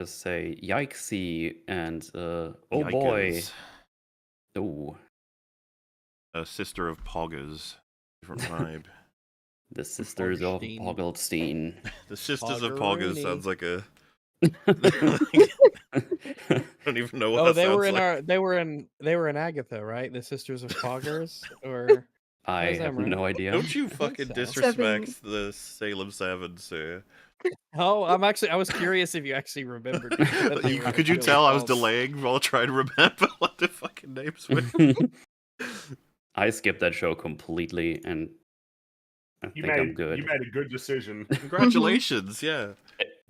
just say yikesy and oh boy. Yikers. Oh, A sister of Poggers. Different vibe. the sisters of Augustine. Pogglestein. The Sisters of Poggers Poggeroonie. sounds like a... I don't even know what Oh, that they were sounds in like. our they were in Agatha, right? The Sisters of Poggers, or I is have that right? no idea. Don't you I think fucking so. disrespect the Salem Seven, sir. Oh, I was curious if you actually remembered. That they were Could you really tell I was called. delaying while trying to remember what the fucking names were? I skipped that show completely, and I think I'm You good. made a good decision. Congratulations, yeah.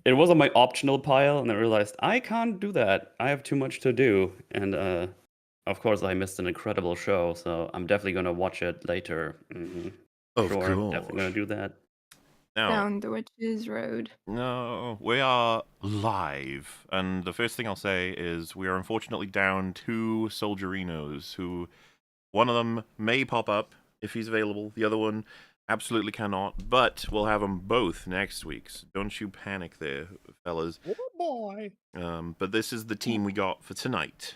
It was on my optional pile, and I realized I can't do that. I have too much to do, and of course I missed an incredible show, so I'm definitely gonna watch it later. Of Sure, course. definitely gonna do that. Now, Down the witch's road. no, we are live, and the first thing I'll say is we are unfortunately down 2 Soldierinos, who one of them may pop up if he's available, the other one absolutely cannot, but we'll have them both next week, so don't you panic there, fellas. Oh boy. But this is the team we got for tonight.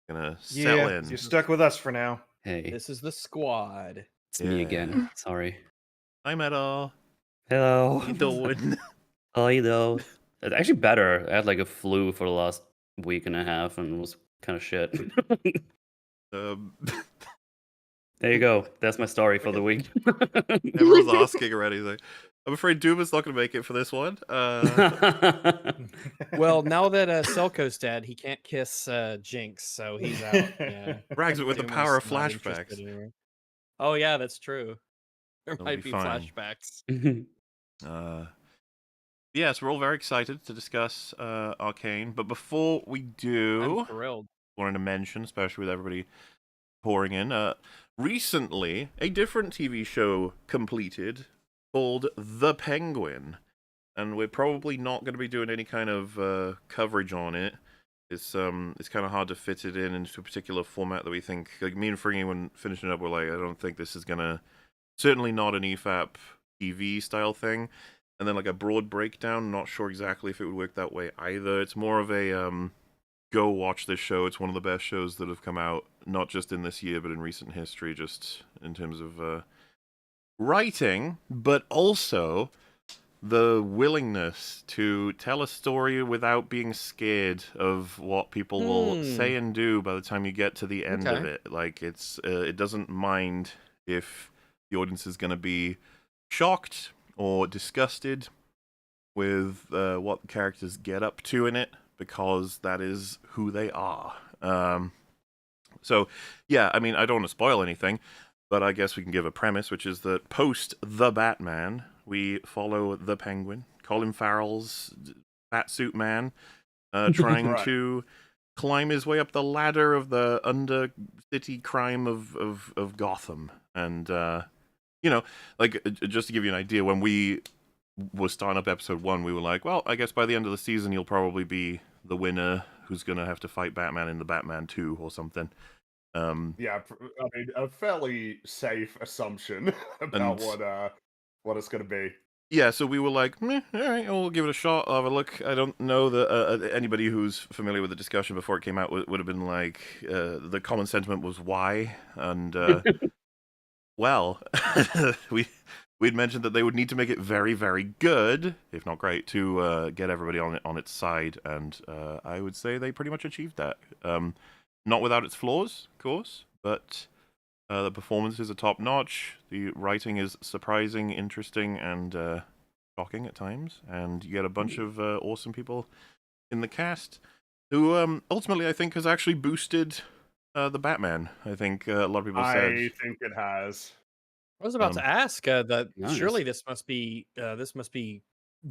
Gonna settle in. You're stuck with us for now. Hey, This is the squad. it's me Yeah. again. Sorry. Hi, Metal. Hello. How you doing? How you doing? It's actually better. I had like a flu for the last week and a half, and it was kind of shit. There you go. That's my story for the week. Everyone's asking already. Like, I'm afraid Doom is not going to make it for this one. Well, now that Selko's dead, he can't kiss Jinx, so he's out. Yeah. Brags it with the Doom power is of not interested flashbacks. anymore. Oh yeah, that's true. There That'll might be be fine. flashbacks. Yes, we're all very excited to discuss Arcane, but before we do, I'm thrilled. wanted to mention, especially with everybody pouring in, recently a different TV show completed called The Penguin, and we're probably not going to be doing any kind of coverage on it. It's kind of hard to fit it into a particular format that we think. Like me and Fringy, when finishing up, we're like, I don't think this is gonna. Certainly not an EFAP TV style thing. And then like a broad breakdown. Not sure exactly if it would work that way either. It's more of a go watch this show. It's one of the best shows that have come out, not just in this year, but in recent history, just in terms of writing, but also the willingness to tell a story without being scared of what people will say and do by the time you get to the end of it. Like it doesn't mind if the audience is going to be shocked or disgusted with what the characters get up to in it, because that is who they are. So, yeah, I mean, I don't want to spoil anything, but I guess we can give a premise, which is that post The Batman, we follow the Penguin, Colin Farrell's Batsuit Man, trying Right. to climb his way up the ladder of the undercity crime of Gotham. And, you know, like, just to give you an idea, when we were starting up episode 1, we were like, well, I guess by the end of the season, you'll probably be the winner who's going to have to fight Batman in the Batman 2 or something. Yeah, I mean, a fairly safe assumption about what it's going to be. Yeah, so we were like, all right, we'll give it a shot. I'll have a look. I don't know that anybody who's familiar with the discussion before it came out would have been like, the common sentiment was why, and well, we'd mentioned that they would need to make it very, very good, if not great, to get everybody on its side, and I would say they pretty much achieved that. Not without its flaws, of course, but the performances are top notch. The writing is surprising, interesting, and shocking at times, and you get a bunch of awesome people in the cast who ultimately I think has actually boosted the Batman. I think a lot of people said. I think it has. I was about to ask that. Nice. Surely this must be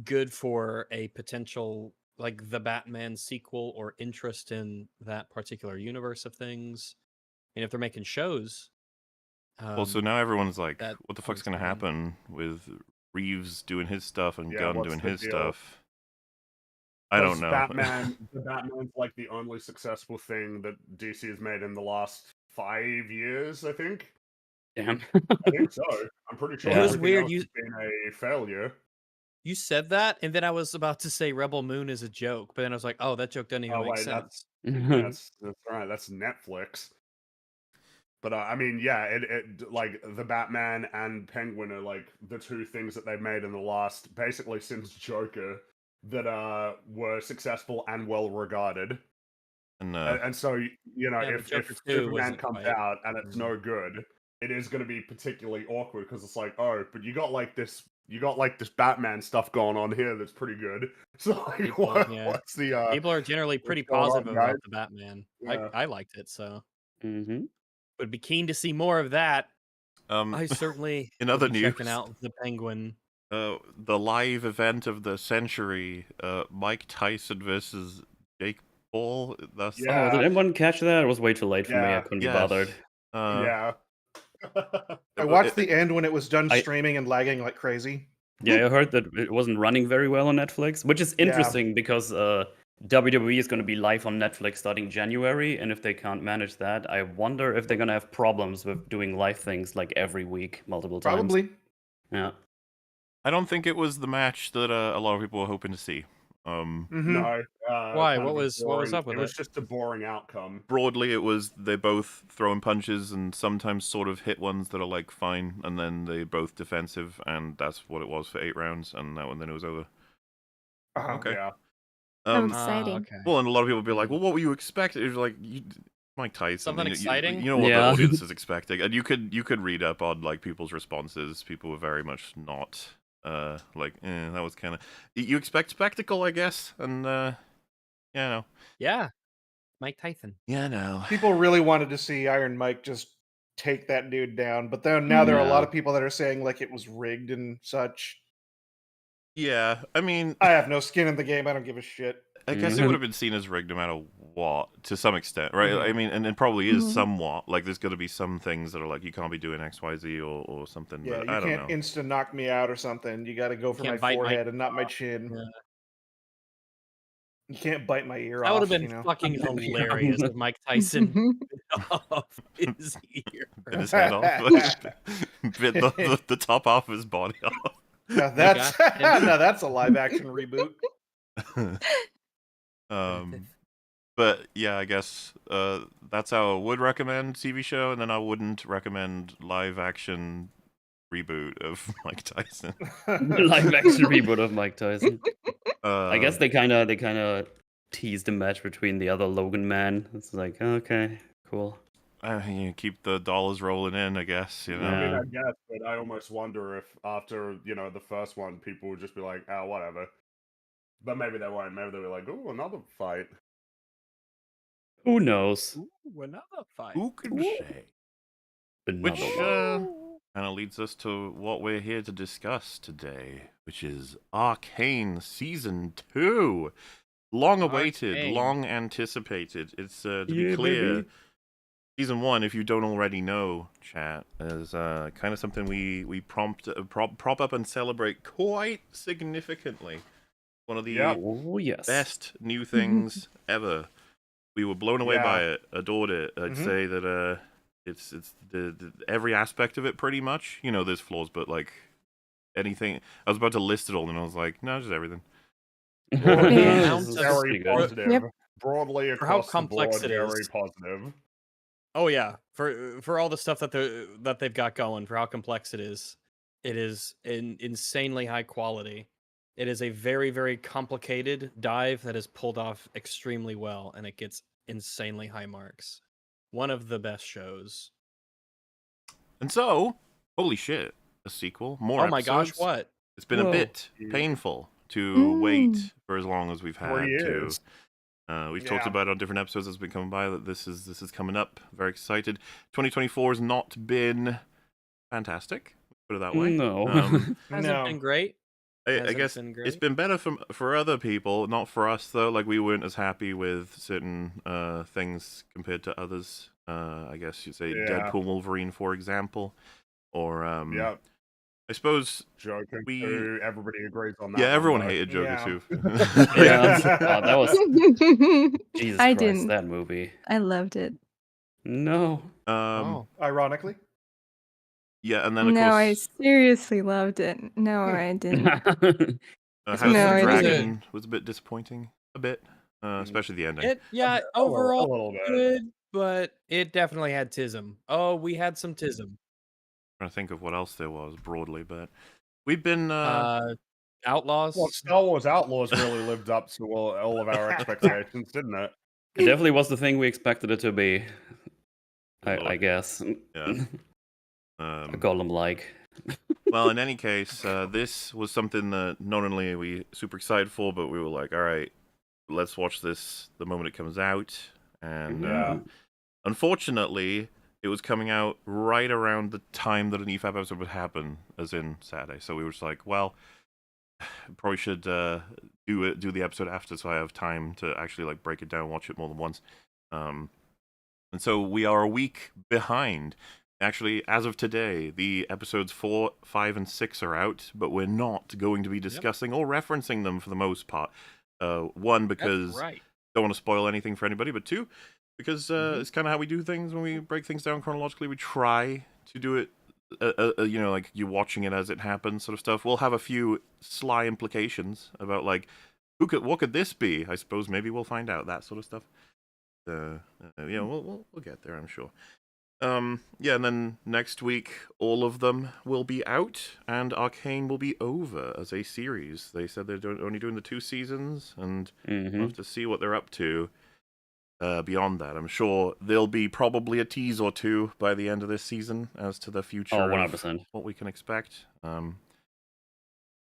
good for a potential like the Batman sequel or interest in that particular universe of things. And if they're making shows, Well, so now everyone's like, that what the fuck's sounds going to happen with Reeves doing his stuff and Yeah, Gunn what's doing the his deal? stuff? I don't know. The Batman's like the only successful thing that DC has made in the last 5 years, I think. Damn. I think so. I'm pretty sure Yeah. It was everything weird, else you- has been a failure. You said that, and then I was about to say Rebel Moon is a joke, but then I was like, oh, that joke doesn't even Oh make wait, sense. that's right. That's Netflix. But I mean, yeah, it like the Batman and Penguin are like the two things that they've made in the last basically since Joker that were successful and well regarded. And And so you know, Yeah, but Joker if 2 Superman wasn't comes quite. out and it's no good, it is going to be particularly awkward because it's like, oh, but you got like this Batman stuff going on here that's pretty good. So like, People, what's the people are generally pretty going on, positive guys? about the Batman. Yeah. I liked it, so Mm-hmm. would be keen to see more of that. I in certainly will other be checking news, out the Penguin. the live event of the century, Mike Tyson versus Jake Paul. That's Oh, did Yeah, anyone catch that? It was way too late for me. I yeah, couldn't be yes. bothered. yeah. I watched the end when it was done I- streaming and lagging like crazy. Yeah, I heard that it wasn't running very well on Netflix, which is Yeah. interesting because WWE is going to be live on Netflix starting January, and if they can't manage that, I wonder if they're going to have problems with doing live things like every week, multiple times. Probably. Yeah. I don't think it was the match that a lot of people were hoping to see. Mhm. No. Why? kind What of a was boring- up with it? was it? just a boring outcome. Broadly, it was they both throwing punches and sometimes sort of hit ones that are like fine, and then they both defensive, and that's what it was for 8 rounds, and then it was over. Uh-huh. Okay. Yeah. How Um, exciting. Okay. well, and a lot of people be like, "Well, what were you expecting?" It was like Mike Tyson. Something you, exciting? You know what Yeah. the audience is expecting, and you could read up on like people's responses. People were very much not that was kind of you expect spectacle, I guess, and no. Yeah, Mike Tyson. Yeah, no. People really wanted to see Iron Mike just take that dude down, but then now there are a lot Yeah. of people that are saying like it was rigged and such. Yeah, I mean, I have no skin in the game. I don't give a shit. I guess it would have been seen as rigged no matter what, to some extent, right? Mhm. I mean, and it probably is Mhm. somewhat. Like, there's got to be some things that are like, you can't be doing X, Y, Z or something, Yeah, but you I don't can't know. insta knock me out or something. You got to go for Can't my bite my forehead and not my chin. Yeah. You can't bite my ear That would off. have been You know. fucking hilarious if Mike Tyson bit off his ear. Bit his head off. Bit the top half of his body off. Now that's now that's a live action reboot. But yeah, I guess that's how I would recommend TV show, and then I wouldn't recommend live action reboot of Mike Tyson. Live action reboot of Mike Tyson. I guess Um, they kind of teased a match between the other Logan man. It's like, okay, cool. you keep the dollars rolling in, I guess. You know. I mean, Yeah. I guess, but I almost wonder if after the first one, people would just be like, "Oh, whatever." But maybe they won't. Maybe they'll be like, "Oh, another fight." Who knows? Ooh, another fight. Who can say? Another Which one. kind of leads us to what we're here to discuss today, which is Arcane Season 2. Long awaited, Arcane. long anticipated. It's, to be Yeah, clear, baby. Season 1, if you don't already know, chat, is kind of something we prop up and celebrate quite significantly. One of the Yep. Oh yes. best new things ever. We were blown away by Yeah. it, adored it. I'd Mhm. say that it's the every aspect of it pretty much. You know, there's flaws, but like anything, I was about to list it all, and I was like, no, just everything. Broadly, Yeah. This is very pretty good. positive. Yep. Broadly For how across the complex board, it very is. positive. Oh yeah, for all the stuff that they've got going, for how complex it is insanely high quality. It is a very, very complicated dive that is pulled off extremely well, and it gets insanely high marks. One of the best shows. And so, holy shit, a sequel, more Oh my gosh, episodes. what? It's been a Whoa. bit Yeah. painful to wait Mm. for as long as we've had 3 to. years. We've talked Yeah. about it on different episodes as it's been coming by that this is coming up. Very excited. 2024 has not been fantastic. Put it that way. No. Hasn't No. been great. I Hasn't guess been it's great. been better for other people, not for us though. Like we weren't as happy with certain things compared to others. I guess you'd say Yeah. Deadpool, Wolverine, for example, or Yep. I suppose Joker we- too. Everybody agrees on that. yeah, one, everyone though. hated Joker Yeah. too. Yeah. Oh, that was Jesus I Christ. didn't. That movie. I loved it. No. Oh. Ironically. Yeah, and then of No, I course seriously loved it. No, I didn't. House No, of the it Dragon was a bit disappointing, a bit, especially the ending. Yeah, A overall little bit. good, but it definitely had tism. Oh, we had some tism. Trying to think of what else there was broadly, but we've been Outlaws. Well, Star Wars Outlaws really lived up to all of our expectations, didn't it? It definitely was the thing we expected it to be. Good I lord. guess. Yeah. A Golem like. Well, in any case, this was something that not only are we super excited for, but we were like, all right, let's watch this the moment it comes out. And Yeah. unfortunately, it was coming out right around the time that an EFAP episode would happen, as in Saturday. So we were just like, well, probably should do the episode after, so I have time to actually like break it down, watch it more than once. And so we are a week behind. Actually, as of today, the episodes 4, 5, and 6 are out, but we're not going to be discussing or referencing them for the most part. One, because That's right. don't want to spoil anything for anybody, but two, because it's kind of how we do things when we break things down chronologically. We try to do it, you know, like you're watching it as it happens, sort of stuff. We'll have a few sly implications about like, what could this be? I suppose maybe we'll find out, that sort of stuff. You know, we'll get there, I'm sure. Yeah, and then next week, all of them will be out, and Arcane will be over as a series. They said they're only doing the 2 seasons, and we'll have to see what they're up to beyond that. I'm sure there'll be probably a tease or two by the end of this season as to the future Oh, of 100%. what we can expect. In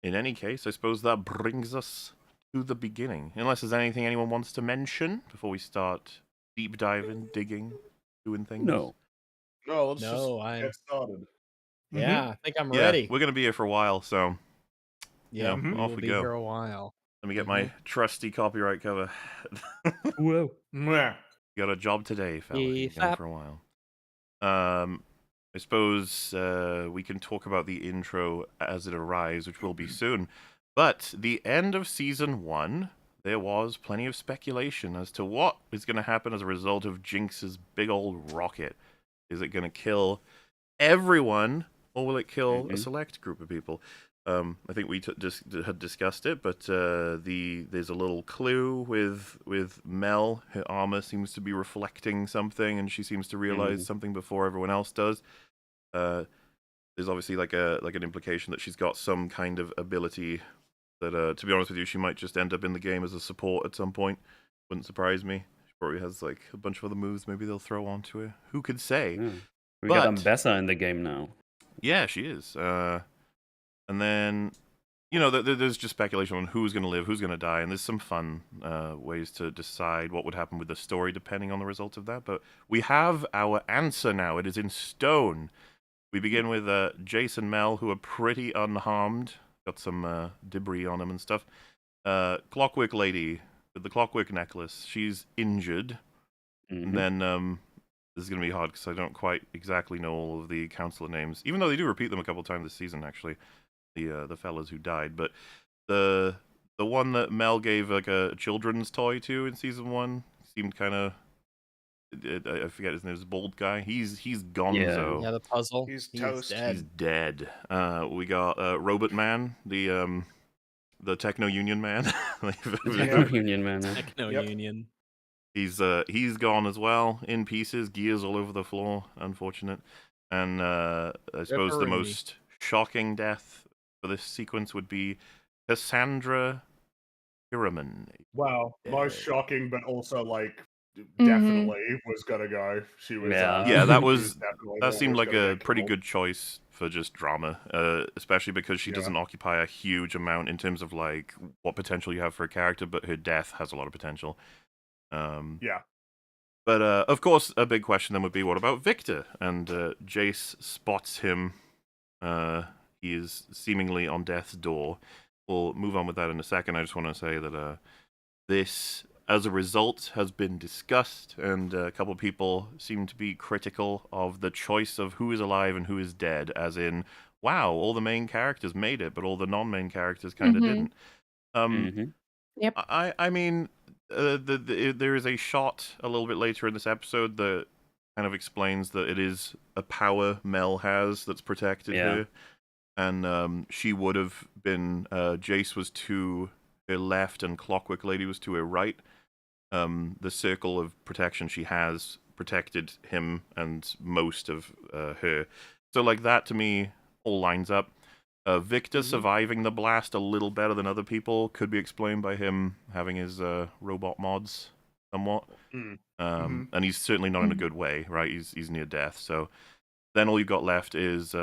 any case, I suppose that brings us to the beginning. Unless there's anything anyone wants to mention before we start deep diving, digging, doing things. No. No, let's No, just get started. Yeah, I think I'm Yeah, ready. we're gonna be here for a while, so Yeah, you know, off we'll we be go. here a while. Let me get my trusty copyright cover. Whoa. Mwah. Got a job today, fella. You're going EFAP. for a while. I suppose we can talk about the intro as it arrives, which will be soon. But the end of season 1, there was plenty of speculation as to what is going to happen as a result of Jinx's big old rocket. Is it going to kill everyone, or will it kill a select group of people? I think we had discussed it, but there's a little clue with Mel. Her armor seems to be reflecting something, and she seems to realize something before everyone else does. There's obviously like an implication that she's got some kind of ability that, to be honest with you, she might just end up in the game as a support at some point. Wouldn't surprise me. She probably has like a bunch of other moves maybe they'll throw onto her. Who could say? We got Ambessa in the game now. Yeah, she is. And then, you know, there's just speculation on who's going to live, who's going to die, and there's some fun ways to decide what would happen with the story depending on the result of that. But we have our answer now. It is in stone. We begin with Jace and Mel, who are pretty unharmed. Got some debris on them and stuff. Clockwork Lady with the clockwork necklace. She's injured. And then this is going to be hard because I don't quite exactly know all of the counselor names, even though they do repeat them a couple of times this season, actually. The fellas who died, but the one that Mel gave like a children's toy to in season 1 seemed kind of, I forget his name, is bald guy. He's gonzo. Yeah, the puzzle. He's toast. Dead. He's dead. We got Robot Man, the Techno Union Man. Union man. Techno Yep. Union. He's gone as well, in pieces, gears all over the floor. Unfortunate. And I suppose the Ripperoni. most shocking death for this sequence would be Cassandra Hirraman. Wow, most Yeah. shocking, but also like definitely was gonna go. She was. Yeah. Yeah, that she was definitely that the seemed one like who's a gonna get pretty killed. good choice for just drama, especially because she doesn't occupy a huge amount in terms of like what potential you have for a character, but her death has a lot of potential. Yeah. But of course, a big question then would be, what about Victor? And Jace spots him. He is seemingly on death's door. We'll move on with that in a second. I just want to say that this, as a result, has been discussed, and a couple of people seem to be critical of the choice of who is alive and who is dead, as in, wow, all the main characters made it, but all the non-main characters kind of didn't. Yep. I mean, there is a shot a little bit later in this episode that kind of explains that it is a power Mel has that's protected her. and she would have been. Jace was to her left, and Clockwork Lady was to her right. The circle of protection she has protected him and most of her. So, like, that to me all lines up. Victor surviving the blast a little better than other people could be explained by him having his robot mods somewhat. And he's certainly not in a good way, right? He's near death. So then all you've got left is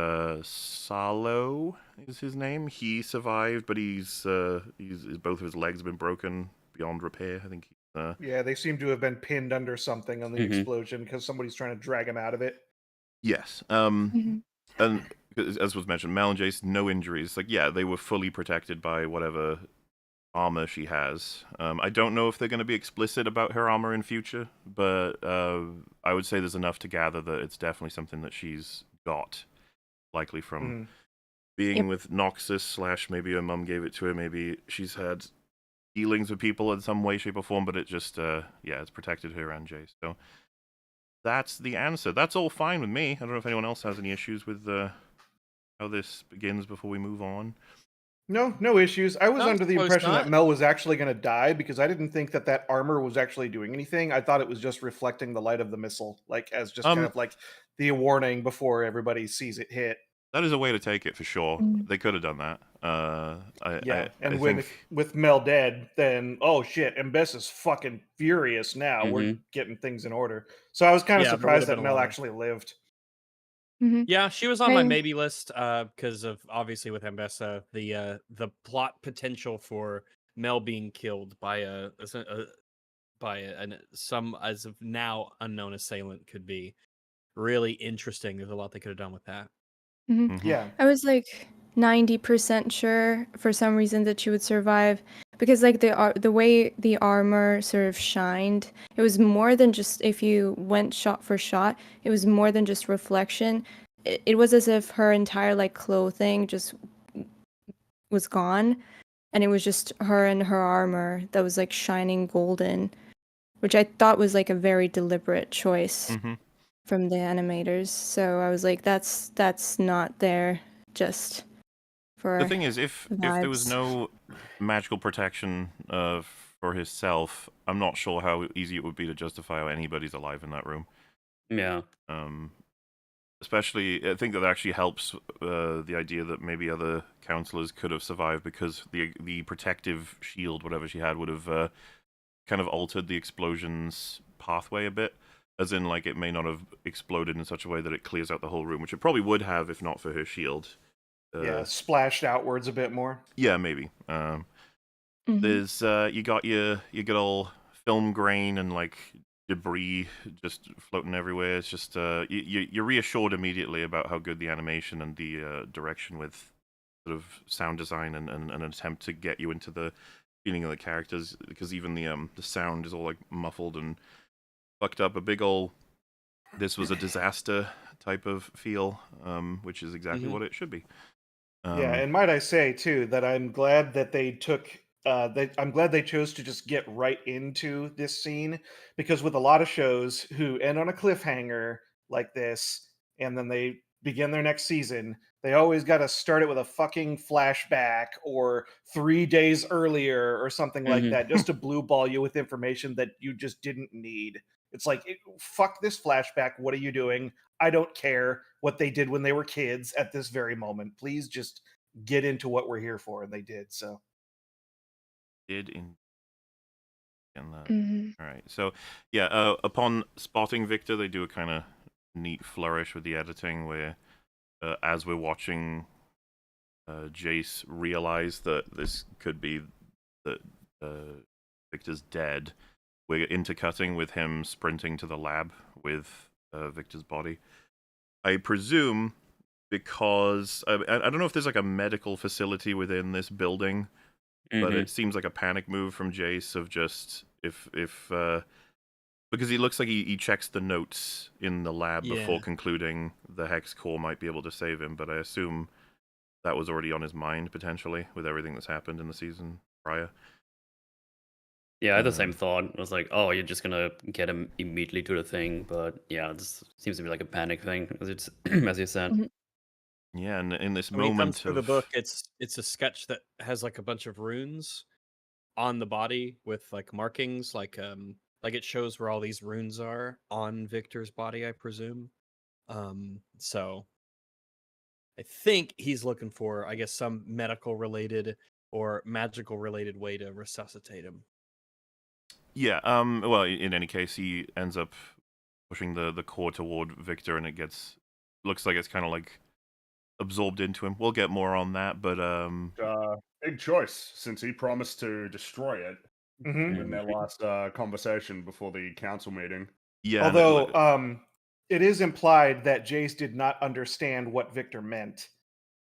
Salo is his name. He survived, but he's both of his legs have been broken beyond repair. I think. Yeah, they seem to have been pinned under something on the explosion because somebody's trying to drag him out of it. Yes. And as was mentioned, Mel and Jace, no injuries. Like, yeah, they were fully protected by whatever armor she has. I don't know if they're going to be explicit about her armor in future, but I would say there's enough to gather that it's definitely something that she's got, likely from being with Noxus / maybe her mum gave it to her. Maybe she's had dealings with people in some way, shape, or form, but it just, it's protected her and Jace. So that's the answer. That's all fine with me. I don't know if anyone else has any issues with how this begins before we move on. No issues. I was No, under the suppose impression that not. Mel was actually going to die because I didn't think that armor was actually doing anything. I thought it was just reflecting the light of the missile, like as just kind of like the warning before everybody sees it hit. That is a way to take it for sure. They could have done that. And with Mel dead, then oh shit, Mbess is fucking furious now. We're getting things in order. So I was kind of surprised that Mel actually lived. Yeah, she was on my maybe list because of obviously with Mbessa the plot potential for Mel being killed by some as of now unknown assailant could be really interesting. There's a lot they could have done with that. Yeah, I was like 90% sure for some reason that she would survive because like the way the armor sort of shined, it was more than just if you went shot for shot, it was more than just reflection. It was as if her entire like clothing just was gone and it was just her and her armor that was like shining golden, which I thought was like a very deliberate choice from the animators. So I was like, that's not there just for the thing is, if there was no magical protection for his-self, I'm not sure how easy it would be to justify how anybody's alive in that room. Yeah. Especially, I think that actually helps the idea that maybe other counselors could have survived because the protective shield, whatever she had, would have kind of altered the explosion's pathway a bit. As in, like, it may not have exploded in such a way that it clears out the whole room, which it probably would have if not for her shield. Splashed outwards a bit more. Yeah, maybe. There's you got your good old film grain and like debris just floating everywhere. It's just you're reassured immediately about how good the animation and the direction with sort of sound design and an attempt to get you into the feeling of the characters, because even the sound is all like muffled and fucked up. A big ol' this was a disaster type of feel, which is exactly what it should be. And might I say too that I'm glad that they took. I'm glad they chose to just get right into this scene, because with a lot of shows who end on a cliffhanger like this, and then they begin their next season, they always got to start it with a fucking flashback or 3 days earlier or something like that, just to blue ball you with information that you just didn't need. It's like, fuck this flashback. What are you doing? I don't care what they did when they were kids at this very moment. Please just get into what we're here for. And they did. So. All right. So, yeah, upon spotting Victor, they do a kind of neat flourish with the editing where, as we're watching Jace realize that this could be that Victor's dead, we're intercutting with him sprinting to the lab with Victor's body. I presume because I don't know if there's like a medical facility within this building, but it seems like a panic move from Jace of just if because he looks like he checks the notes in the lab before concluding the Hex Core might be able to save him, but I assume that was already on his mind potentially with everything that's happened in the season prior. Yeah, I had the same thought. I was like, oh, you're just gonna get him immediately to the thing, but yeah, this seems to be like a panic thing, as you said. Yeah, and in this When he comes moment through the of book, it's a sketch that has like a bunch of runes on the body with like markings, like it shows where all these runes are on Victor's body, I presume. So I think he's looking for, I guess, some medical related or magical related way to resuscitate him. yeah, well, in any case, he ends up pushing the core toward Victor, and it looks like it's kind of like absorbed into him. We'll get more on that, but Big choice, since he promised to destroy it Mhm. in their last conversation before the council meeting. yeah, and Although it is implied that Jace did not understand what Victor meant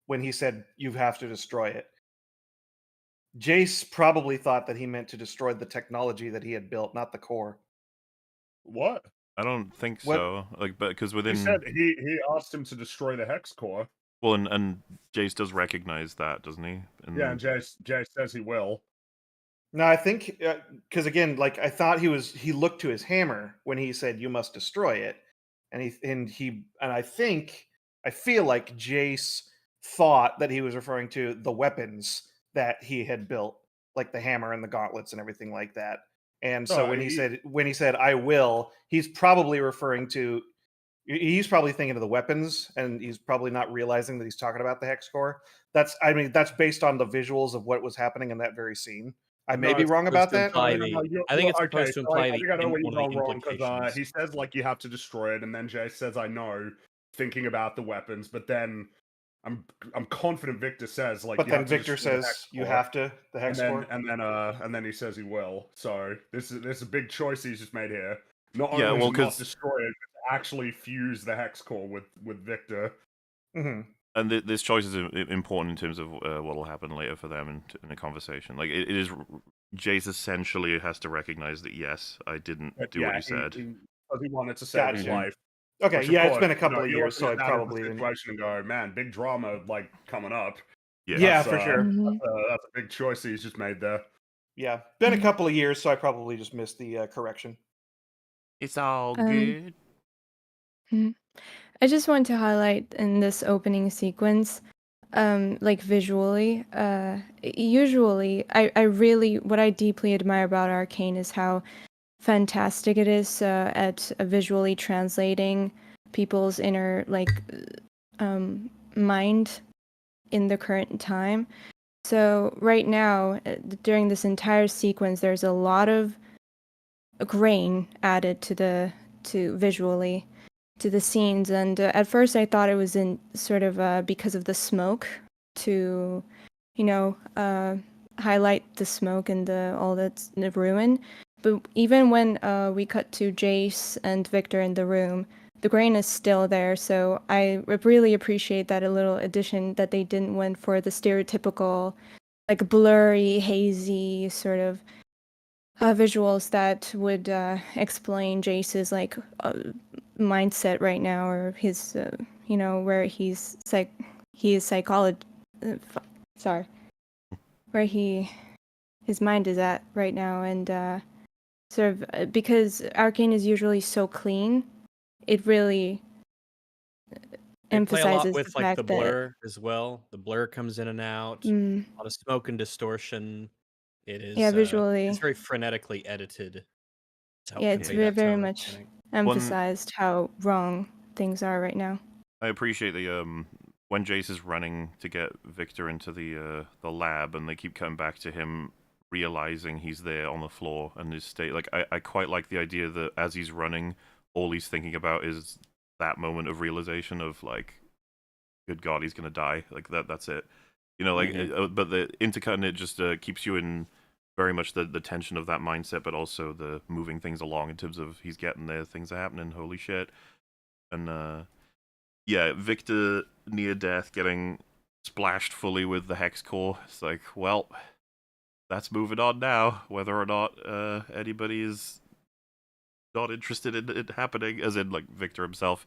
when he said you have to destroy it. Jace probably thought that he meant to destroy the technology that he had built, not the core. What? I don't think What? so. Like, but because He within said he asked him to destroy the hex core. well, and Jace does recognize that, doesn't he? Yeah, and Jay says he will. No, I think because again, like I thought he looked to his hammer when he said you must destroy it, and I feel like Jace thought that he was referring to the weapons that he had built, like the hammer and the gauntlets and everything like that. And so No, when he said I will, he's probably referring to he's probably thinking of the weapons, and he's probably not realizing that he's talking about the hex core. That's based on the visuals of what was happening in that very scene. I may No, be it's wrong supposed about to that. imply I think it's supposed to imply I think I know what one you're of the going wrong because implications. he says like you have to destroy it, and then Jay says I know, thinking about the weapons, but then I'm confident Victor says like But you then have to Victor destroy the says hex you core, have to the hex core. and then he says he will. So this is a big choice he's just made here. Not Yeah, only well, to not 'cause- destroy it, but to actually fuse the hex core with Victor. Hmm. and this choice is important in terms of what will happen later for them in a conversation. Like it is, Jace essentially has to recognize that yes, I didn't But do yeah, what you said. because he wanted to save his Gotcha. life. Okay, Which, of yeah, it's course, been a couple of you're years, looking so at I that as probably the didn't. situation and go, man, big drama like coming up. Yeah, Yeah, That's, for sure. Mhm. That's a big choice he's just made there. Yeah, been a Mhm. couple of years, so I probably just missed the correction. it's all Um, good. Mhm. I just want to highlight in this opening sequence, like visually, usually I really what I deeply admire about Arcane is how fantastic it is at visually translating people's inner mind in the current time. So right now, during this entire sequence, there's a lot of grain added to visually to the scenes, and at first I thought it was in sort of because of the smoke to, you know, highlight the smoke and all that's the ruin. But even when we cut to Jace and Victor in the room, the grain is still there. So I really appreciate that a little addition that they didn't went for the stereotypical, like blurry, hazy sort of visuals that would explain Jace's mindset right now, or his where he is sorry, where his mind is at right now, and sort of because Arcane is usually so clean, it really They play a lot emphasizes with the like the fact that blur as well. The blur comes in and out. mm, A lot of smoke and distortion. It yeah, is it's visually, very frenetically edited to help yeah, it's convey very that very tone, I much think. emphasized how wrong things are right now. I appreciate the when Jace is running to get Victor into the lab, and they keep coming back to him realizing he's there on the floor and his state. Like I quite like the idea that as he's running, all he's thinking about is that moment of realization of like, good God, he's gonna die. Like that's it. You know, like but the intercutting it just keeps you in very much the tension of that mindset, but also the moving things along in terms of he's getting there, things are happening. Holy shit! And yeah, Victor near death, getting splashed fully with the hex core. It's like, well, that's moving on now. Whether or not anybody is not interested in it happening, as in like Victor himself,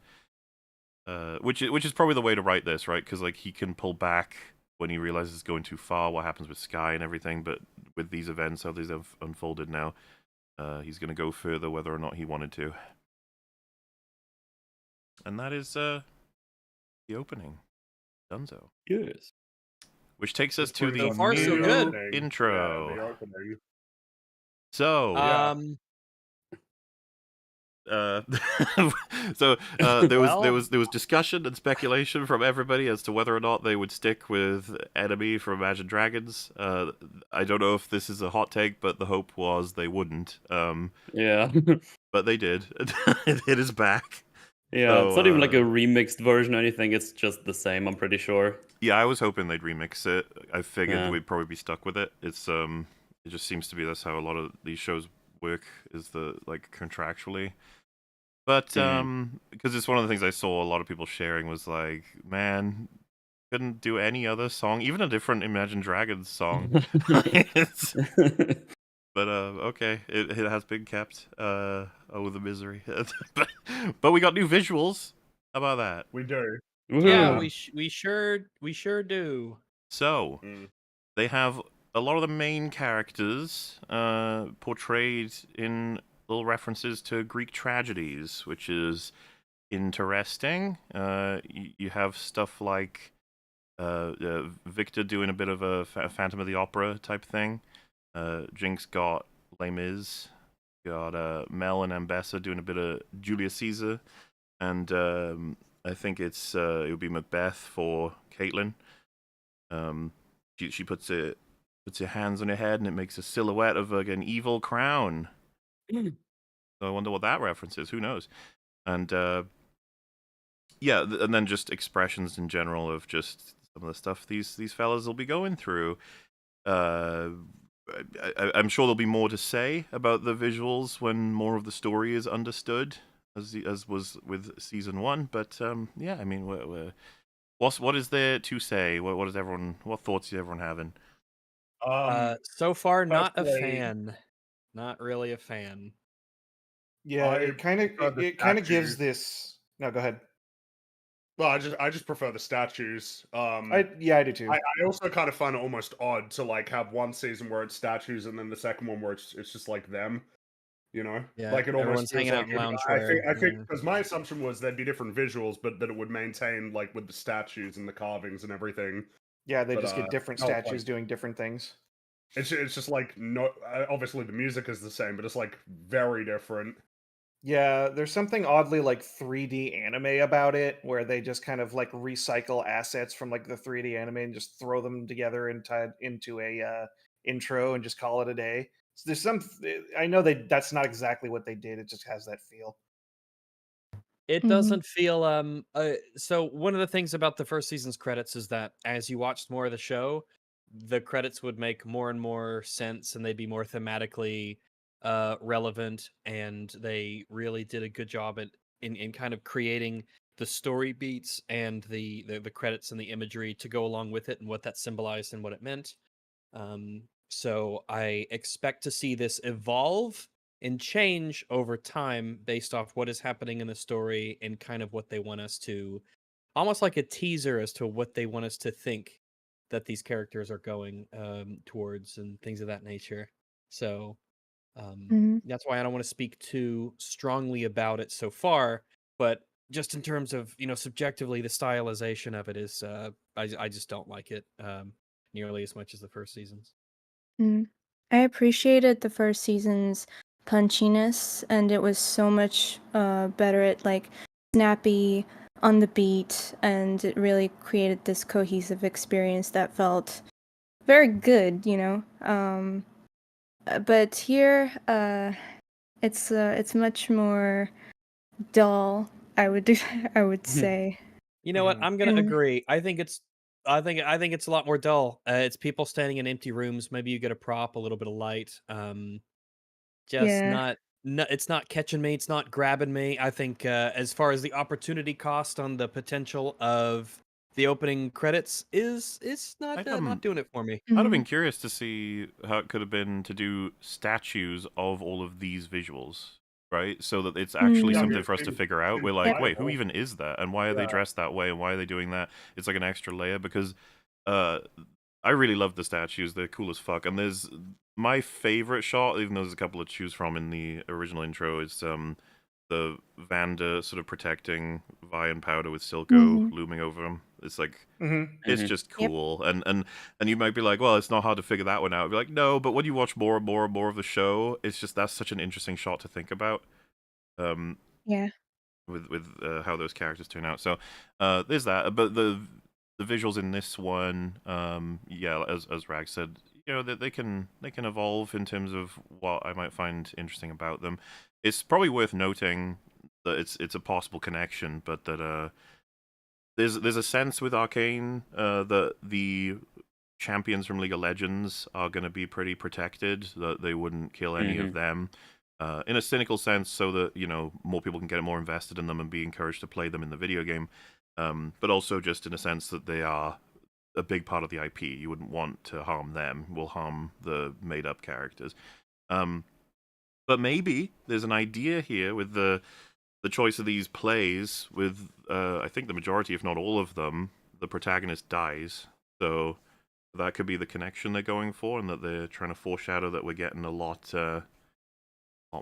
which is probably the way to write this, right? Because like he can pull back when he realizes it's going too far. What happens with Sky and everything, but with these events, how these have unfolded now, he's going to go further, whether or not he wanted to. And that is the opening. Dunzo. Yes. Which takes us Let's to put it the on far, so new good. opening. intro. Yeah, the opening. So, Yeah. there Well- was discussion and speculation from everybody as to whether or not they would stick with Enemy from Imagine Dragons. I don't know if this is a hot take, but the hope was they wouldn't. Yeah. But they did. It is back. Yeah, So, it's not even like a remixed version or anything, it's just the same, I'm pretty sure. Yeah, I was hoping they'd remix it. I figured Yeah. we'd probably be stuck with it. It just seems to be that's how a lot of these shows work, is contractually. But because it's one of the things I saw a lot of people sharing was like, man, couldn't do any other song, even a different Imagine Dragons song. But okay, it has been kept. Oh, the misery. But we got new visuals. How about that? We do. Yeah, Woohoo. we sure do. So Mm. they have a lot of the main characters portrayed in little references to Greek tragedies, which is interesting. You have stuff like Victor doing a bit of a Phantom of the Opera type thing. Jinx got Les Mis. Got Mel and Ambessa doing a bit of Julius Caesar. And I think it would be Macbeth for Caitlin. She puts her hands on her head and it makes a silhouette of like an evil crown. So I wonder what that reference is. Who knows? And yeah, and then just expressions in general of just some of the stuff these fellas will be going through. I'm sure there'll be more to say about the visuals when more of the story is understood, as was with season 1. But yeah, I mean, what is there to say? What thoughts is everyone having? So far, not a personally- fan. Not really a fan. Yeah, I it kind prefer of the it kind of gives statues. this. No, go ahead. Well, I just prefer the statues. I do too. I also kind of find it almost odd to like have one season where it's statues and then the second one where it's just like them. You know, Yeah, like it everyone's almost feels hanging out like in I loungewear, think yeah. because my assumption was there'd be different visuals, but that it would maintain like with the statues and the carvings and everything. Yeah, they but, just get different no, it's statues like- doing different things. It's just like no. Obviously, the music is the same, but it's like very different. Yeah, there's something oddly like 3D anime about it, where they just kind of like recycle assets from like the 3D anime and just throw them together into a intro and just call it a day. So there's some. I know that's not exactly what they did. It just has that feel. It Mhm. doesn't feel so one of the things about the first season's credits is that as you watched more of the show, the credits would make more and more sense and they'd be more thematically relevant, and they really did a good job in kind of creating the story beats and the credits and the imagery to go along with it and what that symbolized and what it meant. So I expect to see this evolve and change over time based off what is happening in the story and kind of what they want us to, almost like a teaser as to what they want us to think that these characters are going towards and things of that nature. So Mhm. that's why I don't want to speak too strongly about it so far, but just in terms of, subjectively, the stylization of it is I just don't like it nearly as much as the first seasons. Mm. I appreciated the first season's punchiness, and it was so much better at like snappy on the beat, and it really created this cohesive experience that felt very good, but here, it's much more dull. I would I would say. You know what? Mhm. I'm gonna Mm. agree. I think it's a lot more dull. It's people standing in empty rooms. Maybe you get a prop, a little bit of light. Just Yeah. not. No, it's not catching me. It's not grabbing me. I think as far as the opportunity cost on the potential of the opening credits is not not doing it for me. I'd have Mhm. been curious to see how it could have been to do statues of all of these visuals, right? So that it's actually Mm. something for us to figure out. We're like, Yep. wait, who even is that? And why are they Yeah. dressed that way? And why are they doing that? It's like an extra layer because I really love the statues. They're cool as fuck. And there's my favorite shot, even though there's a couple to choose from in the original intro, is the Vanda sort of protecting Vi and Powder with Silco Mhm. looming over him. It's like Mm-hmm. it's Mhm. just Yep. cool, and you might be like, well, it's not hard to figure that one out. I'd be like, no, but when you watch more and more and more of the show, it's just that's such an interesting shot to think about. Yeah. With how those characters turn out. So there's that. But the visuals in this one, yeah, as Rag said, you know, they can evolve in terms of what I might find interesting about them. It's probably worth noting that it's a possible connection, but that there's a sense with Arcane that the champions from League of Legends are going to be pretty protected, that they wouldn't kill any of them. In a cynical sense, so that, you know, more people can get more invested in them and be encouraged to play them in the video game, but also just in a sense that they are a big part of the IP. You wouldn't want to harm them. Will harm the made-up characters. But maybe there's an idea here with the choice of these plays. With I think the majority, if not all of them, the protagonist dies. So that could be the connection they're going for, and that they're trying to foreshadow that we're getting a lot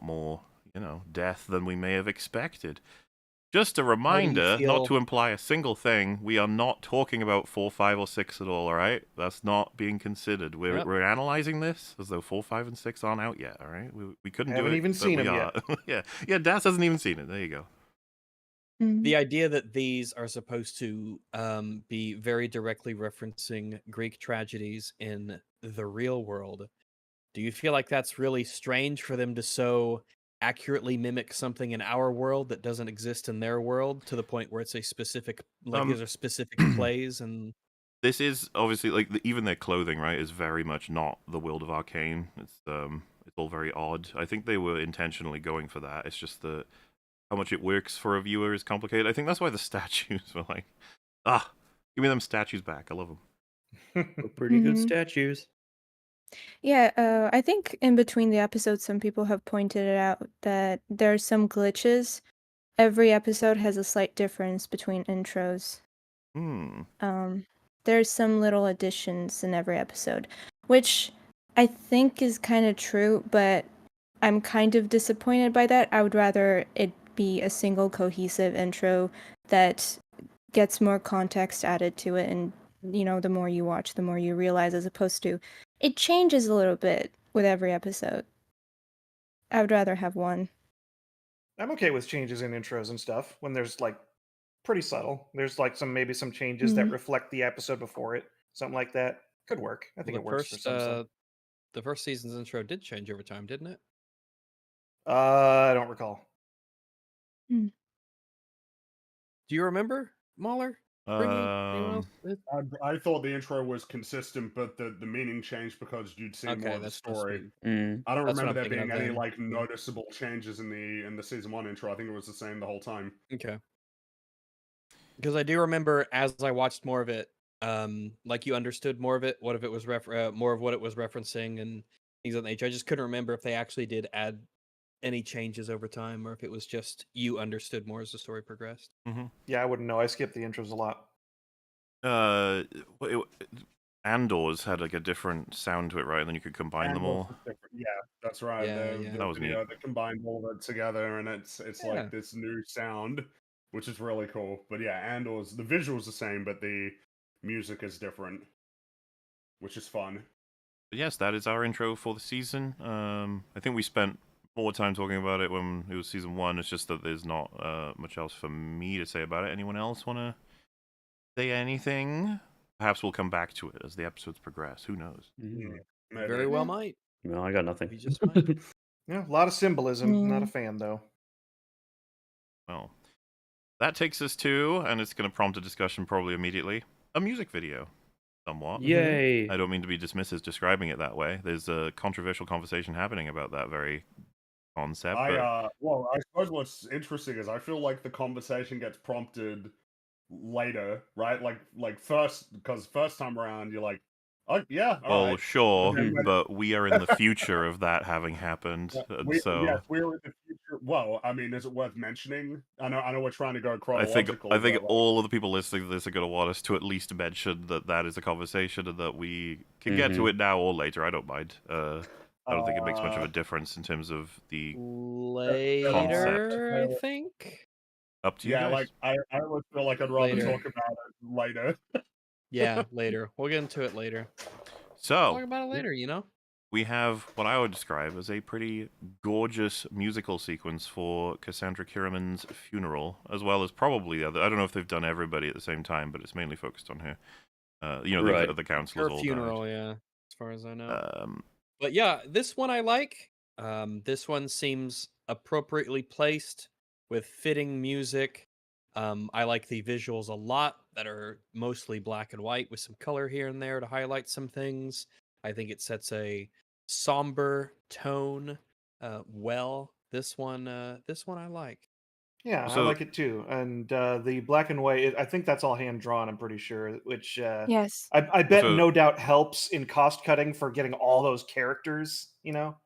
more, you know, death than we may have expected. Just a reminder, not to imply a single thing, we are not talking about 4, 5, or 6 at all, alright? That's not being considered. We're analyzing this as though 4, 5, and 6 aren't out yet, alright? We couldn't do it. Haven't even seen them yet. yeah, Das hasn't even seen it. There you go. The idea that these are supposed to be very directly referencing Greek tragedies in the real world, do you feel like that's really strange for them to so accurately mimic something in our world that doesn't exist in their world, to the point where it's a specific, like, these are specific plays? And this is obviously like even their clothing, right, is very much not the world of Arcane. It's all very odd. I think they were intentionally going for that. It's just that how much it works for a viewer is complicated. I think that's why the statues were like, give me them statues back. I love them. Pretty good Mhm. statues. Yeah, I think in between the episodes, some people have pointed it out that there are some glitches. Every episode has a slight difference between intros. There's some little additions in every episode, which I think is kind of true, but I'm kind of disappointed by that. I would rather it be a single cohesive intro that gets more context added to it, and you know, the more you watch, the more you realize, as opposed to it changes a little bit with every episode. I would rather have one. I'm okay with changes in intros and stuff when there's like pretty subtle. There's like maybe some changes that reflect the episode before it. Something like that could work. I think the it works for some stuff. the first season's intro did change over time, didn't it? I don't recall. Do you remember, Mahler? Anyone else? I thought the intro was consistent, but the meaning changed because you'd seen more of the story. I don't That's what remember I'm there thinking being of any then. like noticeable changes in the season 1 intro. I think it was the same the whole time. Okay. Because I do remember as I watched more of it, like you understood more of it, what if it was more of what it was referencing and things of that nature. I just couldn't remember if they actually did add any changes over time, or if it was just you understood more as the story progressed. Yeah, I wouldn't know. I skipped the intros a lot. Andor's had like a different sound to it, right? And then you could combine them all. Yeah, that's right. Yeah, The that was video neat. that combined all of it together, and it's like this new sound, which is really cool. But yeah, Andor's the visuals the same, but the music is different, which is fun. But yes, that is our intro for the season. I think we spent more time talking about it when it was season 1. It's just that there's not much else for me to say about it. Anyone else want to say anything? Perhaps we'll come back to it as the episodes progress. Who knows? Very well might. No, I got nothing. We just might. Yeah, a lot of symbolism. Not a fan though. Well, that takes us to, and it's going to prompt a discussion probably immediately, a music video. Somewhat. Yay! I don't mean to be dismissive describing it that way. There's a controversial conversation happening about that very concept. Well, I suppose what's interesting is I feel like the conversation gets prompted later, right? Like first, because first time around you're like, oh yeah, all right. Sure, but we are in the future of that having happened. Yes, we're in the future. Well, I mean, is it worth mentioning? I know we're trying to go chronological. I think all of the people listening to this are going to want us to at least mention that is a conversation and that we can get to it now or later. I don't mind. I don't think it makes much of a difference in terms of the later, concept. I think. Up to you Yeah, guys. like I would feel like I'd rather Later. talk about it later. Yeah, later. We'll get into it later. So Talk about it later, you know? we have what I would describe as a pretty gorgeous musical sequence for Cassandra Kiriman's funeral, as well as probably the other. I don't know if they've done everybody at the same time, but it's mainly focused on her. Right. The counselors Her all funeral, yeah, as far as I know. died. But yeah, this one I like. This one seems appropriately placed with fitting music. I like the visuals a lot that are mostly black and white with some color here and there to highlight some things. I think it sets a somber tone well. This one I like. Yeah, I So like it too. And the black and white, I think that's all hand drawn. I'm pretty sure. Which Yes. I bet So- no doubt helps in cost cutting for getting all those characters. You know.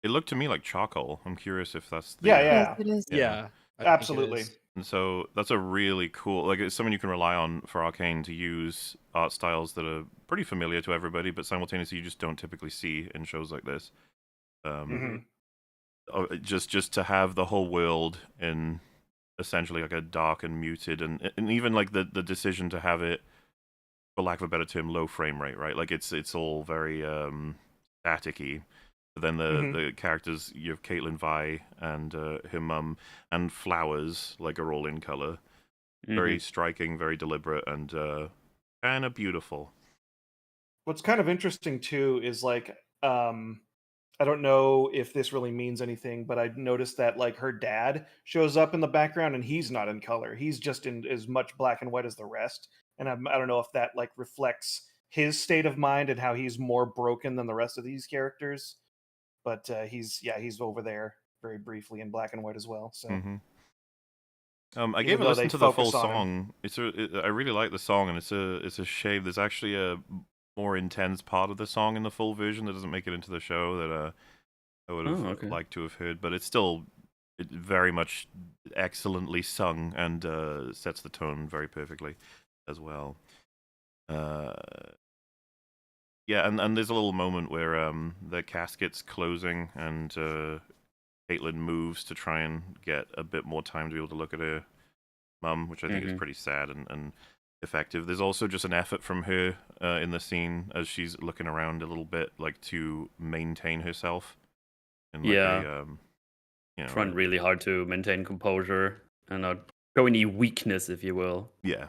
it looked to me like charcoal. I'm curious if that's the Yeah, Yes, yeah, it is. Yeah. Yeah, I think it absolutely. is. And so that's a really cool, like it's something you can rely on for Arcane to use art styles that are pretty familiar to everybody, but simultaneously you just don't typically see in shows like this. Mhm. Just to have the whole world in essentially like a dark and muted, and even like the decision to have it, for lack of a better term, low frame rate, right? Like it's all very staticky. But then the characters, you have Caitlin Vi and her mum and Flowers, like, are all in color. Very striking, very deliberate, and kind of beautiful. What's kind of interesting too is like I don't know if this really means anything, but I noticed that like her dad shows up in the background and he's not in color. He's just in as much black and white as the rest. And I don't know if that like reflects his state of mind and how he's more broken than the rest of these characters. But he's over there very briefly in black and white as well. So I Even gave a though listen they to the full focus on him. song. I really like the song, and it's a shame. There's actually a more intense part of the song in the full version that doesn't make it into the show that I would have liked to have heard, but it's still very much excellently sung and sets the tone very perfectly as well. Yeah, and there's a little moment where the casket's closing and Caitlin moves to try and get a bit more time to be able to look at her mum, which I think is pretty sad and effective. There's also just an effort from her in the scene as she's looking around a little bit, like to maintain herself. And like trying really hard to maintain composure and not show any weakness, if you will. Yeah.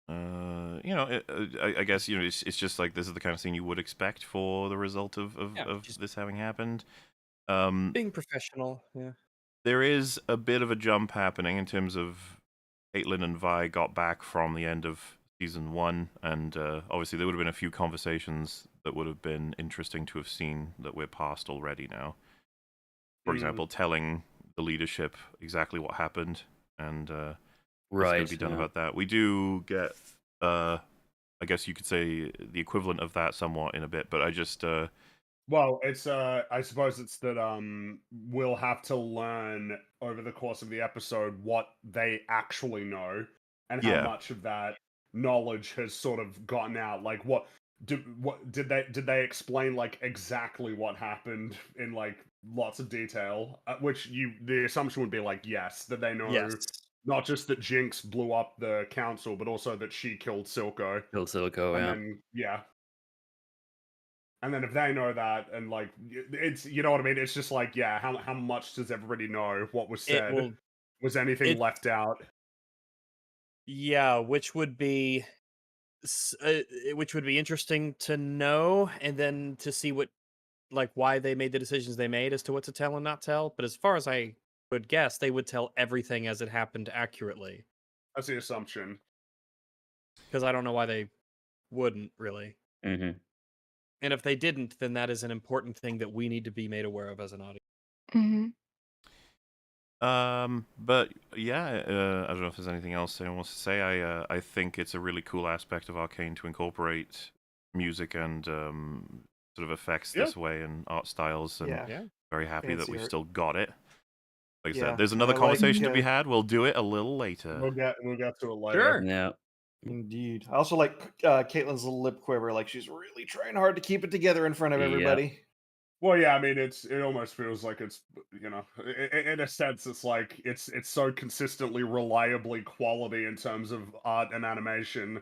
I guess it's just like this is the kind of thing you would expect for the result of this having happened. Being professional, yeah. There is a bit of a jump happening in terms of Caitlin and Vi got back from the end of season 1, and obviously there would have been a few conversations that would have been interesting to have seen that we're past already now. For example, telling the leadership exactly what happened and what's going to be done about that. We do get, I guess you could say, the equivalent of that somewhat in a bit, but I just... Well, it's I suppose it's that we'll have to learn over the course of the episode what they actually know and how much of that knowledge has sort of gotten out. Like what did they explain like exactly what happened in like lots of detail? Which the assumption would be like yes, that they know not just that Jinx blew up the council, but also that she killed Silco. And then and then if they know that, and like it's, you know what I mean, it's just like, yeah, how much does everybody know what was said? Was anything left out? Yeah, which would be interesting to know, and then to see why they made the decisions they made as to what to tell and not tell. But as far as I would guess, they would tell everything as it happened accurately. That's the assumption. Because I don't know why they wouldn't really. Mm-hmm. And if they didn't, then that is an important thing that we need to be made aware of as an audience. Mm-hmm. But yeah, I don't know if there's anything else anyone wants to say. I think it's a really cool aspect of Arcane to incorporate music and sort of effects this way and art styles, and very happy that we've still got it. Like I said, there's another conversation to be had. We'll do it a little later. We'll get to it later. Sure. Yeah. Indeed. I also like Caitlin's little lip quiver. Like she's really trying hard to keep it together in front of everybody. Well, yeah, I mean, it almost feels like it's, in a sense, it's like it's so consistently, reliably quality in terms of art and animation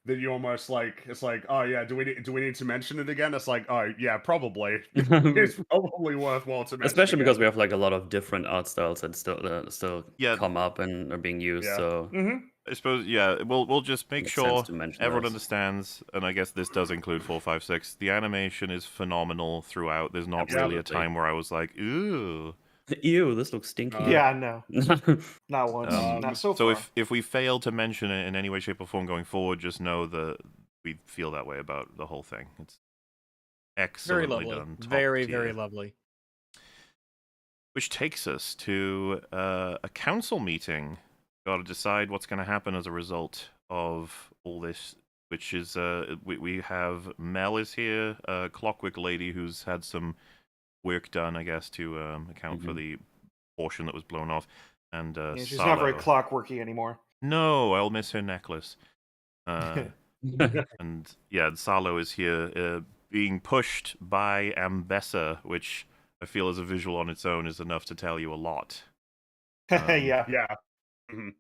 that you almost like it's like, oh yeah, do we need to mention it again? It's like, oh yeah, probably. It's probably worthwhile to mention Especially again. because we have like a lot of different art styles that still Yeah. come up and are being used. Yeah. So I suppose, yeah, we'll just make Makes sure sense to mention everyone those. understands, and I guess this does include 4, 5, 6. The animation is phenomenal throughout. There's not really a Absolutely. time where I was like, ooh. Ew, this looks stinky. Yeah, no, not once, Um, not so So far. if we fail to mention it in any way, shape, or form going forward, just know that we feel that way about the whole thing. It's Very excellently lovely. done. Top Very, tier. very lovely. Which takes us to a council meeting. Got to decide what's going to happen as a result of all this. Which is we have Mel is here, Clockwork Lady, who's had some work done, I guess, to account for the portion that was blown off, and Yeah, she's Salo. not very clockworky anymore. No, I'll miss her necklace. And yeah, Salo is here, being pushed by Ambessa, which I feel as a visual on its own is enough to tell you a lot. Yeah. Yeah. Mhm.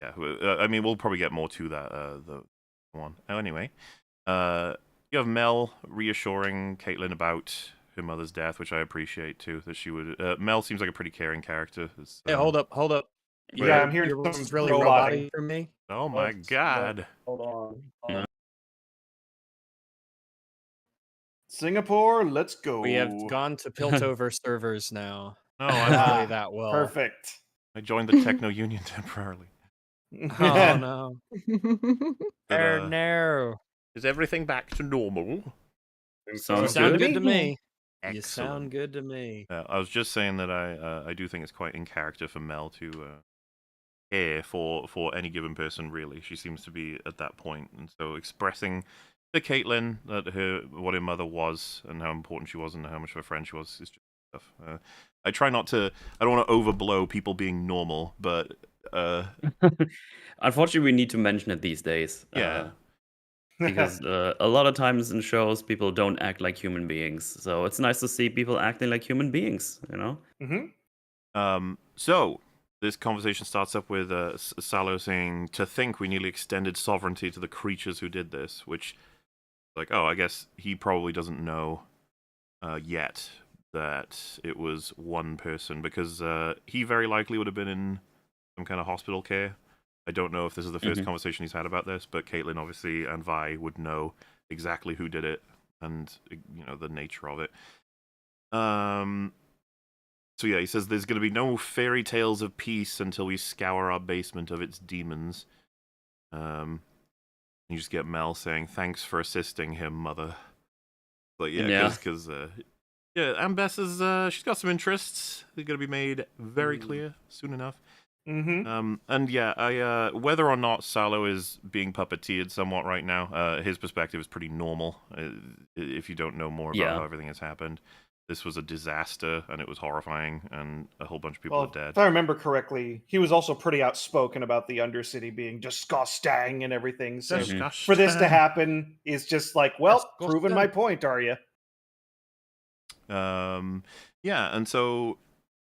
I mean, we'll probably get more to that. The one. Oh, anyway, you have Mel reassuring Caitlin about her mother's death, which I appreciate too. That she would. Mel seems like a pretty caring character. Hey, hold up. Yeah, I'm hearing Your some voice is really roboting. roboty for me. Oh my god! Hold on. Singapore, let's go. We have gone to Piltover servers now. No, Play that well. Perfect. I joined the Techno Union temporarily. Oh no. But, Oh no. is everything back to normal? You Sounds sound good. good to me. You Excellent. sound good to me. I was just saying that I do think it's quite in character for Mel to care for any given person. Really, she seems to be at that point, and so expressing to Caitlin that what her mother was and how important she was and how much of a friend she was is just stuff. I try not to. I don't want to overblow people being normal, but Unfortunately, we need to mention it these days. Yeah. Because a lot of times in shows, people don't act like human beings. So it's nice to see people acting like human beings, you know? So this conversation starts up with Salo saying, "To think we nearly extended sovereignty to the creatures who did this," which, like, oh, I guess he probably doesn't know yet that it was one person, because he very likely would have been in some kind of hospital care. I don't know if this is the first conversation he's had about this, but Caitlin obviously and Vi would know exactly who did it and, you know, the nature of it. So yeah, he says there's going to be no fairy tales of peace until we scour our basement of its demons. You just get Mel saying, "Thanks for assisting him, mother." But yeah, because Ambessa's she's got some interests. They're going to be made very clear soon enough. And yeah, whether or not Salo is being puppeteered somewhat right now, his perspective is pretty normal. If you don't know more about how everything has happened, this was a disaster and it was horrifying, and a whole bunch of people are dead. If I remember correctly, he was also pretty outspoken about the Undercity being disgusting and everything. So for this to happen is just like, well, proving my point, are you? Yeah, and so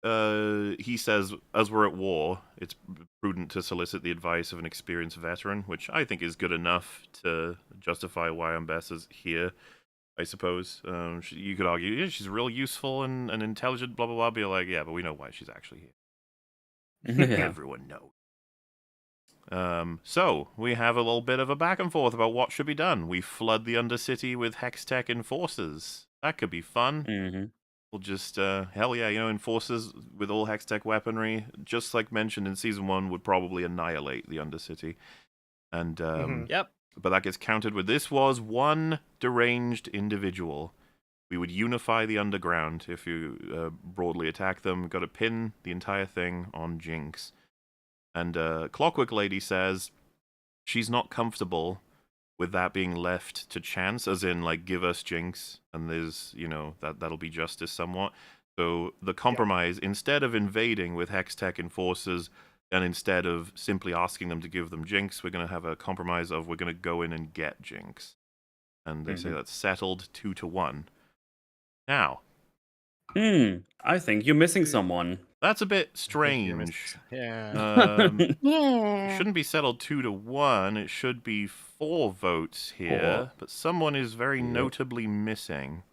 he says, as we're at war, it's prudent to solicit the advice of an experienced veteran, which I think is good enough to justify why Ambessa's here, I suppose. You could argue, yeah, she's real useful and intelligent, blah, blah, blah. Be like, yeah, but we know why she's actually here. Everyone knows. So, we have a little bit of a back and forth about what should be done. We flood the Undercity with Hextech enforcers. That could be fun. We'll just, hell yeah, enforcers with all Hextech weaponry, just like mentioned in Season 1, would probably annihilate the Undercity. And, but that gets countered with, this was one deranged individual. We would unify the underground if you broadly attack them. Got to pin the entire thing on Jinx. And Clockwork Lady says she's not comfortable with that being left to chance, as in, like, give us Jinx, and there's, that'll be justice somewhat. So the compromise, instead of invading with Hextech enforcers, and instead of simply asking them to give them Jinx, we're going to have a compromise of we're going to go in and get Jinx. And they say that's settled 2-1. Now, I think you're missing someone. that's a bit I think you're strange. Yeah. Yeah. Shouldn't be settled 2-1. It should be 4 votes here, but someone is very Yep. notably missing.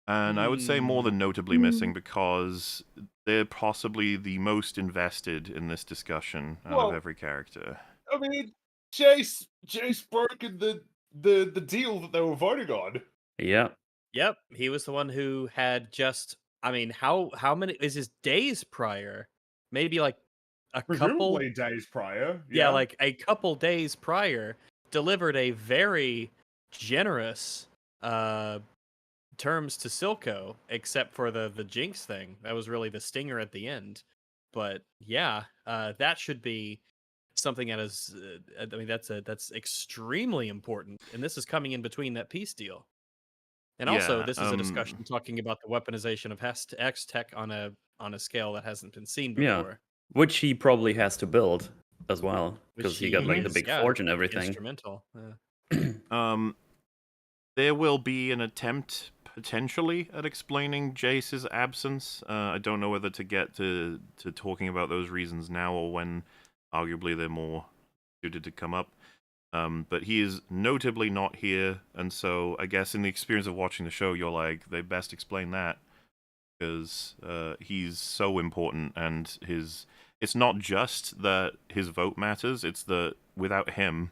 And I would say more than notably missing because they're possibly the most invested in this discussion out of Well- every character. I mean, Jace broken the deal that they were voting on. Yeah. Yep, he was the one who had just. I mean, how many is his days prior? Maybe like a couple. Presumably days prior. Yeah, like a couple days prior, delivered a very generous terms to Silco, except for the Jinx thing. That was really the stinger at the end. But yeah, that should be something that is. I mean, that's extremely important, and this is coming in between that peace deal. And also, Yeah, this is a discussion talking about the weaponization of X tech on a scale that hasn't been seen Yeah. before. Which he probably has to build as well, because Which he got like the is, big yeah, forge and everything. Instrumental. There will be an attempt potentially at explaining Jace's absence. I don't know whether to get to talking about those reasons now or when arguably they're more suited to come up. But he is notably not here, and so I guess in the experience of watching the show, you're like, they best explain that, because he's so important, and it's not just that his vote matters, it's that without him,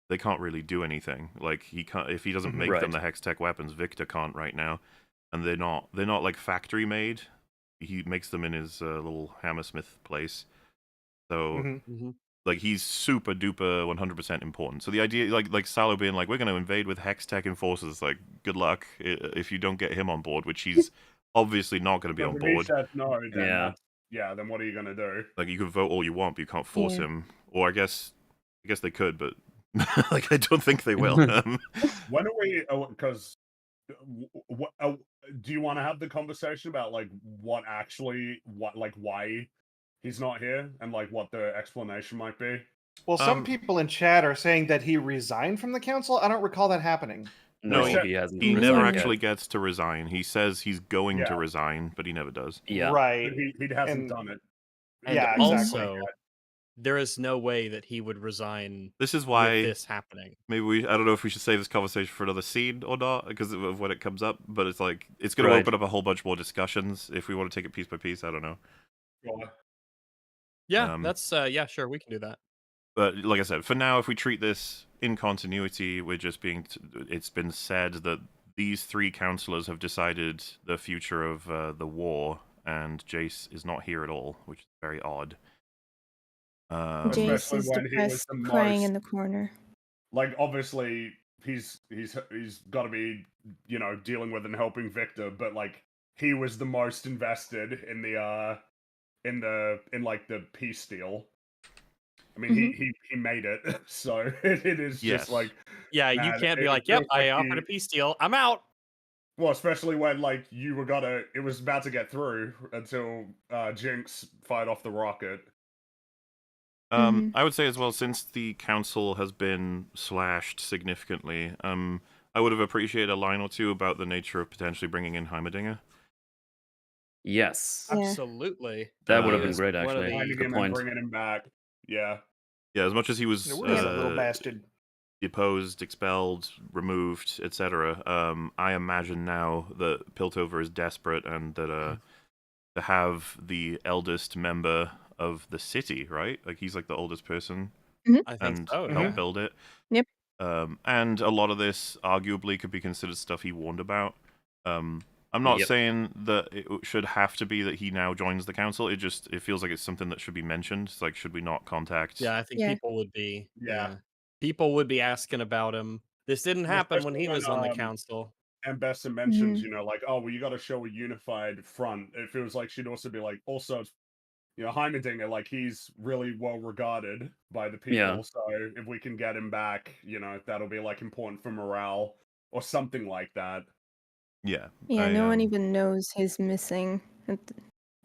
they can't really do anything. Like, he can't, if he doesn't make them the Hex Tech weapons, Victor can't right now, and they're not like factory made. He makes them in his little hammersmith place. So like, he's super duper 100% important. So the idea, like Salo being like, we're going to invade with Hex Tech enforcers, like, good luck if you don't get him on board, which he's obviously not going to be on board. He said no, then Yeah. then what are you going to do? Like, you can vote all you want, but you can't force him. Or I guess they could, but like, I don't think they will. When are we? Because do you want to have the conversation about like why he's not here and like what the explanation might be? Well, some people in chat are saying that he resigned from the council. I don't recall that happening. No, No, he hasn't. He resigned never yet. actually gets to resign. He says he's going to resign, but he never does. Yeah. Right. But he hasn't done it. And Yeah, also, exactly. there is no way that he would resign This is with why this happening. maybe I don't know if we should save this conversation for another scene or not, because of when it comes up, but it's like, it's going to open up a whole bunch more discussions if we want to take it piece by piece. I don't know. Yeah, that's yeah, sure, we can do that. But like I said, for now, if we treat this in continuity, we're just being. It's been said that these 3 councillors have decided the future of the war, and Jace is not here at all, which is very odd. Jace is depressed, crying in the corner. Like, obviously, he's got to be, you know, dealing with and helping Victor, but like, he was the most invested in the like the peace deal. I mean, he made it, so it is just like, yeah, you can't be like, yep, I offered a peace deal, I'm out. Well, especially when like it was about to get through until Jinx fired off the rocket. I would say as well, since the council has been slashed significantly, I would have appreciated a line or two about the nature of potentially bringing in Heimerdinger. Yes. Absolutely. That would have been great, actually. Finding Good him point. and bringing him back. Yeah. Yeah, as much as he was little bastard. deposed, expelled, removed, etc., I imagine now that Piltover is desperate and that to have the eldest member of the city, right? Like, he's like the oldest person, I think and so, help yeah. build it. Yep. And a lot of this arguably could be considered stuff he warned about. I'm not saying that it should have to be that he now joins the council. It feels like it's something that should be mentioned. It's like, should we not contact? Yeah, I think people would be. Yeah. People would be asking about him. This didn't happen when he was on the council. And Bessa mentions, you know, like, oh, well, you got to show a unified front. It feels like she'd also be like, also, you know, Heimerdinger, like, he's really well regarded by the people. Yeah. So if we can get him back, you know, that'll be like important for morale or something like that. Yeah. Yeah, no one even knows he's missing.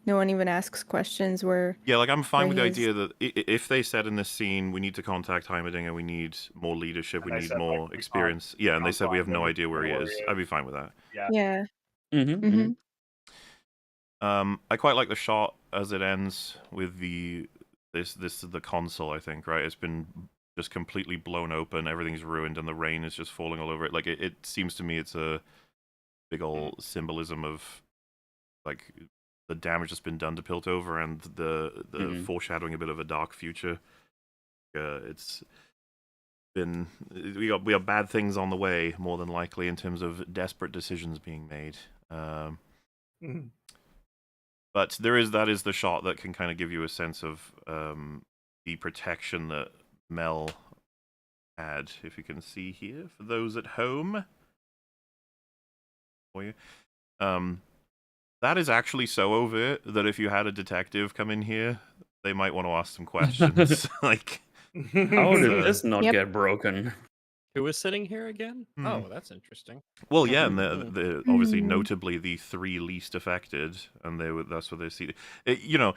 No one even asks questions where. Yeah, like, I'm fine with the he is. idea that if they said in this scene, we need to contact Heimerdinger, we need more leadership, we need more experience. Yeah, and they said we have no idea where he is. I'd be fine with that. Yeah. Yeah. Mm-hmm. Mhm. I quite like the shot as it ends with this is the console, I think, right? It's been just completely blown open, everything's ruined, and the rain is just falling all over it. Like it seems to me it's a big old symbolism of like the damage that's been done to Piltover and the foreshadowing a bit of a dark future. It's been we got bad things on the way, more than likely, in terms of desperate decisions being made. Mhm. But that is the shot that can kind of give you a sense of the protection that Mel had. If you can see here, for those at home, for you, that is actually so overt that if you had a detective come in here, they might want to ask some questions. Like, How did uh, this not Yep. get broken? Who is sitting here again? Hmm. Oh, that's interesting. well, yeah, and Mhm. the obviously Hmm. notably the three least affected, and that's what they see. You know,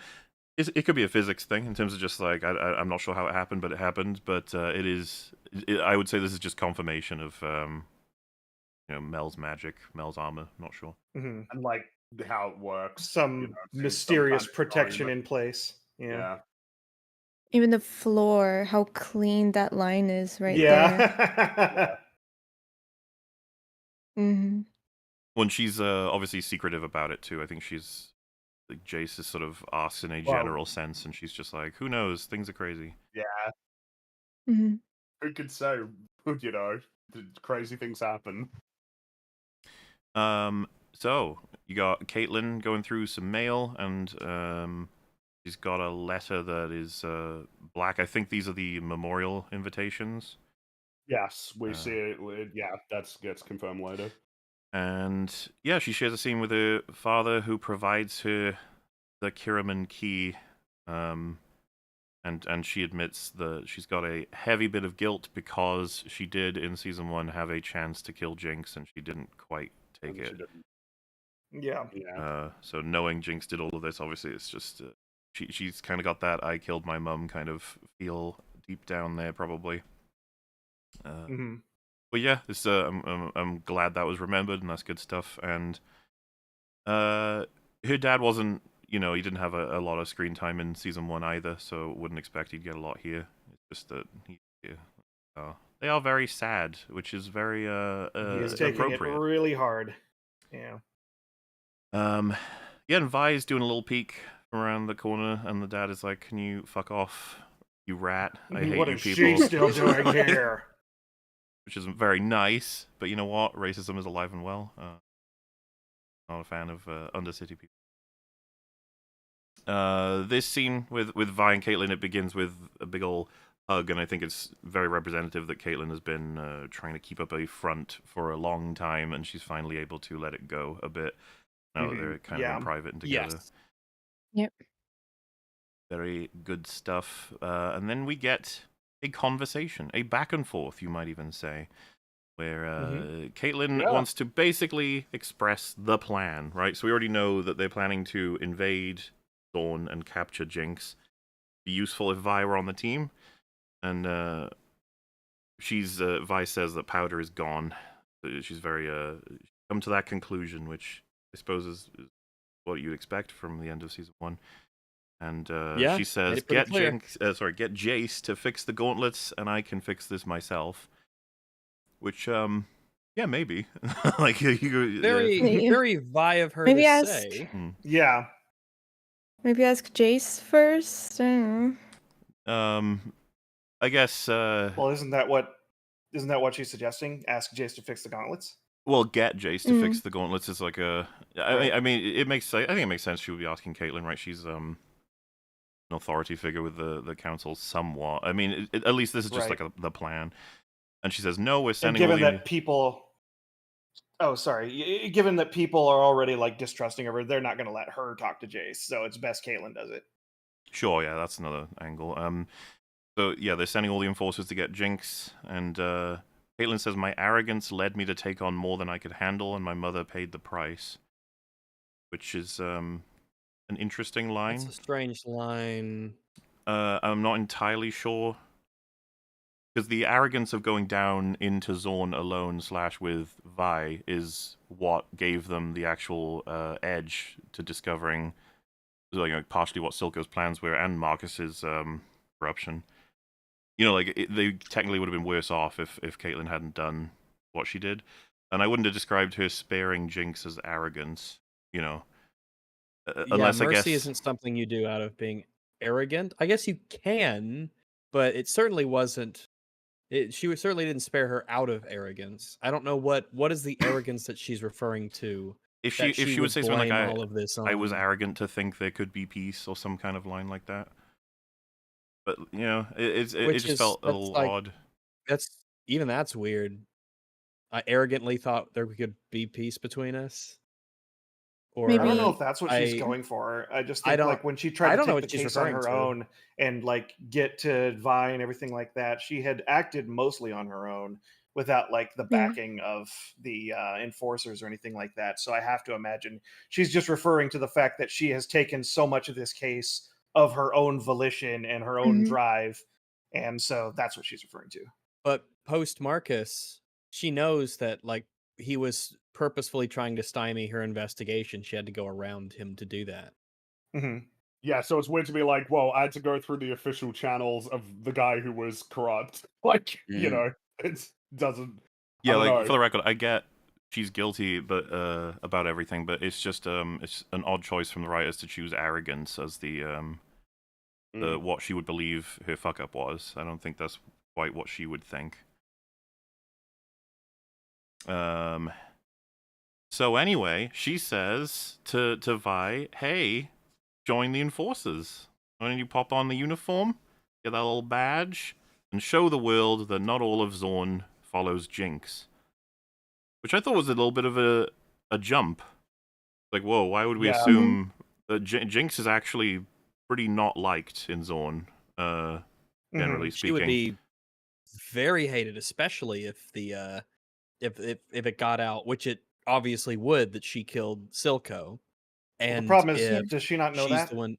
it could be a physics thing in terms of just like I'm not sure how it happened, but it happened. But it is. I would say this is just confirmation of Mel's magic, Mel's armor. Not sure. Mhm. And like how it works. Some seems mysterious kind of protection dome. in place. Yeah. Yeah. Even the floor, how clean that line is right there. Yeah. Hmm. When she's obviously secretive about it too. I think she's like Jace is sort of asks in a Well, general sense, and she's just like, "Who knows? Things are crazy." yeah. Hmm. Who could say? You know, crazy things happen. So you got Caitlin going through some mail, and she's got a letter that is black. I think these are the memorial invitations. Yes, we see Uh, it. Yeah, that gets confirmed later. And yeah, she shares a scene with her father, who provides her the Kiraman key. And she admits that she's got a heavy bit of guilt because she did in season 1 have a chance to kill Jinx, and she didn't quite take And she it. didn't. Yeah. Yeah. So knowing Jinx did all of this, obviously, it's just she's kind of got that "I killed my mum" kind of feel deep down there, probably. Hmm. But yeah, this I'm glad that was remembered, and that's good stuff. And her dad wasn't, he didn't have a lot of screen time in season 1 either, so wouldn't expect he'd get a lot here. It's just that they are very sad, which is very He is taking it appropriate. really hard. Yeah. Yeah, and Vi's doing a little peek from around the corner, and the dad is like, "Can you fuck off, you rat? I hate What you is people." she still doing here? Which isn't very nice, but you know what? Racism is alive and well. Not a fan of Undercity people. This scene with Vi and Caitlyn, it begins with a big ol' hug, and I think it's very representative that Caitlyn has been trying to keep up a front for a long time, and she's finally able to let it go a bit now that they're kind of in Yeah. private and together. Yes. Yep. Very good stuff. And then we get a conversation, a back and forth, you might even say, where Caitlyn Yeah. wants to basically express the plan, right? So we already know that they're planning to invade Dawn and capture Jinx. Be useful if Vi were on the team. And Vi says that Powder is gone. She's very come to that conclusion, which I suppose is what you'd expect from the end of season 1. And Yeah, she made says, it pretty "Get clear. get Jace to fix the gauntlets, and I can fix this myself." Which, yeah, maybe. Like Very, Yeah. very Vi of her Maybe to ask- say. Yeah. Maybe ask Jace first. I don't know. I guess. Well, isn't that what she's suggesting? Ask Jace to fix the gauntlets. Well, get Jace to fix the gauntlets is like a. Right. I mean, it makes. I think it makes sense. She would be asking Caitlyn, right? She's an authority figure with the council, somewhat. I mean, at least this is just Right. like the plan. And she says, "No, we're And sending all given the." that people, oh sorry, given that people are already like distrusting of her, they're not going to let her talk to Jace. So it's best Caitlyn does it. Sure, yeah, that's another angle. So yeah, they're sending all the enforcers to get Jinx, and Caitlyn says, "My arrogance led me to take on more than I could handle, and my mother paid the price," which is an interesting line. That's a strange line. I'm not entirely sure Because the arrogance of going down into Zorn alone / with Vi is what gave them the actual edge to discovering, like, partially what Silco's plans were and Marcus's corruption. You know, like, they technically would have been worse off if Caitlyn hadn't done what she did. And I wouldn't have described her sparing Jinx as arrogance, you know. Unless, I mercy guess... isn't something you do out of being arrogant. I guess you can, but it certainly wasn't. She certainly didn't spare her out of arrogance. I don't know what is the arrogance that she's referring to. If she would say something like, all of this on... I was arrogant to think there could be peace, or some kind of line like that. But, you know, it just felt a little odd. That's weird. I arrogantly thought there could be peace between us. Or Maybe- I don't know if that's what she's going for. I just think, like, when she tried to take the case on her own and, like, get to Vi and everything like that, she had acted mostly on her own without, like, the Yeah. backing of the enforcers or anything like that. So I have to imagine she's just referring to the fact that she has taken so much of this case of her own volition and her own drive, and so that's what she's referring to. But post Marcus, she knows that, like, he was purposefully trying to stymie her investigation. She had to go around him to do that. Mm-hmm. Yeah, so it's weird to be like, well, I had to go through the official channels of the guy who was corrupt. Like, you know, it doesn't... Yeah, like, for the record, I get she's guilty but about everything, but it's just it's an odd choice from the writers to choose arrogance as the what she would believe her fuck-up was. I don't think that's quite what she would think. So anyway, she says to Vi, hey, join the Enforcers. Why don't you pop on the uniform, get that little badge, and show the world that not all of Zorn follows Jinx. Which I thought was a little bit of a jump. Like, whoa, why would we assume that Jinx is actually pretty not liked in Zorn, generally speaking? She would be very hated, especially if the if it got out, which it obviously would, that she killed Silco. And the problem is, does she not know that? The one...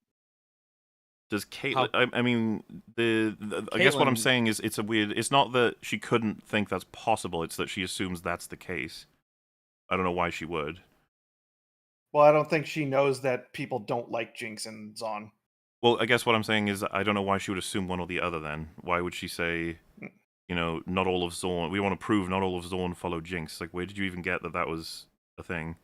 Does Caitlyn? I mean, I guess what I'm saying is it's a weird. It's not that she couldn't think that's possible. It's that she assumes that's the case. I don't know why she would. Well, I don't think she knows that people don't like Jinx and Zon. Well, I guess what I'm saying is I don't know why she would assume one or the other then. Why would she say, you know, not all of Zorn... We want to prove not all of Zorn follow Jinx. Like, where did you even get that was a thing?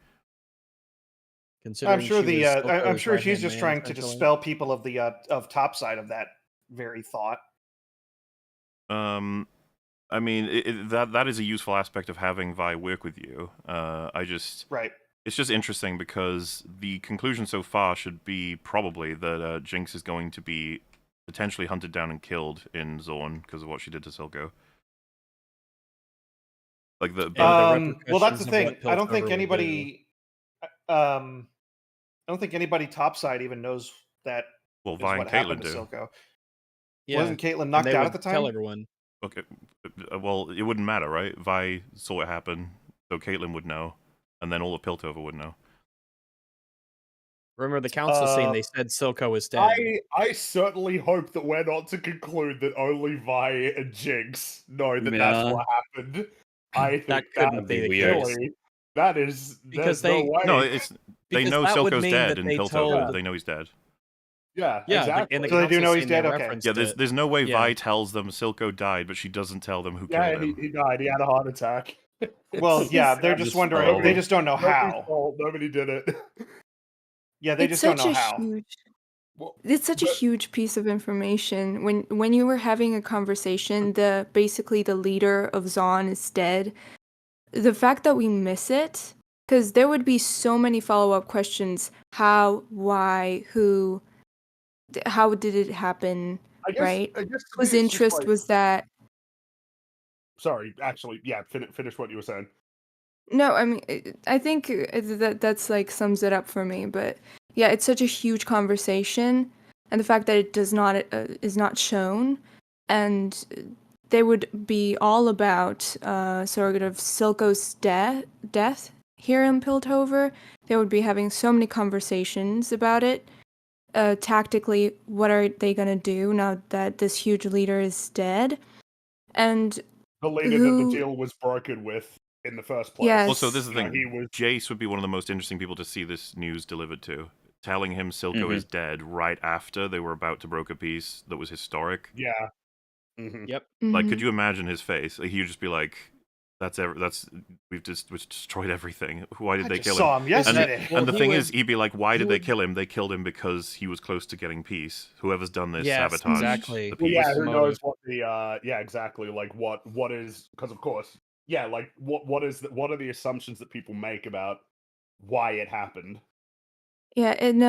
I'm sure she's just trying to dispel people of the of topside of that very thought. I mean, that is a useful aspect of having Vi work with you. Right. It's just interesting because the conclusion so far should be probably that Jinx is going to be potentially hunted down and killed in Zorn because of what she did to Silco. Like well, that's the thing. I don't think anybody. I don't think anybody topside even knows that. Well, Vi and Caitlyn do. Silco. Yeah. Wasn't Caitlyn knocked out at the time? Tell everyone. Okay. Well, it wouldn't matter, right? Vi saw it happen, so Caitlyn would know, and then all of Piltover would know. Remember the council scene? They said Silco was dead. I certainly hope that we're not to conclude that only Vi and Jinx know that that's what happened. I think that couldn't be the case. That is because they know Silco's dead in Piltover. They know he's dead. Yeah, exactly. So they do know he's dead. Okay. Yeah, there's no way Vi tells them Silco died, but she doesn't tell them who killed him. Yeah, he died. He had a heart attack. Well, yeah, they're just wondering. They just don't know how. Nobody did it. Yeah, they just don't know how. It's such a huge piece of information. When you were having a conversation, basically the leader of Zon is dead. The fact that we miss it, because there would be so many follow-up questions: how, why, who, how did it happen? Right? Whose interest was that? Sorry, actually, yeah. Finish what you were saying. No, I mean, I think that's like sums it up for me. But yeah, it's such a huge conversation, and the fact that it is not shown, and they would be all about sort of Silco's death here in Piltover. They would be having so many conversations about it. Tactically, what are they gonna do now that this huge leader is dead? and The leader that the who deal was broken with in the first place. Yes. Also, this is the You know, thing. he was Jace would be one of the most interesting people to see this news delivered to. Telling him Silco is dead right after they were about to broker peace that was historic. yeah. Mhm. Yep. Like, could Mhm. you imagine his face? Like, he would just be like, we've destroyed everything. Why did I they just kill saw him? him yesterday. Well, And the he thing would- is, he'd be like, why he did they would- kill him? They killed him because he was close to getting peace. Whoever's done this Yes, sabotaged exactly. the Well, peace. yeah, What's the who motive? knows what the yeah, exactly. Like what is, because of course, yeah, like what are the assumptions that people make about why it happened? Yeah, and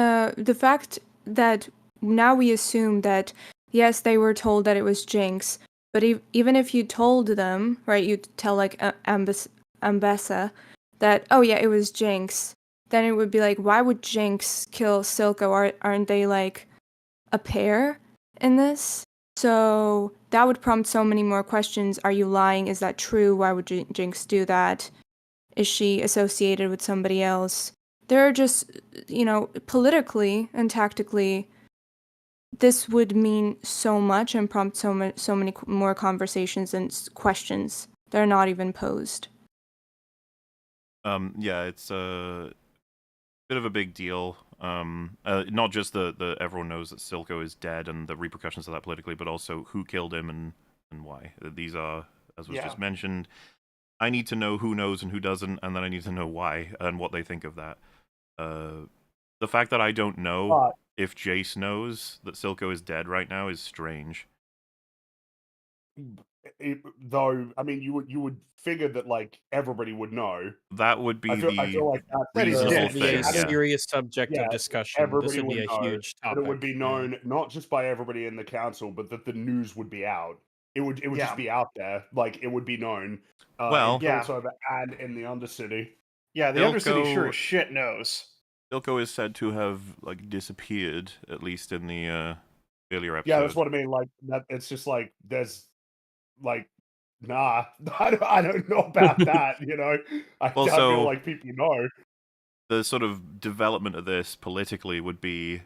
the fact that now we assume that yes, they were told that it was Jinx, but even if you told them, right, you tell like Ambessa that oh yeah, it was Jinx, then it would be like, why would Jinx kill Silco? Aren't they like a pair in this? So that would prompt so many more questions. Are you lying? Is that true? Why would Jinx do that? Is she associated with somebody else? There are just, politically and tactically, this would mean so much and prompt so many more conversations and questions that are not even posed. Yeah, it's a bit of a big deal. Not just the everyone knows that Silco is dead and the repercussions of that politically, but also who killed him and why. These are, as was just mentioned, I need to know who knows and who doesn't, and then I need to know why and what they think of that. The fact that I don't know if Jace knows that Silco is dead right now is strange. Though, I mean, you would figure that like everybody would know. That would be I feel like that's That he's reasonable dead, Be thing. a yes. Yeah. serious subject Yeah, of discussion. This everybody would be would a know, huge but topic. it would be known not just by everybody in the council, but that the news would be out. It would Yeah. just be out there, like it would be known. Well- in Piltover and in the Undercity. Yeah, the Undercity sure Silco- as shit knows. Silco is said to have like disappeared, at least in the earlier episode. Yeah, that's what I mean. Like that, it's just like there's like, nah, I don't know about that. You know, I Also- feel like people know. The sort of development of this politically would be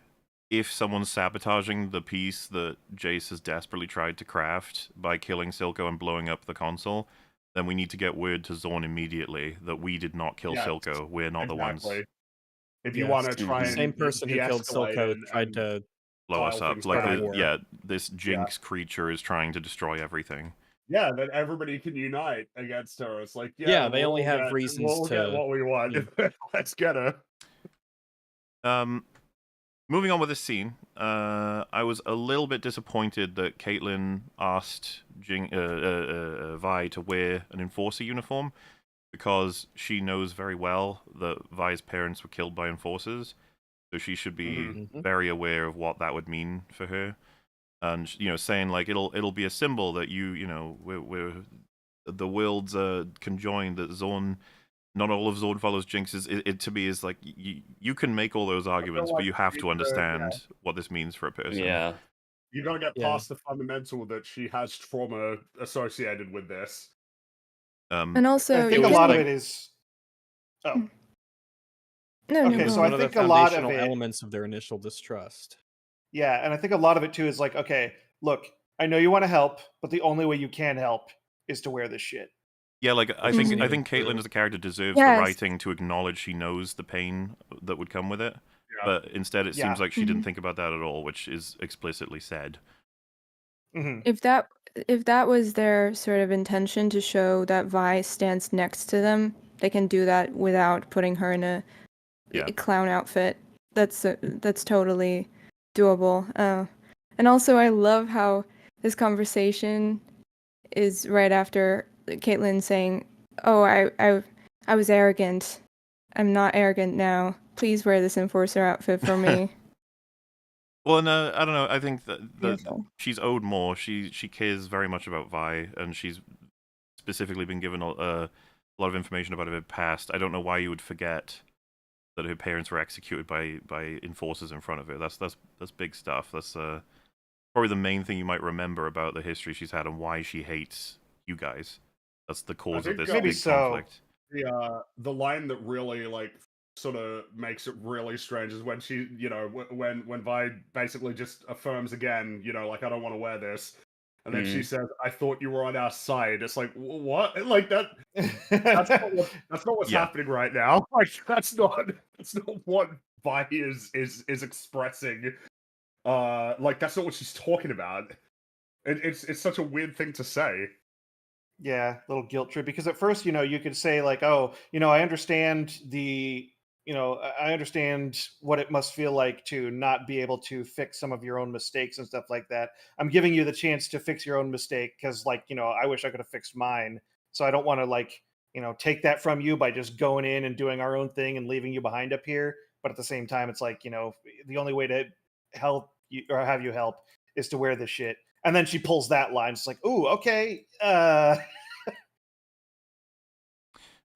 if someone's sabotaging the peace that Jace has desperately tried to craft by killing Silco and blowing up the console, then we need to get word to Zorn immediately that we did not kill Yes, Silco. We're not the ones Exactly. If you Yes. want to try The and same person who killed de-escalate Silco and- tried to. blow us Pile up. things Like, down. this Jinx creature is trying to destroy everything. Yeah, that everybody can unite against her. It's like, Yeah, they we'll only have get- reasons we'll get to- what we want. Let's get her. Moving on with this scene, I was a little bit disappointed that Caitlyn asked Vi to wear an enforcer uniform because she knows very well that Vi's parents were killed by enforcers, so she should be Mhm. very aware of what that would mean for her. And saying like it'll be a symbol that we're the worlds conjoined, that Zorn. Not all of Zorn follows Jinx. It to me is like you can make all those arguments, like but you have to it's, understand what this means for a person. Yeah. You gotta get Yeah. past the fundamental that she has trauma associated with this. And also, I think you a lot can- of it is. Oh, No, Okay, It was so one I of the think a lot of foundational it- elements of their initial distrust. yeah, and I think a lot of it too is like, okay, look, I know you want to help, but the only way you can help is to wear this shit. Yeah, like I Mhm. think Caitlyn True. as a character deserves Yes. the writing to acknowledge she knows the pain that would come with it, Yeah. but instead it Yeah. seems like she didn't Mhm. think about that at all, which is explicitly said. Hmm. if that was their sort of intention to show that Vi stands next to them, they can do that without putting her in a Yeah. clown outfit. That's totally doable. And also, I love how this conversation is right after Caitlyn saying, "Oh, I was arrogant. I'm not arrogant now. Please wear this enforcer outfit for me." Well, no, I don't know. I think that Beautiful. she's owed more. She cares very much about Vi, and she's specifically been given a lot of information about her past. I don't know why you would forget that her parents were executed by enforcers in front of her. That's big stuff. That's probably the main thing you might remember about the history she's had and why she hates you guys. That's the cause of think this maybe big so. conflict. The line that really like sort of makes it really strange is when when Vi basically just affirms again, like, I don't want to wear this, And then she Mm. says, "I thought you were on our side." It's like, what? Like that. That's not what's Yeah. happening right now. Like that's not what Vi is expressing. Like that's not what she's talking about. It's such a weird thing to say. Yeah, little guilt trip. Because at first, you could say like, "Oh, I understand I understand what it must feel like to not be able to fix some of your own mistakes and stuff like that. I'm giving you the chance to fix your own mistake because, like, I wish I could have fixed mine. So I don't want to like, take that from you by just going in and doing our own thing and leaving you behind up here. But at the same time, it's like, the only way to help you or have you help is to wear this shit." And then she pulls that line. It's like, "Ooh, okay."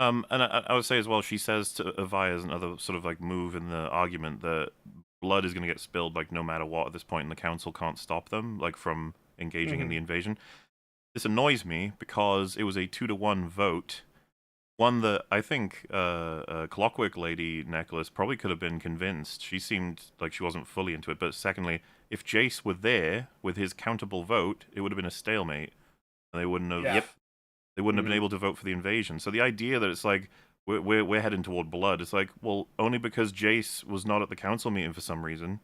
And I would say as well, she says to Vi as another sort of like move in the argument that blood is going to get spilled like no matter what at this point, and the council can't stop them like from engaging in the invasion. This annoys me because it was a 2-to-1 vote, one that I think Clockwork Lady Necklace probably could have been convinced. She seemed like she wasn't fully into it. But secondly, if Jace were there with his countable vote, it would have been a stalemate, and they wouldn't have. Yeah. They wouldn't have been able to vote for the invasion. So the idea that it's like we're heading toward blood, it's like, well, only because Jace was not at the council meeting for some reason.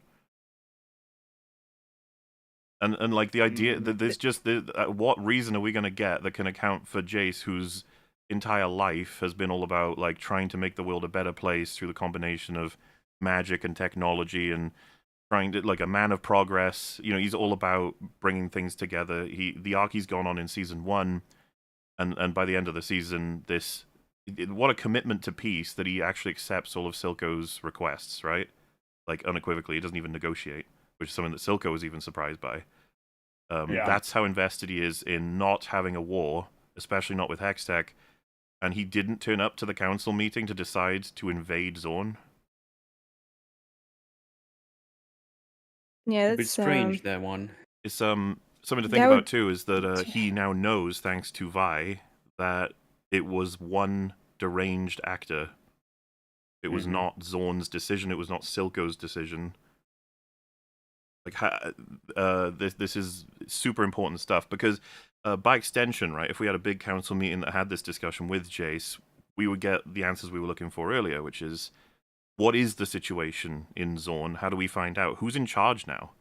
And like the idea that there's just what reason are we going to get that can account for Jace, whose entire life has been all about like trying to make the world a better place through the combination of magic and technology and trying to, like, a man of progress. He's all about bringing things together. The arc he's gone on in season 1. And by the end of the season, what a commitment to peace that he actually accepts all of Silco's requests, right? Like, unequivocally, he doesn't even negotiate, which is something that Silco was even surprised by. That's how invested he is in not having a war, especially not with Hextech. And he didn't turn up to the council meeting to decide to invade Zorn. Yeah, A bit that's strange, that one. It's something to think about too, is that he now knows, thanks to Vi, that it was one deranged actor. It was not Zorn's decision. It was not Silco's decision. Like, this is super important stuff because, by extension, right? If we had a big council meeting that had this discussion with Jace, we would get the answers we were looking for earlier, which is, what is the situation in Zorn? How do we find out? Who's in charge now?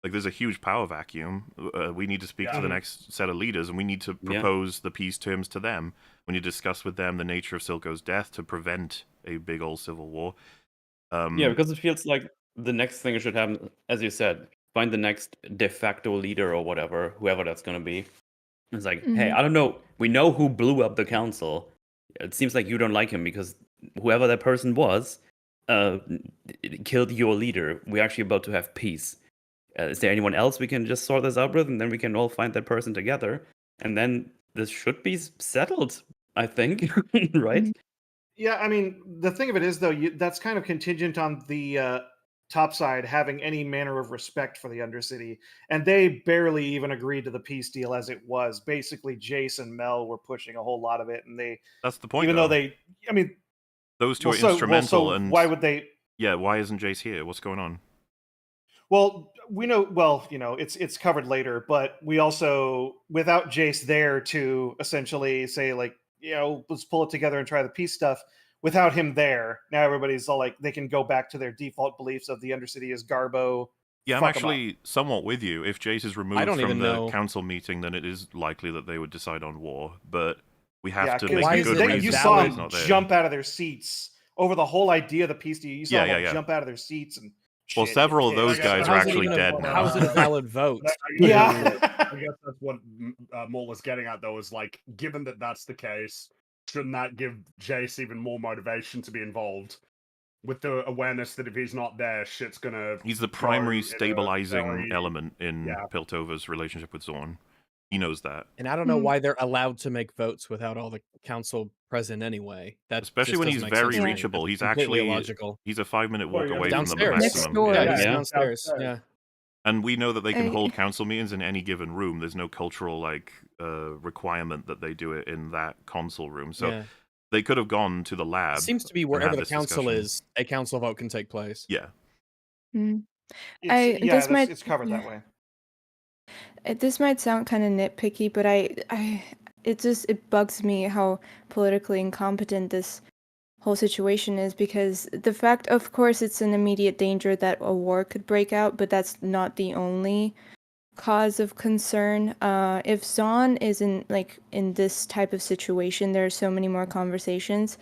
Like, there's a huge power vacuum. We need to speak to the next set of leaders, and we need to propose the peace terms to them. We need to discuss with them the nature of Silco's death to prevent a big old civil war. Yeah, because it feels like the next thing should happen, as you said, find the next de facto leader or whatever, whoever that's going to be. It's like, hey, I don't know. We know who blew up the council. It seems like you don't like him because whoever that person was killed your leader. We're actually about to have peace. Is there anyone else we can just sort this out with, and then we can all find that person together, and then this should be settled, I think, right? Yeah, I mean, the thing of it is, though, that's kind of contingent on the top side having any manner of respect for the Undercity, and they barely even agreed to the peace deal as it was. Basically, Jace and Mel were pushing a whole lot of it, and that's the point. Even though I mean, those two are instrumental. And why would they? Yeah, why isn't Jace here? What's going on? Well, we know. Well, it's covered later, but we also, without Jace there to essentially say, like, let's pull it together and try the peace stuff. Without him there, now everybody's all like, they can go back to their default beliefs of the Undercity is Garbo. Yeah, I'm actually somewhat with you. If Jace is removed from the council meeting, then it is likely that they would decide on war. But we have to make a good reason. You saw them jump out of their seats over the whole idea of the peace deal. You saw them jump out of their seats and. Well, several of those guys are actually dead now. How is it a valid vote? Yeah. I guess that's what Maul was getting at, though, is like, given that that's the case, shouldn't that give Jace even more motivation to be involved? With the awareness that if he's not there, shit's gonna... He's the primary stabilizing element in Piltover's relationship with Zorn. He knows that. And I don't know why they're allowed to make votes without all the council present anyway. That especially when he's very reachable. He's actually illogical. He's a 5-minute walk away from the maximum. Next door. Yeah, he's downstairs. Yeah. And we know that they can hold council meetings in any given room. There's no cultural requirement that they do it in that console room. So they could have gone to the lab. It seems to be wherever the council is, a council vote can take place. Yeah. It's covered that way. This might sound kind of nitpicky, but it bugs me how politically incompetent this whole situation is, because the fact, of course, it's an immediate danger that a war could break out, but that's not the only cause of concern. If Zahn is in this type of situation, there are so many more conversations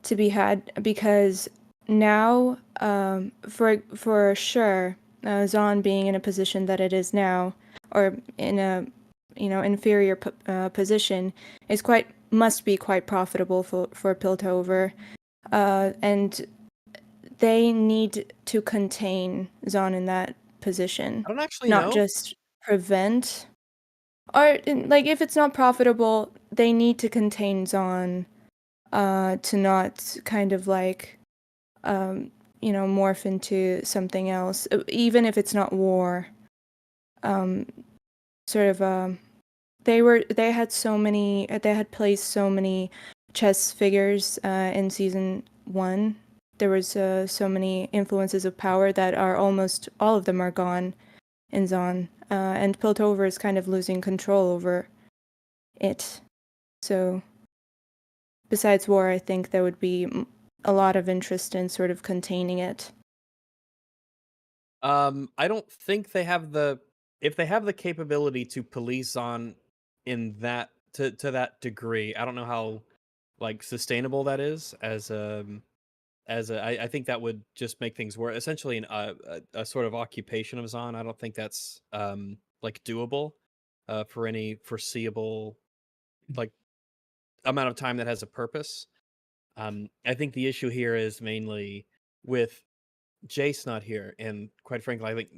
to be had, because now, for sure, Zahn being in a position that it is now, or in a inferior position, must be quite profitable for Piltover, and they need to contain Zahn in that position, I don't actually not know. just prevent. Or if it's not profitable, they need to contain Zahn, to not kind of morph into something else, even if it's not war. They had placed so many chess figures in season 1. There was so many influences of power that are almost all of them are gone in Zahn, and Piltover is kind of losing control over it. So, besides war, I think there would be a lot of interest in sort of containing it. I don't think they have if they have the capability to police on in that to that degree. I don't know how sustainable that is I think that would just make things worse. Essentially, a sort of occupation of Zahn. I don't think that's doable for any foreseeable amount of time that has a purpose. I think the issue here is mainly with Jace not here, and quite frankly, I think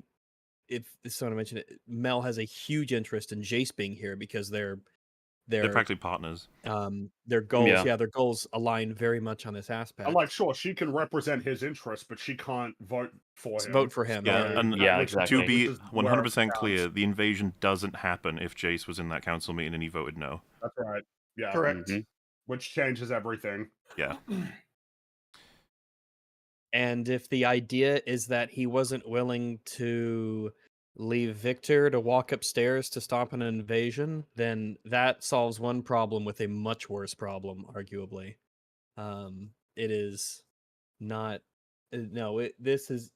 if someone mentioned it, Mel has a huge interest in Jace being here because They're practically partners. Their goals, Yeah. their goals align very much on this aspect. I'm like, sure, she can represent his interests, but she can't vote for him. Vote for him. Yeah, and Yeah, which- exactly. to be which is where it 100% counts. clear, the invasion doesn't happen if Jace was in that council meeting and he voted no. That's right. Yeah. Correct. Mhm. Which changes everything. Yeah. And if the idea is that he wasn't willing to leave Victor to walk upstairs to stop an invasion, then that solves one problem with a much worse problem, arguably. It is not. No, this is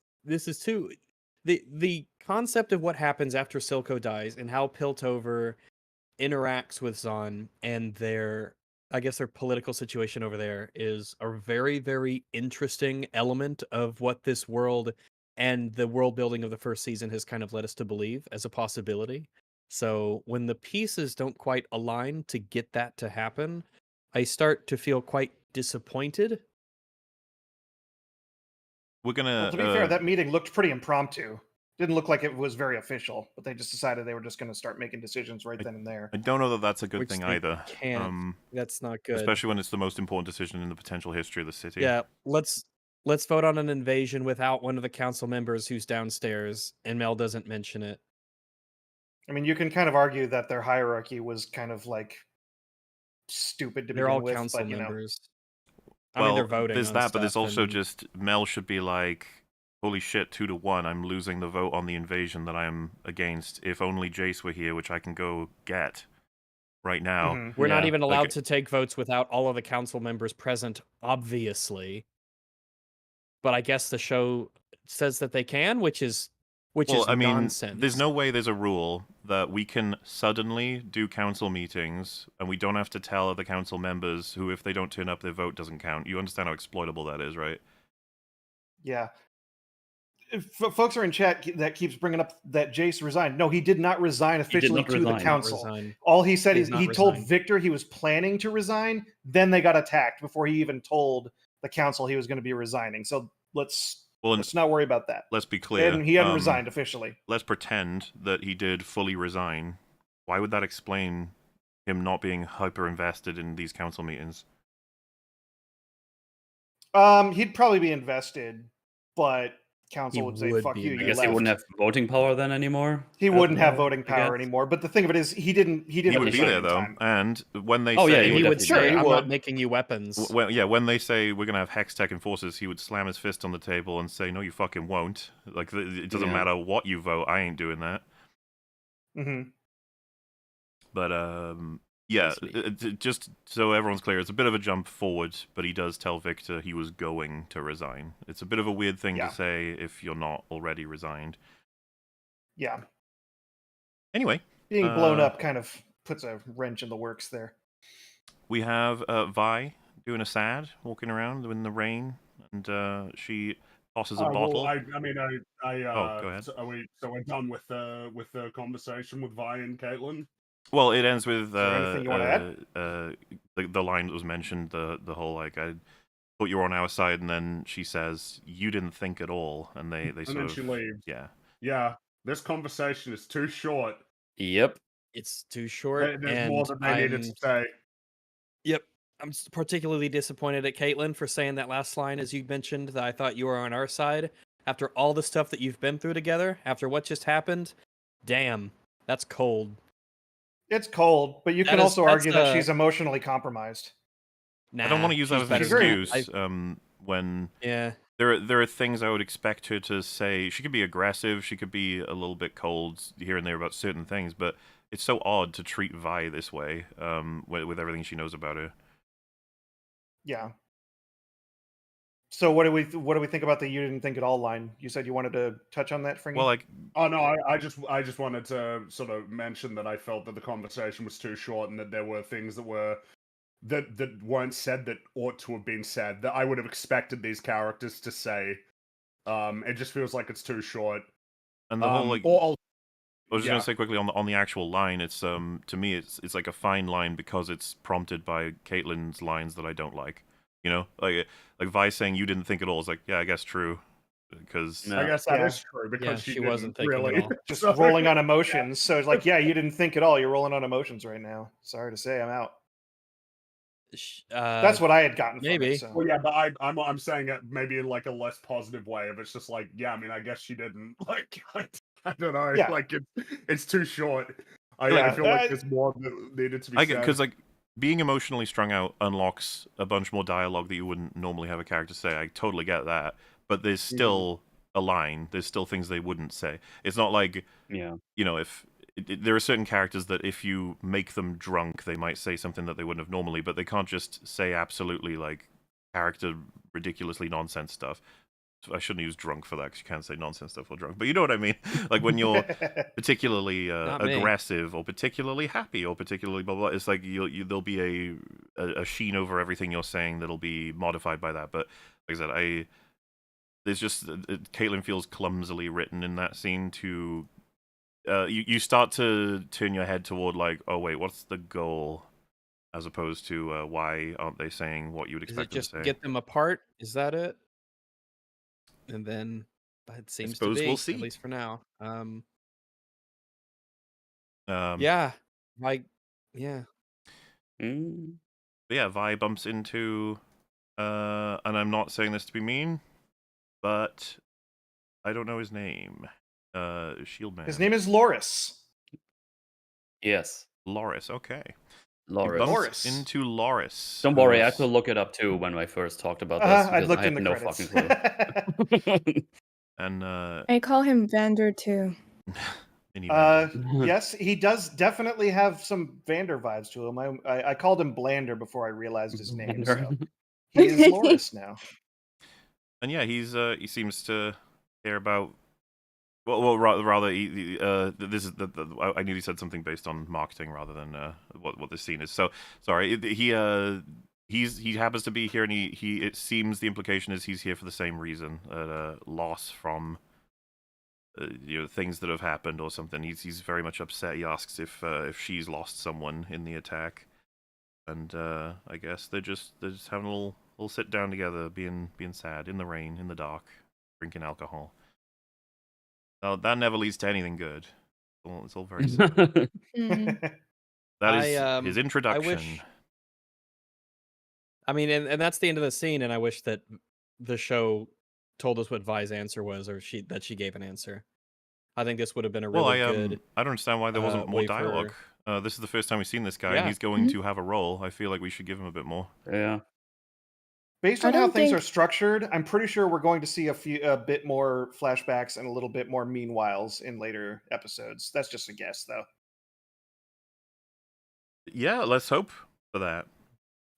too. The concept of what happens after Silco dies and how Piltover interacts with Zahn and their political situation over there is a very, very interesting element of what this world and the world building of the first season has kind of led us to believe as a possibility. So when the pieces don't quite align to get that to happen, I start to feel quite disappointed. We're gonna. Well, to be fair, that meeting looked pretty impromptu. Didn't look like it was very official, but they just decided they were just going to start making decisions right then and there. I don't know that that's a good Which thing they either. can't. That's not good. Especially when it's the most important decision in the potential history of the city. Yeah, let's vote on an invasion without one of the council members who's downstairs, and Mel doesn't mention it. I mean, you can kind of argue that their hierarchy was kind of stupid to They're begin all with, council but members. Well, I mean, they're voting. there's on that, but there's stuff also and- just Mel should be like, holy shit, 2-1, I'm losing the vote on the invasion that I am against. If only Jace were here, which I can go get right now. Mhm. We're not Yeah, even allowed like- to take votes without all of the council members present, obviously. But I guess the show says that they can, which is I mean, nonsense. there's no way there's a rule that we can suddenly do council meetings and we don't have to tell other council members who, if they don't turn up, their vote doesn't count. You understand how exploitable that is, right? Yeah. If folks are in chat that keeps bringing up that Jace resigned. No, he did not resign did officially not to the resign. Not council. resign. All he said He is did he not told resign. Victor he was planning to resign. Then they got attacked before he even told the council he was going to be resigning. So let's not worry about that. Let's be clear. He hadn't resigned officially. Let's pretend that he did fully resign. Why would that explain him not being hyper invested in these council meetings? He'd probably be invested, but council He would say, would "Fuck be you." I You guess he left. wouldn't have voting power then anymore. He as wouldn't have well, voting I power guess. anymore. But the thing of it is, he didn't. He would be resign there in though, time. and when they Oh, yeah, say he He would definitely say, he "I'm would. not making you weapons." when they say we're gonna have hex tech enforcers, he would slam his fist on the table and say, "No, you fucking won't. Like it doesn't Yeah. matter what you vote, I ain't doing that." Hmm. But yeah, Sweet. just so everyone's clear, it's a bit of a jump forward, but he does tell Victor he was going to resign. It's a bit of a weird thing to Yeah. say if you're not already resigned. Yeah. Anyway, Being blown up kind of puts a wrench in the works there. we have Vi doing a sad, walking around in the rain, and she tosses a bottle. Well, I mean, Oh, go ahead. So we're done with the conversation with Vi and Caitlin. Well, it ends with there anything you wanna add? The line that was mentioned, the whole like I thought you were on our side, and then she says you didn't think at all, and they And sort then of she leaves. yeah. Yeah, this conversation is too short. Yep. It's too short, There's and more that they needed to say. Yep. I'm particularly disappointed at Caitlin for saying that last line, as you mentioned, that I thought you were on our side. After all the stuff that you've been through together, after what just happened, damn, that's cold. It's cold, but you can also argue that she's emotionally compromised. Nah, I don't want to use that she's as an better than excuse. that. When Yeah, there are things I would expect her to say. She could be aggressive. She could be a little bit cold here and there about certain things, but it's so odd to treat Vi this way. With everything she knows about her. Yeah. So what do we think about the "you didn't think at all" line? You said you wanted to touch on that, Fringy? Well, like Oh no, I just wanted to sort of mention that I felt that the conversation was too short and that there were things that weren't said that ought to have been said that I would have expected these characters to say. It just feels like it's too short. and the whole like. Or I was just yeah. gonna say quickly on the actual line. It's to me it's like a fine line because it's prompted by Caitlin's lines that I don't like. You know, like Vi saying you didn't think at all is like, yeah, I guess true, because No. I guess that Yeah. is true because Yeah, she she wasn't thinking at really all. Just So- rolling on emotions. So it's like, yeah, you didn't think at all. You're rolling on emotions right now. Sorry to say, I'm out. That's what I had gotten from maybe. it. So. Well, yeah, but I'm saying it maybe in like a less positive way. If it's just like, yeah, I mean, I guess she didn't. Like, I don't know. Yeah. Like it's too short. I Yeah, feel like there's more that needed to be I said. because like being emotionally strung out unlocks a bunch more dialogue that you wouldn't normally have a character say. I totally get that, but there's still a line. There's still things they wouldn't say. It's not like Yeah. you know if. There are certain characters that if you make them drunk, they might say something that they wouldn't have normally, but they can't just say absolutely like character ridiculously nonsense stuff. I shouldn't use drunk for that because you can't say nonsense stuff while drunk. But you know what I mean? Like when you're particularly Not me. aggressive or particularly happy or particularly blah blah. It's like there'll be a sheen over everything you're saying that'll be modified by that. But like I said, there's just Caitlin feels clumsily written in that scene to. You start to turn your head toward like, oh wait, what's the goal, as opposed to why aren't they saying what you would Is it expect them just to say? get them apart? Is that it? And then it seems to suppose be, we'll see. at least for now. Yeah. Yeah, like, yeah. Mm. But yeah, Vi bumps into, and I'm not saying this to be mean, but I don't know his name. Shield Man. His name is Loris. Yes. Loris. Okay. Loris. Bumps Loris. into Loris. Don't worry, I had who's- to look it up too when I first talked about this I because looked I in had the no credits. fucking clue. And I call him Vander too. Yes, he does definitely have some Vander vibes to him. I called him Blander before I realized his name. So he is Loris now. And yeah, he seems to care about. Well, rather, this is I knew he said something based on marketing rather than what this scene is. So sorry, he happens to be here, and he it seems the implication is he's here for the same reason, loss from things that have happened or something. He's very much upset. He asks if she's lost someone in the attack, and I guess they're just having a little sit down together, being sad in the rain, in the dark, drinking alcohol. No, that never leads to anything good. It's all very sad. Mhm. That is his I introduction. mean, and that's the end of the scene, and I wish that the show told us what Vi's answer was, or she gave an answer. I think this would have been a really good. I don't understand why there wasn't more way for- dialogue. This is the first time we've seen this guy, Yeah. and he's going Mhm. to have a role. I feel like we should give him a bit more. Yeah. Based I on how don't things are think structured, I'm pretty sure we're going to see a bit more flashbacks and a little bit more meanwhiles in later episodes. That's just a guess, though. Yeah, let's hope for that.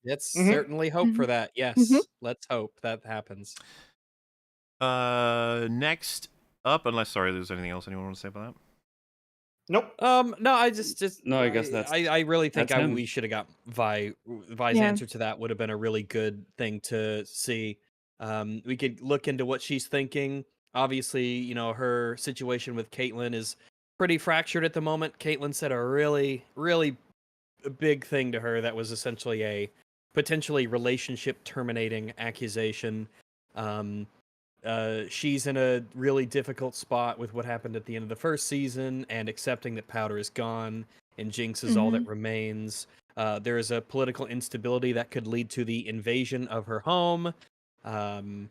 Let's Mhm. certainly hope for Mhm. that. Mhm. Yes, let's hope that happens. Next up, unless there's anything else anyone want to say about that? Nope. No, I just No, I guess that's I really think that's him. we should have got Vi's Yeah. answer to that would have been a really good thing to see. We could look into what she's thinking. Obviously, you know, her situation with Caitlyn is pretty fractured at the moment. Caitlyn said a really, really big thing to her that was essentially a potentially relationship terminating accusation. Um, she's in a really difficult spot with what happened at the end of the first season and accepting that Powder is gone and Jinx is all that Mhm. remains. There is a political instability that could lead to the invasion of her home. Um,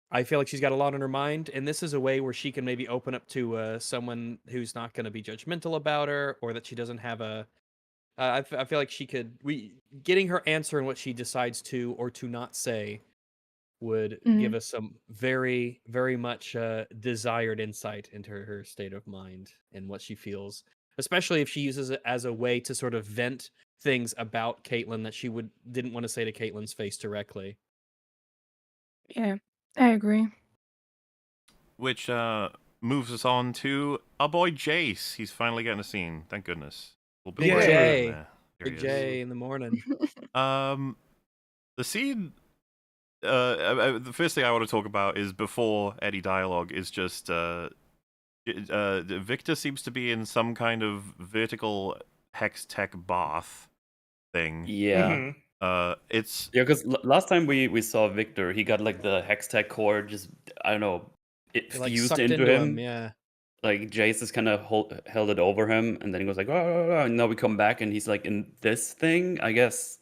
I feel like she's got a lot on her mind, and this is a way where she can maybe open up to someone who's not going to be judgmental about her, or that she doesn't have a. I feel like she could getting her answer and what she decides to or to not say would give Mhm. us some very, very much desired insight into her state of mind and what she feels, especially if she uses it as a way to sort of vent things about Caitlyn that she didn't want to say to Caitlyn's face directly. Yeah, I agree. Which moves us on to our boy Jace. He's finally getting a scene. Thank goodness. We'll Big waiting for J. him there. There Big he is. J in the morning. The scene. The first thing I want to talk about is before any dialogue is just Victor seems to be in some kind of vertical hex tech bath thing. Yeah. Mhm. It's Yeah, because last time we saw Victor, he got like the Hextech core just, I don't know, it It, like fused sucked into him. yeah. Like Jace just kind of held it over him, and then he goes like, oh, and now we come back, and he's like in this thing. I guess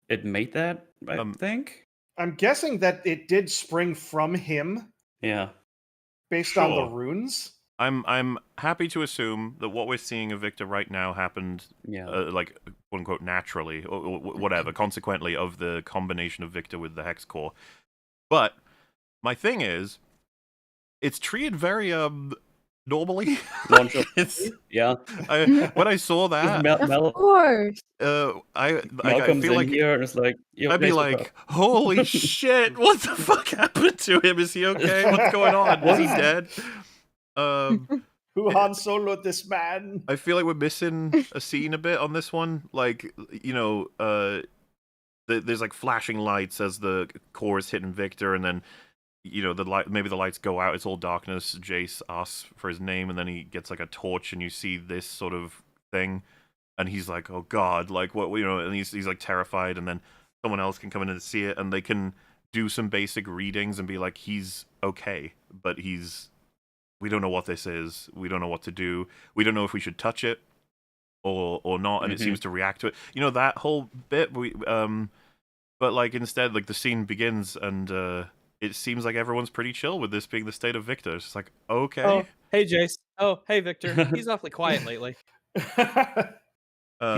it made that. I think. I'm guessing that it did spring from him Yeah. based on the Sure. runes. I'm happy to assume that what we're seeing of Victor right now happened Yeah. like quote unquote naturally or whatever, consequently of the combination of Victor with the hex core. But my thing is, it's treated very normally. Launch of- It's yeah. when I saw that, Of course. I Malcolm's feel in like here, and it's like, yo, I'd be Jace, what's like, up? holy shit, what the fuck happened to him? Is he okay? What's going on? Is he dead? Who Han Solo this man? I feel like we're missing a scene a bit on this one. Like, you know, there's like flashing lights as the core is hitting Victor, and then, you know, maybe the lights go out. It's all darkness. Jace asks for his name, and then he gets like a torch, and you see this sort of thing, and he's like, "Oh God!" Like what, you know? And he's like terrified, and then someone else can come in and see it, and they can do some basic readings and be like, "He's okay," but we don't know what this is. We don't know what to do. We don't know if we should touch it or not. And it seems to react to it. You know, that whole bit. But like instead, like the scene begins and it seems like everyone's pretty chill with this being the state of Victor. It's just like, okay. Oh, hey Jace. Oh, hey Victor. He's awfully quiet lately. He's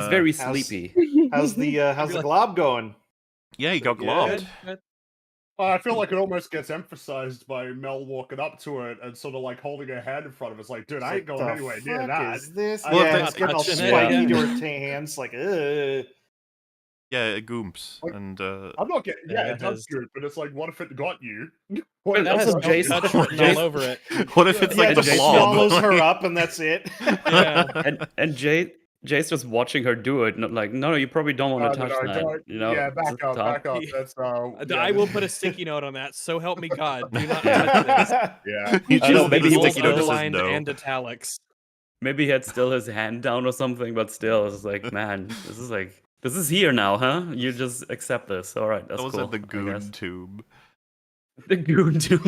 very how's- sleepy. How's the like- glob going? Yeah, he got Good. globbed. Good. I feel like it almost gets emphasized by Mel walking up to it and sort of like holding her hand in front of us, like, dude, I ain't going The anywhere near fuck that. is this? Well, Yeah, if it's they- getting all touching it, spiky yeah. to her hands, like, ugh. Yeah, it goomps. Like- And I'm not getting, Yeah, yeah, it it does has- good, but it's like, what if it got you? But That has also Jace Jace- touch written Jace- all over it. what if it's Yeah, like it the just Jace blob? swallows her up and that's it. Yeah. and Jace just watching her do it, not like, no, you probably don't want to touch that. don't- You know, yeah, just back up, stop. back up. That's I will put a sticky note on that. So help me God. Do not Yeah. touch this. yeah. You I just know, need maybe a he Bold, was sticky note that says underlined, no. and italics. Maybe he had still his hand down or something, but still, it's like, man, this is here now, huh? You just accept this. All right, that's That was cool. at the I goon guess. tube. The goon tube.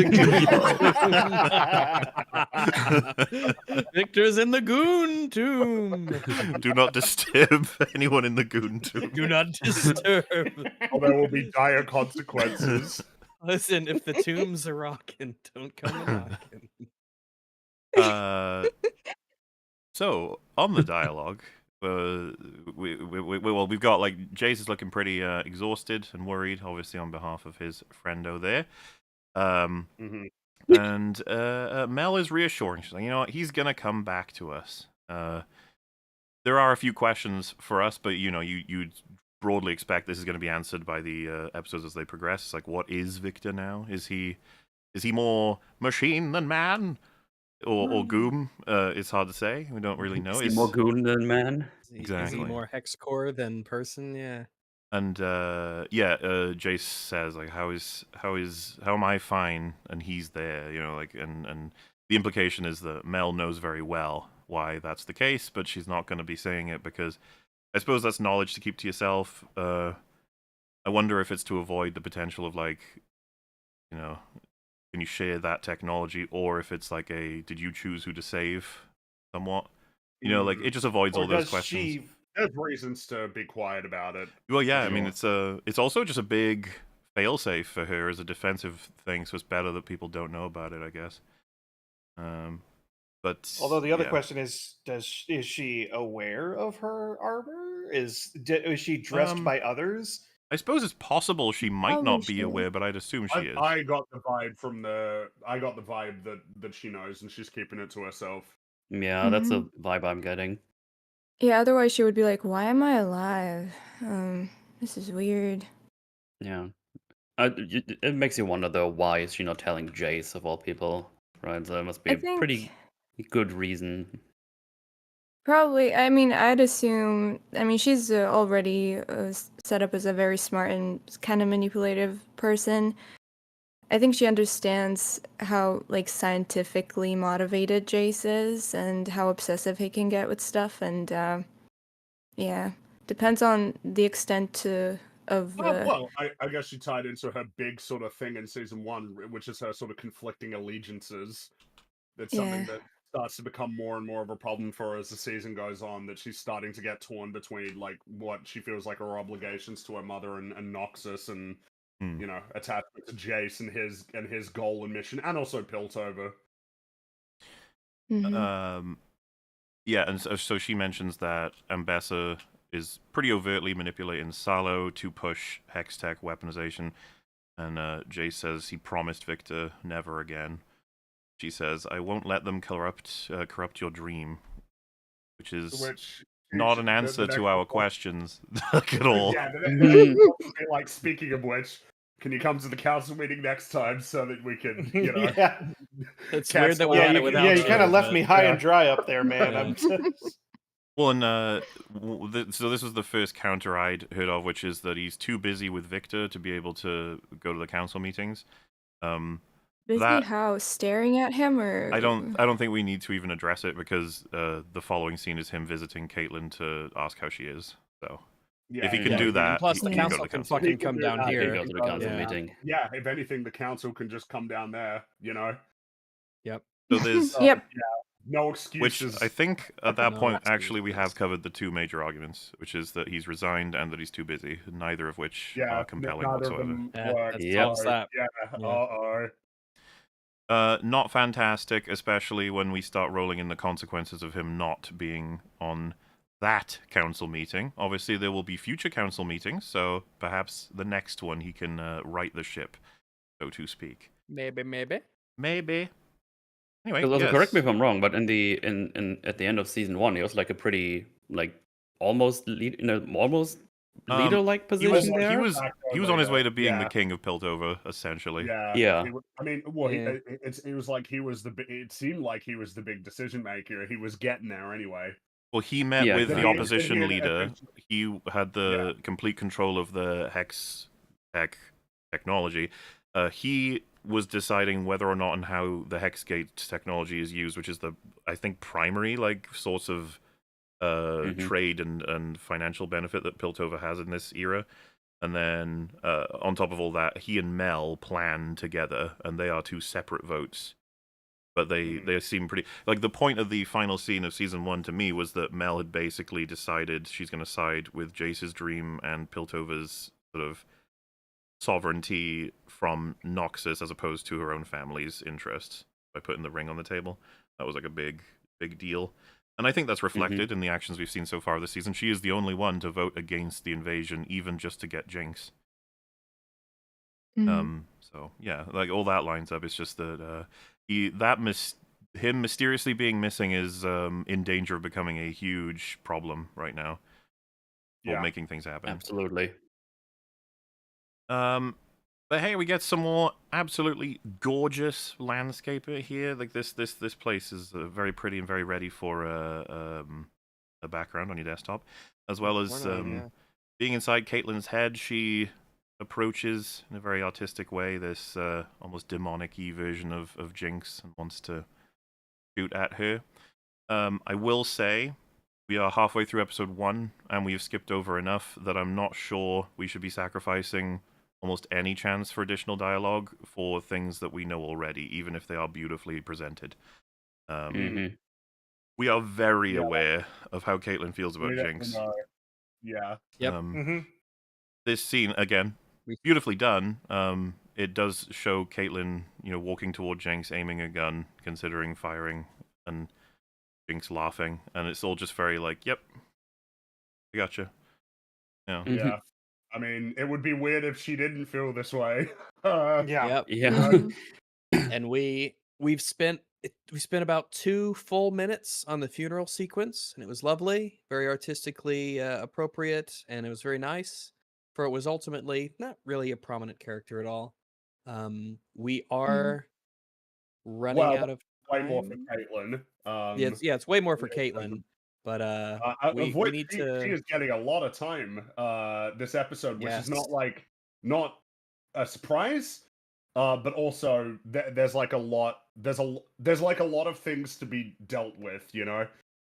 Victor's in the goon tomb. Do not disturb anyone in the goon tube. Do not disturb. Or there will be dire consequences. Listen, if the tombs are rocking, don't come knocking. So, on the dialogue, we've got like Jace is looking pretty exhausted and worried, obviously on behalf of his friendo there. Mhm. And Mel is reassuring. She's like, you know what, he's gonna come back to us. There are a few questions for us, but you know, you'd broadly expect this is going to be answered by the episodes as they progress. It's like, what is Victor now? Is he more machine than man, or goom? It's hard to say. We don't really know. Is he more goon than man? Is he Exactly. more hex core than person? Yeah. And Jace says like, how am I fine and he's there? You know, like, and the implication is that Mel knows very well why that's the case, but she's not going to be saying it because I suppose that's knowledge to keep to yourself. I wonder if it's to avoid the potential of like, you know, can you share that technology, or if it's like a did you choose who to save, somewhat. You know, like it just avoids Or all those does questions. she? There's reasons to be quiet about it. Well, yeah, I Sure. mean, it's also just a big failsafe for her as a defensive thing, so it's better that people don't know about it, I guess. But Although the other yeah. question is she aware of her armor? Is she dressed by others? I suppose it's possible she might Probably not be should. aware, but I'd assume she is. I got the vibe that she knows and she's keeping it to herself. Yeah, that's a vibe I'm getting. Yeah, otherwise she would be like, "Why am I alive? This is weird." Yeah. It makes you wonder though, why is she not telling Jace of all people? Right, so there must be I a think pretty good reason. probably. I mean, I'd assume. I mean, she's already set up as a very smart and kind of manipulative person. I think she understands how like scientifically motivated Jace is and how obsessive he can get with stuff, and yeah, depends on the extent of. Well, I guess she tied into her big sort of thing in season 1, which is her sort of conflicting allegiances. It's something Yeah. that starts to become more and more of a problem for her as the season goes on, that she's starting to get torn between like what she feels like her obligations to her mother and Noxus, and you know, attachment to Jace and his goal and mission, and also Piltover. Yeah, and so she mentions that Ambessa is pretty overtly manipulating Salo to push Hextech weaponization, and Jace says he promised Victor never again. She says, "I won't let them corrupt your dream," which is not an answer to our questions at all. Yeah, the next one would be like, speaking of which, can you come to the council meeting next time so that we can, you know, Yeah. It's weird that we Yeah, had it you, without yeah, you kind of you, left but- me high yeah. and dry up there, man. Yeah. Well, and so this was the first counter I'd heard of, which is that he's too busy with Victor to be able to go to the council meetings. Busy that- how? Staring at him, or I don't think we need to even address it, because the following scene is him visiting Caitlin to ask how she is. So yeah, if he can yeah, do and that, plus he the can go to council the can council. fucking He can come do down that. He can here. go to the because, council yeah. meeting. Yeah, if anything, the council can just come down there, you know? Yep. So there's Yep. No which excuses. I think at that No point actually we have excuses. covered the two major arguments, which is that he's resigned and that he's too busy, neither of which yeah, are compelling neither of whatsoever. them That work. Yep. solves that. Yeah, Yeah. uh-oh. Not fantastic, especially when we start rolling in the consequences of him not being on that council meeting. Obviously, there will be future council meetings, so perhaps the next one he can right the ship, so to speak. Maybe. Maybe. Anyway, Because also, yes. correct me if I'm wrong, but in at the end of season 1, he was like a pretty like almost almost leader-like He position was there. he was on his way to being Yeah. the king of Piltover, essentially. Yeah. Yeah. I mean, well, Yeah. it was like he was it seemed like he was the big decision maker. He was getting there anyway. Well, he met Yeah, with the exactly. opposition He- leader. He had the complete control of the hex tech technology. He was deciding whether or not and how the Hexgate technology is used, which is the, I think, primary like source of trade and financial benefit that Piltover has in this era. And then on top of all that, he and Mel plan together, and they are two separate votes. But they seem pretty... Like, the point of the final scene of Season 1 to me was that Mel had basically decided she's going to side with Jace's dream and Piltover's sort of sovereignty from Noxus as opposed to her own family's interests by putting the ring on the table. That was like a big deal. And I think that's reflected in the actions we've seen so far this season. She is the only one to vote against the invasion, even just to get Jinx. So yeah, like all that lines up. It's just that him mysteriously being missing is in danger of becoming a huge problem right now for Yeah. making things happen. Absolutely. But hey, we get some more absolutely gorgeous landscape here. Like this place is very pretty and very ready for a background on your desktop, as well as being inside Caitlyn's head. She approaches in a very artistic way this almost demonic-y version of Jinx and wants to shoot at her. I will say we are halfway through episode 1, and we have skipped over enough that I'm not sure we should be sacrificing almost any chance for additional dialogue for things that we know already, even if they are beautifully presented. We are very aware of how Caitlyn feels about Jinx. Yeah. Yep. This scene, again, beautifully done. It does show Caitlyn, walking toward Jinx, aiming a gun, considering firing, and Jinx laughing, and it's all just very like, "Yep, I gotcha." Yeah. Yeah. I mean, it would be weird if she didn't feel this way. Yeah. Yep. Yeah. And we spent about 2 full minutes on the funeral sequence, and it was lovely, very artistically appropriate, and it was very nice. For it was ultimately not really a prominent character at all. We are running out of way more for time. Caitlyn. It's way more for Caitlyn, but we need she to. is getting a lot of time this episode, which is Yes. not a surprise, but also there's like a lot of things to be dealt with,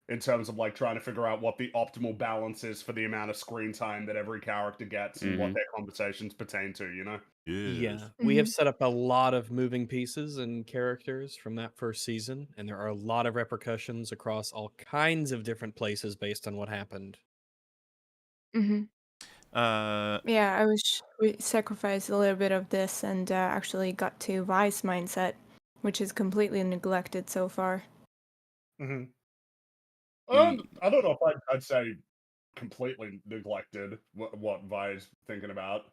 in terms of like trying to figure out what the optimal balance is for the amount of screen time that every character gets and what their conversations pertain to, Yeah, we have set up a lot of moving pieces and characters from that first season, and there are a lot of repercussions across all kinds of different places based on what happened. Yeah, I wish we sacrificed a little bit of this and actually got to Vi's mindset, which is completely neglected so far. I don't know if I'd say completely neglected what Vi's thinking about.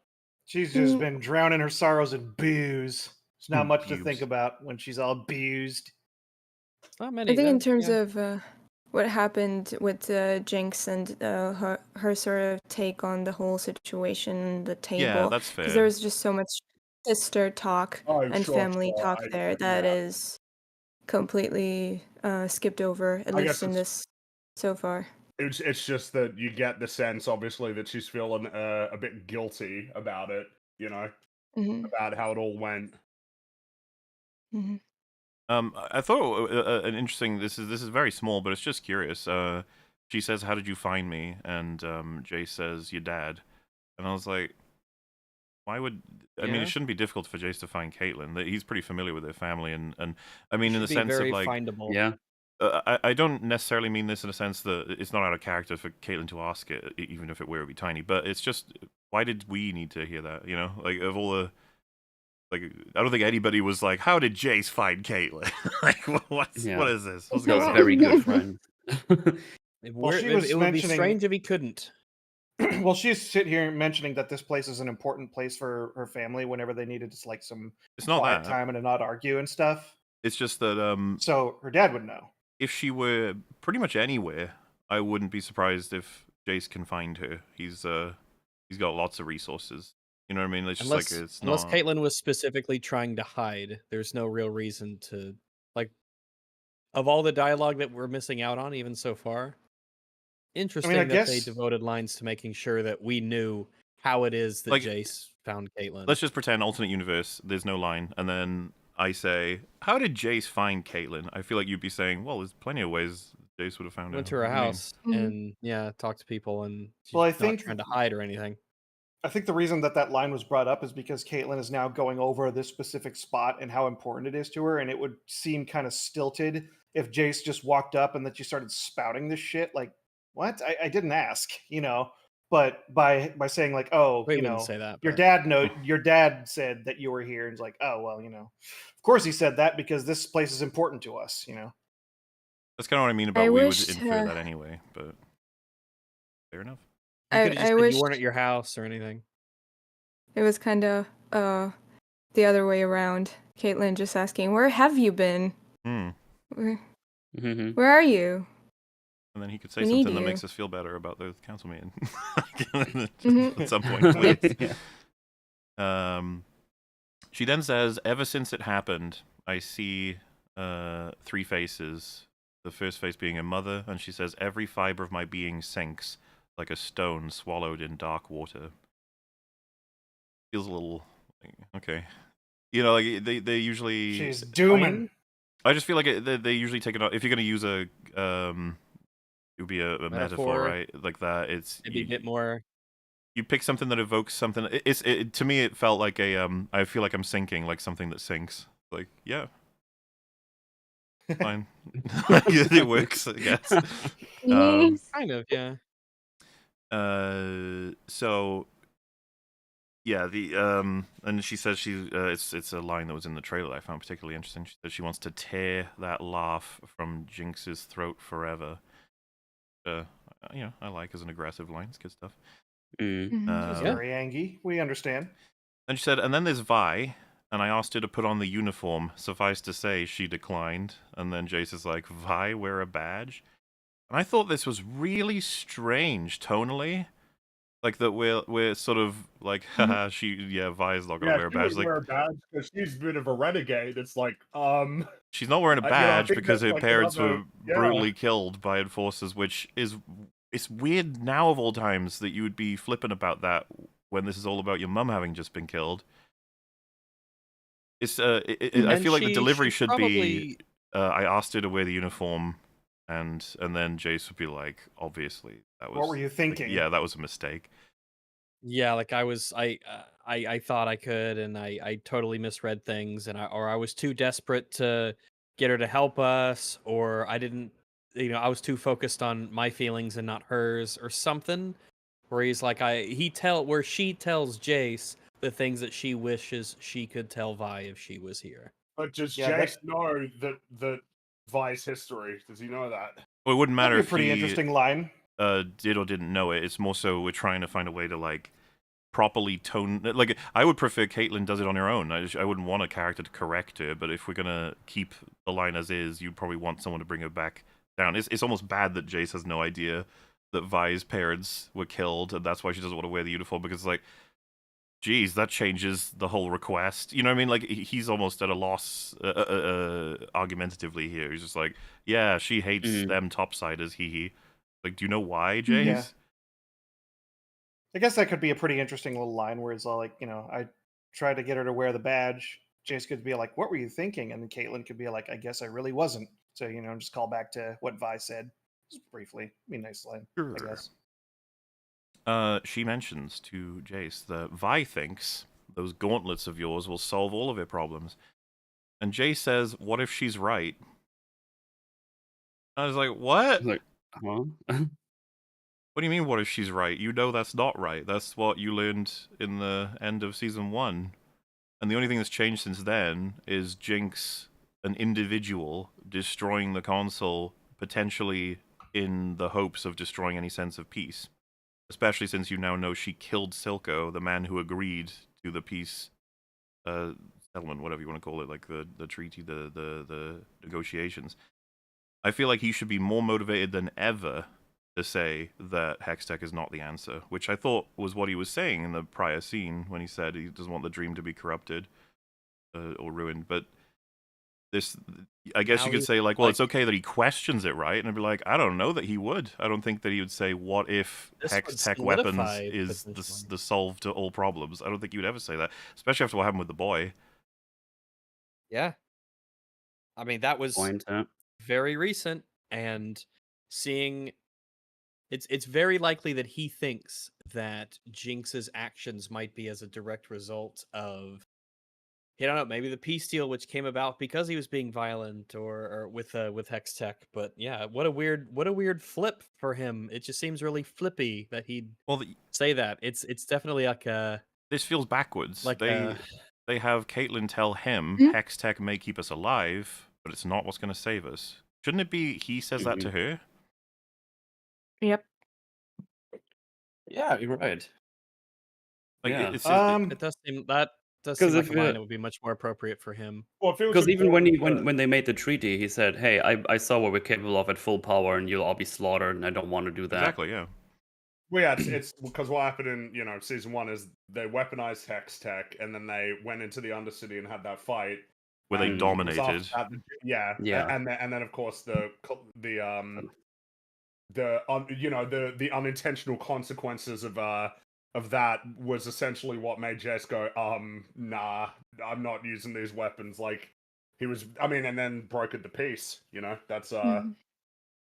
She's just been drowning her sorrows in booze. There's not much to Booze. think about when she's all abused. Not many. I think in terms of what happened with Jinx and her sort of take on the whole situation, the table. Yeah, that's fair. Because there was just so much sister talk and family talk there that is completely skipped over, at least in this so far. It's just that you get the sense, obviously, that she's feeling a bit guilty about it, about how it all went. I thought an interesting. This is very small, but it's just curious. She says, "How did you find me?" And Jace says, "Your dad." And I was like, "Why would?" I mean, it shouldn't be difficult for Jace to find Caitlyn. He's pretty familiar with their family, and I mean, in the sense of like, findable. Yeah. I don't necessarily mean this in a sense that it's not out of character for Caitlyn to ask it, even if it were to be tiny. But it's just, why did we need to hear that? Like of all the. Like, I don't think anybody was like, "How did Jace find Caitlyn?" Like, what is this? What's going on? Very good friend. It would be strange if he couldn't. Well, she's sitting here mentioning that this place is an important place for her family whenever they needed just like some quiet time and to not argue and stuff. It's just that so her dad would know. If she were pretty much anywhere, I wouldn't be surprised if Jace can find her. He's got lots of resources. You know what I mean? It's just unless Caitlyn was specifically trying to hide, there's no real reason to, like, of all the dialogue that we're missing out on, even so far. Interesting that they devoted lines to making sure that we knew how it is that Jace found Caitlyn. Let's just pretend alternate universe, there's no line, and then I say, "How did Jace find Caitlyn?" I feel like you'd be saying, "Well, there's plenty of ways Jace would have found her." Went to her house and talked to people, and she's I not think trying to hide or anything. I think the reason that line was brought up is because Caitlyn is now going over this specific spot and how important it is to her, and it would seem kind of stilted if Jace just walked up and that you started spouting this shit. Like, what? I didn't ask, But by saying like, "Oh, say that, your dad said that you were here," and it's like, "Oh, well, of course he said that because this place is important to us," That's kind of what I mean about I we would wished, infer that anyway, but fair enough. You could have just I said wish you weren't at your house or anything. it was kind of the other way around. Caitlin just asking, "Where have you been? Hmm. Where, Mm-hmm. where are you?" And then he could say We need something that you. makes us feel better about the council meeting Mhm. at some point, please. Yeah. She then says, "Ever since it happened, I see three faces. The first face being a mother, and she says, every fiber of my being sinks like a stone swallowed in dark water." Feels a little okay. You know, like they usually. She's dooming. I just feel like they usually take it out. If you're gonna use a it would be a metaphor, right? Like that. It's Maybe a bit more. you pick something that evokes something. To me, it felt like a I feel like I'm sinking, like something that sinks. Like yeah, fine, it works, I guess. Kind of, yeah. So yeah, and she says it's a line that was in the trailer that I found particularly interesting. She says she wants to tear that laugh from Jinx's throat forever. I like as an aggressive line. It's good stuff. It's very angy. We understand. And she said, and then there's Vi, and I asked her to put on the uniform. Suffice to say, she declined. And then Jace is like, Vi, wear a badge? And I thought this was really strange tonally. Like that we're sort of like, haha, Vi's not gonna wear a badge. She would Like, wear a badge because she's a bit of a renegade. It's like, she's not wearing a I badge think because that's her like parents another- were brutally killed by enforcers, which is it's weird now of all times that you would be flippant about that when this is all about your mum having just been killed. It's I feel like the delivery should be I asked her to wear the uniform, and then Jace would be like, obviously that was. What were you thinking? Like, yeah, that was a mistake. Yeah, like I thought I could, and I totally misread things, and I was too desperate to get her to help us, or I didn't, I was too focused on my feelings and not hers, or something. Where he's like, where she tells Jace the things that she wishes she could tell Vi if she was here. But does Yeah, Jace know that Vi's history? Does he know that? Well, it wouldn't matter That'd be if a pretty he interesting line. Did or didn't know it. It's more so we're trying to find a way to like properly tone. Like I would prefer Caitlyn does it on her own. I wouldn't want a character to correct her. But if we're gonna keep the line as is, you'd probably want someone to bring her back down. It's almost bad that Jace has no idea that Vi's parents were killed, and that's why she doesn't want to wear the uniform, because it's like, geez, that changes the whole request. You know what I mean? Like he's almost at a loss argumentatively here. He's just like, yeah, she hates them topsiders. He. Like, do you know why, Jace? Yeah. I guess that could be a pretty interesting little line where it's all like, I tried to get her to wear the badge. Jace could be like, what were you thinking? And then Caitlyn could be like, I guess I really wasn't. So, just call back to what Vi said. Just briefly. Be a nice line, Sure. I guess. She mentions to Jace that Vi thinks those gauntlets of yours will solve all of her problems. And Jace says, what if she's right? I was like, what? Like, huh? What do you mean, what if she's right? You know that's not right. That's what you learned in the end of Season 1. And the only thing that's changed since then is Jinx, an individual, destroying the console, potentially in the hopes of destroying any sense of peace. Especially since you now know she killed Silco, the man who agreed to the peace settlement, whatever you want to call it, like the treaty, the negotiations. I feel like he should be more motivated than ever to say that Hextech is not the answer, which I thought was what he was saying in the prior scene when he said he doesn't want the dream to be corrupted or ruined. But this, I guess Now you could he's say, like, well, like- it's okay that he questions it, right? And I'd be like, I don't know that he would. I don't think that he would say, what if This would Hextech weapons solidify is potentially. the solve to all problems? I don't think he would ever say that, especially after what happened with the boy. Yeah. I mean, that was Point. very recent, and seeing it's very likely that he thinks that Jinx's actions might be as a direct result of, I don't know, maybe the peace deal, which came about because he was being violent, or with Hextech. But yeah, what a weird flip for him. It just seems really flippy that he'd say that. It's definitely like a. This feels backwards. Like they have Caitlyn tell him Hextech may keep us alive, but it's not what's going to save us. Shouldn't it be he says that to her? Yep. Yeah, you're right. Like, Yeah. it's It does seem that does 'Cause seem like if a line it- that would be much more appropriate for him. Well, it feels Because even when important to- when they made the treaty, he said, "Hey, I saw what we're capable of at full power, and you'll all be slaughtered, and I don't want to do that." exactly, yeah. Well, yeah, it's because what happened in season 1 is they weaponized Hex tech, and then they went into the Undercity and had that fight Where they and it was after dominated. that Yeah. and then of course the unintentional consequences of that was essentially what made Jace go, nah, I'm not using these weapons. Like he was, I mean, and then broke it to peace. That's Mhm.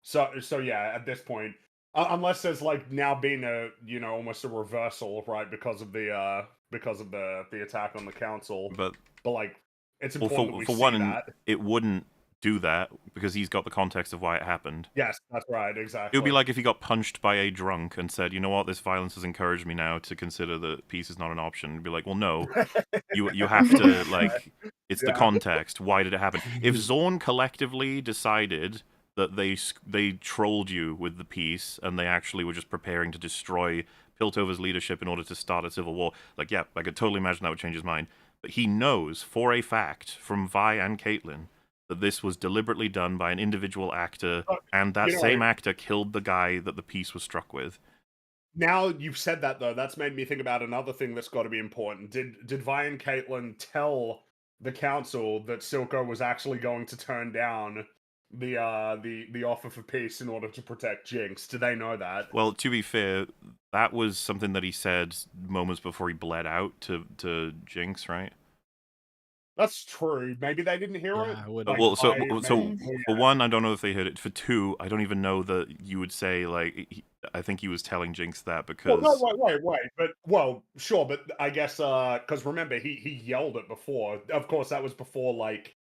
so yeah. At this point, unless there's like now been a almost a reversal, right, because of the attack on the council. But like it's well, important that we for see one, that. it wouldn't do that because he's got the context of why it happened. Yes, that's right, exactly. It would be like if he got punched by a drunk and said, "You know what? This violence has encouraged me now to consider that peace is not an option." It'd be like, "Well, no, you have to like it's the Yeah. context. Why did it happen?" If Zorn collectively decided that they trolled you with the peace and they actually were just preparing to destroy Piltover's leadership in order to start a civil war, like, yeah, I could totally imagine that would change his mind. But he knows for a fact from Vi and Caitlyn that this was deliberately done by an individual actor, and that same actor killed the guy that the peace was struck with. Now you've said that, though, that's made me think about another thing that's got to be important. Did Vi and Caitlyn tell the council that Silco was actually going to turn down the offer for peace in order to protect Jinx? Do they know that? Well, to be fair, that was something that he said moments before he bled out to Jinx, right? That's true. Maybe they didn't hear it. I would. Well, so maybe- for one, I don't know if they heard it. For two, I don't even know that you would say like I think he was telling Jinx that because Well, no, wait. But sure. But I guess because remember he yelled it before. Of course, that was before like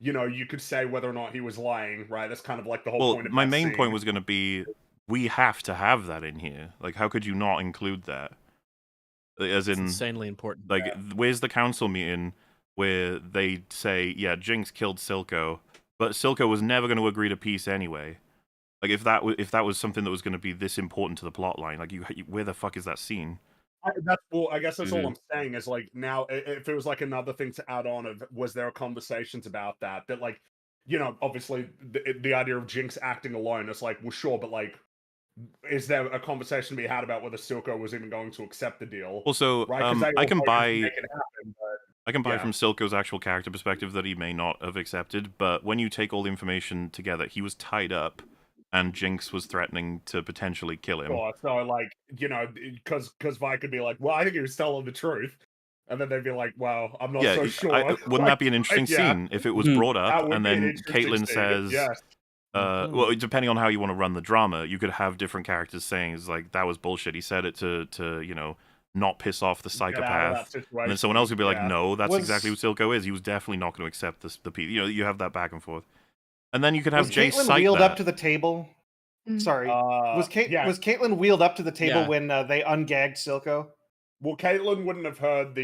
you could say whether or not he was lying, right? That's kind of like the whole point of my that main scene. point was going to be we have to have that in here. Like, how could you not include that? As It's in, insanely important. like, where's the council meeting where they say, yeah, Jinx killed Silco, but Silco was never going to agree to peace anyway. Like, if that was something that was going to be this important to the plot line, like, you where the fuck is that scene? I guess that's all I'm saying is like now if it was like another thing to add on of was there conversations about that like obviously the idea of Jinx acting alone is like, well, sure, but like is there a conversation to be had about whether Silco was even going to accept the deal? Also, right? 'Cause they I all can voted to buy make it happen, but I can buy yeah. from Silco's actual character perspective that he may not have accepted, but when you take all the information together, he was tied up, and Jinx was threatening to potentially kill him. Sure, so like because Vi could be like, well, I think he was telling the truth, and then they'd be like, well, I'm not so sure. Wouldn't that be an interesting yeah. scene if it was Mhm. brought That up would and be an then interesting Caitlyn scene, says, yes. well, depending on how you want to run the drama, you could have different characters saying, "It's like that was bullshit. He said it to not piss off the Get out of that psychopath." And then someone else would be like, situation, "No, that's Was- exactly who Silco is. He was definitely not going to accept the peace." You have that back and forth, and then you could have Was Jace Caitlyn cite wheeled that. up to the table? Mm. Sorry. Was yeah. Caitlyn wheeled up to the table Yeah. when they ungagged Silco? Well, Caitlyn wouldn't have heard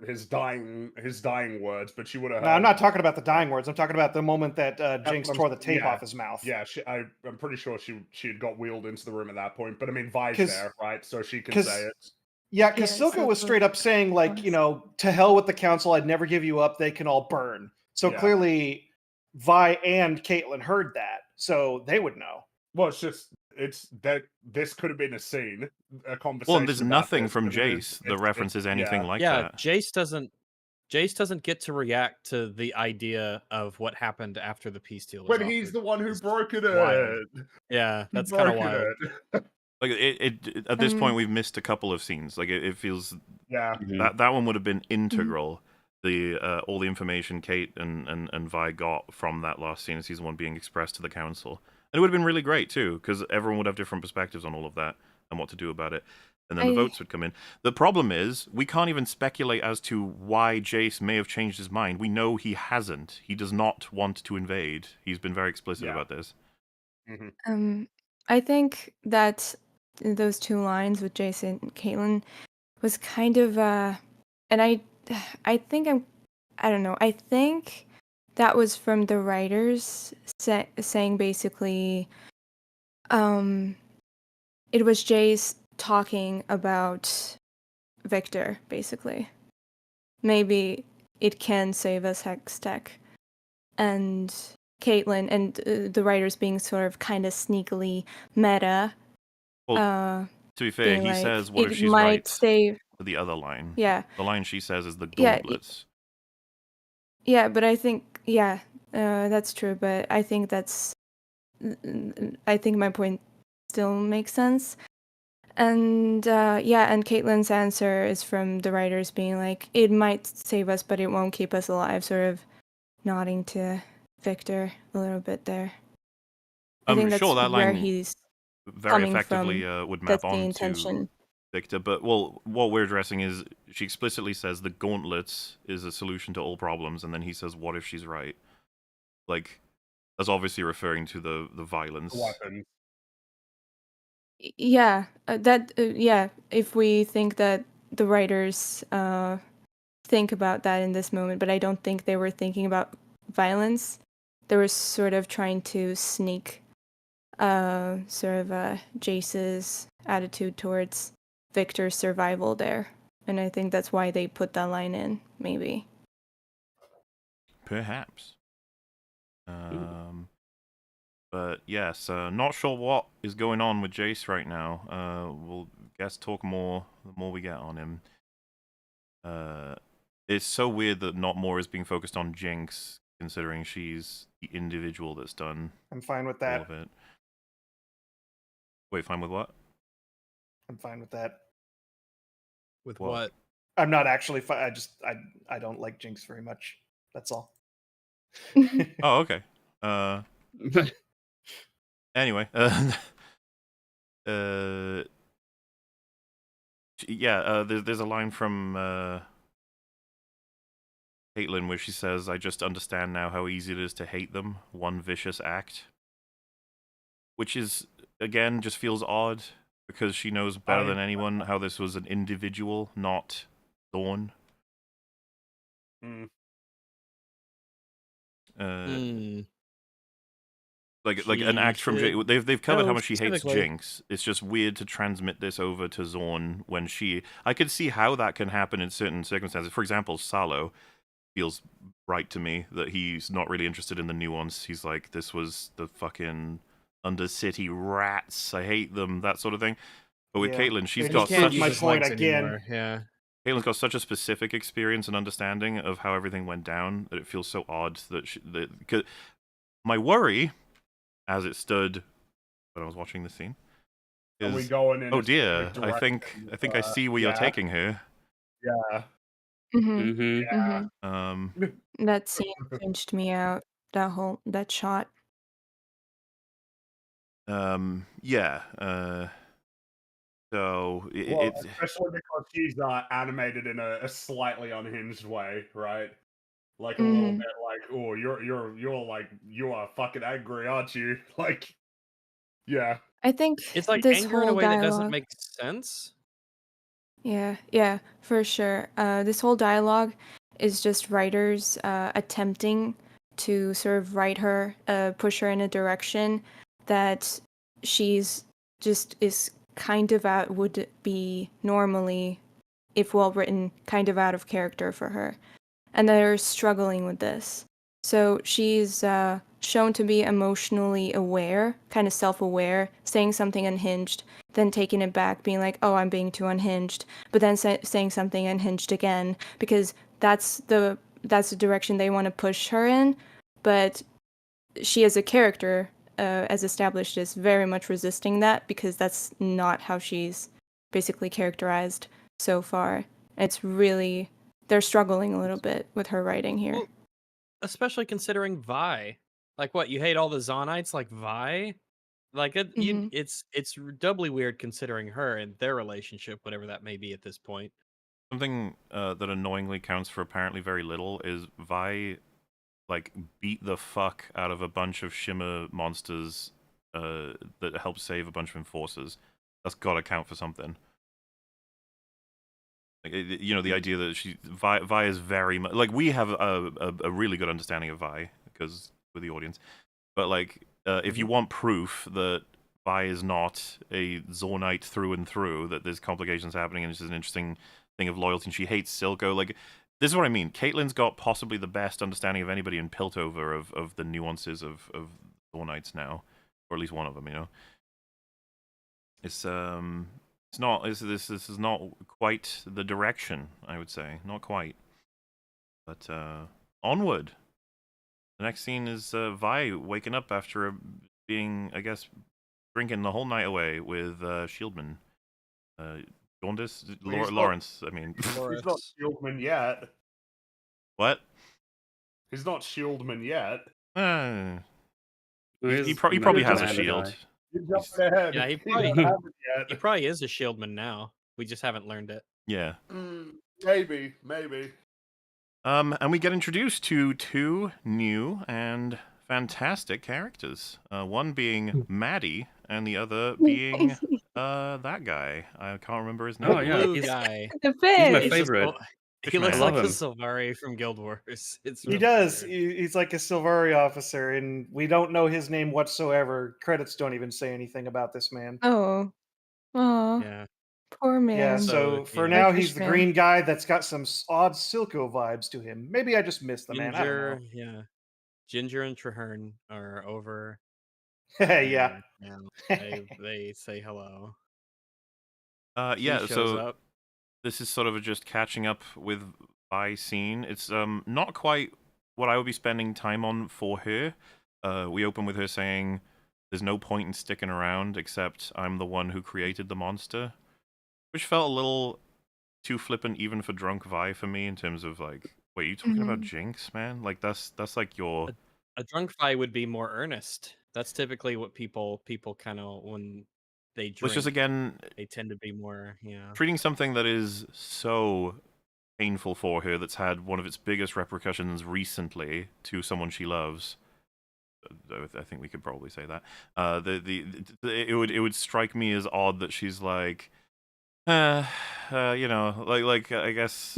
his dying words, but she would have. No, I'm not talking about the dying words. I'm talking about the moment that Jinx I'm- tore the tape yeah. off his mouth. Yeah, I'm pretty sure she had got wheeled into the room at that point. But I mean, Vi's 'Cause- there, right? So she can 'cause- say it. Yeah, because Yeah, Silco was Silco straight up saying, like, to hell with the council, I'd never give you up, they can all burn. So Yeah. clearly, Vi and Caitlyn heard that, so they would know. Well, it's that this could have been a scene, a conversation. Well, and there's about nothing this, from but it is- Jace that it's- references anything yeah. like Yeah, that. Jace doesn't get to react to the idea of what happened after the peace deal was But he's offered. the one who It's broke it. wild. Yeah, He that's kind of broke wild. it. Like it at this point, we've missed a couple of scenes. Like it feels Yeah. that one would have been integral. The all the information Kate and Vi got from that last scene of season 1 being expressed to the council, and it would have been really great too, because everyone would have different perspectives on all of that and what to do about it, and then the votes would come in. The problem is we can't even speculate as to why Jace may have changed his mind. We know he hasn't. He does not want to invade. He's been very explicit about this. I think that those two lines with Jason and Caitlyn was kind of and I think I don't know. I think that was from the writers saying basically, it was Jace talking about Victor, basically. Maybe it can save us Hex Tech. And Caitlyn and the writers being sort of kind of sneakily meta. Well, to be fair, being he like, says, what if it she's might right? save. The other line. Yeah. The line she says is the Yeah, gauntlets. Yeah, but I think, that's true. But I think I think my point still makes sense. And and Caitlyn's answer is from the writers being like, it might save us, but it won't keep us alive, sort of nodding to Victor a little bit there. I think that's sure that where line he's very coming effectively from. would map That's the on to intention. Victor, but well, what we're addressing is she explicitly says the gauntlets is a solution to all problems, and then he says, "What if she's right?" Like, that's obviously referring to the violence. Weapon. Yeah, if we think that the writers think about that in this moment, but I don't think they were thinking about violence. They were sort of trying to sneak Jace's attitude towards Victor's survival there. And I think that's why they put that line in, maybe. Perhaps. But yes, not sure what is going on with Jace right now. We'll guess talk more the more we get on him. It's so weird that not more is being focused on Jinx, considering she's the individual that's done I'm fine with all that. of it. Wait, fine with what? I'm fine with that. With Well, what? I'm not actually I don't like Jinx very much. That's all. Oh, okay. Anyway, there's a line from Caitlyn where she says, "I just understand now how easy it is to hate them. One vicious act," which is again just feels odd because she knows better than anyone how this was an individual, not Dawn. Like an act from they've covered how much she hates Jinx. It's just weird to transmit this over to Zorn when I could see how that can happen in certain circumstances. For example, Salo feels right to me that he's not really interested in the nuance. He's like, this was the fucking Undercity rats. I hate them, that sort of thing. But with Caitlyn, she's got such my point again. Yeah. Caitlin's got such a specific experience and understanding of how everything went down that it feels so odd that my worry, as it stood when I was watching the scene, is, are we going in oh dear, I think I see where you're taking her. Yeah. That scene pinched me out. That shot. So especially because she's animated in a slightly unhinged way, right? Like a little bit like, oh, you're like, you are fucking angry, aren't you? Like, yeah. I think it's like this anger in a whole way that doesn't dialogue. make sense. Yeah, for sure. This whole dialogue is just writers attempting to sort of write her, push her in a direction that she's just is kind of out, would be normally, if well written, kind of out of character for her. And they're struggling with this. So she's shown to be emotionally aware, kind of self-aware, saying something unhinged, then taking it back, being like, oh, I'm being too unhinged, but then saying something unhinged again, because that's the direction they want to push her in. But she as a character, as established, is very much resisting that, because that's not how she's basically characterized so far. It's really, they're struggling a little bit with her writing here. Well, especially considering Vi. Like, what, you hate all the Zonites like Vi? Like, it's doubly weird considering her and their relationship, whatever that may be at this point. Something that annoyingly counts for apparently very little is Vi, like, beat the fuck out of a bunch of Shimmer monsters that help save a bunch of enforcers. That's gotta count for something. Like, the idea that Vi is very much like we have a really good understanding of Vi because we're the audience, but like if you want proof that Vi is not a Zornite through and through, that there's complications happening and it's just an interesting thing of loyalty, and she hates Silco. Like, this is what I mean. Caitlyn's got possibly the best understanding of anybody in Piltover of the nuances of Zornites now, or at least one of them. It's not. This is not quite the direction, I would say. Not quite. But onward. The next scene is Vi waking up after being, I guess, drinking the whole night away with Shieldman. Jaundice? Lawrence, I mean. He's not Loris. Shieldman yet. What? He's not Shieldman yet. He probably has a Mad shield. guy. You jumped ahead. Yeah, he You probably- don't have it yet. He probably is a shieldman now. We just haven't learned it. Yeah. Maybe. And we get introduced to two new and fantastic characters. One being Maddie, and the other being that guy. I can't remember his name. Oh, yeah. Blue he's- guy. The He's my fish. favorite. He looks I like love a him. Sylvari from Guild Wars. It's He really does. weird. He's like a Silvari officer, and we don't know his name whatsoever. Credits don't even say anything about this man. Oh. Aw. Yeah. Poor man. Yeah, So, so for yeah. now, Like he's fish the man. green guy that's got some odd Silco vibes to him. Maybe I just missed the man. I don't know. Ginger, yeah. Ginger and Traherne are over. Yeah. and, they say hello. She Yeah, shows so up. this is sort of just catching up with Vi scene. It's not quite what I would be spending time on for her. We open with her saying, "There's no point in sticking around, except I'm the one who created the monster," which felt a little too flippant even for drunk Vi for me in terms of like, wait, you talking about Jinx, man? Like that's like your A drunk fight would be more earnest. That's typically what people kind of when they drink. which is again they tend to be more, treating something that is so painful for her, that's had one of its biggest repercussions recently to someone she loves. I think we could probably say that. It would strike me as odd that she's like, like I guess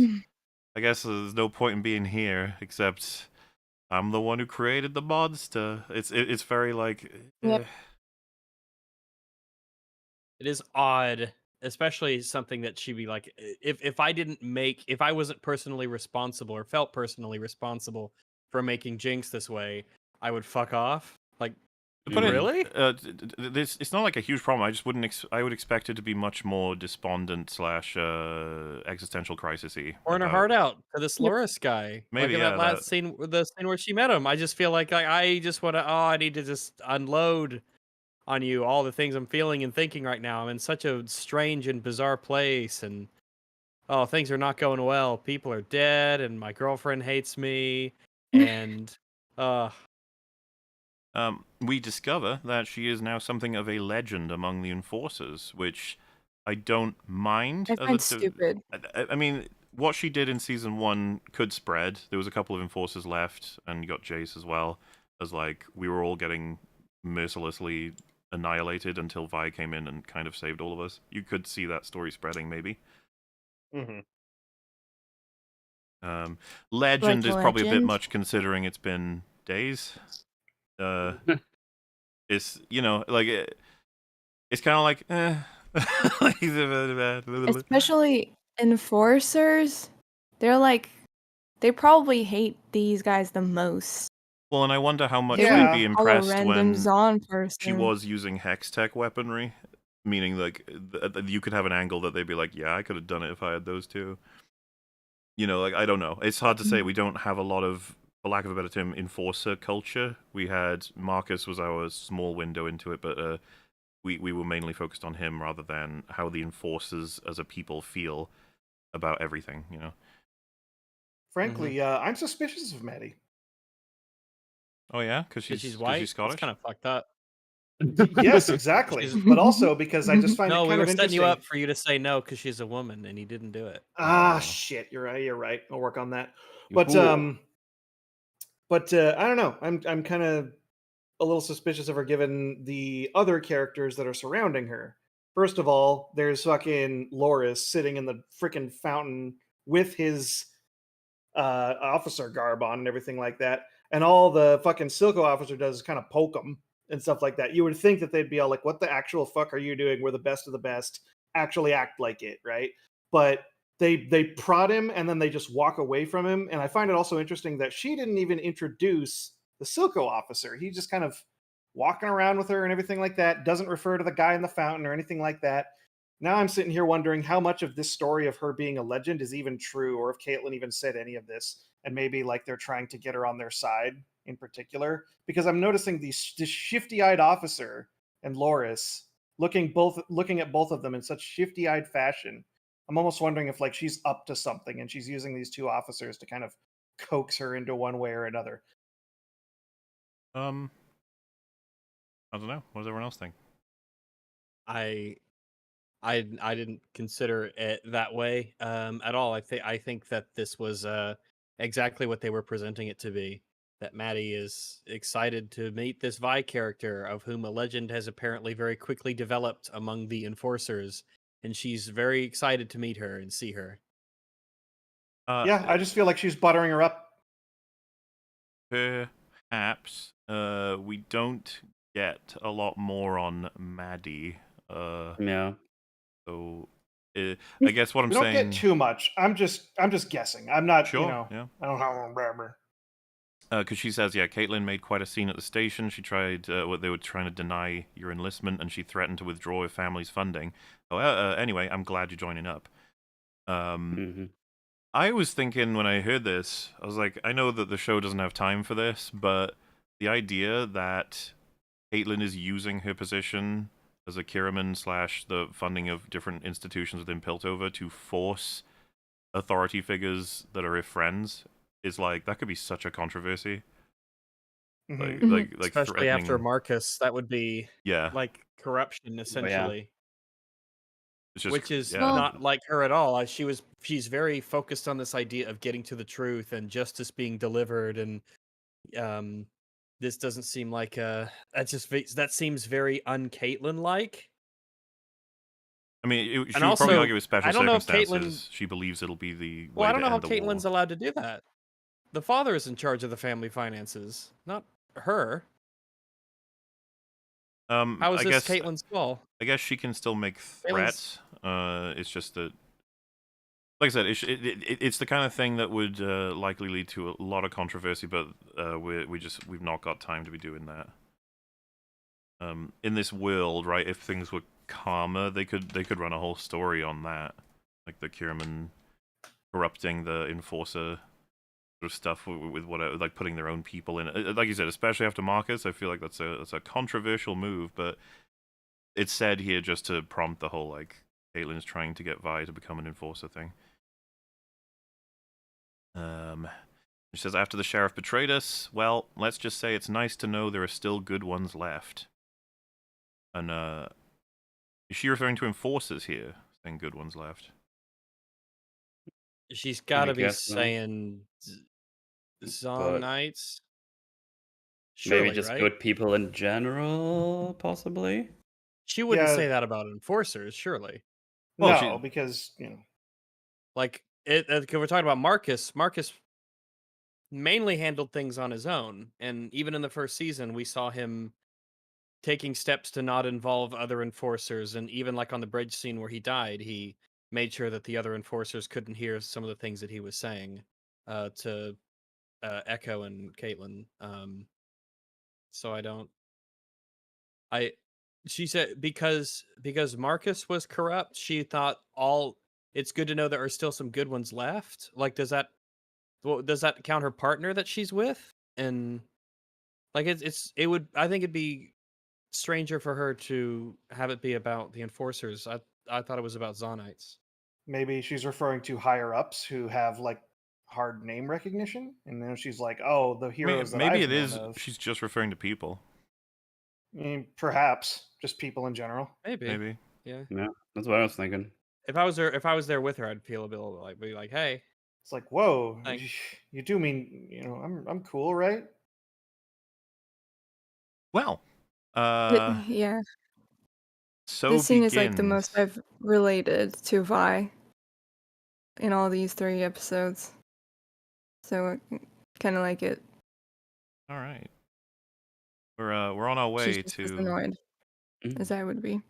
there's no point in being here except I'm the one who created the monster. It's very like. Yep. It is odd, especially something that she'd be like, if I wasn't personally responsible or felt personally responsible for making Jinx this way, I would fuck off. Like, But really? It's not like a huge problem. I just wouldn't. I would expect it to be much more despondent / existential crisisy. Pouring her heart out to this Loris guy. Maybe, like in yeah, that last scene, the scene where she met him. I just feel like I just want to. I need to just unload on you all the things I'm feeling and thinking right now. I'm in such a strange and bizarre place, and things are not going well. People are dead, and my girlfriend hates me, and we discover that she is now something of a legend among the enforcers, which I don't mind. I find stupid. I mean, what she did in season 1 could spread. There was a couple of enforcers left, and you got Jace as well. As like we were all getting mercilessly annihilated until Vi came in and kind of saved all of us. You could see that story spreading, maybe. Mm-hmm. Legend Like is probably a bit Legend? much considering it's been days. It's like it's kind of like Especially enforcers. They probably hate these guys the most. Well, and I wonder how much Yeah. they'd be Call a impressed random when Zon person. she was using hex tech weaponry, meaning like you could have an angle that they'd be like, yeah, I could have done it if I had those two. Like I don't know. It's hard to say. We don't have a lot of, for lack of a better term, enforcer culture. We had Marcus was our small window into it, but we were mainly focused on him rather than how the enforcers as a people feel about everything. Frankly, I'm suspicious of Maddie. Oh yeah, because she's white. she's Scottish. It's kind of fucked up. Yes, exactly. She's- But also because I just find No, it we kind were of setting interesting. you up for you to say no because she's a woman, and he didn't do it. Ah, Oh. shit. You're right. You're right. I'll work on that. You But fool. I don't know. I'm kind of a little suspicious of her given the other characters that are surrounding her. First of all, there's fucking Loris sitting in the freaking fountain with his officer garb on and everything like that. And all the fucking Silco officer does is kind of poke him and stuff like that. You would think that they'd be all like, "What the actual fuck are you doing? We're the best of the best. Actually act like it, right?" But they prod him and then they just walk away from him. And I find it also interesting that she didn't even introduce the Silco officer. He just kind of walking around with her and everything like that. Doesn't refer to the guy in the fountain or anything like that. Now I'm sitting here wondering how much of this story of her being a legend is even true, or if Caitlyn even said any of this, and maybe like they're trying to get her on their side in particular. Because I'm noticing this shifty-eyed officer and Loris looking at both of them in such shifty-eyed fashion. I'm almost wondering if like she's up to something and she's using these two officers to kind of coax her into one way or another. I don't know. What does everyone else think? I didn't consider it that way at all. I think that this was exactly what they were presenting it to be. That Maddie is excited to meet this Vi character, of whom a legend has apparently very quickly developed among the enforcers, and she's very excited to meet her and see her. Yeah, I just feel like she's buttering her up. Perhaps. We don't get a lot more on Maddie. Yeah. So I guess what I'm We don't saying. get too much. I'm just guessing. I'm not, Sure, you know, yeah. I don't remember. Because she says, yeah, Caitlyn made quite a scene at the station. She tried, what they were trying to deny your enlistment, and she threatened to withdraw your family's funding. Oh, anyway, I'm glad you're joining up. I was thinking when I heard this, I was like, I know that the show doesn't have time for this, but the idea that Caitlyn is using her position as a Kiraman / the funding of different institutions within Piltover to force authority figures that are her friends is like, that could be such a controversy. Like Especially after threatening. Marcus, that would be Yeah, like corruption essentially. it's just, Which is yeah. not like her at all. She's very focused on this idea of getting to the truth and justice being delivered, and this doesn't seem like that seems very un-Caitlyn like. I mean, she And would probably also, argue with special I don't know if circumstances. She believes it'll be the Well, way I don't to know how end the Caitlyn's war. allowed to do that. The father is in charge of the family finances, not her. How is I this guess Caitlyn's call? I guess she can still make Caitlyn's- threats. It's just that, like I said, it's the kind of thing that would likely lead to a lot of controversy, but we've not got time to be doing that. In this world, right? If things were calmer, they could run a whole story on that, like the Kiraman corrupting the enforcer sort of stuff with what, like putting their own people in it. Like you said, especially after Marcus, I feel like that's a controversial move, but it's said here just to prompt the whole like Caitlyn's trying to get Vi to become an enforcer thing. She says, after the sheriff betrayed us, well, let's just say it's nice to know there are still good ones left. And is she referring to enforcers here, saying good ones left? She's got to be guess so. saying Zong Knights. Maybe Surely, just right? good people in general, possibly. She wouldn't Yeah. say that about enforcers, surely. Well, No, because, you know. Like, cause we're talking about Marcus. Marcus mainly handled things on his own, and even in the first season, we saw him taking steps to not involve other enforcers, and even like on the bridge scene where he died, he made sure that the other enforcers couldn't hear some of the things that he was saying to Echo and Caitlyn. So she said because Marcus was corrupt, she thought it's good to know there are still some good ones left. Like, does that count her partner that she's with? And like I think it'd be stranger for her to have it be about the enforcers. I thought it was about Zonites. Maybe she's referring to higher ups who have like hard name recognition, and then she's like, "Oh, the heroes that maybe I've it known is. of." She's just referring to people. Perhaps just people in general. Maybe. Yeah. Yeah, that's what I was thinking. If I was there with her, I'd feel a bit like be like, hey. It's like, whoa, Thanks. you do mean, you know, I'm cool, right? Well, Yeah. So This scene is like the begins. most I've related to Vi in all these 3 episodes. So kind of like it. All right. We're on our She's way just as to annoyed as Mm. I would be.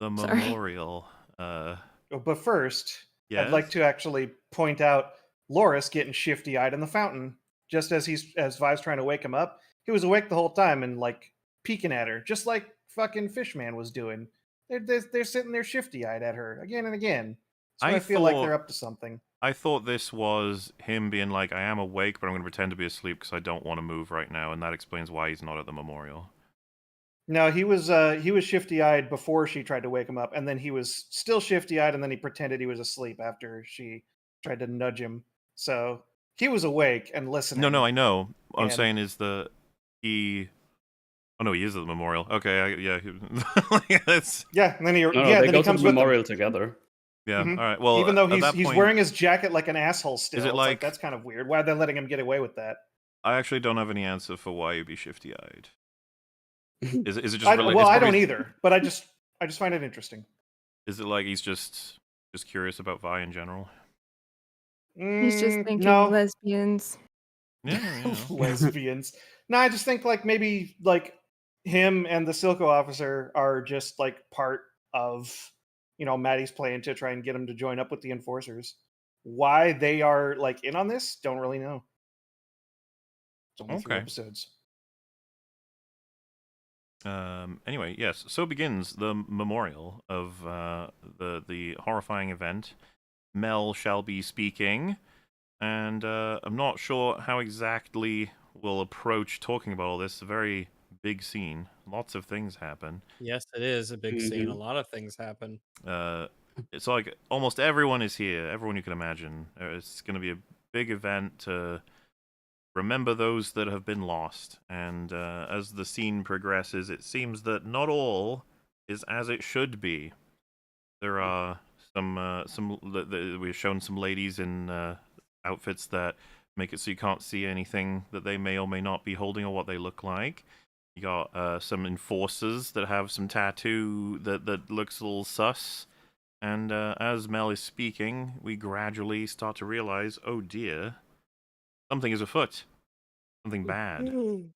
the Sorry. memorial. But first, I'd like Yes. to actually point out Loris getting shifty-eyed in the fountain, just as Vi's trying to wake him up. He was awake the whole time and like peeking at her, just like fucking Fishman was doing. They're sitting there shifty-eyed at her again and again. So I feel like they're up to something. I thought this was him being like, I am awake, but I'm going to pretend to be asleep because I don't want to move right now, and that explains why he's not at the memorial. No, he was shifty-eyed before she tried to wake him up, and then he was still shifty-eyed, and then he pretended he was asleep after she tried to nudge him. So he was awake and listening. No, I know. What I'm And- saying is he. Oh no, he is at the memorial. Okay, yeah. That's Yeah, and then he No, yeah, they then go he to comes the with them. memorial together. yeah. Mhm. All right. Well, Even though at that he's point, wearing his jacket like an asshole still. it It's like- that's kind of weird. Why are they letting him get away with that? I actually don't have any answer for why you'd be shifty-eyed. Is it just? I it's don't probably- either, but I just find it interesting. Is it like he's just curious about Vi in general? He's just thinking no. lesbians. Yeah. Lesbians. No, I just think like maybe like him and the Silco officer are just like part of Maddie's plan to try and get him to join up with the enforcers. Why they are like in on this, don't really know. It's only 3 Okay. episodes. Anyway, yes. So begins the memorial of the horrifying event. Mel shall be speaking, and I'm not sure how exactly we'll approach talking about all this. It's a very big scene. Lots of things happen. Yes, it is a big scene. A Mhm. lot of things happen. It's like almost everyone is here. Everyone you can imagine. It's going to be a big event to remember those that have been lost. And as the scene progresses, it seems that not all is as it should be. There are we've shown some ladies in outfits that make it so you can't see anything that they may or may not be holding or what they look like. You got some enforcers that have some tattoo that looks a little sus. And as Mel is speaking, we gradually start to realize, oh dear, something is afoot. Something bad. Something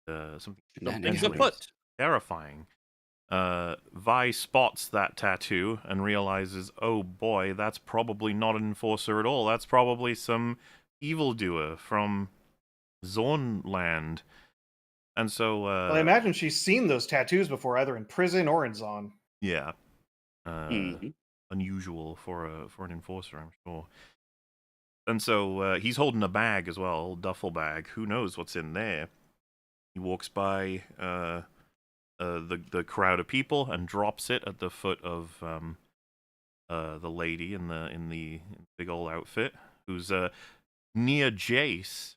Something's Shenanigans. afoot. terrifying. Vi spots that tattoo and realizes, oh boy, that's probably not an enforcer at all. That's probably some evildoer from Zone Land. And so, Well, I imagine she's seen those tattoos before, either in prison or in Zon. yeah, Mhm. unusual for an enforcer, I'm sure. And so he's holding a bag as well, a duffel bag. Who knows what's in there? He walks by the crowd of people and drops it at the foot of the lady in the big old outfit, who's Nia Jace.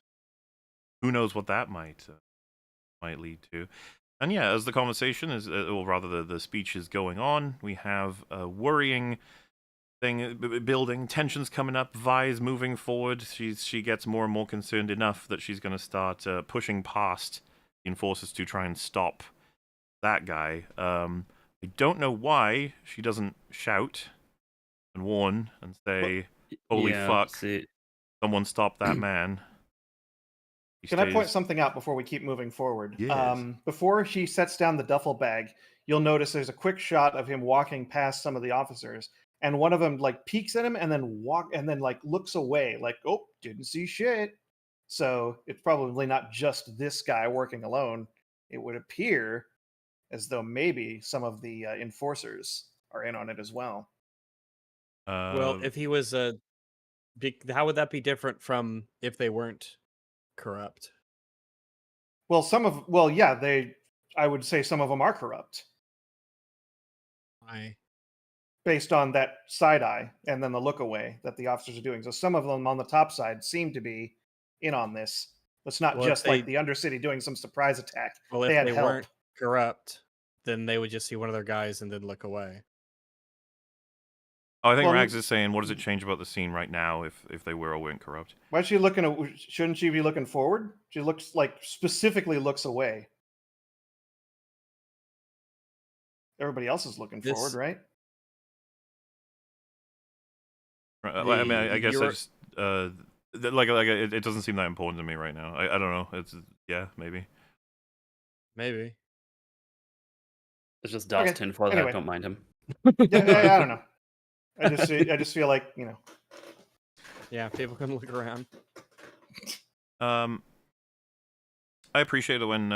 Who knows what that might lead to? And yeah, as the conversation is, or rather the speech is going on, we have a worrying thing building, tensions coming up. Vi is moving forward. She gets more and more concerned enough that she's going to start pushing past the enforcers to try and stop that guy. I don't know why she doesn't shout and warn and say, "Holy Yeah, fuck! see, Someone stop that man!" He Can I point stays- something out before we keep moving forward? Yes. Before she sets down the duffel bag, you'll notice there's a quick shot of him walking past some of the officers, and one of them like peeks at him and then like looks away, like, oh, didn't see shit. So it's probably not just this guy working alone. It would appear as though maybe some of the enforcers are in on it as well. Well, if he was how would that be different from if they weren't corrupt? Well, I would say some of them are corrupt based on that side eye and then the look away that the officers are doing. So some of them on the top side seem to be in on this. It's not Well, if just like they- the Undercity doing some surprise attack. Well, if They had they help. weren't corrupt, then they would just see one of their guys and then look away. Oh, I think Well, Rags is saying, what does it change about the scene right now if they were or weren't corrupt? Why is she looking at? Shouldn't she be looking forward? She specifically looks away. everybody else is looking This- forward, right? Well, I mean, I guess I You're- just it doesn't seem that important to me right now. I don't know. It's maybe. Maybe. It's just Dallas Okay, tinfoil anyway. hat. Don't mind him. Yeah, I don't know. I just feel like, you know. Yeah, people can look around. I appreciate it when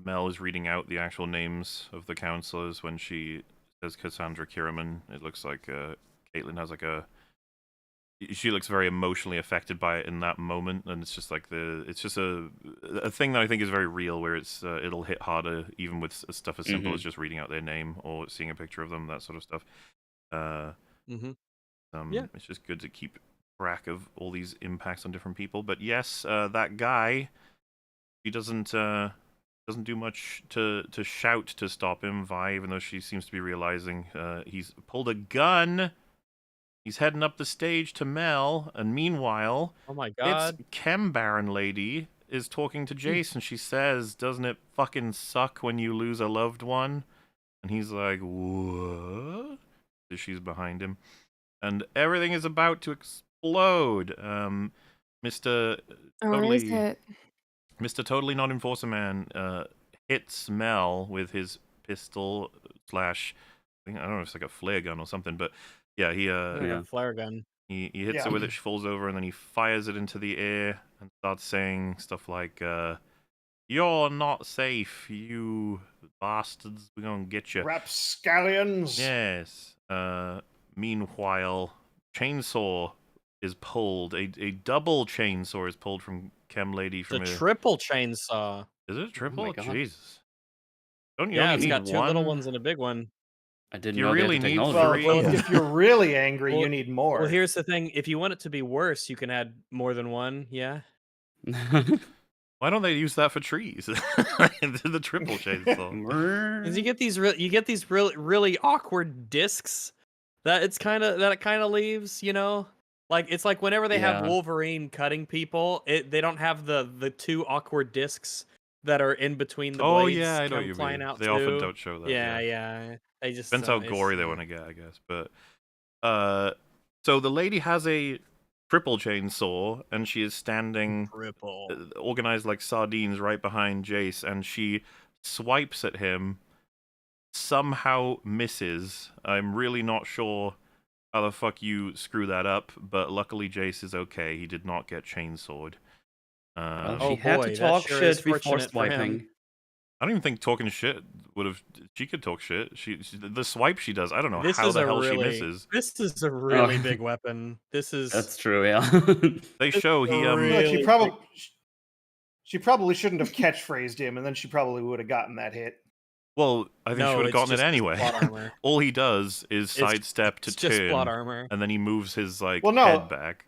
Mel is reading out the actual names of the counselors when she says Cassandra Kierman. It looks like Caitlin has like she looks very emotionally affected by it in that moment, and it's just like it's just a thing that I think is very real, where it'll hit harder even with stuff as simple as just reading out their name or seeing a picture of them, that sort of stuff. Yeah. It's just good to keep track of all these impacts on different people. But yes, that guy, he doesn't do much to shout to stop him. Vi, even though she seems to be realizing he's pulled a gun. He's heading up the stage to Mel, and meanwhile, Oh my god. it's Chem Baron lady is talking to Jace, and she says, "Doesn't it fucking suck when you lose a loved one?" And he's like, "What?" She's behind him, and everything is about to explode. Mr. Or is Totally, it? Mr. Totally Not Enforcer Man hits Mel with his pistol slash, I don't know if it's like a flare gun or something, but yeah, he Yeah, flare gun. he hits Yeah. her with it, she falls over, and then he fires it into the air and starts saying stuff like, "You're not safe, you bastards. We're gonna get you." Rapscallions. Yes. Meanwhile, chainsaw is pulled. A double chainsaw is pulled from Chem Lady The from triple chainsaw. Is it a triple? God. Jesus. Don't you Yeah, only it's need got two one? little ones and a big one. I didn't You know they had really the need technology. Well, three. well, if you're really angry, Well- you need more. Well, here's the thing. If you want it to be worse, you can add more than one. Yeah. Why don't they use that for trees? The triple chainsaw. Because you get these really awkward discs that it kind of leaves, you know? Like it's like whenever they have Yeah. Wolverine cutting people, they don't have the two awkward discs that are in between the Oh blades yeah, I know what come you flying mean. out They often too. don't show that. Yeah. They just Depends how it's- gory they yeah. want to get, I guess. But so the lady has a triple chainsaw, and she is standing Triple. organized like sardines right behind Jace, and she swipes at him, somehow misses. I'm really not sure how the fuck you screw that up, but luckily Jace is okay. He did not get chainsawed. Well, Oh she had boy, to that talk sure is shit before fortunate for him. swiping. I don't even think talking shit would have. She could talk shit. She the swipe she does. I don't know This how is the a hell she really misses. this is a really Oh. big weapon. This is That's true, yeah. They show he Look, really she probably shouldn't have catchphrased him, and then she probably would have gotten that hit. Well, I think she No, would have it's gotten it just anyway. plot armor. All he does is It's- sidestep to It's just plot turn, armor. and then he moves his like Well, no. head back.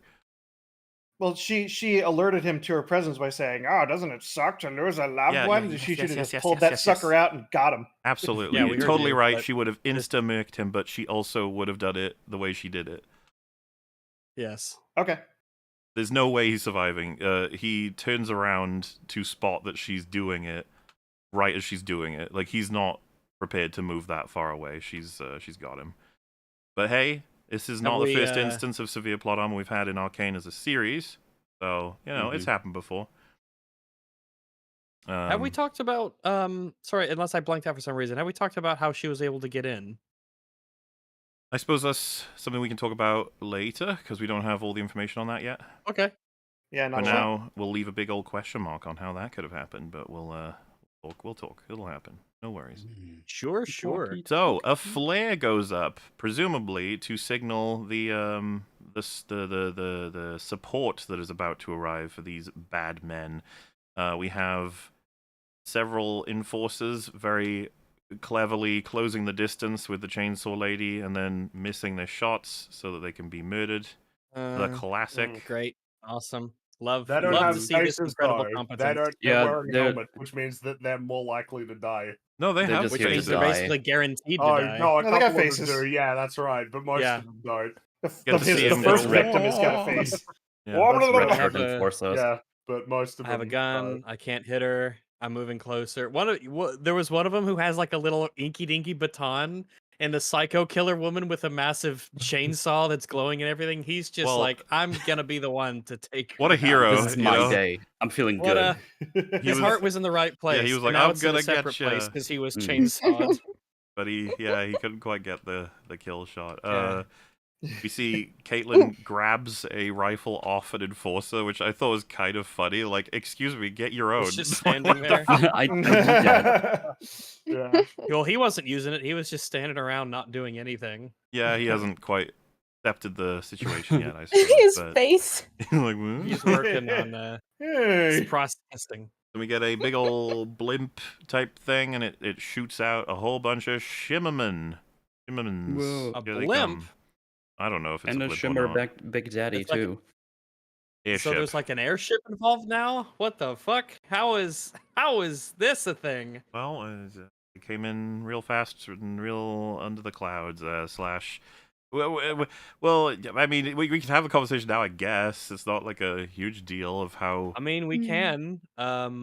Well, she alerted him to her presence by saying, "Oh, doesn't it suck to lose a loved Yeah, one?" yeah, She yes, should have yes, just yes, pulled yes, that yes, sucker yes. out and got him. Absolutely, Yeah, we heard totally you, right. but She would have insta-murked him, but she also would have done it the way she did it. Yes. Okay. There's no way he's surviving. He turns around to spot that she's doing it right as she's doing it. Like he's not prepared to move that far away. She's got him. But hey, this is not the we, first instance of severe plot armor we've had in Arcane as a series. So, it's happened before. Have we talked about sorry, unless I blanked out for some reason. Have we talked about how she was able to get in? I suppose that's something we can talk about later, because we don't have all the information on that yet. Okay. Yeah, For not sure. now, we'll leave a big old question mark on how that could have happened, but we'll talk. It'll happen. No worries. Sure. So a flare goes up, presumably to signal the support that is about to arrive for these bad men. We have several enforcers very cleverly closing the distance with the chainsaw lady, and then missing their shots so that they can be murdered. The classic. Great. Awesome. Love They don't love have to see this faces, incredible though. competence. They're Yeah, wearing they're- helmets, which means that they're more likely to die. No, they They're have just Which here to means faces. they're die. basically guaranteed to Oh, die. no, a No, they got couple of them faces. do. Yeah, that's right. But most Yeah. of them don't. Get to see The him first go, victim has got a face. Yeah. Well, That's I Richard have a- Enforcers. Yeah, but most of I them. have a gun. I can't hit her. I'm moving closer. There was one of them who has like a little inky dinky baton, and the psycho killer woman with a massive chainsaw that's glowing and everything. He's just Well, like, I'm gonna be the one to take. What a her hero. out. This is you my know? day. I'm feeling What good. his heart was in the right place. Yeah, he was and like, now "I'm it's in gonna a separate get place ya." because he was Mm. chainsawed. But he couldn't quite get the kill shot. Yeah. We see Caitlyn grabs a rifle off an enforcer, which I thought was kind of funny. Like, excuse me, get your own. It's just What standing the there. fuck? I need that. Yeah. Well, he wasn't using it. He was just standing around not doing anything. Yeah, he hasn't quite accepted the situation yet, I suppose. His but face. like, "What?" He's working on Hey. processing. Then we get a big old blimp type thing, and it shoots out a whole bunch of Shimmermans. Whoa. A Here they blimp? come. I don't know if it's And a a blimp Shimmer or not. Big Daddy, It's like- too. Airship. So there's like an airship involved now? What the fuck? How is this a thing? Well, it came in real fast and real under the clouds. Slash. Well, I mean, we can have a conversation now. I guess it's not like a huge deal of how I mean, we can. how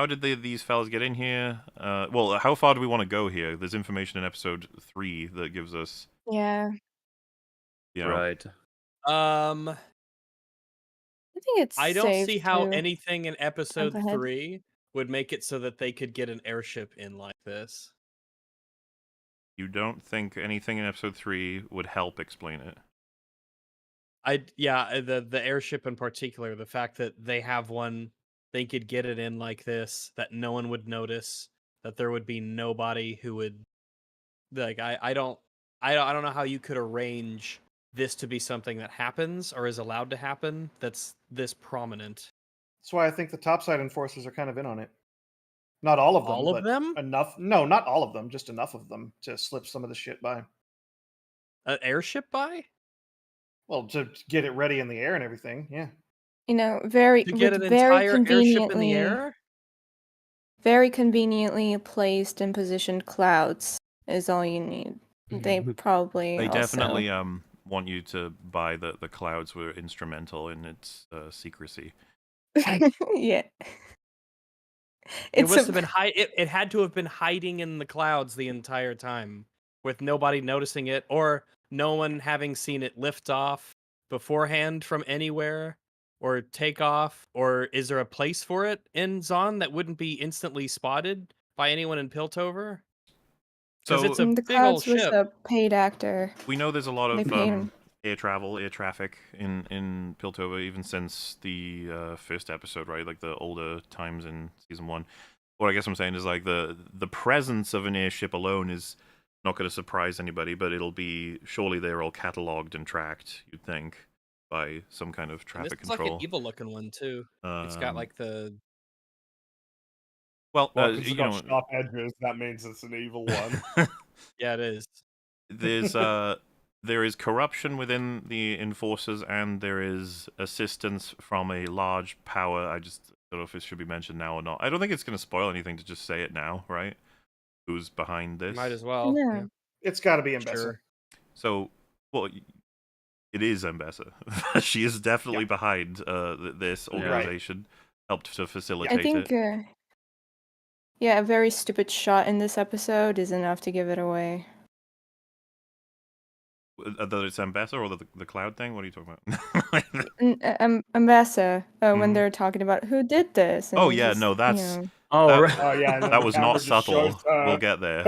did these fellas get in here? Well, how far do we want to go here? There's information in episode 3 that gives us, Yeah. you know, Right. I think it's I don't safe see how to anything in episode jump ahead. 3 would make it so that they could get an airship in like this. you don't think anything in episode 3 would help explain it. The airship in particular, the fact that they have one, they could get it in like this, that no one would notice, that there would be nobody who would like. I don't know how you could arrange this to be something that happens or is allowed to happen that's this prominent. That's why I think the topside enforcers are kind of in on it. Not all of them, All of but them? enough. No, not all of them, just enough of them to slip some of the shit by. An airship by? Well, to get it ready in the air and everything. Yeah. You know, very To get with an very entire airship in conveniently, the air? very conveniently placed and positioned clouds is all you need. They probably They also... definitely want you to buy that the clouds were instrumental in its secrecy. yeah. It It's must a- have been it had to have been hiding in the clouds the entire time, with nobody noticing it, or no one having seen it lift off beforehand from anywhere, or take off, or is there a place for it in Zon that wouldn't be instantly spotted by anyone in Piltover? Because So it's a the big old clouds was ship. a paid actor. we know there's a lot They of paid him. air traffic in Piltover, even since the first episode, right? Like the older times in season 1. What I guess I'm saying is like the presence of an airship alone is not going to surprise anybody, but surely they're all cataloged and tracked, you'd think, by some kind of And traffic this is like control. an evil looking one too. It's got like the well, Well, because you it's got know, sharp edges, that means it's an evil one. yeah, it is. there's there is corruption within the enforcers, and there is assistance from a large power. I just don't know if it should be mentioned now or not. I don't think it's going to spoil anything to just say it now, right? Who's behind this? Might as well. Yeah. Yeah. It's got to be Mbessa. Sure. So, well, it is Mbessa. She is definitely behind this organization. Helped to facilitate I think, it. yeah, a very stupid shot in this episode is enough to give it away. That it's Mbessa or the cloud thing? What are you talking about? Mbessa, when Mhm. they're talking about who did this. And Oh it's yeah, just, no, you that's know, Oh, That- right. Oh yeah, and then that the was camera not just subtle. shows, We'll get there.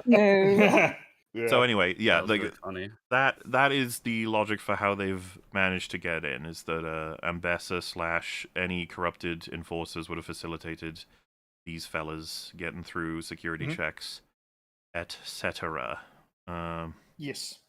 no. Yeah. So anyway, yeah, That was like really funny. that is the logic for how they've managed to get in, is that Mbessa / any corrupted enforcers would have facilitated these fellas getting through security Mhm. checks, etc. Yes.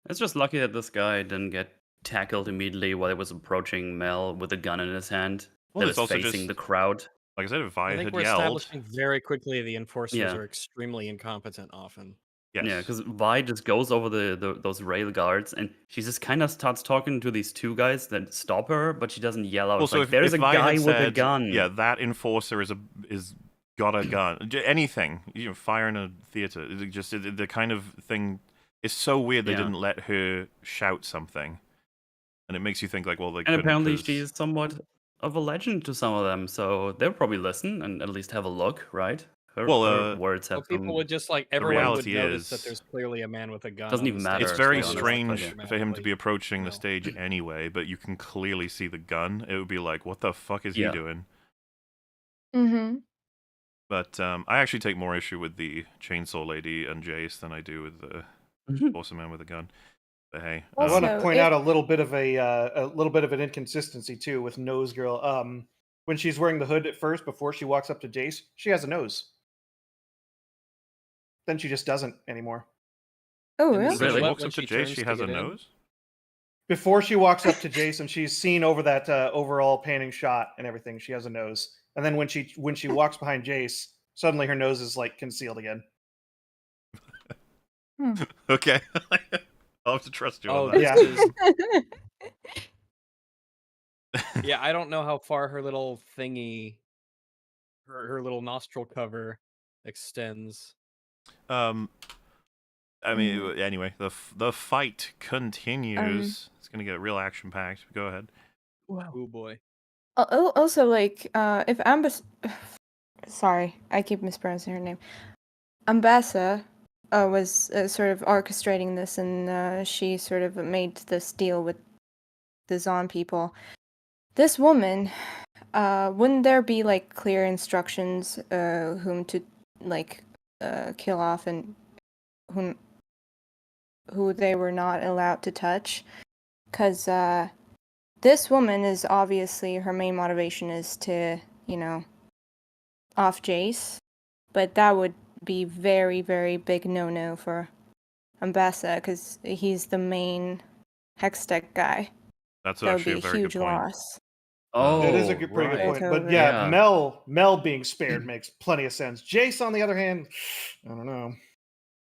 It's just lucky that this guy didn't get tackled immediately while he was approaching Mel with a gun in his hand. Well, that it's was also facing just the crowd. like I said, if I I think had we're yelled, establishing very quickly the enforcers Yeah. are extremely incompetent often. yes, Yeah, because Vi just goes over those rail guards and she just kind of starts talking to these two guys that stop her, but she doesn't yell out. well, It's so like, if there's a Vi had guy with a said, gun. yeah, that enforcer is got a gun, anything, fire in a theater, the kind of thing. It's so weird they Yeah. didn't let her shout something, and it makes you think like, well, they And couldn't apparently 'cause- she's somewhat of a legend to some of them, so they'll probably listen and at least have a look, right? Her, Well, her words Well, have people some. would just like everyone would reality notice that is- there's clearly a man with a gun. Doesn't on even the stage. matter, It's to very be honest, strange but for him to be approaching the No. stage anyway, but you can clearly see the gun. It would be like, what the fuck is he Yeah. doing? Mm-hmm. But I actually take more issue with the chainsaw lady and Jace than I do with the awesome man with a gun. But hey, I want to Also, point if- out a little bit of an inconsistency too with Nose Girl. When she's wearing the hood at first, before she walks up to Jace, she has a nose. Then she just doesn't anymore. Oh, In the really? when she Really? walks When up to she Jace, turns she to has a get in? nose. Before she walks up to Jace and she's seen over that overall panning shot and everything, she has a nose. And then when she walks behind Jace, suddenly her nose is like concealed again. Okay, I'll have to trust you Oh, on that. Yeah. Yeah, I don't know how far her little thingy, her little nostril cover extends. I mean, anyway, the fight continues. It's gonna get real action packed. Go ahead. Oh boy. Also, like, if sorry, I keep mispronouncing her name. Ambassa was sort of orchestrating this, and she sort of made this deal with the Zon people. This woman, wouldn't there be like clear instructions whom to like kill off and who they were not allowed to touch? Because this woman is obviously her main motivation is to, off Jace, but that would be very, very big no-no for Ambassa because he's the main Hextech guy. That's That would actually be a a very huge good point. loss. Oh, It is a pretty good right. point. But Totally. yeah, Yeah. Mel being spared makes plenty of sense. Jace, on the other hand, I don't know.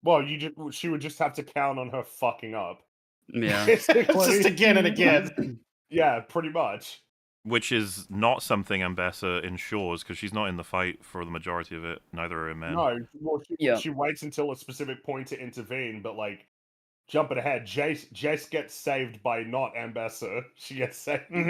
Well, she would just have to count on her fucking up. Yeah. Basically. Just again and again. Yeah, pretty much. Which is not something Ambessa ensures because she's not in the fight for the majority of it. Neither are men. No, well, Yeah. she waits until a specific point to intervene, but like jumping ahead, Jace gets saved by not Ambassador. She gets saved. He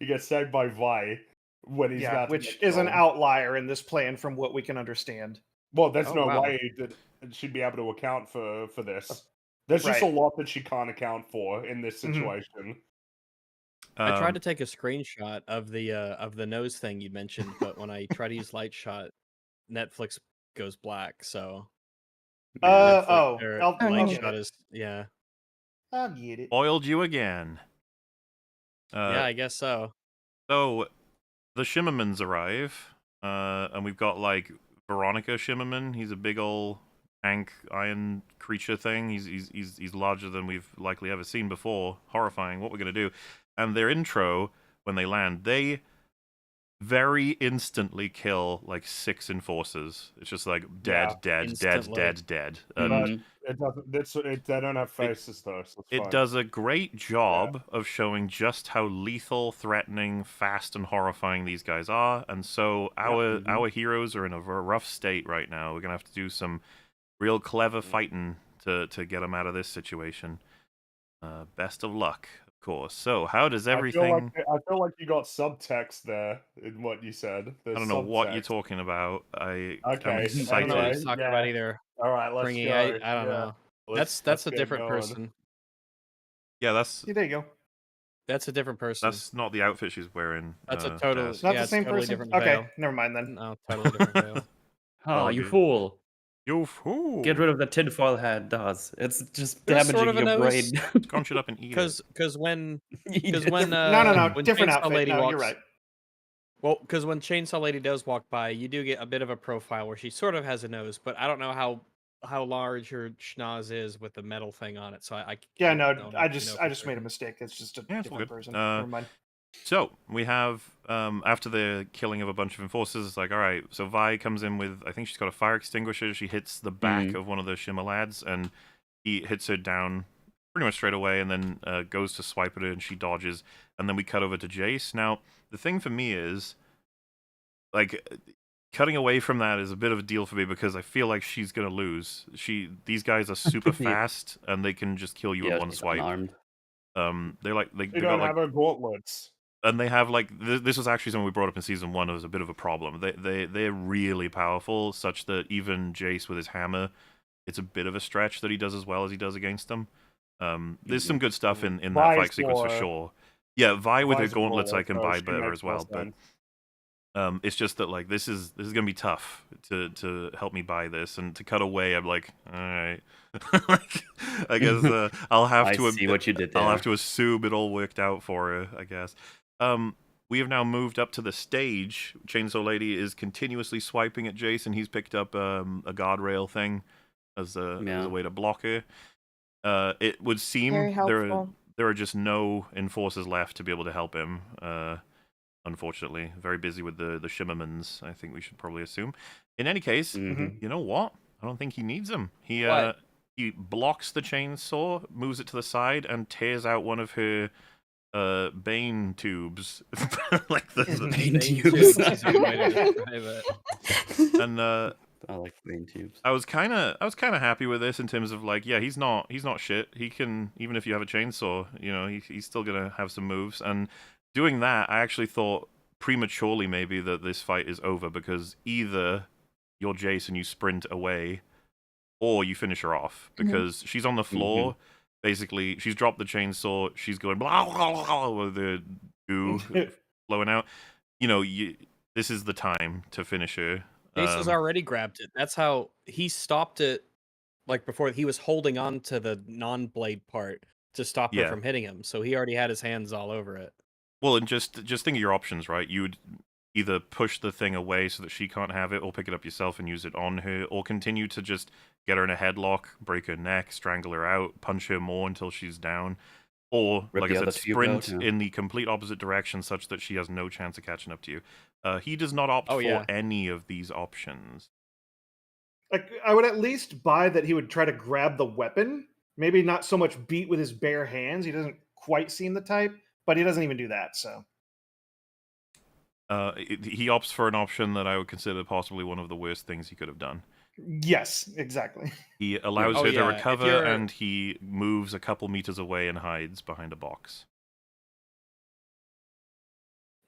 gets saved by Vi when he's Yeah, about to which get is an killed. outlier in this plan from what we can understand. Well, there's Oh, no wow. way that she'd be able to account for this. There's just a Right. lot that she can't account for in this Mhm. situation. I tried to take a screenshot of the nose thing you mentioned, but when I try to use light shot, Netflix goes black. So Netflix, I'll light get shot it. is I'll get it. Spoiled you again. yeah, I guess so. So the Shimmermans arrive, and we've got like Veronica Shimmerman. He's a big ol' tank iron creature thing. He's larger than we've likely ever seen before. Horrifying. What we're gonna do? And their intro when they land, they very instantly kill like 6 enforcers. It's just like dead, dead, instantly. dead. But And it doesn't. They don't have faces though. So it's it fine. does a great job of showing just how lethal, threatening, fast, and horrifying these guys are. And so our heroes are in a rough state right now. We're gonna have to do some real clever fighting to get them out of this situation. Best of luck, of course. So how does everything? I feel like you got subtext there in what you said. I don't know what you're talking about. I'm Okay, I don't excited. know what Anyway, he's talking yeah. about either. All right, let's Pringy, go. I don't know. That's a get different going. person. Yeah, that's Yeah, there you go. That's a different person. that's not the outfit she's wearing. That's a total. Jazz. Not yeah, the it's same totally person. different Okay, veil. never mind then. No, totally different veil. Oh, Oh, you dude. fool. You fool! Get rid of the tinfoil hat does. It's just There's damaging sort of a your nose. brain. Scrunch it up and eat it. Because when No, when different Chainsaw outfit. Lady No, walks, you're right. Well, because when Chainsaw Lady does walk by, you do get a bit of a profile where she sort of has a nose, but I don't know how large her schnoz is with the metal thing on it. So I Yeah, don't no, know I if you just know for made a certain. mistake. It's just a Yeah, it's all different good. person. Never mind. So we have after the killing of a bunch of enforcers, it's like, all right. So Vi comes in with, I think she's got a fire extinguisher. She hits the back of one of the Shimmer lads, and he hits her down pretty much straight away, and then goes to swipe at her, and she dodges. And then we cut over to Jace. Now the thing for me is, like, cutting away from that is a bit of a deal for me because I feel like she's gonna lose. These guys are super fast, and they can just kill you Yeah, with one she's swipe. unarmed. They They got don't like have her gauntlets. and they have like this was actually something we brought up in season 1. It was a bit of a problem. They're really powerful, such that even Jace with his hammer, it's a bit of a stretch that he does as well as he does against them. There's some good stuff in that Vi's fight sequence for more- sure. Yeah, Vi with her Vi's more gauntlets I like, can oh, buy she better makes as well, more but sense. it's just that like this is gonna be tough to help me buy this, and to cut away I'm like, all right. Like, I guess I'll have I to see what you did there. I'll have to assume it all worked out for her, I guess. We have now moved up to the stage. Chainsaw Lady is continuously swiping at Jace, and he's picked up a guardrail thing as a way to block her. It would seem Very helpful. there are just no enforcers left to be able to help him. Unfortunately, very busy with the Shimmermans, I think we should probably assume. In any case, Mhm. you know what? I don't think he needs them. What? He blocks the chainsaw, moves it to the side, and tears out one of her Bane tubes. Like the Bane tubes. Is a good way to describe it. and I like Bane tubes. I was kind of happy with this in terms of like, yeah, he's not shit. He can, even if you have a chainsaw, you know, he's still gonna have some moves. And doing that, I actually thought prematurely maybe that this fight is over, because either you're Jace and you sprint away, or you finish her off, because she's on the floor. Basically, she's dropped the chainsaw. She's going blah blah blah with the goo flowing out. You know, this is the time to finish her. Jace has already grabbed it. That's how he stopped it. Like before, he was holding on to the non-blade part to stop her Yeah. from hitting him. So he already had his hands all over it. Well, and just think of your options, right? You would either push the thing away so that she can't have it, or pick it up yourself and use it on her, or continue to just get her in a headlock, break her neck, strangle her out, punch her more until she's down, or, Rip like the I other said, tube sprint out, yeah. in the complete opposite direction such that she has no chance of catching up to you. He does not opt Oh, for yeah. any of these options. Like, I would at least buy that he would try to grab the weapon. Maybe not so much beat with his bare hands. He doesn't quite seem the type, but he doesn't even do that. So He opts for an option that I would consider possibly one of the worst things he could have done. yes, exactly. He allows Oh, her yeah, to if recover, you're- and he moves a couple meters away and hides behind a box.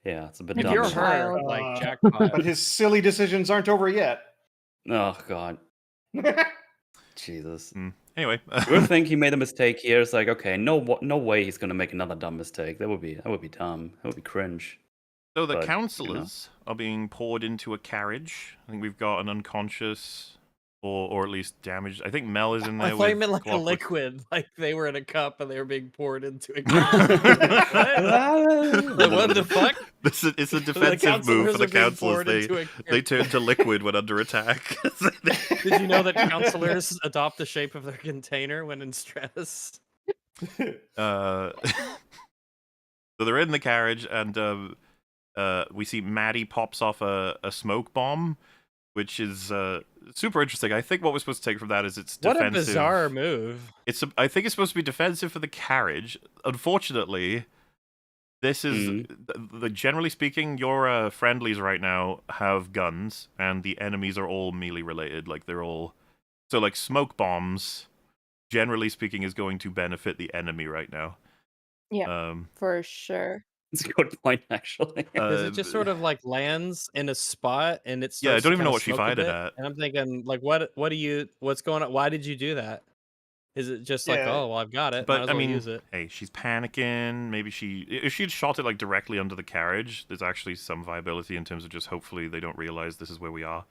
Yeah, it's a bit If dumb. you're but- her, Child. like jackpot. But his silly decisions aren't over yet. Oh god, Jesus. Anyway, You would think he made a mistake here. It's like, okay, no way he's gonna make another dumb mistake. That would be dumb. That would be cringe. so the but, you know. counselors are being poured into a carriage. I think we've got an unconscious, or at least damaged. I think Mel is in there. I thought you with meant like a clockwork- liquid, like they were in a cup and they were being poured into a cup. Like, what the fuck? It's a defensive move for the counselors. They turn to liquid when under attack. Did you know that counselors adopt the shape of their container when in stress? So they're in the carriage, and we see Maddie pops off a smoke bomb, which is super interesting. I think what we're supposed to take from that is it's defensive. What a bizarre move. I think it's supposed to be defensive for the carriage. Unfortunately, this is generally speaking, your friendlies right now have guns, and the enemies are all melee related. Like they're all like smoke bombs. Generally speaking, is going to benefit the enemy right now. Yeah. For sure. It's a good point, actually. Because it just sort of like lands in a spot and it's Yeah, I don't even know what she fired it at. And I'm thinking, like, what's going on? Why did you do that? Is it just like, Yeah. oh, well, I've got it. But Might as I well mean, use it. hey, she's panicking. Maybe if she had shot it like directly under the carriage, there's actually some viability in terms of just hopefully they don't realize this is where we are.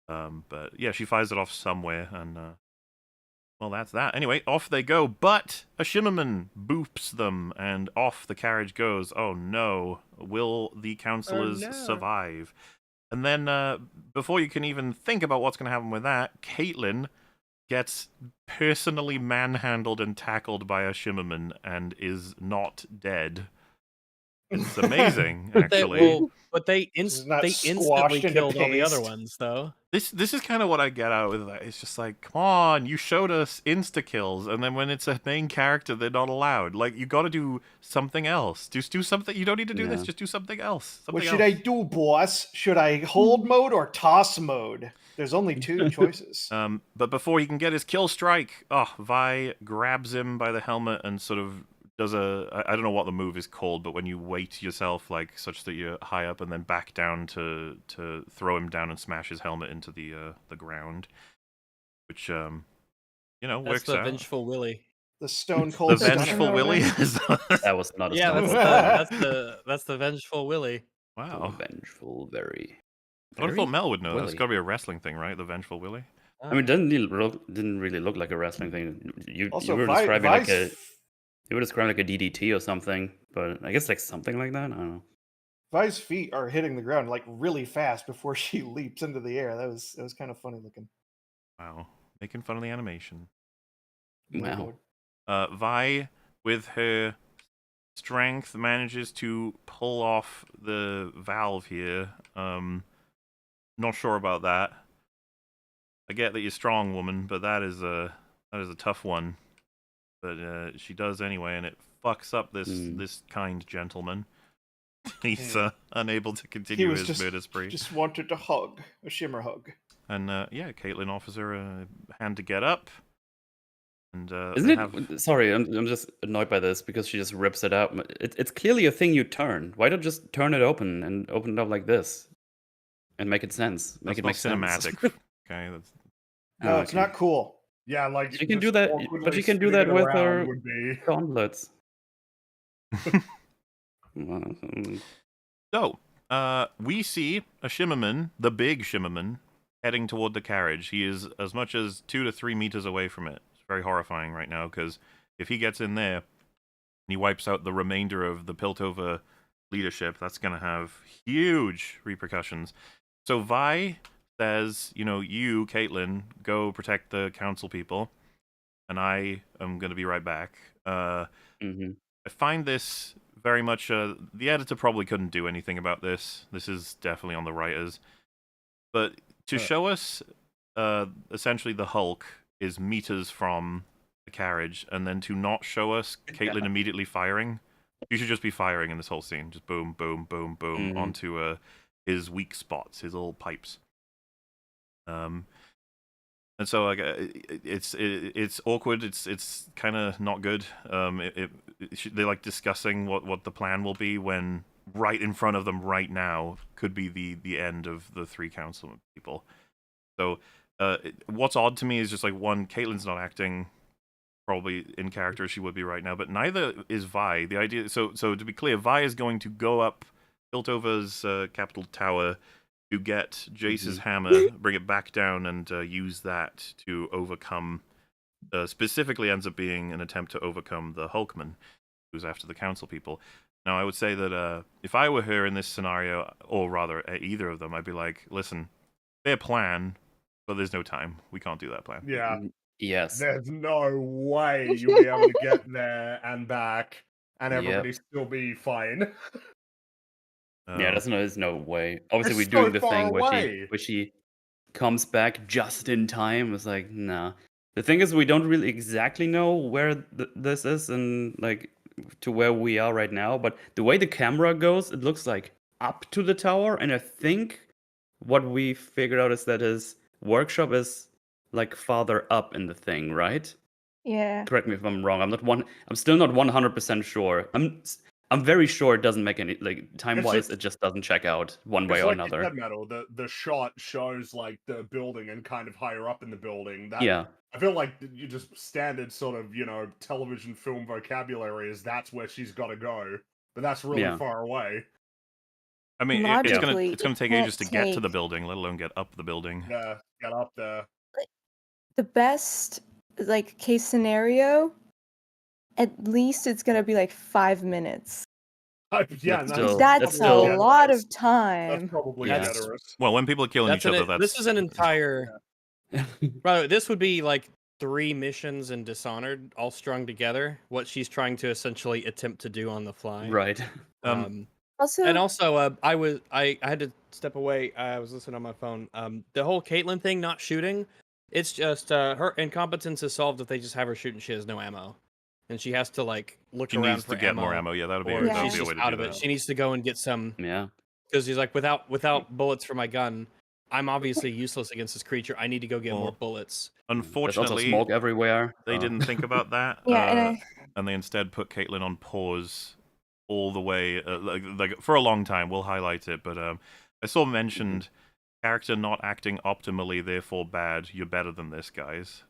But yeah, she fires it off somewhere, and well, that's that. Anyway, off they go. But a Shimmerman boops them, and off the carriage goes. Oh no! Will the counselors no. survive? And then, before you can even think about what's going to happen with that, Caitlyn gets personally manhandled and tackled by a Shimmerman and is not dead. It's amazing, actually. But they not instantly squashed into killed all the other paste. ones, though. This is kind of what I get out of that. It's just like, come on, you showed us insta kills, and then when it's a main character, they're not allowed. Like, you got to do something else. Just do something. You don't need to do this. Yeah. Just do something else. What Something should I else. do, boss? Should I hold mode or toss mode? There's only two choices. But before he can get his kill strike, Vi grabs him by the helmet and sort of does I don't know what the move is called, but when you weight yourself like such that you're high up and then back down to throw him down and smash his helmet into the ground, which you know, That's works the out. Vengeful Willy. The Stone The Cold Vengeful Stunner. Willy. That was not a Yeah, Stone that's Cold the that's the Vengeful Willy. Wow. Vengeful, very. I would have thought very Mel would know. That's Willy. got to be a wrestling thing, right? The Vengeful Willy. I mean, didn't really look like a wrestling thing. You Also, were Vi- describing like Vi's, you were describing like a DDT or something, but I guess like something like that. I don't know. Vi's feet are hitting the ground like really fast before she leaps into the air. That was kind of funny looking. Wow, making fun of the animation. Oh my Wow. lord. Vi, with her strength, manages to pull off the valve here. Not sure about that. I get that you're strong, woman, but that is a tough one. But she does anyway, and it fucks up this kind gentleman. He's unable to He continue was his murder spree. just wanted a hug, a shimmer hug. And yeah, Caitlin offers her a hand to get up. And Isn't they it? have... Sorry, I'm just annoyed by this because she just rips it out. It's clearly a thing you turn. Why don't just turn it open and open it up like this, and make it sense? Make That's it not make cinematic. sense. Okay, that's... No, it's not cool. Yeah, like She can just do that, awkwardly but she can do spinning that it with around her would be... gauntlets. So, we see a Shimmerman, the big Shimmerman, heading toward the carriage. He is as much as 2 to 3 meters away from it. It's very horrifying right now, because if he gets in there and he wipes out the remainder of the Piltover leadership, that's going to have huge repercussions. So Vi says, you know, you, Caitlin, go protect the council people, and I am going to be right back. I find this very much... the editor probably couldn't do anything about this. This is definitely on the writers. But to show us, essentially, the Hulk is meters from the carriage, and then to not show us Caitlin immediately firing, you should just be firing in this whole scene. Just boom, boom, boom, boom, onto his weak spots, his little pipes. And so like it's awkward. It's kind of not good. They're like discussing what the plan will be when right in front of them right now could be the end of the 3 council people. So what's odd to me is just like, one, Caitlin's not acting probably in character as she would be right now, but neither is Vi. The idea, so to be clear, Vi is going to go up Piltover's capital tower to get Jace's hammer, bring it back down, and use that to overcome... specifically ends up being an attempt to overcome the Hulkman, who's after the council people. Now, I would say that if I were her in this scenario, or rather either of them, I'd be like, listen, their plan, but there's no time. We can't do that plan. Yeah. Yes. There's no way you'll be able to get there and back, and everybody still be fine. Yeah, there's no way. Obviously, It's we're doing so the far thing away. where she comes back just in time. It's like, nah. The thing is, we don't really exactly know where this is and like to where we are right now. But the way the camera goes, it looks like up to the tower. And I think what we figured out is that his workshop is like farther up in the thing, right? Yeah. Correct me if I'm wrong. I'm still not 100% sure. I'm very sure it doesn't make any, like, time-wise, it just doesn't check out one way It's or like another. you said, Metal, the shot shows like the building and kind of higher up in the building. That, Yeah. I feel like you just standard sort of, you know, television film vocabulary is that's where she's got to go, but that's really far away. I mean, Logically, it's gonna take it ages to get to the building, let alone get up the building. Yeah, get up there. The best, like, case scenario, at least it's gonna be like 5 minutes. Yeah, That's that's, still- That's that's a still- lot of That's time. probably Yeah, generous. Well, when people are killing each other, that's... This is an entire... Right, this would be like 3 missions in Dishonored all strung together. What she's trying to essentially attempt to do on the fly. Right. Also, And also, I had to step away. I was listening on my phone. The whole Caitlyn thing, not shooting, it's just her incompetence is solved if they just have her shoot and she has no ammo, and she has to like look She around needs for to get ammo, more ammo. Yeah, that would be, or that would she's be a just way to out do of it. that. She needs to go and get some, Yeah. because he's like, without bullets for my gun, I'm obviously useless against this creature. I need to go get more bullets. There's also Unfortunately, smoke everywhere. they didn't think about that. yeah, and and they instead put Caitlyn on pause all the way, like for a long time. We'll highlight it, but I saw mentioned character not acting optimally, therefore bad. You're better than this, guys.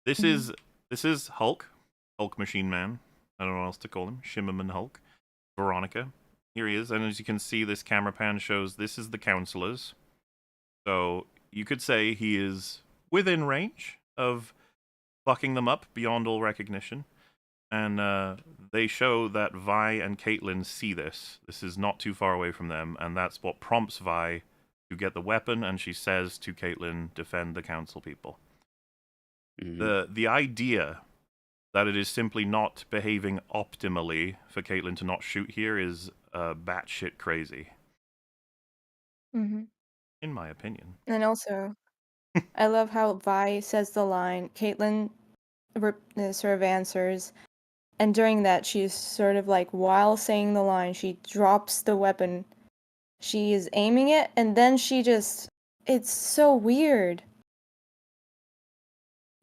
This is Hulk Machine Man. I don't know what else to call him. Shimmerman Hulk. Veronica. Here he is, and as you can see, this camera pan shows this is the counselors. So you could say he is within range of fucking them up beyond all recognition. And they show that Vi and Caitlyn see this. This is not too far away from them, and that's what prompts Vi to get the weapon, and she says to Caitlyn, defend the council people. The idea that it is simply not behaving optimally for Caitlyn to not shoot here is batshit crazy. Mm-hmm. In my opinion. And also, I love how Vi says the line, Caitlyn sort of answers, and during that, she's sort of like, while saying the line, she drops the weapon. She is aiming it, and then she just... It's so weird.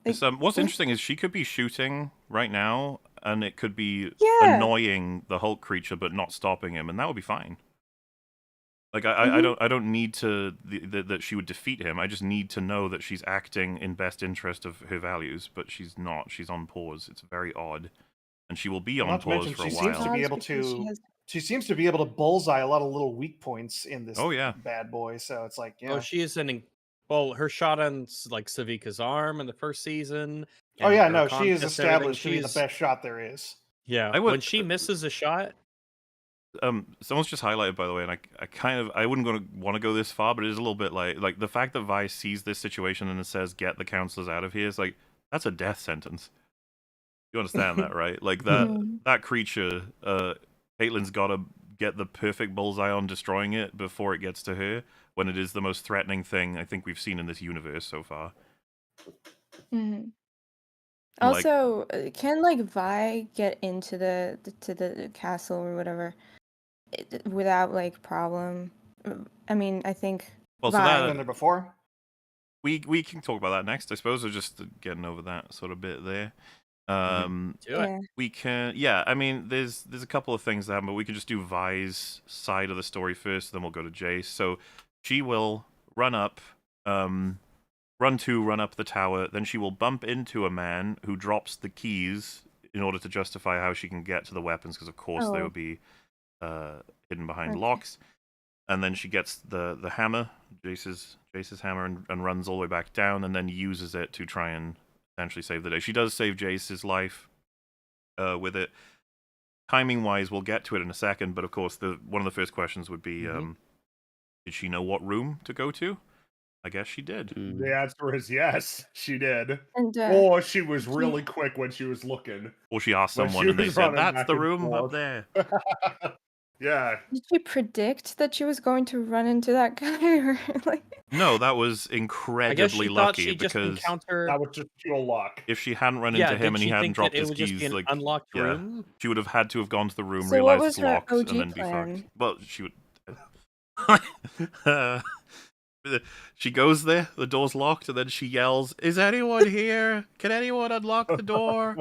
Like, What's interesting is she could be shooting right now, and it could be Yeah. annoying the Hulk creature, but not stopping him, and that would be fine. Like I don't need to that she would defeat him. I just need to know that she's acting in best interest of her values, but she's not. She's on pause. It's very odd, and she will be on pause for a she while. seems to be able to. She seems to be able to bullseye a lot of little weak points in this bad boy. So it's like, Oh, she is sending. Well, her shot on like Savika's arm in the first season. Oh yeah, her no, she is contest and everything, established to be the best shot there is. Yeah, when she misses a shot. Someone's just highlighted, by the way, and I wouldn't want to go this far, but it is a little bit like the fact that Vi sees this situation and it says get the counselors out of here is like, that's a death sentence. You understand that, right? Like that creature, Caitlyn's got to get the perfect bullseye on destroying it before it gets to her, when it is the most threatening thing I think we've seen in this universe so far. Mm-hmm. Also, can like Vi get into the castle or whatever without like problem? I mean, I think. Well, so that been there before. We can talk about that next. I suppose we're just getting over that sort of bit there. We can, I mean, there's a couple of things that happen, but we can just do Vi's side of the story first, then we'll go to Jace. So she will run up the tower, then she will bump into a man who drops the keys in order to justify how she can get to the weapons, because of course they would be hidden behind locks. And then she gets the hammer, Jace's hammer, and runs all the way back down, and then uses it to try and essentially save the day. She does save Jace's life with it. Timing-wise, we'll get to it in a second, but of course, one of the first questions would be, did she know what room to go to? I guess she did. The answer is yes, she did. And, or she was really quick when she was looking. Or she asked someone and they said, that's the room up there. Yeah. Did she predict that she was going to run into that guy, or like? No, that was incredibly lucky because that was just pure luck. If she hadn't run into him and he hadn't dropped his keys, like unlocked room? she would have had to have gone to the room, So realized what was it's locked, her and then OG be plan? fucked. Well, she would. She goes there, the door's locked, and then she yells, "Is anyone here? Can anyone unlock the door?"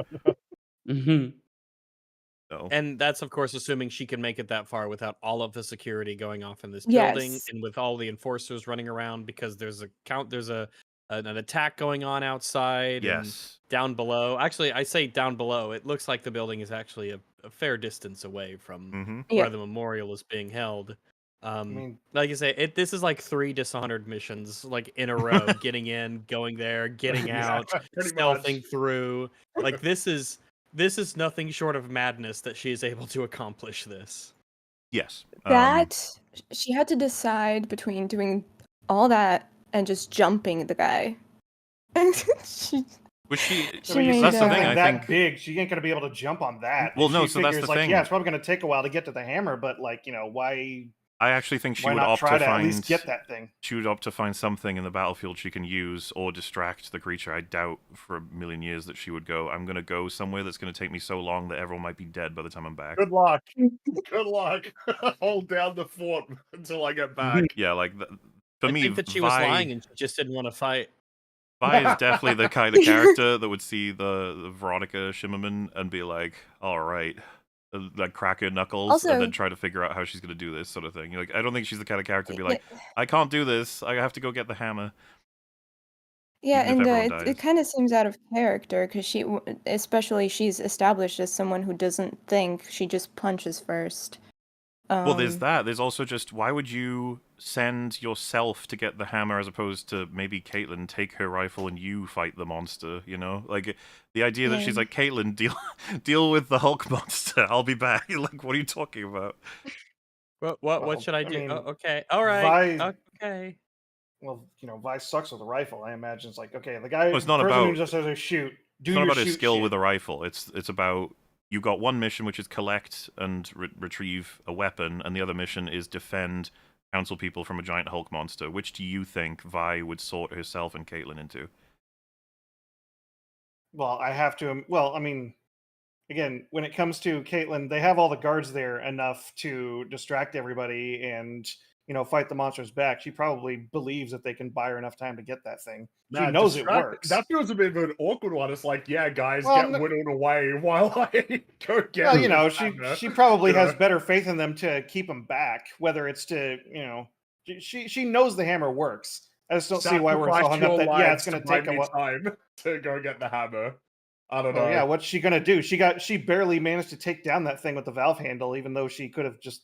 So. And that's, of course, assuming she can make it that far without all of the security going off in this building, and with all the enforcers running around, because there's an attack going on outside. Yes. And down below. Actually, I say down below. It looks like the building is actually a fair distance away from where the memorial is being held. I mean, like I say, this is like 3 Dishonored missions, like in a row, getting in, going there, getting out, stealthing through. Like this is nothing short of madness that she is able to accomplish this. Yes. That she had to decide between doing all that and just jumping the guy. That's the thing. I think big, she ain't gonna be able to jump on that. Well, no, so that's the thing. Yeah, it's probably gonna take a while to get to the hammer, but like, why? I actually think she would opt to find at least get that thing. She would opt to find something in the battlefield she can use or distract the creature. I doubt for a million years that she would go, I'm gonna go somewhere that's gonna take me so long that everyone might be dead by the time I'm back. Good luck. Good luck. Hold down the fort until I get back. Yeah, like for me, I think that she was lying and she just didn't want to fight. Vi is definitely the kind of character that would see the Veronica Shimmerman and be like, all right, like crack her knuckles and then Also, try to figure out how she's going to do this sort of thing. Like, I don't think she's the kind of character to be like, yeah, I can't do this. I have to go get the hammer, yeah, even if and everyone it dies. kind of seems out of character because especially she's established as someone who doesn't think; she just punches first. Well, there's Um, that. There's also just, why would you send yourself to get the hammer as opposed to maybe Caitlyn take her rifle and you fight the monster, you know? Like, the idea that yeah. she's like, Caitlyn, deal with the Hulk monster. I'll be back. Like, what are you talking about? What Well, should I I do? mean, Okay. All right. Vi, Okay. well, Vi sucks with a rifle. I imagine it's like, okay, the Well, it's not person who about just has to shoot, do it's not your about his shoot skill shit. with a rifle. It's about, you got one mission which is collect and retrieve a weapon, and the other mission is defend council people from a giant Hulk monster. Which do you think Vi would sort herself and Caitlyn into? Well, I have to. Well, I mean, again, when it comes to Caitlyn, they have all the guards there enough to distract everybody and fight the monsters back. She probably believes that they can buy her enough time to get that thing. She Nah, knows it works. That feels a bit of an awkward one. It's like, yeah, guys, Well, get whittled away while I go get. Well, this she hammer, she probably you has know? better faith in them to keep them back. Whether it's to she knows the hammer works. I just don't see why we're so Sacrifice hung up your that lives it's going to to buy take a me while. time to go get the hammer. I don't Oh know. yeah, what's she gonna do? She barely managed to take down that thing with the valve handle, even though she could have just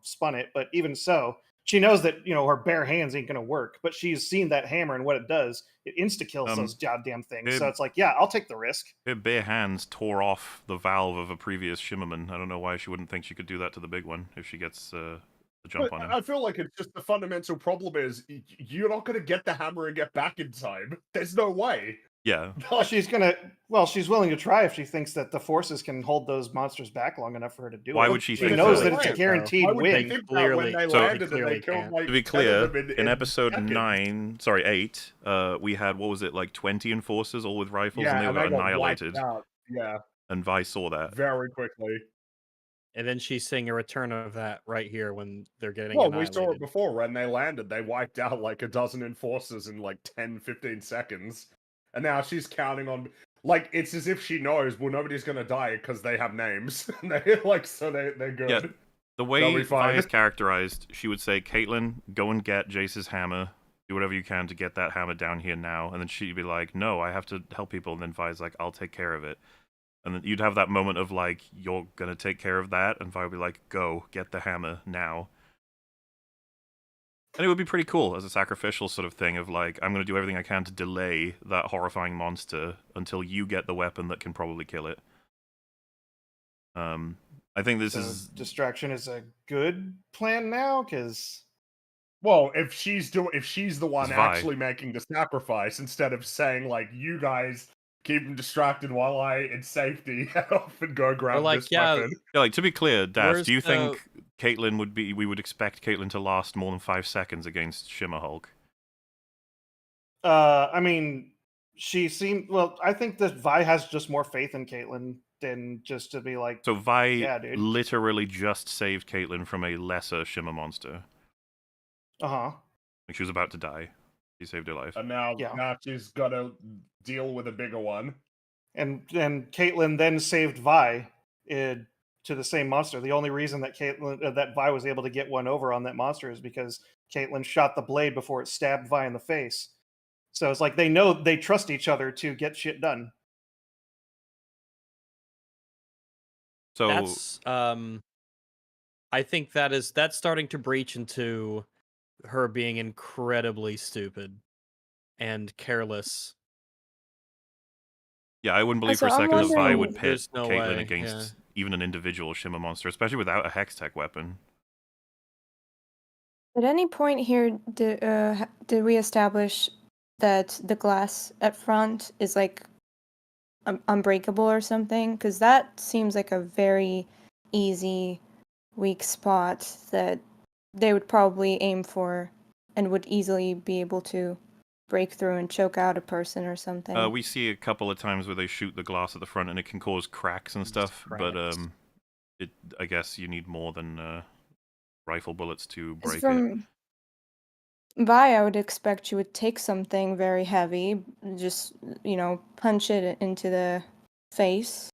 spun it. But even so, she knows that her bare hands ain't gonna work. But she's seen that hammer and what it does. It insta kills those goddamn things. So it's like, yeah, I'll take the risk. Her bare hands tore off the valve of a previous Shimmerman. I don't know why she wouldn't think she could do that to the big one if she gets the jump But on him. I feel like it's just the fundamental problem is you're not going to get the hammer and get back in time. There's no way. Yeah. Well, she's willing to try if she thinks that the forces can hold those monsters back long enough for her to do it. Why would she She think knows that? that it's a Can't, guaranteed Why would win. they think that when they So- landed and they clearly killed can't. like To be 10 clear, of them in episode seconds? 8, we had, what was it, like 20 enforcers all with rifles, Yeah, and they and were they got annihilated. wiped out. Yeah, And Vi saw that. very quickly. And then she's seeing a return of that right here when they're getting Well, we annihilated. saw it before when they landed. They wiped out like a dozen enforcers in like 10, 15 seconds. And now she's counting on... Like, it's as if she knows, well, nobody's going to die because they have names. They're good. Yeah, the They'll way be Vi fine. is characterized, she would say, Caitlyn, go and get Jace's hammer. Do whatever you can to get that hammer down here now. And then she'd be like, no, I have to help people. And then Vi's like, I'll take care of it. And then you'd have that moment of like, you're going to take care of that? And Vi would be like, go, get the hammer now. And it would be pretty cool as a sacrificial sort of thing of like, I'm going to do everything I can to delay that horrifying monster until you get the weapon that can probably kill it. I think this So is... distraction is a good plan now because Well, if she's the one It's Vi. actually making the sacrifice instead of saying like, you guys keep them distracted while I, in safety, head off and go grab like, this yeah, weapon. Yeah, like, to be clear, Daz, Where's do you the- think Caitlyn we would expect Caitlyn to last more than 5 seconds against Shimmer Hulk? I mean, she seemed well. I think that Vi has just more faith in Caitlyn than just to be like, So Vi yeah, dude. literally just saved Caitlyn from a lesser Shimmer monster. uh-huh. Like, she was about to die. He saved her life. And now she's got to deal with a bigger one. And Caitlyn then saved Vi to the same monster. The only reason that that Vi was able to get one over on that monster is because Caitlyn shot the blade before it stabbed Vi in the face. So it's like they trust each other to get shit done. So That's I think that's starting to breach into her being incredibly stupid and careless. yeah, I wouldn't believe So for a I'm second that Vi wondering- would pit There's no Caitlyn way, against even an individual Shimmer monster, especially without a Hex Tech weapon. At any point here, did we establish that the glass at front is like unbreakable or something? Because that seems like a very easy weak spot that they would probably aim for and would easily be able to break through and choke out a person or something. We see a couple of times where they shoot the glass at the front and it can cause cracks and stuff, but cracks. I guess you need more than rifle bullets to It's break it. Vi, I would expect you would take something very heavy, just, punch it into the face,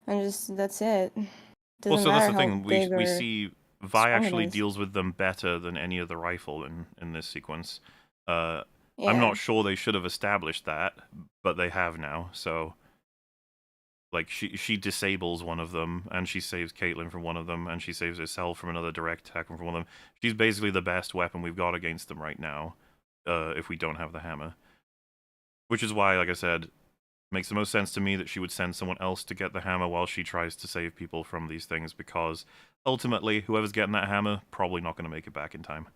and just that's it. Well, Doesn't so that's matter the how thing. big We or see Vi strong it actually is. deals with them better than any other rifle in this sequence. I'm Yeah. not sure they should have established that, but they have now. So, like, she disables one of them, and she saves Caitlyn from one of them, and she saves herself from another direct attack from one of them. She's basically the best weapon we've got against them right now, if we don't have the hammer. Which is why, like I said, makes the most sense to me that she would send someone else to get the hammer while she tries to save people from these things, because ultimately, whoever's getting that hammer, probably not going to make it back in time.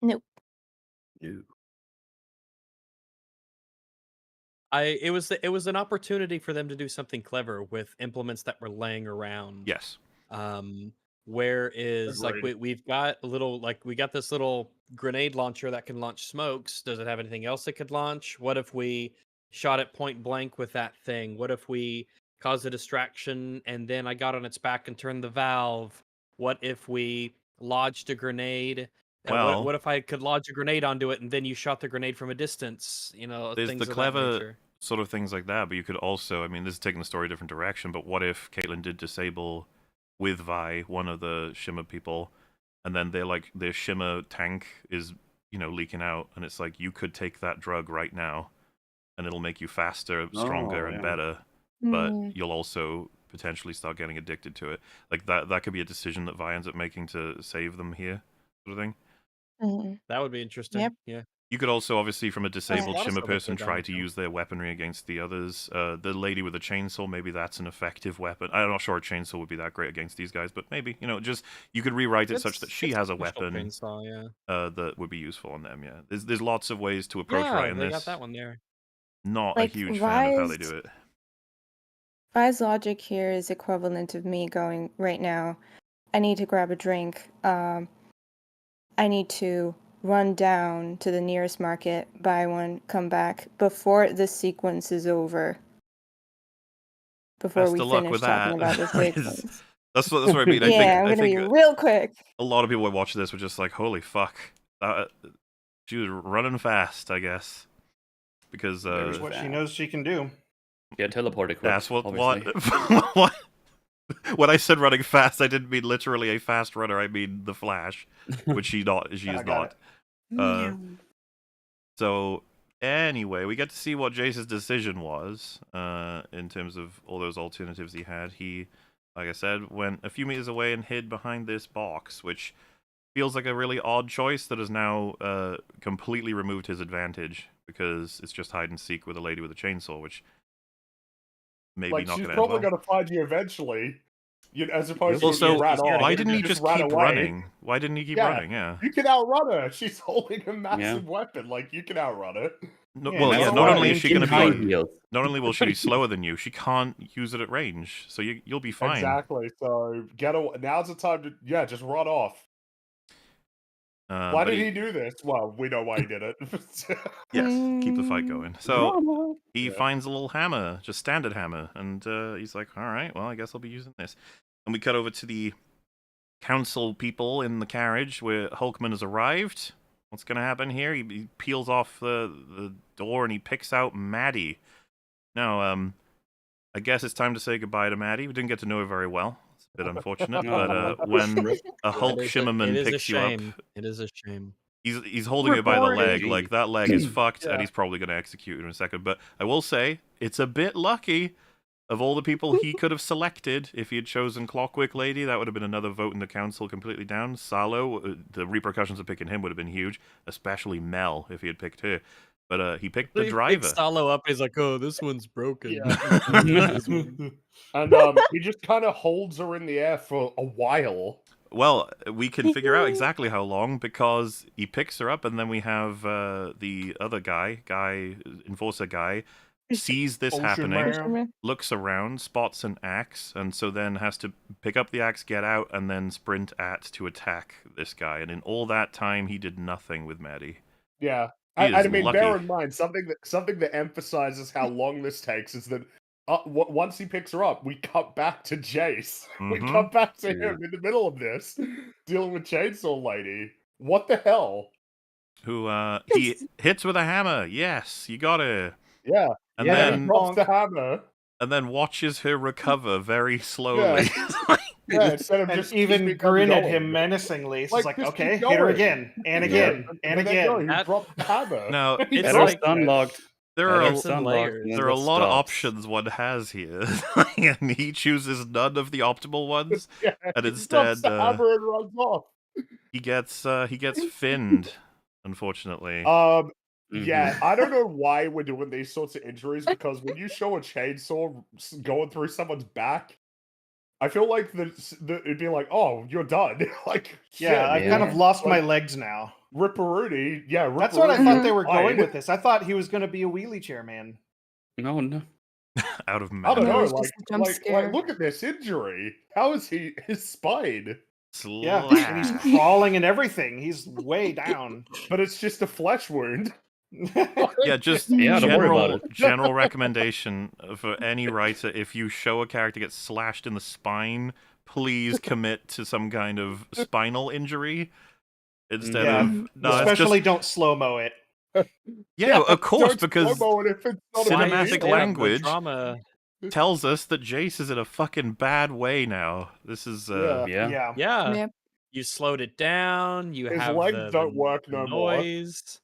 Nope. No. It was an opportunity for them to do something clever with implements that were laying around. Yes. Whereas like Agreed. we've got a little we got this little grenade launcher that can launch smokes. Does it have anything else it could launch? What if we shot it point blank with that thing? What if we caused a distraction and then I got on its back and turned the valve? What if we lodged a grenade? Well, what if I could lodge a grenade onto it and then you shot the grenade from a distance? there's Things the of that clever nature. sort of things like that, but you could also, I mean, this is taking the story a different direction, but what if Caitlyn did disable with Vi one of the Shimmer people, and then their Shimmer tank is, leaking out, and it's like, you could take that drug right now, and it'll make you faster, stronger, and yeah. better, but you'll also potentially start getting addicted to it. Like, that could be a decision that Vi ends up making to save them here, sort of thing. That would be interesting. Yep. Yeah. You could also, obviously, from a disabled lot of Shimmer stuff they person, could've done try with to them. use their weaponry against the others. The lady with the chainsaw, maybe that's an effective weapon. I'm not sure a chainsaw would be that great against these guys, but maybe, just you could rewrite it such that she It's has a special weapon chainsaw, yeah. that would be useful on them. Yeah, there's lots of ways to approach writing they this. got that one there. Not a Like, huge fan of how they do it. Vi's logic here is equivalent of me going right now, I need to grab a drink. I need to run down to the nearest market, buy one, come back before this sequence is over. Before Best we of luck finish with talking that. about this sequence. That's what I mean. Yeah, I'm I gonna be think real quick. a lot of people who watch this were just like, "Holy fuck!" She was running fast, I guess, because There's what she knows she can do. Yeah, teleport equipped. that's what obviously. what when I said running fast, I didn't mean literally a fast runner. I mean the Flash, which she is I got not. So anyway, we get to see what Jace's decision was in terms of all those alternatives he had. He, like I said, went a few meters away and hid behind this box, which feels like a really odd choice that has now completely removed his advantage, because it's just hide and seek with a lady with a chainsaw, which maybe Like, not she's going to end probably well. going to find you eventually. As opposed Well, to so you ran off. why didn't he You just ran keep away. running? Why didn't he keep Yeah. running? Yeah. You can outrun her. She's holding a massive weapon. Like, you can outrun her. No, Yeah, well, that's yeah. the Not way. only is she going to High be, heels. not only will she be slower than you, she can't use it at range. So you'll be fine. Exactly. So now's the time to just run off. Why but did he do this? Well, we know why he did it. Yes, keep the fight going. So he Yeah. finds a little hammer, just standard hammer, and he's like, "All right, well, I guess I'll be using this." And we cut over to the council people in the carriage where Hulkman has arrived. What's going to happen here? He peels off the door and he picks out Maddie. Now, I guess it's time to say goodbye to Maddie. We didn't get to know her very well. It's a bit unfortunate, but when a Hulk Shimmerman picks you up, it is a shame. he's holding her by the leg. Reporting. Like, that leg is fucked, Yeah. and he's probably going to execute her in a second. But I will say, it's a bit lucky. Of all the people he could have selected, if he had chosen Clockwork Lady, that would have been another vote in the council completely down. Salo, the repercussions of picking him would have been huge, especially Mel, if he had picked her. But he picked the driver. He picks Salo up, he's like, "Oh, this one's broken." Yeah. And he just kind of holds her in the air for a while. Well, we can figure out exactly how long, because he picks her up, and then we have the other enforcer guy, sees this Ocean happening, Man. looks around, spots an axe, and so then has to pick up the axe, get out, and then sprint to attack this guy. And in all that time, he did nothing with Maddie. Yeah. He I is mean, lucky. bear in mind, something that emphasizes how long this takes is that once he picks her up, we cut back to Jace. We Mhm. cut back to him in the middle of this, dealing with Chainsaw Lady. What the hell? who he hits with a hammer. Yes, you got her. Yeah. And Yeah, then he drops the hammer. and then watches her recover very slowly. Yeah, instead of And just even keeping grin at going. him menacingly. It's Like, like, just okay, keep hit her going. again, and Yeah, again, and then there you go, again. he That- dropped the hammer. Now, It's it's Header like unlocked. there are Header It's in unlocked, layers. and then there are a just lot of stops. options one has here, and he chooses none of the optimal ones, Yeah, and he drops instead the hammer and runs off. he gets finned, unfortunately. Yeah, I don't know why we're doing these sorts of injuries, because when you show a chainsaw going through someone's back, I feel like it'd be like, oh, you're done. Like, Yeah, I've kind of Yeah. lost my legs now. Ripperoonie, yeah, That's what I thought they were fine. going with this. I thought he was going to be a wheelie chair man. No. Out of I don't No, know, it's mouth. just a jump scare. look at this injury. How is his spine? Yeah, and he's Slash. crawling and everything. He's way down. But it's just a flesh wound. Yeah, just Yeah, don't worry about general recommendation for any writer: if you show a character get slashed in the spine, please commit to some kind of spinal injury instead Yeah. of no. Especially It's don't slow-mo it. just, yeah, of course, Don't because slow-mo it if it's not a cinematic big deal. language drama. tells us that Jace is in a fucking bad way now. This is Yeah. Yeah. Yeah. Yep. You slowed it down. You His have legs the don't work the no more. noise.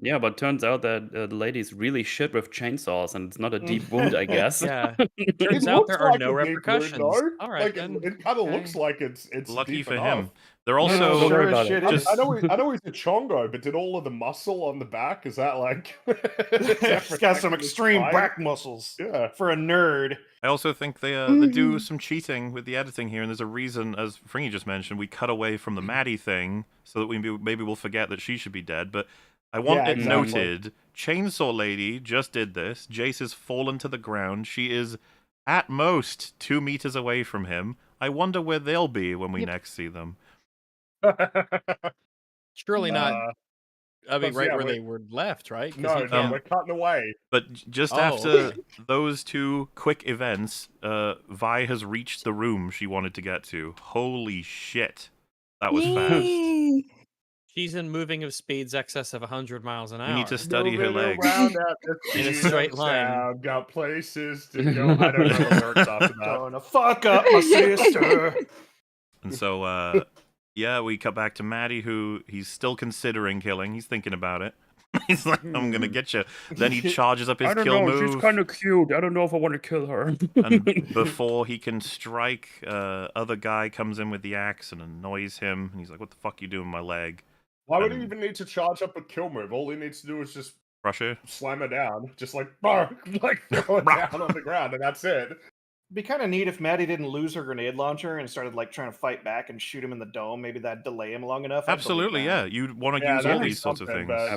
Yeah, but turns out that the lady's really shit with chainsaws, and it's not a deep wound, I guess. Yeah. It Turns out looks there are like no a deep wound, repercussions. though. All right, Like, then. it kind of Okay. looks like it's lucky deep for enough. him. They're No, also Don't sure worry as about shit it. is. I know he's a chongo, but did all of the muscle on the back, is that like... He's got some extreme back. back muscles Yeah. for a nerd. I also think they do some cheating with the editing here, and there's a reason, as Fringy just mentioned, we cut away from the Maddie thing so that maybe we'll forget that she should be dead. But I want Yeah, it exactly. noted: Chainsaw Lady just did this. Jace has fallen to the ground. She is at most 2 meters away from him. I wonder where they'll be when we Yep. next see them. Surely not. I mean, because, right yeah, where we- they were left, right? 'Cause No, he no, can't- we're cutting away. But just Oh, after okay. those two quick events, Vi has reached the room she wanted to get to. Holy shit. That was fast. Yay. She's in moving of speeds excess of 100 miles an hour. We need to study her Moving legs. around at the In a speed of straight line. sound, got places to go. I don't know the lyrics after that. Gonna fuck up my sister. And so, yeah, we cut back to Maddie, who he's still considering killing. He's thinking about it. He's like, I'm gonna get you. Then he charges up his I don't kill know. move. She's kind of cute. I don't know if I want to kill her. And before he can strike, other guy comes in with the axe and annoys him. And he's like, what the fuck you doing with my leg? Why would he And- even need to charge up a kill move? All he needs to do is just Crush her? slam her down. Just like, like throw it down on the ground, and that's it. Be kind of neat if Maddie didn't lose her grenade launcher and started like trying to fight back and shoot him in the dome. Maybe that'd delay him long enough. I'd believe Absolutely, that. yeah. You'd want to Yeah, use that'd all be these sorts of something, things. But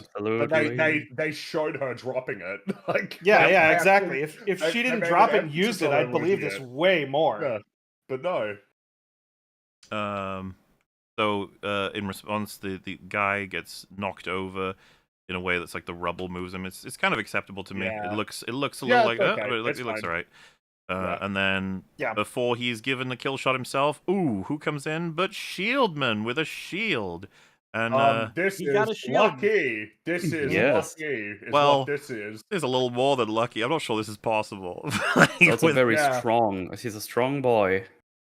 Absolutely. they showed her dropping it. Like Yeah, they yeah, actually- exactly. If they- she they didn't made drop an it and used emphasis it, on I'd her believe losing this it. way more. Yeah, but no. So in response, the guy gets knocked over in a way that's like the rubble moves him. It's kind of acceptable to me. Yeah. It looks a Yeah, little like it's that, okay. but It's it looks fine. alright. Yeah. And then Yeah. before he's given the kill shot himself, ooh, who comes in? But Shieldman with a shield. And This he got a is shield. lucky. This is Yes. lucky. Is Well, what this is. there's a little more than lucky. I'm not sure this is possible. Also With- very yeah. strong. He's a strong boy.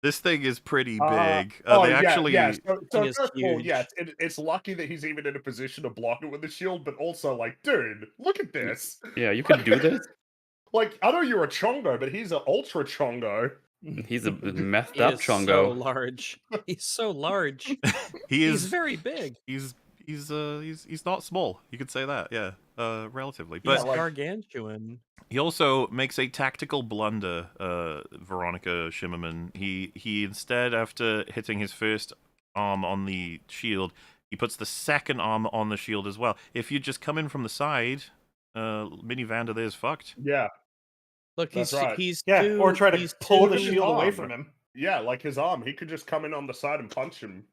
this thing is pretty Uh, big. oh They yeah, actually yeah. So Thing is first of all, huge. yes, it's lucky that he's even in a position to block it with the shield, but also like, dude, look at this. Yeah, you can do this. Like, I know you're a chongo, but he's an ultra chongo. He's a methed He up is so chongo. large. He's so large. he He's is very big. he's not small. You could say that, yeah, relatively. He's But like- gargantuan. he also makes a tactical blunder. Veronica Shimmerman. He instead, after hitting his first arm on the shield, he puts the second arm on the shield as well. If you just come in from the side, Mini Vander there's fucked. Yeah, Look, That's right. he's Yeah, too, or try to he's pull the too- shield away arm. from him. yeah, like his arm. He could just come in on the side and punch him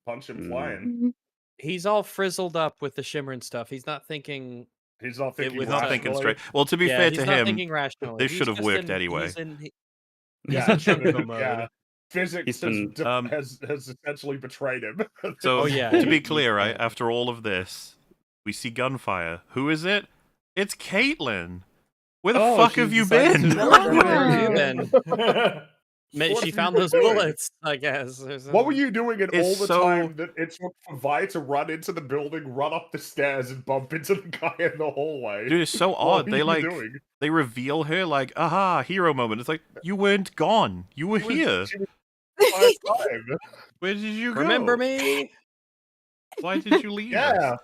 flying. He's all frizzled up with the shimmer and stuff. He's not thinking. He's not thinking. was He's not thinking rationally. straight. Well, to be yeah, fair he's to not him, thinking rationally. this He's should have just worked in- anyway. He's in Yeah, chungo mode. yeah. Physics been- has essentially betrayed him. So, Oh, yeah, to be you clear, right, can't. after all of this, we see gunfire. Who is it? It's Caitlyn. Where the Oh, fuck she's have you decided been? to- Where have you Oh. been? She What have found you those been doing? bullets, I guess. or What were something. you doing in It's all the so- time that it took for Vi to run into the building, run up the stairs, and bump into the guy in the hallway? Dude, it's so What odd. were They you doing? they reveal her like, aha, hero moment. It's like, you weren't gone. You were here. She was my time. Where did you go? Remember me? Why did you leave us? Yeah.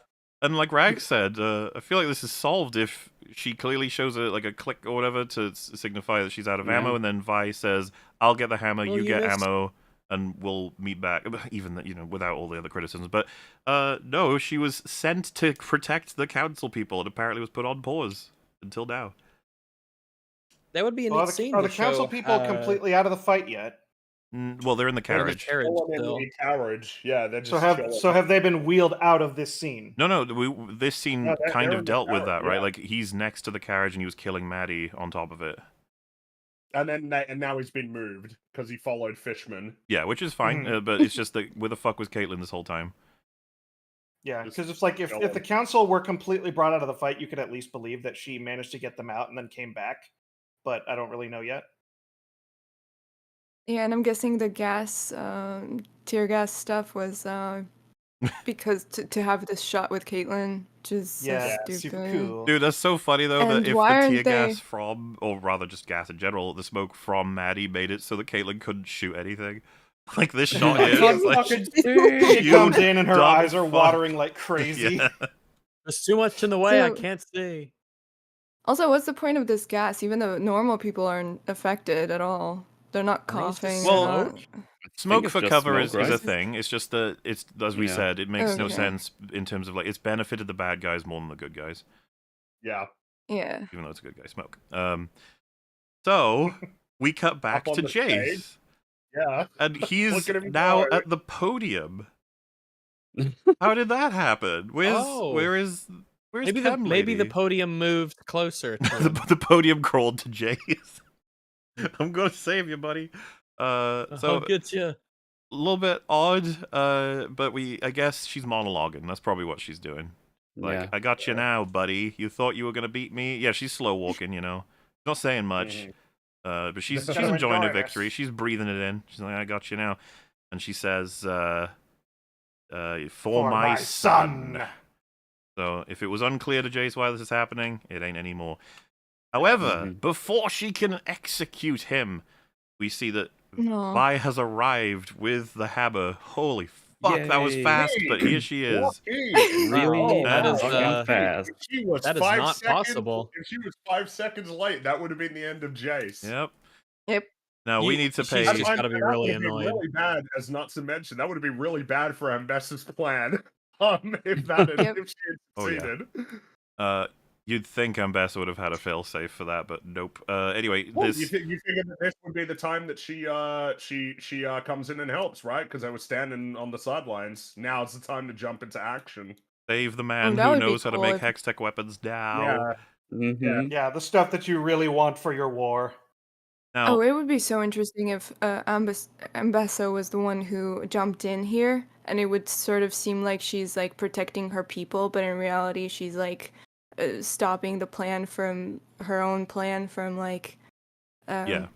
And like Rag said, I feel like this is solved if she clearly shows a click or whatever to signify that she's out of Yeah. ammo, and then Vi says, "I'll get the hammer, Well, you you get missed- ammo, and we'll meet back." Even that, without all the other criticisms. But no, she was sent to protect the council people, and apparently was put on pause until now. That would be a Well, neat scene are to the council show, people completely out of the fight yet? Well, they're in the they're in the carriage. carriage Still in still. the carriage. Yeah, they're just So have they been wheeled out of this scene? No, this scene No, kind they're of in the dealt with that, carriage, right? yeah. Like he's next to the carriage and he was killing Maddie on top of it. and now he's been moved because he followed Fishman. Yeah, which is fine, Mhm. but it's just that where the fuck was Caitlyn this whole time? Yeah, Just because it's like if go the on. council were completely brought out of the fight, you could at least believe that she managed to get them out and then came back. But I don't really know yet. Yeah, and I'm guessing the tear gas stuff was because to have this shot with Caitlyn, which is so Yeah, stupid. super cool. Dude, that's so funny though that And if why the aren't tear gas they- from, or rather just gas in general, the smoke from Maddie made it so that Caitlyn couldn't shoot anything. Like this shot I here, can't it's like, fucking She You comes in and her dumb eyes are fuck. watering like crazy. yeah. There's too much in the way. I So- can't see. Also, what's the point of this gas? Even though normal people aren't affected at all, they're not I think it's just coughing. Well, they're not... Smoke it's for just cover smoke, is a right? thing. It's just that it's, as we Yeah. said, it makes no Okay. sense in terms of like it's benefited the bad guys more than the good guys, Yeah. Yeah. even though it's a good guy smoke. So we cut back Up on to the Jace, stage. Yeah. and he's Look at him now go. at the podium. How did that happen? Oh. Where's Maybe Chem the Lady? podium moved closer. To him. the podium crawled to Jace. I'm gonna save you, buddy. So I'll get you. a little bit odd, but I guess she's monologuing. That's probably what she's doing. Like, Yeah. I got you now, buddy. You thought you were gonna beat me? Yeah, she's slow walking, not saying much. But she's Kinda enjoying her enjoying it. victory. She's breathing it in. She's like, I got you now, and she says, for my son. So if it was unclear to Jace why this is happening, it ain't anymore. However, Mhm. before she can execute him, we see that No. Vi has arrived with the hammer. Holy fuck, that was Yay. fast, but here she is. Really Oh, that wow. is, fucking fast. If she was that is 5 not seconds, possible. If she was 5 seconds late, that would have been the end of Jace. Yep. Yep. Now we You- need to she's pay. just gotta be that really would be annoyed. really bad, as not to mention that would have been really bad for Ambessa's plan. If that had, Yep. if she had Oh, yeah. succeeded. You'd think Ambessa would have had a failsafe for that, but nope. Anyway, Well, this. you figure that this would be the time that she comes in and helps, right? Because I was standing on the sidelines. Now it's the time to jump into action. Save the man that who would be knows how to cool make if- Hextech weapons now. Yeah. Mhm. Yeah, the stuff that you really want for your war. Now, Oh, it would be so interesting if Ambessa was the one who jumped in here, and it would sort of seem like she's like protecting her people, but in reality, she's like stopping the plan from her own plan from like yeah.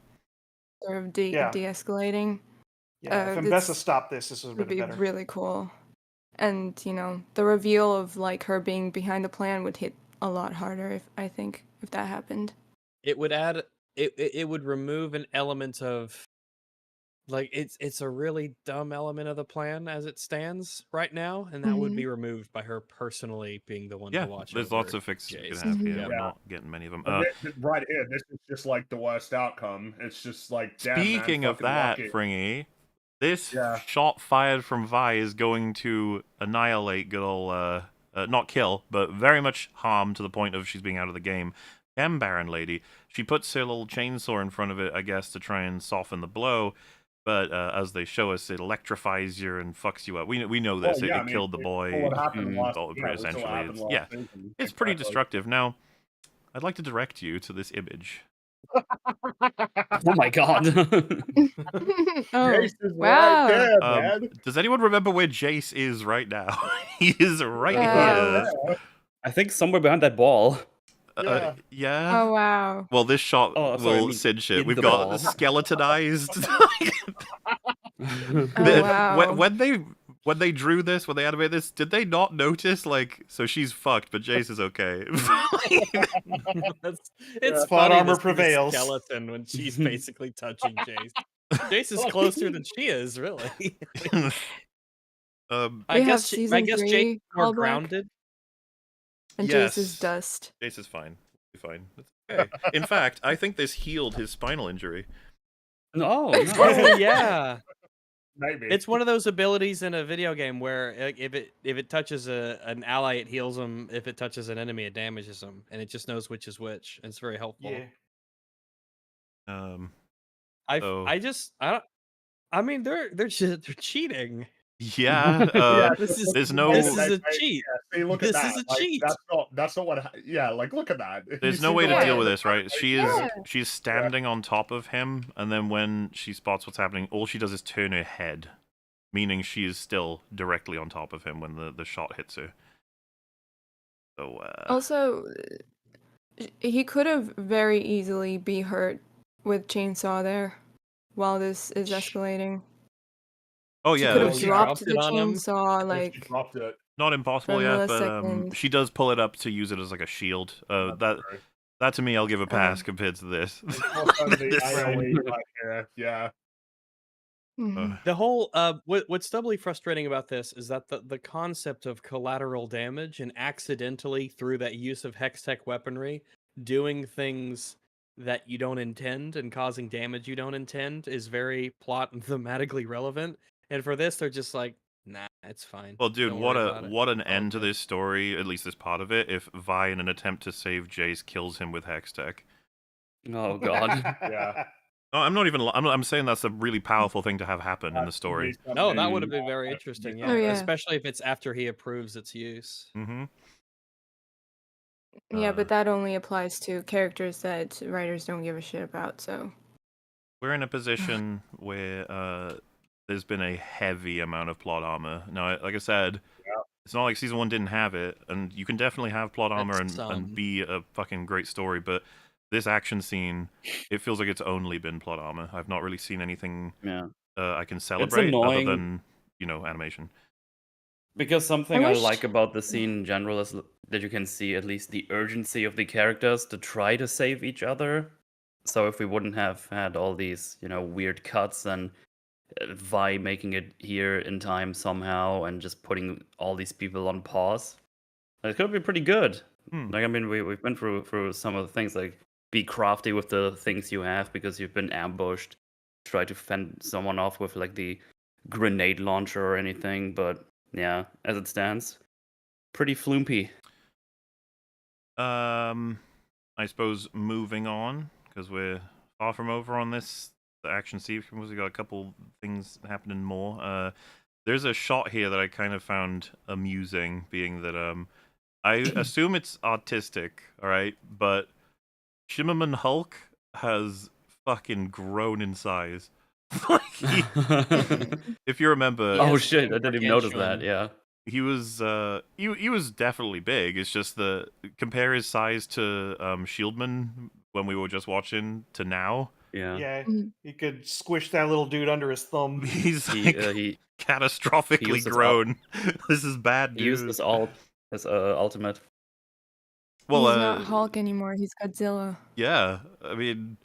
sort of Yeah. de-escalating. Yeah, if this Ambessa stopped this would Would have been be better. really cool, and the reveal of like her being behind the plan would hit a lot harder if that happened. It would add. It would remove an element of. Like it's a really dumb element of the plan as it stands right now, and that would be removed by her personally being the one Yeah, to watch. there's lots of fixes you Jace. can have here. Mhm. We're Yeah. not getting many of them. But right here, this is just like the worst outcome. It's just like, damn, man, Speaking of fucking that, lucky. Fringy, this Yeah. shot fired from Vi is going to annihilate good old, not kill, but very much harm to the point of she's being out of the game. Baron lady, she puts her little chainsaw in front of it, I guess, to try and soften the blow. But as they show us, it electrifies you and fucks you up. We know this. Oh, yeah, it I mean, killed the it's boy. what happened last- Well, yeah, it's what essentially, happened it's, last yeah, season. it's pretty Exactly. destructive. Now, I'd like to direct you to this image. Oh my god. Oh, Jace is right wow. there, man. Does anyone remember where Jace is right now? He is right He's here. there. I think somewhere behind that ball. Yeah. Yeah. Oh, wow. Well, this shot Oh, sorry, I will mean, cinch it. in We've the got ball. skeletonized. Oh, wow. When they drew this, when they animated this, did they not notice, like, so she's fucked, but Jace is okay? It's Plot funny armor to see the prevails. skeleton when she's basically touching Jace. Jace is closer than she is, really. um, I We have guess season Jace 3 is more callback, grounded. and yes. Jace's dust. Jace is fine. He's fine. It's okay. In fact, I think this healed his spinal injury. No, Oh no. yeah. Maybe. It's one of those abilities in a video game where like, if it touches an ally, it heals them. If it touches an enemy, it damages them, and it just knows which is which. And it's very helpful. Yeah. So- I mean, they're cheating. Yeah. Yeah, This is there's no- this is a They- cheat. Yeah, see, look This at is that. a cheat. That's not what. Yeah, like look at that. There's You no see way the to Yeah. deal with this, right? Yeah. She's standing on top of him, and then when she spots what's happening, all she does is turn her head, meaning she is still directly on top of him when the shot hits her. So, Also, he could have very easily be hurt with chainsaw there while this is escalating. oh She yeah, could Oh, have yeah. dropped the Dropped it on him. chainsaw, She like, dropped it. not impossible for a yet, but millisecond. she does pull it up to use it as like a shield. That to me, I'll give a pass compared to this. Also the This- AoE right here. Yeah. mhm. The whole what's doubly frustrating about this is that the concept of collateral damage and accidentally through that use of hex tech weaponry doing things that you don't intend and causing damage you don't intend is very plot and thematically relevant. And for this, they're just like, nah, it's fine. Well, dude, Don't what worry about it. what an end to Okay. this story, at least this part of it, if Vi, in an attempt to save Jace, kills him with Hextech. Oh god. Yeah. No, I'm not even. I'm saying that's a really powerful thing to have happen in the story. No, that would have been very interesting, yeah. Oh, yeah. Especially if it's after he approves its use. Mm-hmm. Yeah, but that only applies to characters that writers don't give a shit about, so. We're in a position where there's been a heavy amount of plot armor. Now, like I said, it's not like season 1 didn't have it, and you can definitely have plot armor That's some. and be a fucking great story, but this action scene, it feels like it's only been plot armor. I've not really seen anything Yeah. I can celebrate other annoying. than, animation. Because something I wished- like about the scene in general is that you can see at least the urgency of the characters to try to save each other. So if we wouldn't have had all these, weird cuts and Vi making it here in time somehow and just putting all these people on pause, it could be pretty good. Like, I mean, we've been through some of the things, like be crafty with the things you have because you've been ambushed. Try to fend someone off with like the grenade launcher or anything, but yeah, as it stands, pretty flumpy. I suppose moving on, because we're far from over on this the action sequence. We got a couple things happening more. There's a shot here that I kind of found amusing, being that I assume it's artistic, all right, but Shimmerman Hulk has fucking grown in size. If you remember, Oh Yes, shit, I didn't even notice that. gargantuan. Yeah. he was he was definitely big. It's just compare his size to Shieldman when we were just watching to now. Yeah. Yeah, Mhm. you could squish that little dude under his thumb. He's He like he catastrophically used his grown. This is bad he used news. his ultimate. Well, He's not Hulk anymore, he's Godzilla. yeah. I mean,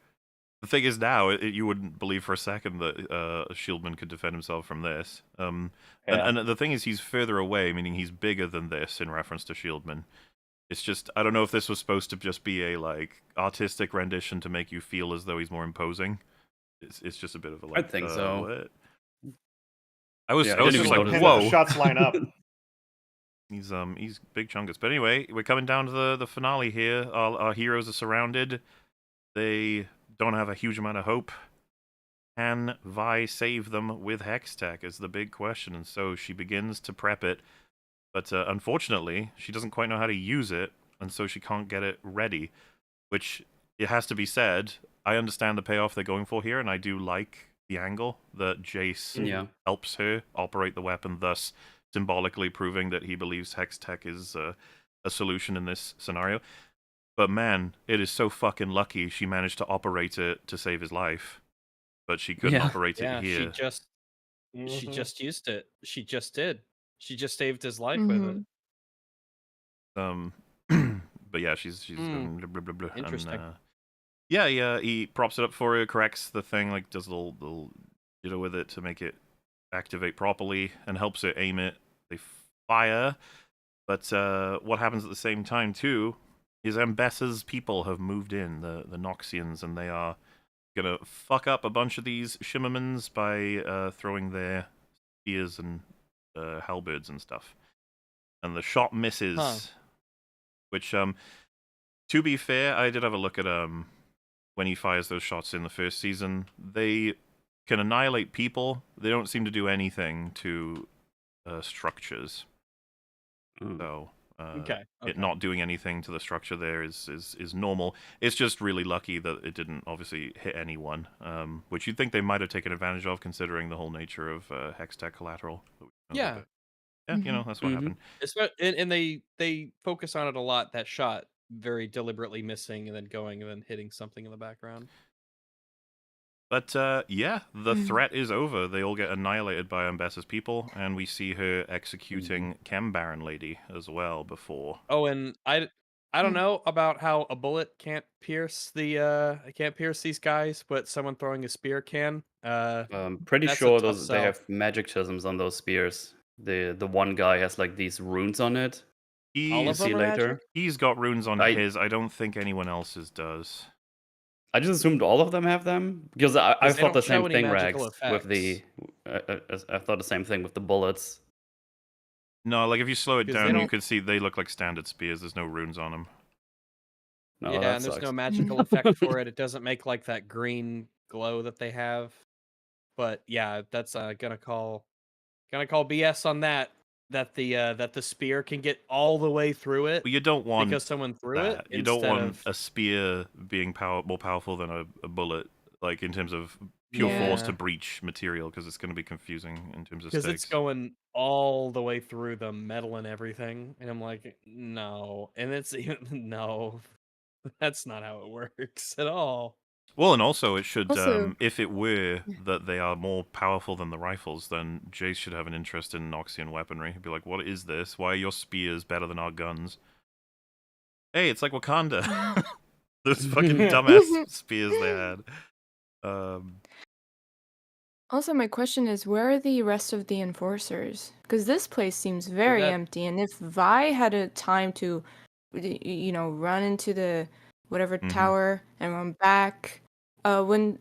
the thing is now you wouldn't believe for a second that Shieldman could defend himself from this. Yeah. And the thing is, he's further away, meaning he's bigger than this in reference to Shieldman. It's just, I don't know if this was supposed to just be a like artistic rendition to make you feel as though he's more imposing. It's just a bit of a like. I think so. What? I was Yeah, I I was didn't just even like, notice whoa. The shots line up. He's big chungus. But anyway, we're coming down to the finale here. Our heroes are surrounded. They don't have a huge amount of hope. Can Vi save them with Hextech is the big question, and so she begins to prep it. But unfortunately, she doesn't quite know how to use it, and so she can't get it ready. Which it has to be said, I understand the payoff they're going for here, and I do like the angle that Jace Yeah. helps her operate the weapon, thus symbolically proving that he believes Hex Tech is a solution in this scenario. But man, it is so fucking lucky she managed to operate it to save his life, but she couldn't Yeah. operate it Yeah, here. she just used it. She just did. She just saved his life with it. But yeah, she's going blah, blah, blah, blah, Interesting. and, yeah, he props it up for her, corrects the thing, like does a little jitter with it to make it activate properly, and helps her aim it. They fire, but what happens at the same time too is Ambessa's people have moved in, the Noxians, and they are gonna fuck up a bunch of these Shimmermans by throwing their spears and halberds and stuff. And the shot misses, which to be fair, I did have a look at when he fires those shots in the first season. They can annihilate people. They don't seem to do anything to structures. So Okay. it not doing anything to the structure there is normal. It's just really lucky that it didn't obviously hit anyone, which you'd think they might have taken advantage of, considering the whole nature of Hex Tech collateral. Yeah. Yeah, you know, that's what happened. And they focus on it a lot. That shot very deliberately missing and then going and then hitting something in the background. But yeah, the threat is over. They all get annihilated by Ambessa's people, and we see her executing Chem Baron Lady as well before. Oh, and I don't know about how a bullet can't pierce these guys, but someone throwing a spear can. Pretty That's a sure tough they sell. have magic chisms on those spears. The one guy has like these runes on it. All You of see them are later. magic? He's got runes on I- his. I don't think anyone else's does. I just assumed all of them have them because I 'Cause they thought the don't show same any thing, magical Rags, with the. effects. I thought the same thing with the bullets. No, like if you slow it 'Cause they down, you don't- could see they look like standard spears. There's no runes on them. No, Yeah, that and there's no sucks. magical effect for it. It doesn't make like that green glow that they have. But yeah, that's gonna call BS on that. That the spear can get all the way through it But you don't want because someone threw it that. You don't instead want of a spear being more powerful than a bullet, like in terms of pure force to breach material, because it's going to be confusing in terms of because stakes. it's going all the way through the metal and everything, and I'm like, no, and it's even no, that's not how it works at all. Well, and also it should, Also- if it were that they are more powerful than the rifles, then Jace should have an interest in Noxian weaponry. He'd be like, what is this? Why are your spears better than our guns? Hey, it's like Wakanda. Those fucking dumbass spears they had. Also, my question is, where are the rest of the enforcers? Because this place seems very that- empty, and if Vi had a time to, run into the whatever tower and run back, when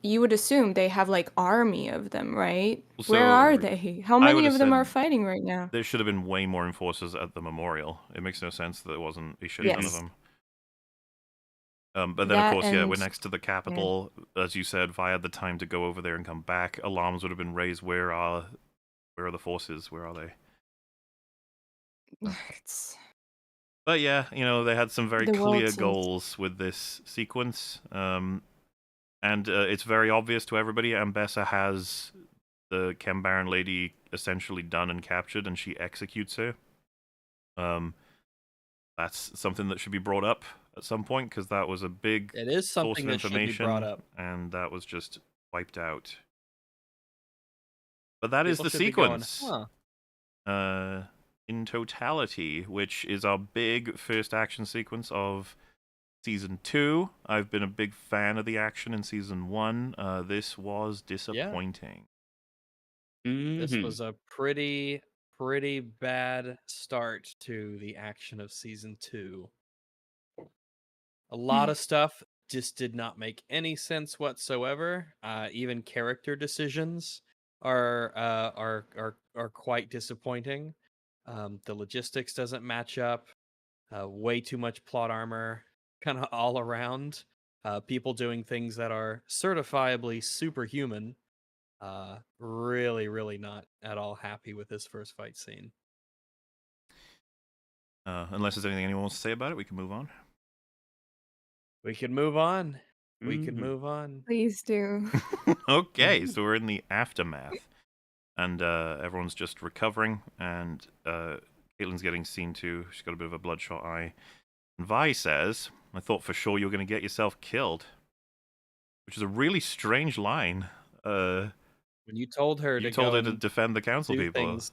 you would assume they have like army of them, right? So, Where are they? How I many would've of them are said fighting right now? there should have been way more enforcers at the memorial. It makes no sense that there wasn't a shit ton of Yes. them. But then, of That course, yeah, we're and- next to the capital. As you said, if I had the time to go over there and come back, alarms would have been raised. Where are the forces? Where are they? It's- But yeah, they had some very The world clear seems- goals with this sequence. And it's very obvious to everybody. Ambessa has the Chem Baron lady essentially done and captured, and she executes her. That's something that should be brought up at some point, because that was a big It is source something of that should be information, brought up. and that was just wiped out. But that is People the should be going, sequence. huh. In totality, which is our big first action sequence of Season 2. I've been a big fan of the action in Season 1. This was disappointing. This was a pretty bad start to the action of Season 2. A lot of stuff just did not make any sense whatsoever. Even character decisions are quite disappointing. The logistics doesn't match up. Way too much plot armor, kind of all around. People doing things that are certifiably superhuman. Really not at all happy with this first fight scene. Unless there's anything anyone wants to say about it, we can move on. We can move on. We can Mhm. move on. Please do. Okay, so we're in the aftermath, and everyone's just recovering, and Caitlin's getting seen to. She's got a bit of a bloodshot eye. And Vi says, "I thought for sure you were going to get yourself killed," which is a really strange line. When you told her You to told go her to and defend the council do people. things,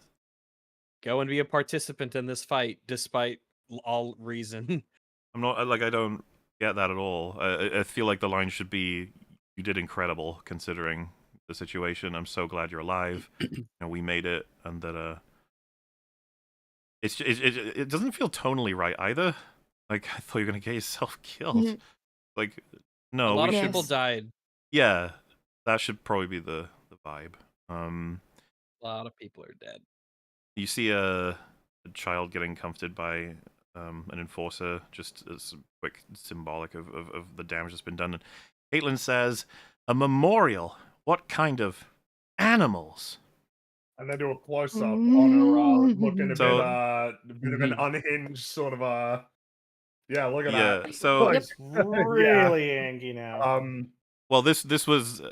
go and be a participant in this fight, despite all reason. I'm not like I don't get that at all. I feel like the line should be, "You did incredible considering the situation. I'm so glad you're alive, and we made it." And that it doesn't feel tonally right either. Like I thought you were gonna get yourself killed. Mhm. Like A no, lot we of should. people Yes. died. Yeah, that should probably be the vibe. A lot of people are dead. You see a child getting comforted by an enforcer, just as quick symbolic of the damage that's been done. And Caitlin says, "A memorial? What kind of animals?" And they do a close up on her looking a So- bit of an unhinged sort of yeah, look at Yeah, that. so- Like, It's really angry now. Well, this was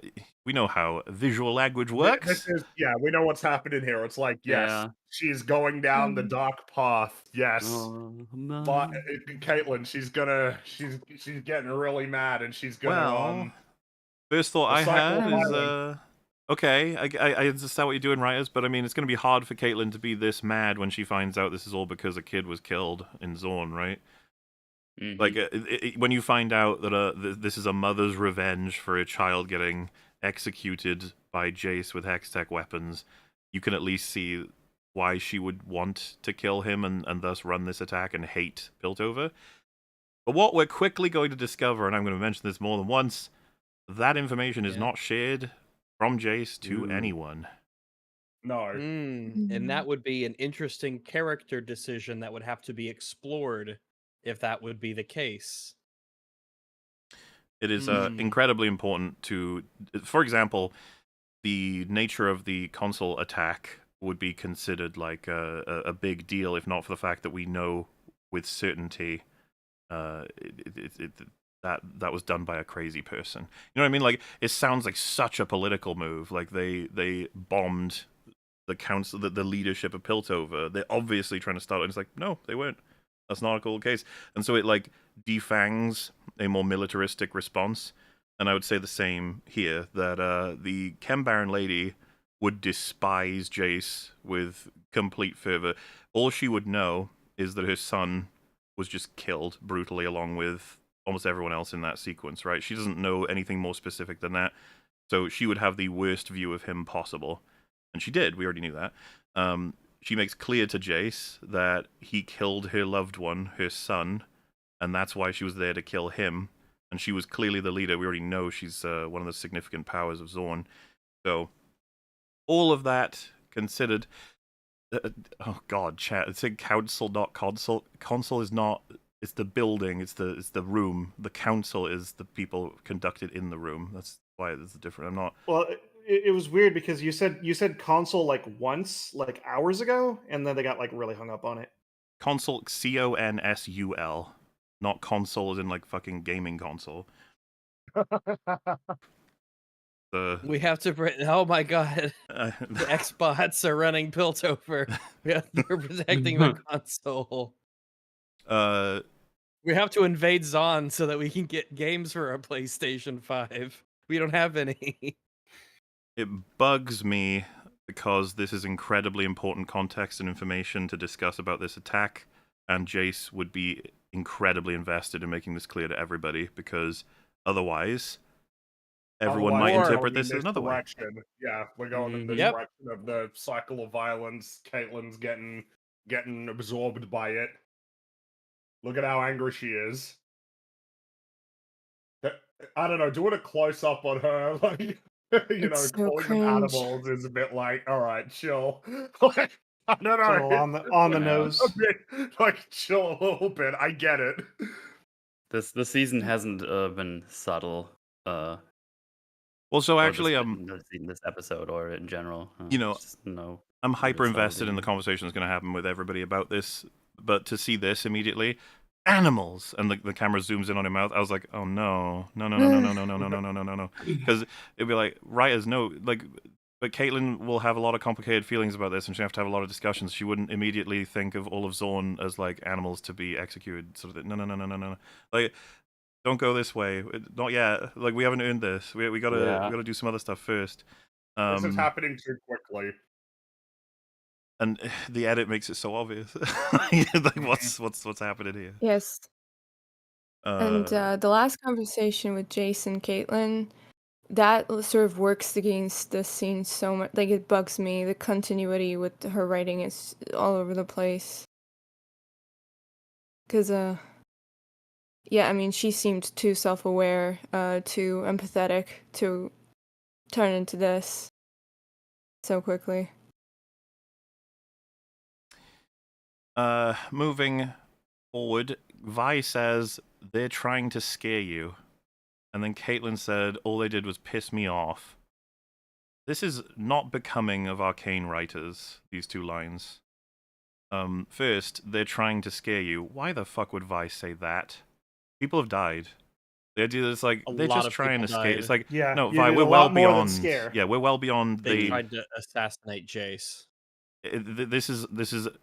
we know how visual language This works. is, yeah, we know what's happening here. It's like, yes, Yeah. she's going down the dark path. Yes. Oh, But Caitlin, she's getting really mad, and she's gonna Well, first thought the I cycle had of is violence. okay, I understand what you're doing, writers, but I mean, it's going to be hard for Caitlin to be this mad when she finds out this is all because a kid was killed in Zorn, right? Mhm. Like, when you find out that this is a mother's revenge for a child getting executed by Jace with Hextech weapons, you can at least see why she would want to kill him and thus run this attack and hate Piltover. But what we're quickly going to discover, and I'm going to mention this more than once, that information is Yeah. not shared from Jace to Ooh. anyone. No. And that would be an interesting character decision that would have to be explored if that would be the case. It is Hmm. incredibly important to, for example, the nature of the console attack would be considered like a big deal, if not for the fact that we know with certainty that was done by a crazy person. You know what I mean? Like, it sounds like such a political move. Like they bombed the council, the leadership of Piltover. They're obviously trying to start it. And it's like, no, they weren't. That's not a cool case. And so it like defangs a more militaristic response. And I would say the same here, that the Chem Baron lady would despise Jace with complete fervor. All she would know is that her son was just killed brutally along with almost everyone else in that sequence, right? She doesn't know anything more specific than that. So she would have the worst view of him possible. And she did, we already knew that. She makes clear to Jace that he killed her loved one, her son, and that's why she was there to kill him. And she was clearly the leader. We already know she's one of the significant powers of Zorn. So, all of that considered... oh god, chat. It's in council, not console. Console is not... It's the building, it's the room. The council is the people conducted in the room. That's why it's different. I'm not... Well, it was weird because you said console like once, like hours ago, and then they got like really hung up on it. Console, C-O-N-S-U-L. Not console as in like fucking gaming console. We have to oh my god. The The Xbots are running Piltover. They're protecting the console. We have to invade Zon so that we can get games for our PlayStation 5. We don't have any. It bugs me because this is incredibly important context and information to discuss about this attack, and Jace would be incredibly invested in making this clear to everybody, because otherwise everyone might Otherwise, we're interpret going this in another way. direction. Yeah, we're going in the Yep. direction of the cycle of violence. Caitlin's getting absorbed by it. Look at how angry she is. I don't know, doing a close up on her, like, you know, It's so calling them cringe. animals is a bit like, all right, chill. Like, I don't know. It's a little on the Yeah. nose. A bit, like, chill a little bit. I get it. This season hasn't been subtle. Well, so or actually, this episode or in general. You know, just no. I'm bit hyper invested in the subtlety. conversation that's going to happen with everybody about this, but to see this immediately, animals, and the camera zooms in on her mouth. I was like, oh no, no, no, no, no, no, no, no, no, no, no, no, no, no, because it'd be like writers know, like, but Caitlin will have a lot of complicated feelings about this, and she'll have to have a lot of discussions. She wouldn't immediately think of all of Zorn as like animals to be executed. Sort of, no, no, no, no, no, no. Like, don't go this way. Not yet. Like, we haven't earned this. We gotta do some other stuff first. This is happening too quickly. And the edit makes it so obvious. Like, what's happening here? Yes. And the last conversation with Jason, Caitlin, that sort of works against the scene so much. Like, it bugs me. The continuity with her writing is all over the place. Because, yeah, I mean, she seemed too self-aware, too empathetic to turn into this so quickly. Moving forward, Vi says they're trying to scare you. And then Caitlin said, all they did was piss me off. This is not becoming of Arcane writers, these two lines. First, they're trying to scare you. Why the fuck would Vi say that? People have died. The idea is like, they're just trying to scare. It's like, Yeah, no, you Vi, did we're a well lot more than beyond. scare. Yeah, we're well beyond They the. tried to assassinate Jace. This is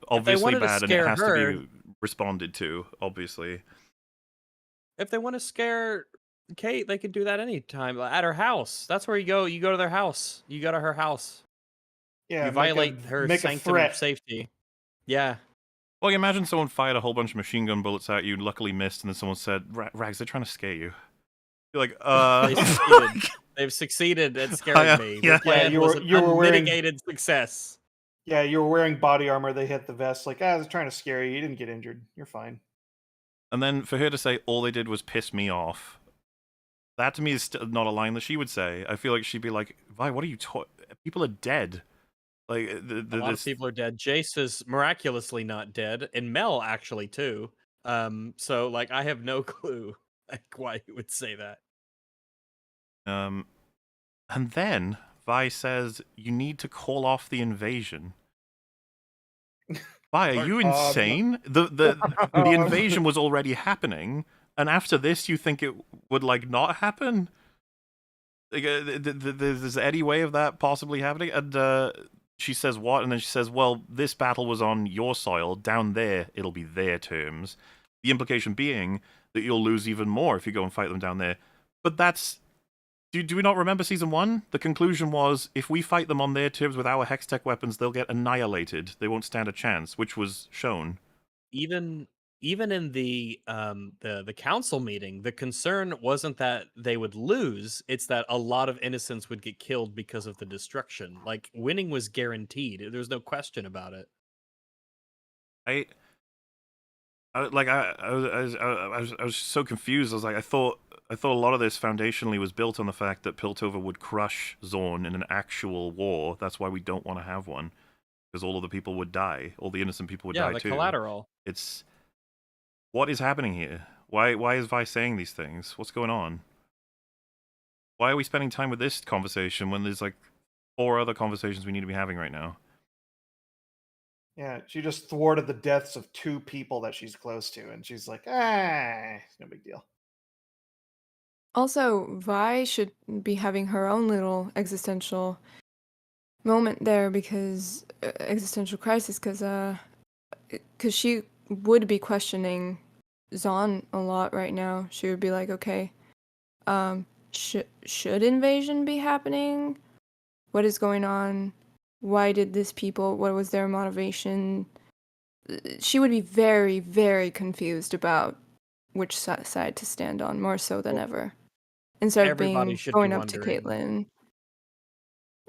obviously wanted to bad, and it scare has her- to be responded to, obviously. If they want to scare Kate, they could do that anytime at her house. That's where you go. You go to their house. You go to her house. Yeah, You violate her make a sanctum threat. of safety. Yeah. Well, you imagine someone fired a whole bunch of machine gun bullets at you, luckily missed, and then someone said, Rags, they're trying to scare you. You're like, They succeeded. They've succeeded at scaring me. Yeah. The plan you was were- an you were wearing- unmitigated success. Yeah, you were wearing body armor. They hit the vest. Like, they're trying to scare you. You didn't get injured. You're fine. And then for her to say, all they did was piss me off, that to me is not a line that she would say. I feel like she'd be like, Vi, what are you talking? People are dead. Like, A lot of people are dead. Jace is miraculously not dead, and Mel actually too. So like I have no clue like why he would say that. And then Vi says, you need to call off the invasion. Vi, are you insane? The invasion was already happening, and after this, you think it would like not happen? Like, there's any way of that possibly happening? And she says what? And then she says, well, this battle was on your soil. Down there, it'll be their terms. The implication being that you'll lose even more if you go and fight them down there. But that's... Do we not remember Season 1? The conclusion was, if we fight them on their terms with our Hextech weapons, they'll get annihilated. They won't stand a chance, which was shown. Even in the council meeting, the concern wasn't that they would lose, it's that a lot of innocents would get killed because of the destruction. Like, winning was guaranteed. There's no question about it. I was so confused. I was like, I thought a lot of this foundationally was built on the fact that Piltover would crush Zorn in an actual war. That's why we don't want to have one, because all of the people would die. All the innocent people would die too. Yeah, the collateral. It's what is happening here? Why is Vi saying these things? What's going on? Why are we spending time with this conversation when there's like 4 other conversations we need to be having right now? Yeah, she just thwarted the deaths of 2 people that she's close to, and she's like, it's no big deal. Also, Vi should be having her own little existential moment there because existential crisis, because she would be questioning Zahn a lot right now. She would be like, okay, should invasion be happening? What is going on? Why did this people? What was their motivation? She would be very, very confused about which side to stand on, more so than ever. Instead of Everybody should be going up to wondering. Caitlyn.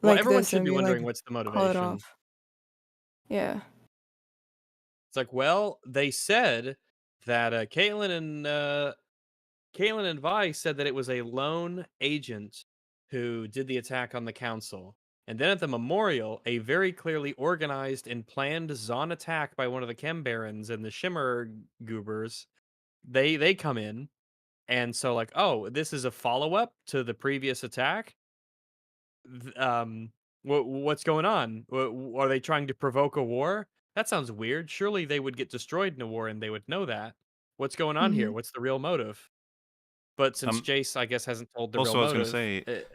Well, like everyone this should and be be wondering like, what's the call it motivation. off. Yeah. It's like, well, they said that Caitlyn and Vi said that it was a lone agent who did the attack on the council. And then at the memorial, a very clearly organized and planned Zahn attack by one of the Chem Barons and the Shimmer Goobers, they come in. And so like, oh, this is a follow-up to the previous attack? What's going on? Are they trying to provoke a war? That sounds weird. Surely they would get destroyed in a war and they would know that. What's going on here? Mhm. What's the real motive? But since Um, Jace, I guess, hasn't told the real Also, I was going to motive,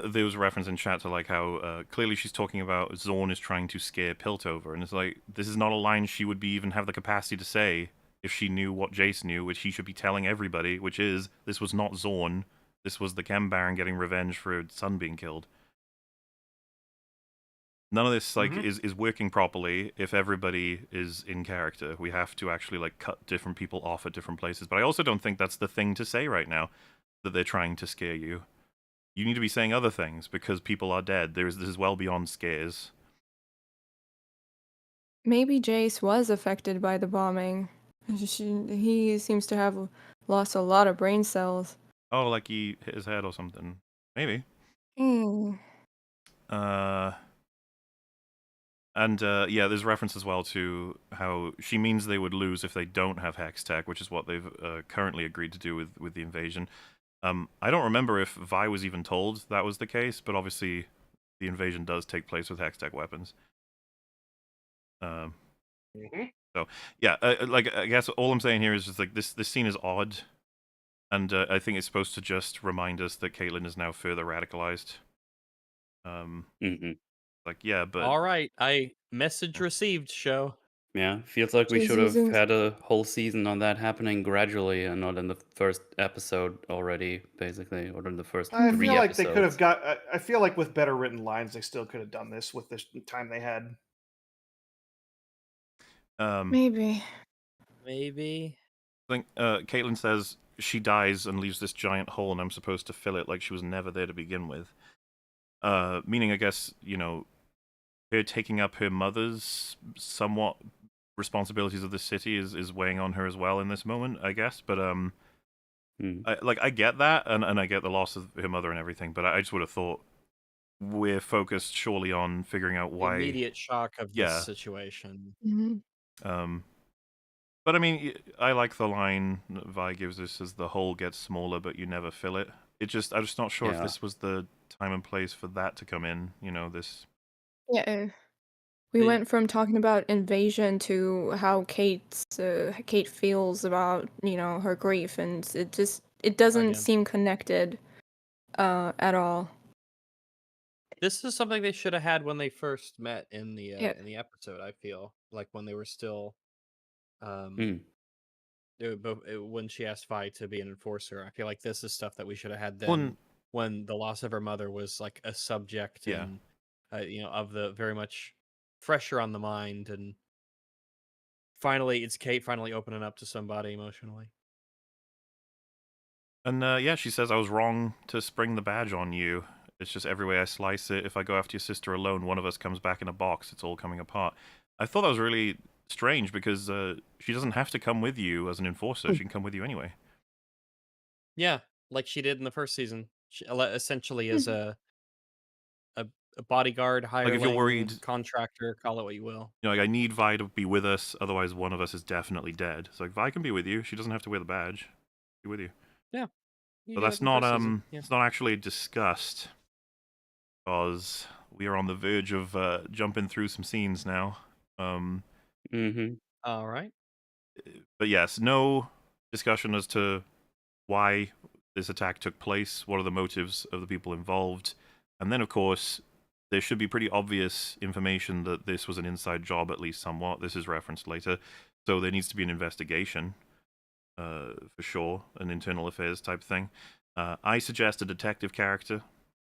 say, there was a reference in chat to like how clearly she's talking about Zorn is trying to scare Piltover, and it's like this is not a line she would be even have the capacity to say if she knew what Jace knew, which he should be telling everybody, which is this was not Zorn, this was the Chem Baron getting revenge for his son being killed. None of this like is working properly if everybody is in character. We have to actually like cut different people off at different places. But I also don't think that's the thing to say right now, that they're trying to scare you. You need to be saying other things because people are dead. This is well beyond scares. Maybe Jace was affected by the bombing. He seems to have lost a lot of brain cells. Oh, like he hit his head or something. Maybe. Mm. And yeah, there's reference as well to how she means they would lose if they don't have Hex Tech, which is what they've currently agreed to do with the invasion. I don't remember if Vi was even told that was the case, but obviously the invasion does take place with Hex Tech weapons. So yeah, like I guess all I'm saying here is just like this scene is odd, and I think it's supposed to just remind us that Caitlyn is now further radicalized. Like yeah, but all right, message received, show. Yeah, feels like we She's should have using. had a whole season on that happening gradually and not in the first episode already, basically, or in the first I 3 feel like they could have episodes. got. I feel like with better written lines, they still could have done this with the time they had. Maybe. Maybe. I think Caitlyn says she dies and leaves this giant hole, and I'm supposed to fill it like she was never there to begin with. Meaning, I guess, you know, her taking up her mother's somewhat responsibilities of the city is weighing on her as well in this moment, I guess. But I get that, and I get the loss of her mother and everything. But I just would have thought we're focused surely on figuring out why. Immediate shock of this Yeah. situation. Mm-hmm. But I mean, I like the line that Vi gives us as the hole gets smaller, but you never fill it. I'm just not sure if Yeah. this was the time and place for that to come in. You know, this. Yeah. We The- went from talking about invasion to how Kate feels about her grief, and it doesn't Again. seem connected at all. This is something they should have had when they first met in the Yeah. episode. I feel like when they were still, Mm. when she asked Vi to be an enforcer. I feel like this is stuff that we should have had then, Well, when the loss of her mother was like a subject, Yeah. and of the very much fresher on the mind, and finally it's Kate finally opening up to somebody emotionally. And yeah, she says I was wrong to spring the badge on you. It's just every way I slice it. If I go after your sister alone, one of us comes back in a box. It's all coming apart. I thought that was really strange because she doesn't have to come with you as an enforcer. She can come with you anyway. Yeah, like she did in the first season. She, essentially as a bodyguard, hireling, if you're worried- contractor, call it what you will. You know, like I need Vi to be with us, otherwise one of us is definitely dead. So like Vi can be with you. She doesn't have to wear the badge. Be with you. Yeah. But that's not it's not actually discussed because we are on the verge of jumping through some scenes now. Mm-hmm. All right. But yes, no discussion as to why this attack took place, what are the motives of the people involved, and then of course there should be pretty obvious information that this was an inside job, at least somewhat. This is referenced later, so there needs to be an investigation, for sure, an internal affairs type thing. I suggest a detective character,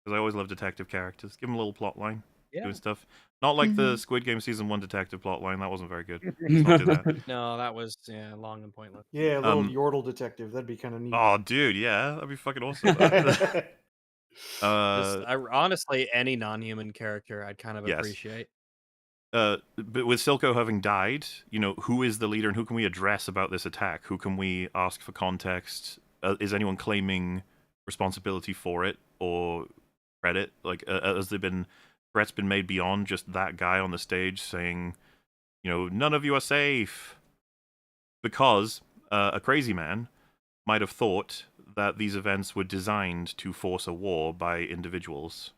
because I always love detective characters. Give them a little plot line, doing stuff. Not like the Squid Game Season 1 detective plot line, that wasn't very good. Let's not do that. No, that was long and pointless. Yeah, a little Yordle detective. That'd be kind of neat. Oh, dude, yeah, that'd be fucking awesome. Honestly, any non-human character I'd kind of Yes. appreciate. But with Silco having died, you know, who is the leader and who can we address about this attack? Who can we ask for context? Is anyone claiming responsibility for it or credit? Like, has there been threats been made beyond just that guy on the stage saying, you know, none of you are safe? Because a crazy man might have thought that these events were designed to force a war by individuals,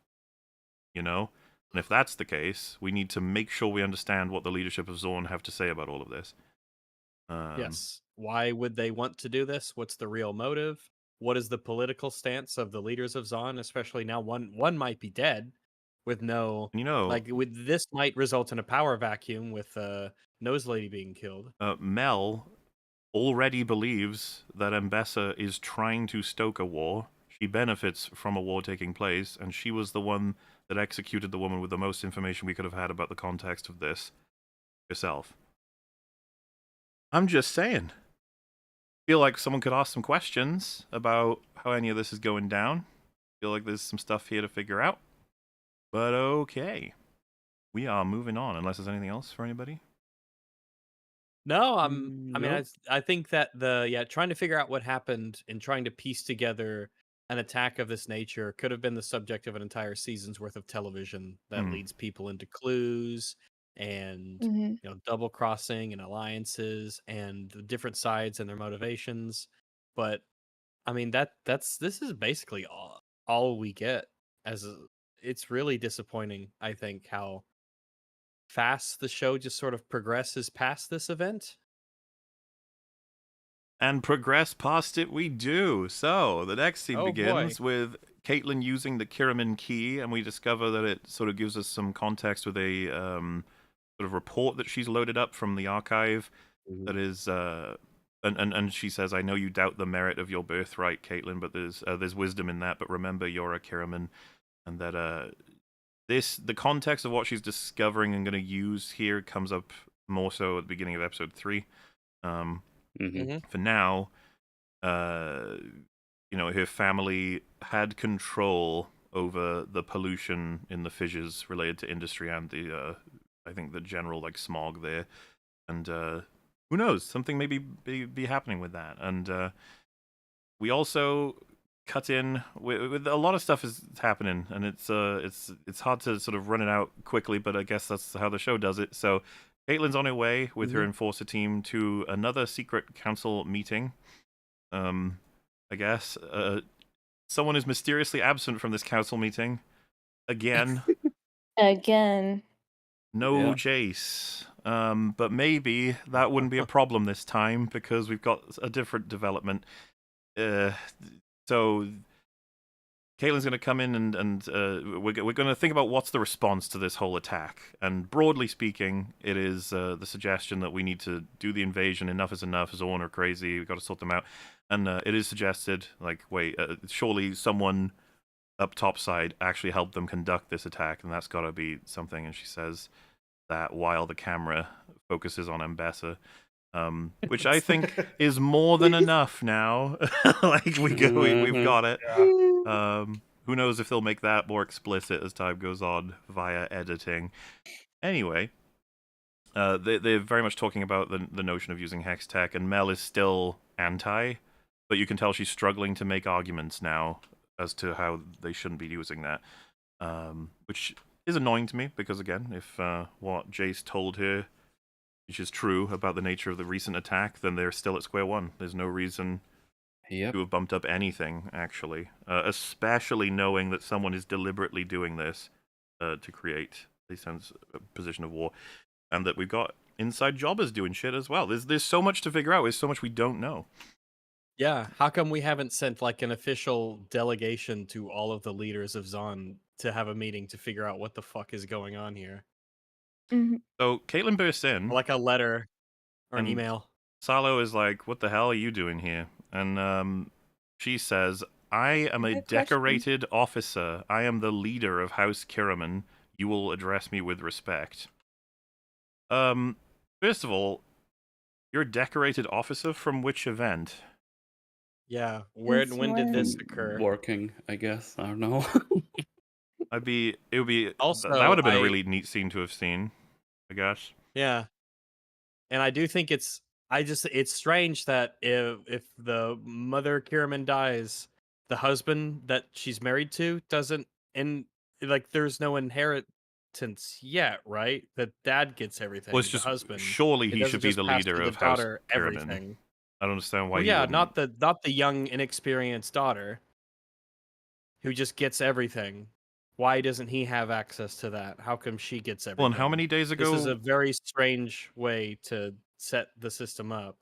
you know? And if that's the case, we need to make sure we understand what the leadership of Zorn have to say about all of this. Yes. Why would they want to do this? What's the real motive? What is the political stance of the leaders of Zon? Especially now, one might be dead, with no with this might result in a power vacuum with Nose Lady being killed. Mel already believes that Mbessa is trying to stoke a war. She benefits from a war taking place, and she was the one that executed the woman with the most information we could have had about the context of this herself. I'm just saying. Feel like someone could ask some questions about how any of this is going down. Feel like there's some stuff here to figure out. But okay. We are moving on, unless there's anything else for anybody. No, I mean, Nope. I think that trying to figure out what happened and trying to piece together an attack of this nature could have been the subject of an entire season's worth of television that leads people into clues and double crossing and alliances and the different sides and their motivations. But I mean, this is basically all we get. It's really disappointing, I think, how fast the show just sort of progresses past this event. And progress past it we do. So, the next scene begins with Caitlin using the Kiraman key, and we discover that it sort of gives us some context with a sort of report that she's loaded up from the archive that is... And she says, I know you doubt the merit of your birthright, Caitlin, but there's wisdom in that, but remember you're a Kiraman, and that the context of what she's discovering and going to use here comes up more so at the beginning of episode 3. For now, her family had control over the pollution in the fissures related to industry and I think the general smog there, and who knows, something may be happening with that. And we also cut in with a lot of stuff is happening, and it's hard to sort of run it out quickly, but I guess that's how the show does it. So Caitlin's on her way with her enforcer team to another secret council meeting. I guess someone is mysteriously absent from this council meeting again. Again. No Jace. But maybe that wouldn't be a problem this time because we've got a different development. So Caitlin's going to come in and we're going to think about what's the response to this whole attack. And broadly speaking, it is the suggestion that we need to do the invasion. Enough is enough. Zorn are crazy. We've got to sort them out. And it is suggested, surely someone up topside actually helped them conduct this attack, and that's got to be something. And she says that while the camera focuses on Mbessa, which I think is more than enough now. We've got it. Yeah. Who knows if they'll make that more explicit as time goes on via editing. Anyway, they're very much talking about the notion of using hex tech, and Mel is still anti, but you can tell she's struggling to make arguments now as to how they shouldn't be using that, which is annoying to me because, again, if what Jace told her, which is true about the nature of the recent attack, then they're still at square one. There's no reason to have bumped up anything, actually, especially knowing that someone is deliberately doing this to create a position of war, and that we've got inside jobbers doing shit as well. There's so much to figure out. There's so much we don't know. Yeah, how come we haven't sent an official delegation to all of the leaders of Zon to have a meeting to figure out what the fuck is going on here? So Caitlin bursts in. Like a letter or an email. Salo is like, what the hell are you doing here? And she says, I am a decorated officer. I am the leader of House Kiraman. You will address me with respect. First of all, you're a decorated officer from which event? Yeah, when did this occur? Working, I guess. I don't know. It would be also, that would have been a really neat scene to have seen, I guess. Yeah. And I do think it's strange that if the mother Kiraman dies, the husband that she's married to doesn't, and there's no inheritance yet, right? The dad gets everything. Well, it's the just husband. surely he should be the pass leader to of the House daughter Kiraman. everything. I don't understand why. Well, yeah, not the young, inexperienced daughter who just gets everything. Why doesn't he have access to that? How come she gets everything? Well, and how many days ago? This is a very strange way to set the system up.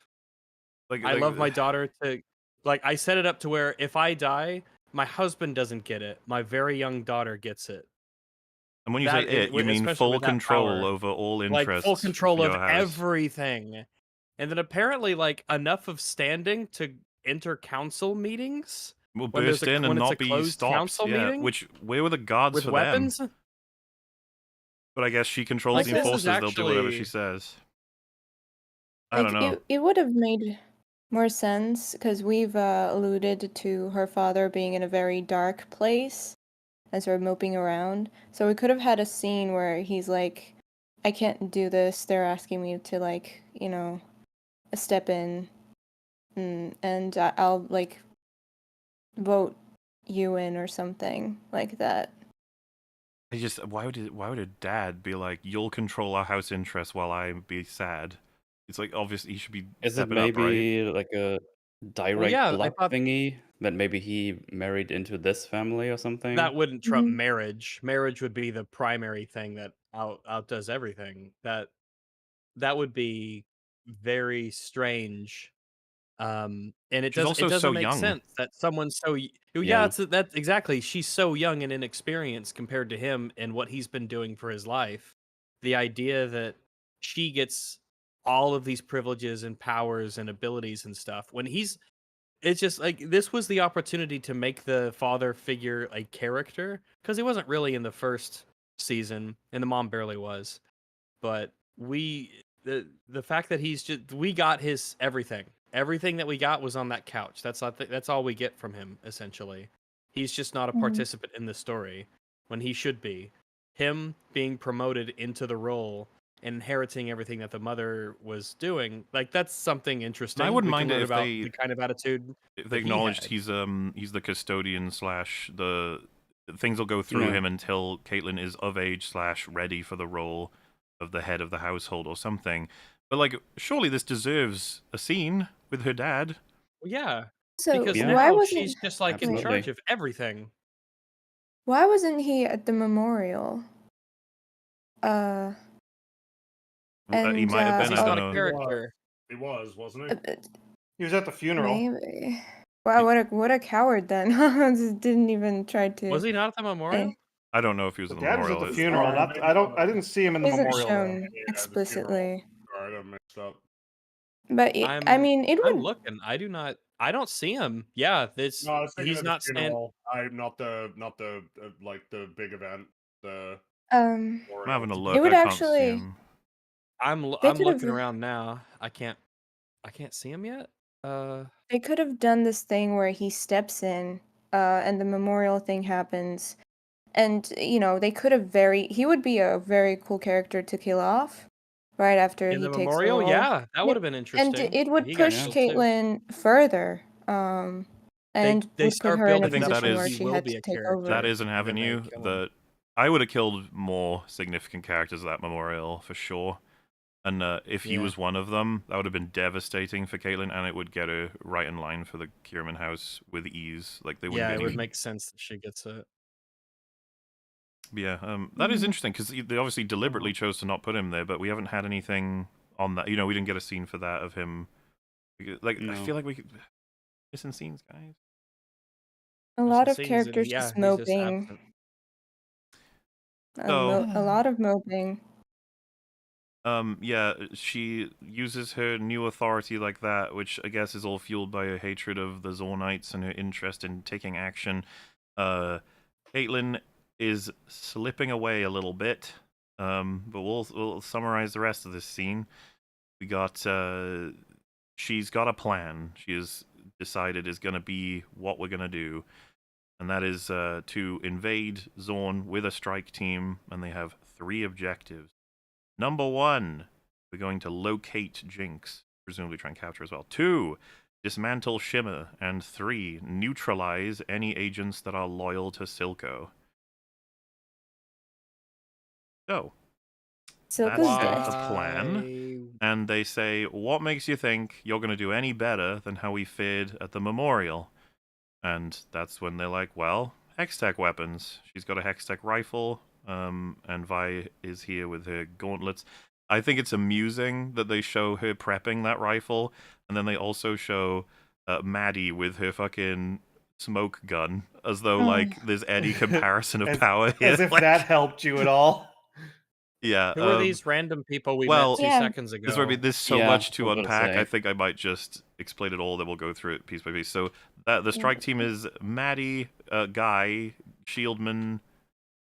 I love my daughter to, like, I set it up to where if I die, my husband doesn't get it. My very young daughter gets it. And when you say it, you mean Especially full with that control power, over all like full interests control for of your house. everything, and then apparently like enough of standing to enter council meetings. Will When there's burst in when and it's a not be closed stopped. council Yeah, meeting which where were the guards with for weapons. them? But I guess she controls Like, the this is enforcers. They'll do whatever she actually says. I don't know. It would have made more sense because we've alluded to her father being in a very dark place and sort of moping around. So we could have had a scene where he's like, I can't do this. They're asking me to, like, step in, and I'll, like, vote you in or something like that. I just why would a dad be like, you'll control our house interests while I be sad? It's like obviously he should be Is it stepping up, right? maybe like a direct yeah, I blood thought thingy that maybe he married into this family or something? that wouldn't trump Mhm. marriage. Marriage would be the primary thing that outdoes everything. That would be very strange. And it She's also so doesn't make young. sense that someone yeah, Yeah. that's exactly, she's so young and inexperienced compared to him and what he's been doing for his life. The idea that she gets all of these privileges and powers and abilities and stuff when it's just like this was the opportunity to make the father figure a character because he wasn't really in the first season and the mom barely was, but the fact that we got his everything that we got was on that couch. That's all we get from him essentially. He's just not a Mhm. participant in the story when he should be. Him being promoted into the role and inheriting everything that the mother was doing, like that's something interesting. And I wouldn't We can mind it learn if about the kind of attitude they that he acknowledged had. he's the custodian slash the things will go through Yeah. him until Caitlyn is of age slash ready for the role of the head of the household or something. But like, surely this deserves a scene with her dad. Well, yeah, So because Yeah. why now wasn't she's just like in wait, Absolutely. charge of everything. why wasn't he at the memorial? Uh, He and might have Because been. he's I not don't a know. character. He was, wasn't uh, he? uh, He was at the funeral. maybe. Wow, what a coward then. Just didn't even try to. Was he not at the memorial? I don't know if he was The at the dad was at memorial. the funeral. Sorry, Not I didn't see him in the Isn't memorial though. shown Yeah, the funeral. explicitly. Sorry, I messed up. But I mean, it I'm would. looking. I don't see him. Yeah, No, I was thinking he's of the not stand. funeral. Not the like the big event. The Um, I'm having a memorial. it look. would I can't see actually. him. They I'm could have. looking around now. I can't see him yet. They could have done this thing where he steps in, and the memorial thing happens, and they could have he would be a very cool character to kill off, right after In he the takes the memorial, role. yeah, that would have been And interesting. it But would he got push Yeah. killed too. Caitlyn further, and They would put start her in a I think building up that position that where is he she will had be to a take character. that over. is an and then they avenue kill him. that I would have killed more significant characters at that memorial for sure. And if he Yeah. was one of them, that would have been devastating for Caitlyn, and it would get her right in line for the Kierman house with ease. Like they wouldn't Yeah, be it would any. make sense that she gets it. Yeah, that is Mhm. interesting because they obviously deliberately chose to not put him there, but we haven't had anything on that. We didn't get a scene for that of him. Like I No. feel like we could missing scenes, guys. A Missing lot of scenes, and characters yeah, just he's just moping. absent. So A lot of moping. yeah, she uses her new authority like that, which I guess is all fueled by her hatred of the Zornites and her interest in taking action. Caitlyn is slipping away a little bit, but we'll summarize the rest of this scene. We got she's got a plan. She has decided is going to be what we're going to do, and that is to invade Zorn with a strike team, and they have 3 objectives. Number 1, we're going to locate Jinx, presumably try and capture as well. 2, dismantle Shimmer, and 3, neutralize any agents that are loyal to Silco. So, Silco's that's dead. the plan. And they say, what makes you think you're going to do any better than how we fared at the memorial? And that's when they're like, well, Hextech weapons. She's got a Hextech rifle, and Vi is here with her gauntlets. I think it's amusing that they show her prepping that rifle, and then they also show Maddie with her fucking smoke gun, as though like there's any comparison of power here. As if Like, that helped you at all. yeah. Who are these random people we well, met 2 Yeah. seconds This is where ago? there's so Yeah, much I to was gonna unpack. I say. think I might just explain it all, then we'll go through it piece by piece. So the strike team is Maddie, Guy, Shieldman,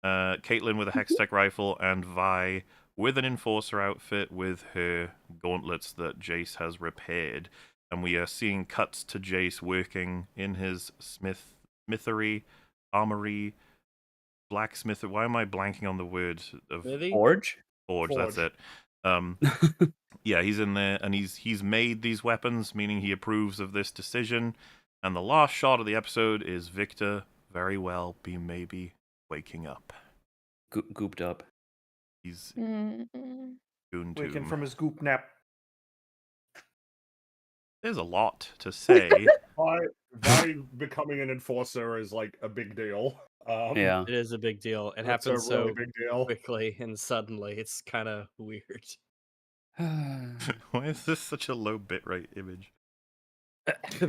Caitlin with a Hextech rifle, and Vi with an Enforcer outfit with her gauntlets that Jace has repaired. And we are seeing cuts to Jace working in his smithery, armory, blacksmith. Why am I blanking on the word of Smithy? Forge? forge? That's Forge. it. Yeah, he's in there, and he's made these weapons, meaning he approves of this decision. And the last shot of the episode is Victor very well be maybe waking up. Gooped up. He's Mm. goon Waking tomb. from his goop nap. There's a lot to say. Vi becoming an enforcer is like a big deal. Yeah. It is a big deal. It That's a happens really so big deal. quickly and suddenly. It's kind of weird. Why is this such a low bitrate image?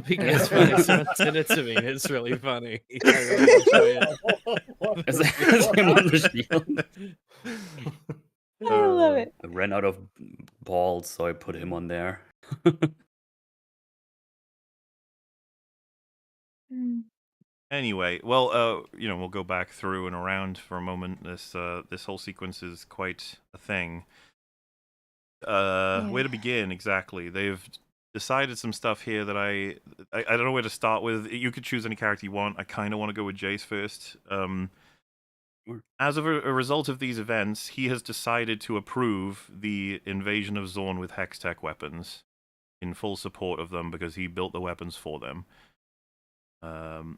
Because funny, someone sent it to me. It's really funny. I really enjoy it. Is that him on the shield? I love it. I ran out of balls, so I put him on there. Mm. Anyway, well, we'll go back through and around for a moment. This whole sequence is quite a thing. Where to begin exactly? They've decided some stuff here that I don't know where to start with. You could choose any character you want. I kind of want to go with Jace first. Sure. As of a result of these events, he has decided to approve the invasion of Zorn with Hextech weapons, in full support of them because he built the weapons for them.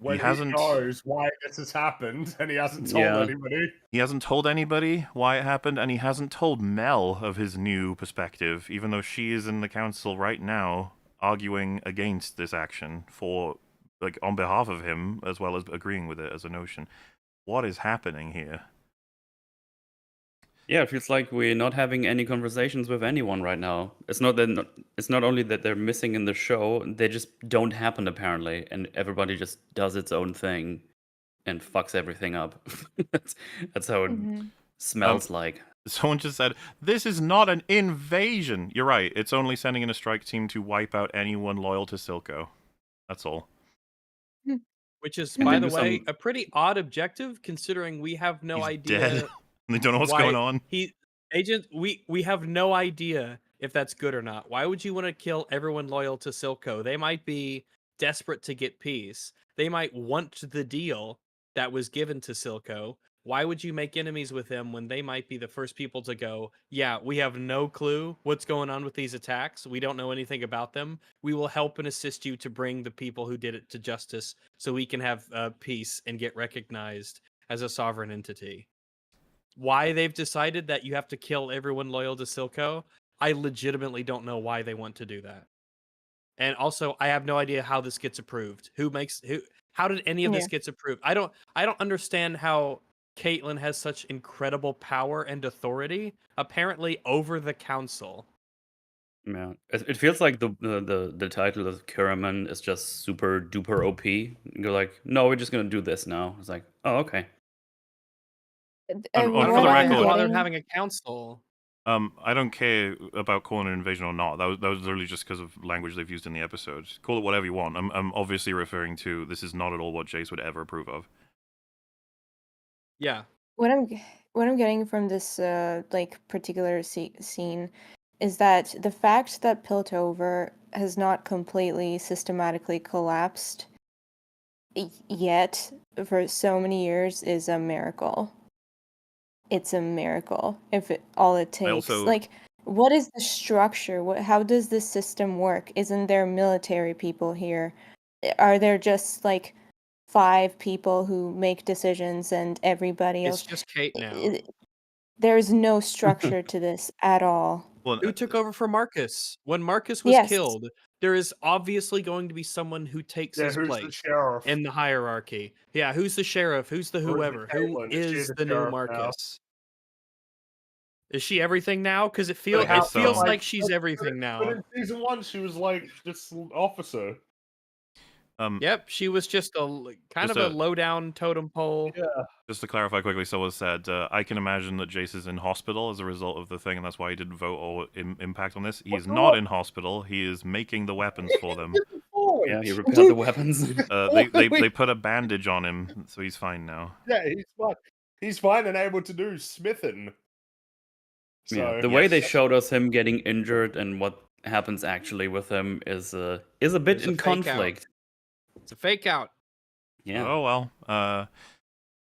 When he hasn't knows why this has happened, and he hasn't told Yeah. anybody. He hasn't told anybody why it happened, and he hasn't told Mel of his new perspective, even though she is in the council right now arguing against this action on behalf of him, as well as agreeing with it as a notion. What is happening here? Yeah, it feels like we're not having any conversations with anyone right now. It's not only that they're missing in the show; they just don't happen apparently, and everybody just does its own thing and fucks everything up. that's how it smells like. Someone just said, this is not an invasion. You're right, it's only sending in a strike team to wipe out anyone loyal to Silco. That's all. Which is, And by then the do way, some- a pretty odd objective considering we have no He's idea. dead. They don't know what's why going on. We have no idea if that's good or not. Why would you want to kill everyone loyal to Silco? They might be desperate to get peace. They might want the deal that was given to Silco. Why would you make enemies with them when they might be the first people to go, yeah, we have no clue what's going on with these attacks. We don't know anything about them. We will help and assist you to bring the people who did it to justice so we can have peace and get recognized as a sovereign entity. Why they've decided that you have to kill everyone loyal to Silco, I legitimately don't know why they want to do that. And also, I have no idea how this gets approved. How did any of this gets approved? I don't understand how Caitlyn has such incredible power and authority, apparently over the council. Yeah, it feels like the title of Kuraman is just super duper OP. You're like, no, we're just gonna do this now. It's like, oh, okay. For What the I'm record- While they're getting- having a council. I don't care about calling it an invasion or not. That was literally just because of language they've used in the episode. Call it whatever you want. I'm obviously referring to this is not at all what Jace would ever approve of. Yeah. What I'm getting from this particular scene is that the fact that Piltover has not completely systematically collapsed yet for so many years is a miracle. It's a miracle if all it takes. also- Like, what is the structure? How does this system work? Isn't there military people here? Are there just like 5 people who make decisions and everybody It's else? just Kate now. There's no structure to this at all. Well, Who took over for Marcus? When Marcus was Yes. killed, there is obviously going to be someone who takes Yeah, his who's the place sheriff? in the hierarchy. Yeah, who's the sheriff? Who's the Or is it whoever? Who Caitlyn? Is she is the the new sheriff now? Marcus? Is she everything now? Because it I feels guess so. like she's everything But now. in season 1, she was like just officer. Yep, she was just kind Just of a a- low down totem pole. Yeah. Just to clarify quickly, so was said, I can imagine that Jace is in hospital as a result of the thing, and that's why he didn't vote or impact on this. He is not in hospital. He is making the weapons for them. Yeah, he repaired the weapons. They put a bandage on him, so he's fine now. Yeah, he's fine. He's fine and able to do smithing. So Yeah, the way they Yes. showed us him getting injured and what happens actually with him is a bit It's a in fake out. conflict. It's a fake out. Yeah. Oh well.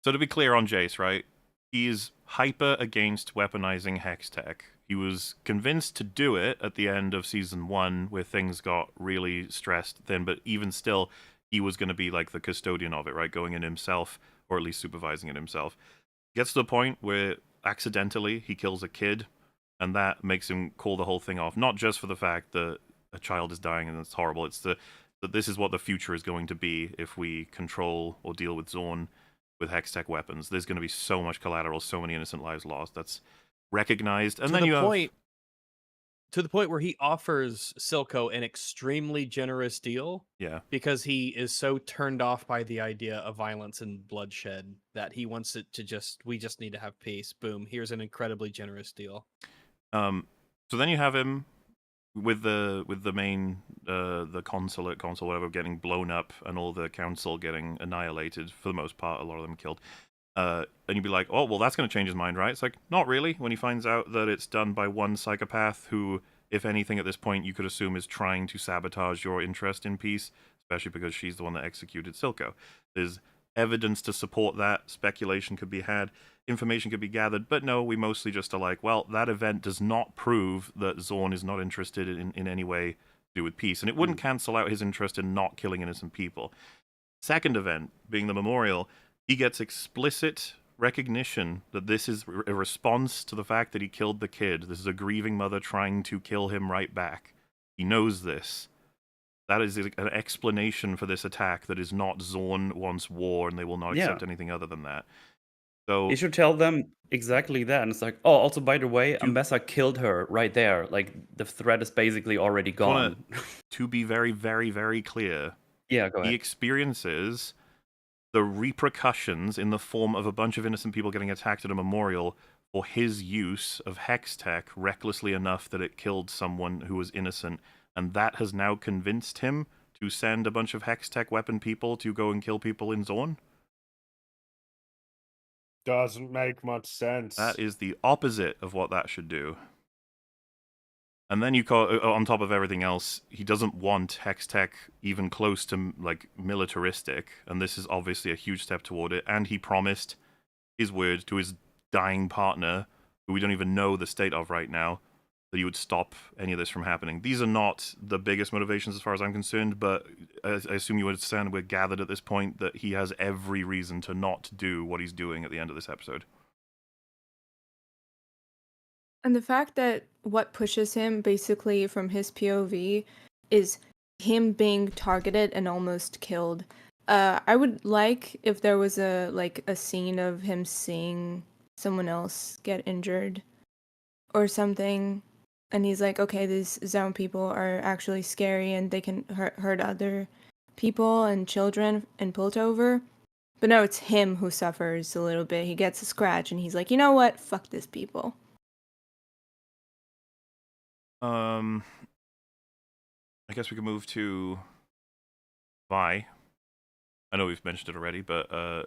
So to be clear on Jace, right? He's hyper against weaponizing hex tech. He was convinced to do it at the end of season 1, where things got really stressed then, but even still, he was going to be like the custodian of it, right? Going in himself, or at least supervising it himself. Gets to the point where accidentally he kills a kid, and that makes him call the whole thing off. Not just for the fact that a child is dying and it's horrible, it's that this is what the future is going to be if we control or deal with Zorn with hex tech weapons. There's going to be so much collateral, so many innocent lives lost. That's recognized, and To then the you point, to the point where he offers Silco an extremely generous deal yeah. because he is so turned off by the idea of violence and bloodshed that he wants it to we just need to have peace. Boom, here's an incredibly generous deal. So then you have him with the main the console whatever getting blown up and all the council getting annihilated for the most part, a lot of them killed. And you'd be like, oh, well, that's going to change his mind, right? It's like, not really, when he finds out that it's done by one psychopath who, if anything at this point, you could assume is trying to sabotage your interest in peace, especially because she's the one that executed Silco. There's evidence to support that, speculation could be had, information could be gathered, but no, we mostly just are like, well, that event does not prove that Zorn is not interested in any way to do with peace, and it wouldn't cancel out his interest in not killing innocent people. Second event, being the memorial, he gets explicit recognition that this is a response to the fact that he killed the kid. This is a grieving mother trying to kill him right back. He knows this. That is an explanation for this attack that is not Zorn wants war, and they will not accept anything other than that. So You should tell them exactly that. And it's like, oh, also, by the way, Ambessa killed her right there. Like, the threat is basically already gone. To be very, very, very clear, Yeah, go he ahead. experiences the repercussions in the form of a bunch of innocent people getting attacked at a memorial for his use of hex tech recklessly enough that it killed someone who was innocent, and that has now convinced him to send a bunch of hex tech weapon people to go and kill people in Zorn. doesn't make much sense. That is the opposite of what that should do. And then you call, on top of everything else, he doesn't want hex tech even close to like militaristic, and this is obviously a huge step toward it. And he promised his word to his dying partner, who we don't even know the state of right now, that he would stop any of this from happening. These are not the biggest motivations as far as I'm concerned, but I assume you understand we're gathered at this point that he has every reason to not do what he's doing at the end of this episode. And the fact that what pushes him, basically from his POV, is him being targeted and almost killed. I would like if there was a scene of him seeing someone else get injured or something, and he's like, okay, these Zone people are actually scary and they can hurt other people and children and Piltover. But no, it's him who suffers a little bit. He gets a scratch and he's like, you know what? Fuck this people. I guess we can move to Vi. I know we've mentioned it already, but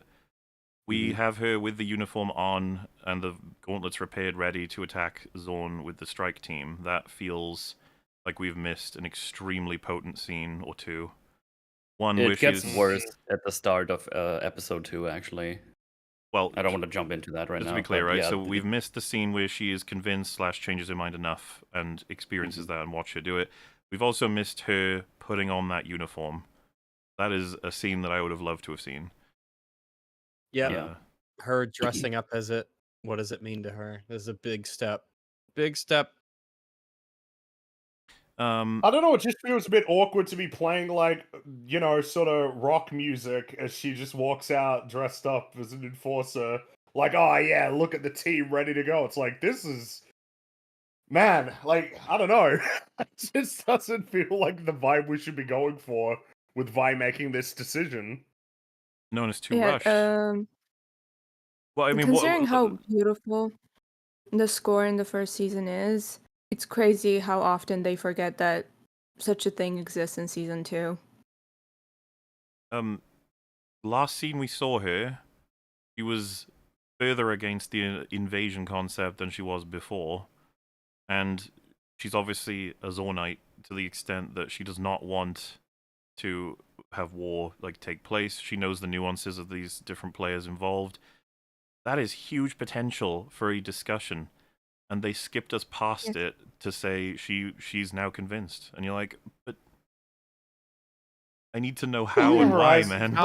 we have her with the uniform on and the gauntlets repaired, ready to attack Zorn with the strike team. That feels like we've missed an extremely potent scene or two. One It where gets she's worse at the start of episode 2, actually. well. I don't want to jump into that right Just now. to be clear, but right? yeah, So we've missed the scene where she is convinced / changes her mind enough and experiences that and watch her do it. We've also missed her putting on that uniform. That is a scene that I would have loved to have seen. Yeah. Her dressing up as it. What does it mean to her? This is a big step. Big step. I don't know, it just feels a bit awkward to be playing, like, you know, sort of rock music as she just walks out dressed up as an enforcer. Like, oh yeah, look at the team ready to go. It's like, this is Man, like, I don't know. It just doesn't feel like the vibe we should be going for with Vi making this decision. No, it's too Yeah, rushed. Well, I mean, considering how beautiful the score in the first season is, it's crazy how often they forget that such a thing exists in season 2. Last scene we saw her, she was further against the invasion concept than she was before, and she's obviously a Zornite to the extent that she does not want to have war take place. She knows the nuances of these different players involved. That is huge potential for a discussion, and they skipped us past it to say she's now convinced, and you're like, but I need to know how and why, man.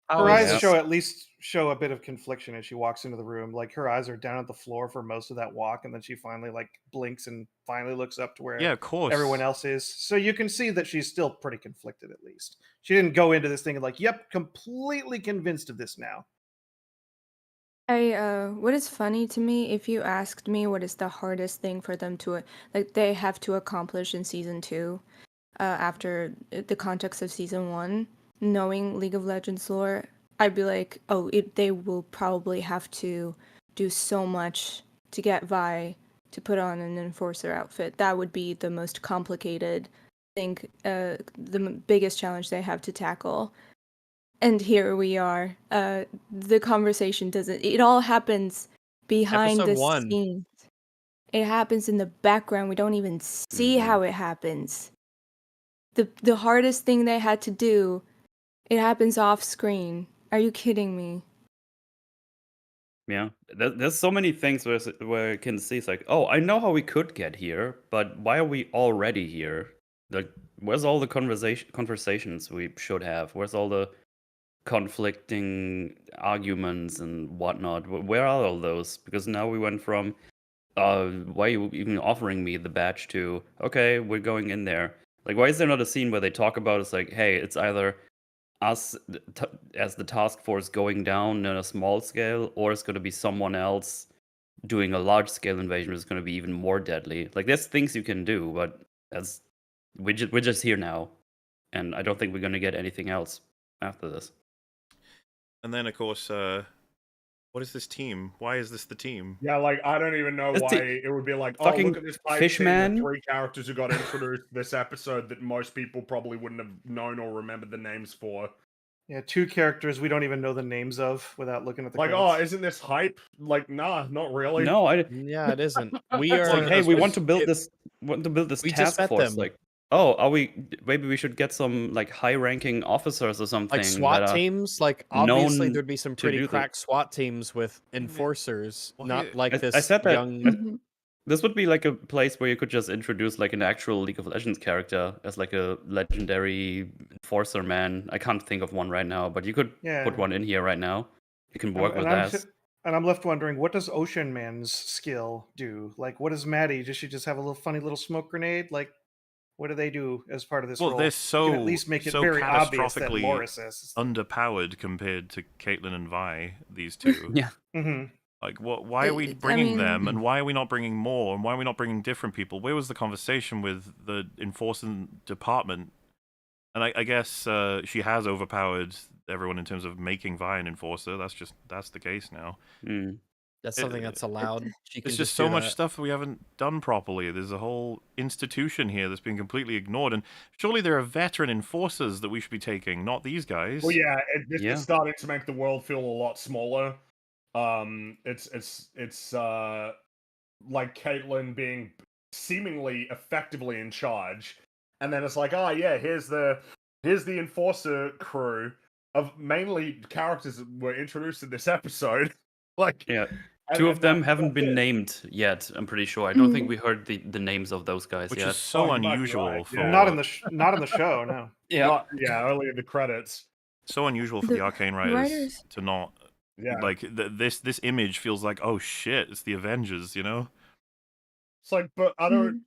Her eyes at least show a bit of confliction as she walks into the room. Like, her eyes are down at the floor for most of that walk, and then she finally blinks and finally looks up to where of course, everyone else is. So you can see that she's still pretty conflicted. At least she didn't go into this thing like, "Yep, completely convinced of this now." What is funny to me, if you asked me what is the hardest thing for them to they have to accomplish in season 2, after the context of season 1, knowing League of Legends lore, I'd be like, oh, they will probably have to do so much to get Vi to put on an enforcer outfit. That would be the most complicated thing, the biggest challenge they have to tackle. And here we are. The conversation doesn't. It all happens behind the scenes. It happens in the background. We don't even see how it happens. The hardest thing they had to do, it happens off screen. Are you kidding me? Yeah, there's so many things where you can see it's like, oh, I know how we could get here, but why are we already here? Like, where's all the conversations we should have? Where's all the conflicting arguments and whatnot? Where are all those? Because now we went from, why are you even offering me the badge to, okay, we're going in there. Like, why is there not a scene where they talk about it's like, hey, it's either us as the task force going down on a small scale, or it's going to be someone else doing a large scale invasion, which is going to be even more deadly. Like, there's things you can do, but we're just here now, and I don't think we're going to get anything else after this. And then, of course, what is this team? Why is this the team? Yeah, like, I don't even know why it would be like, oh, look at this Fishman. 3 characters who got introduced this episode that most people probably wouldn't have known or remembered the names for. Yeah, 2 characters we don't even know the names of without looking at the credits. Oh, isn't this hype? Like, nah, not really. No, yeah, it isn't. We are like, hey, we want to build this task force. Them. Like, oh, maybe we should get some high-ranking officers or something, like SWAT teams. Like, obviously there'd be some pretty crack SWAT teams with enforcers, not like this. I said that young. This would be like a place where you could just introduce an actual League of Legends character as a legendary enforcer man. I can't think of one right now, but you could put one in here right now. You can work with that. And I'm left wondering, what does Ocean Man's skill do? Like, what does Maddie? Does she just have a little funny little smoke grenade? Like, what do they do as part of this role? They're so, at least make it very obvious that Loris is underpowered compared to Caitlyn and Vi, these two. Yeah. Mm-hmm. Like, why are we bringing them, and why are we not bringing more, and why are we not bringing different people? Where was the conversation with the enforcement department? And I guess she has overpowered everyone in terms of making Vi an enforcer. That's the case now. That's something that's allowed. There's just so much stuff that we haven't done properly. There's a whole institution here that's been completely ignored, and surely there are veteran enforcers that we should be taking, not these guys. Well, yeah, it's starting to make the world feel a lot smaller. It's like Caitlyn being seemingly effectively in charge, and then it's like, oh yeah, here's the enforcer crew of mainly characters that were introduced in this episode. Like, yeah, 2 of them haven't been named yet. I'm pretty sure. I don't think we heard the names of those guys yet. Which is so unusual for not in the show. No. Yeah, only in the credits. So unusual for the Arcane writers to not. Yeah, like this image feels like, oh shit, it's the Avengers, you know? It's like, but I don't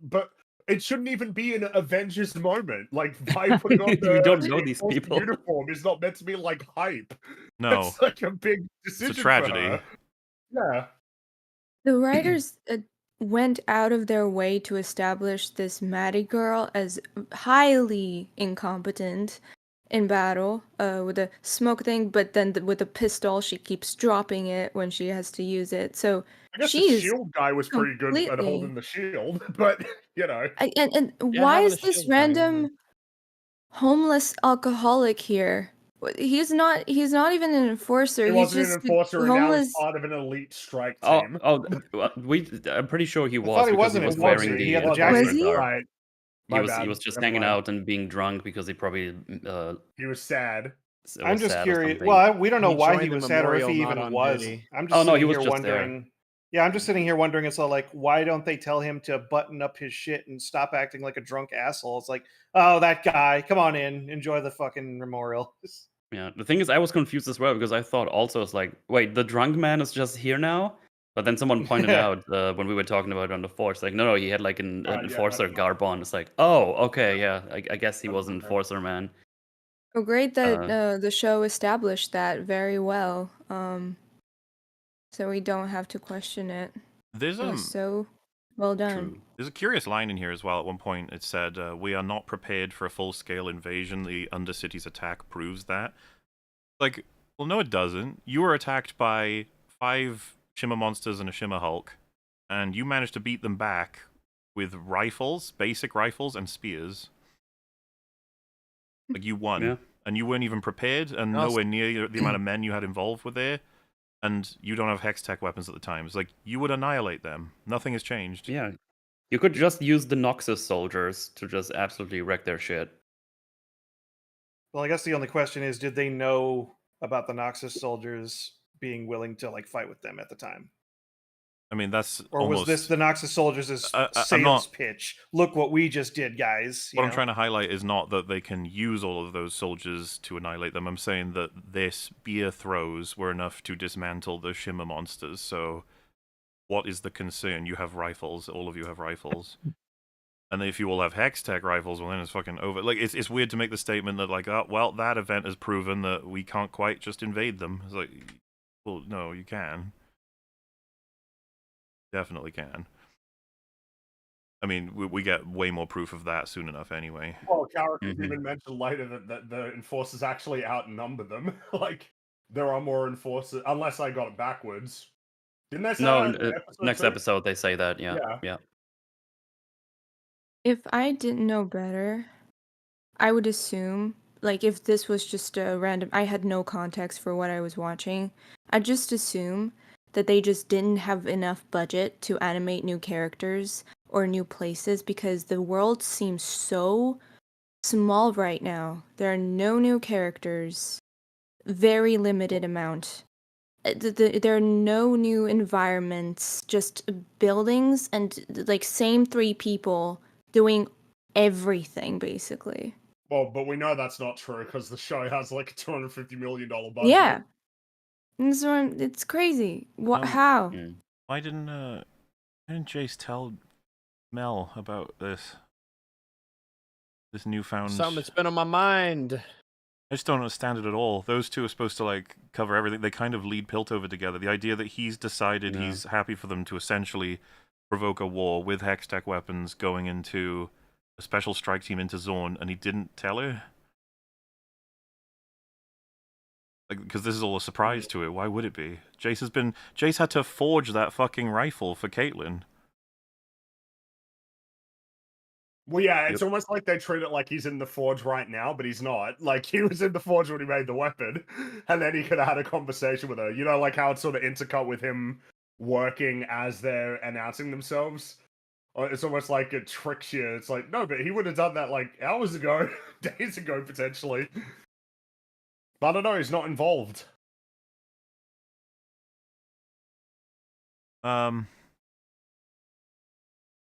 but it shouldn't even be an Avengers moment. Like, Vi putting on the we don't know these people. Uniform is not meant to be like hype. No, it's like a big decision. It's a tragedy. For her. Yeah. The writers went out of their way to establish this Maddie girl as highly incompetent in battle, with a smoke thing, but then with a pistol, she keeps dropping it when she has to use it. So I guess the she's shield guy was pretty good at completely. holding the shield, but And Yeah, why having a is this shield guy, yeah. random homeless alcoholic here? He's not even an enforcer. he He's wasn't an just a enforcer, and now he's homeless. part of an elite strike Oh, team. I'm pretty sure he I was thought he because was he an was enforcer. wearing He the had the Was jacket. Was he? Right. He My was bad. just Never hanging mind. out and being drunk because he probably He was sad. I'm was just sad or curious. something. Well, we don't know He why he joined the was sad or if memorial he not even on was. duty. I'm just Oh no, he sitting was here just there. wondering. Yeah, I'm just sitting here wondering. It's all like, why don't they tell him to button up his shit and stop acting like a drunk asshole? It's like, oh, that guy, come on in, enjoy the fucking memorial. Yeah, the thing is, I was confused as well because I thought also it's like, wait, the drunk man is just here now. But then someone pointed out when we were talking about it on the force, like, no, he had like an Yeah, enforcer that's garb on. It's like, oh, okay, yeah, I guess he was an okay. enforcer man. Oh, great that Uh, the show established that very well. So we don't have to question it. There's It was so well done. True. There's a curious line in here as well. At one point, it said, "We are not prepared for a full-scale invasion. The Undercity's attack proves that." Like, well, no, it doesn't. You were attacked by 5 Shimmer monsters and a Shimmer Hulk, and you managed to beat them back with rifles, basic rifles, and spears. Like, you won. Yeah. And you weren't even prepared, and Also- nowhere near the amount of men you had involved were there, and you don't have hex tech weapons at the time. It's like, you would annihilate them. Nothing has changed. Yeah. You could just use the Noxus soldiers to just absolutely wreck their shit. Well, I guess the only question is, did they know about the Noxus soldiers being willing to like fight with them at the time? I mean, that's Or almost... was this the Noxus soldiers' I'm sales not- pitch? Look what we just did, guys. What I'm trying to highlight is not that they can use all of those soldiers to annihilate them. I'm saying that their spear throws were enough to dismantle the Shimmer monsters. So, what is the concern? You have rifles. All of you have rifles. And if you all have hex tech rifles, well, then it's fucking over. Like, it's weird to make the statement that, like, oh, well, that event has proven that we can't quite just invade them. It's like, well, no, you can. Definitely can. I mean, we get way more proof of that soon enough anyway. Well, characters Mhm. even mentioned later that the enforcers actually outnumber them. Like, there are more enforcers, unless I got it backwards. Didn't they say No, that in episode next 2? episode they say that. Yeah. Yeah. Yeah. If I didn't know better, I would assume, like, if this was just a random, I had no context for what I was watching, I'd just assume that they just didn't have enough budget to animate new characters or new places because the world seems so small right now. There are no new characters, very limited amount. There are no new environments, just buildings and like same 3 people doing everything basically. Well, but we know that's not true because the show has like a $250 million budget. Yeah. And so it's crazy. What? How? Mm. Why didn't Jace tell Mel about this newfound... Something that's been on my mind. I just don't understand it at all. Those two are supposed to, like, cover everything. They kind of lead Piltover together. The idea that he's decided Yeah. he's happy for them to essentially provoke a war with Hextech weapons going into a special strike team into Zorn, and he didn't tell her? Like, because this is all a surprise to her. Why would it be? Jace had to forge that fucking rifle for Caitlyn. Well, yeah, it's almost like they treat it like he's in the forge right now, but he's not. Like, he was in the forge when he made the weapon, and then he could have had a conversation with her. You know, like how it's sort of intercut with him working as they're announcing themselves? Or it's almost like it tricks you. It's like, no, but he would have done that, like, hours ago, days ago, potentially. But I don't know, he's not involved.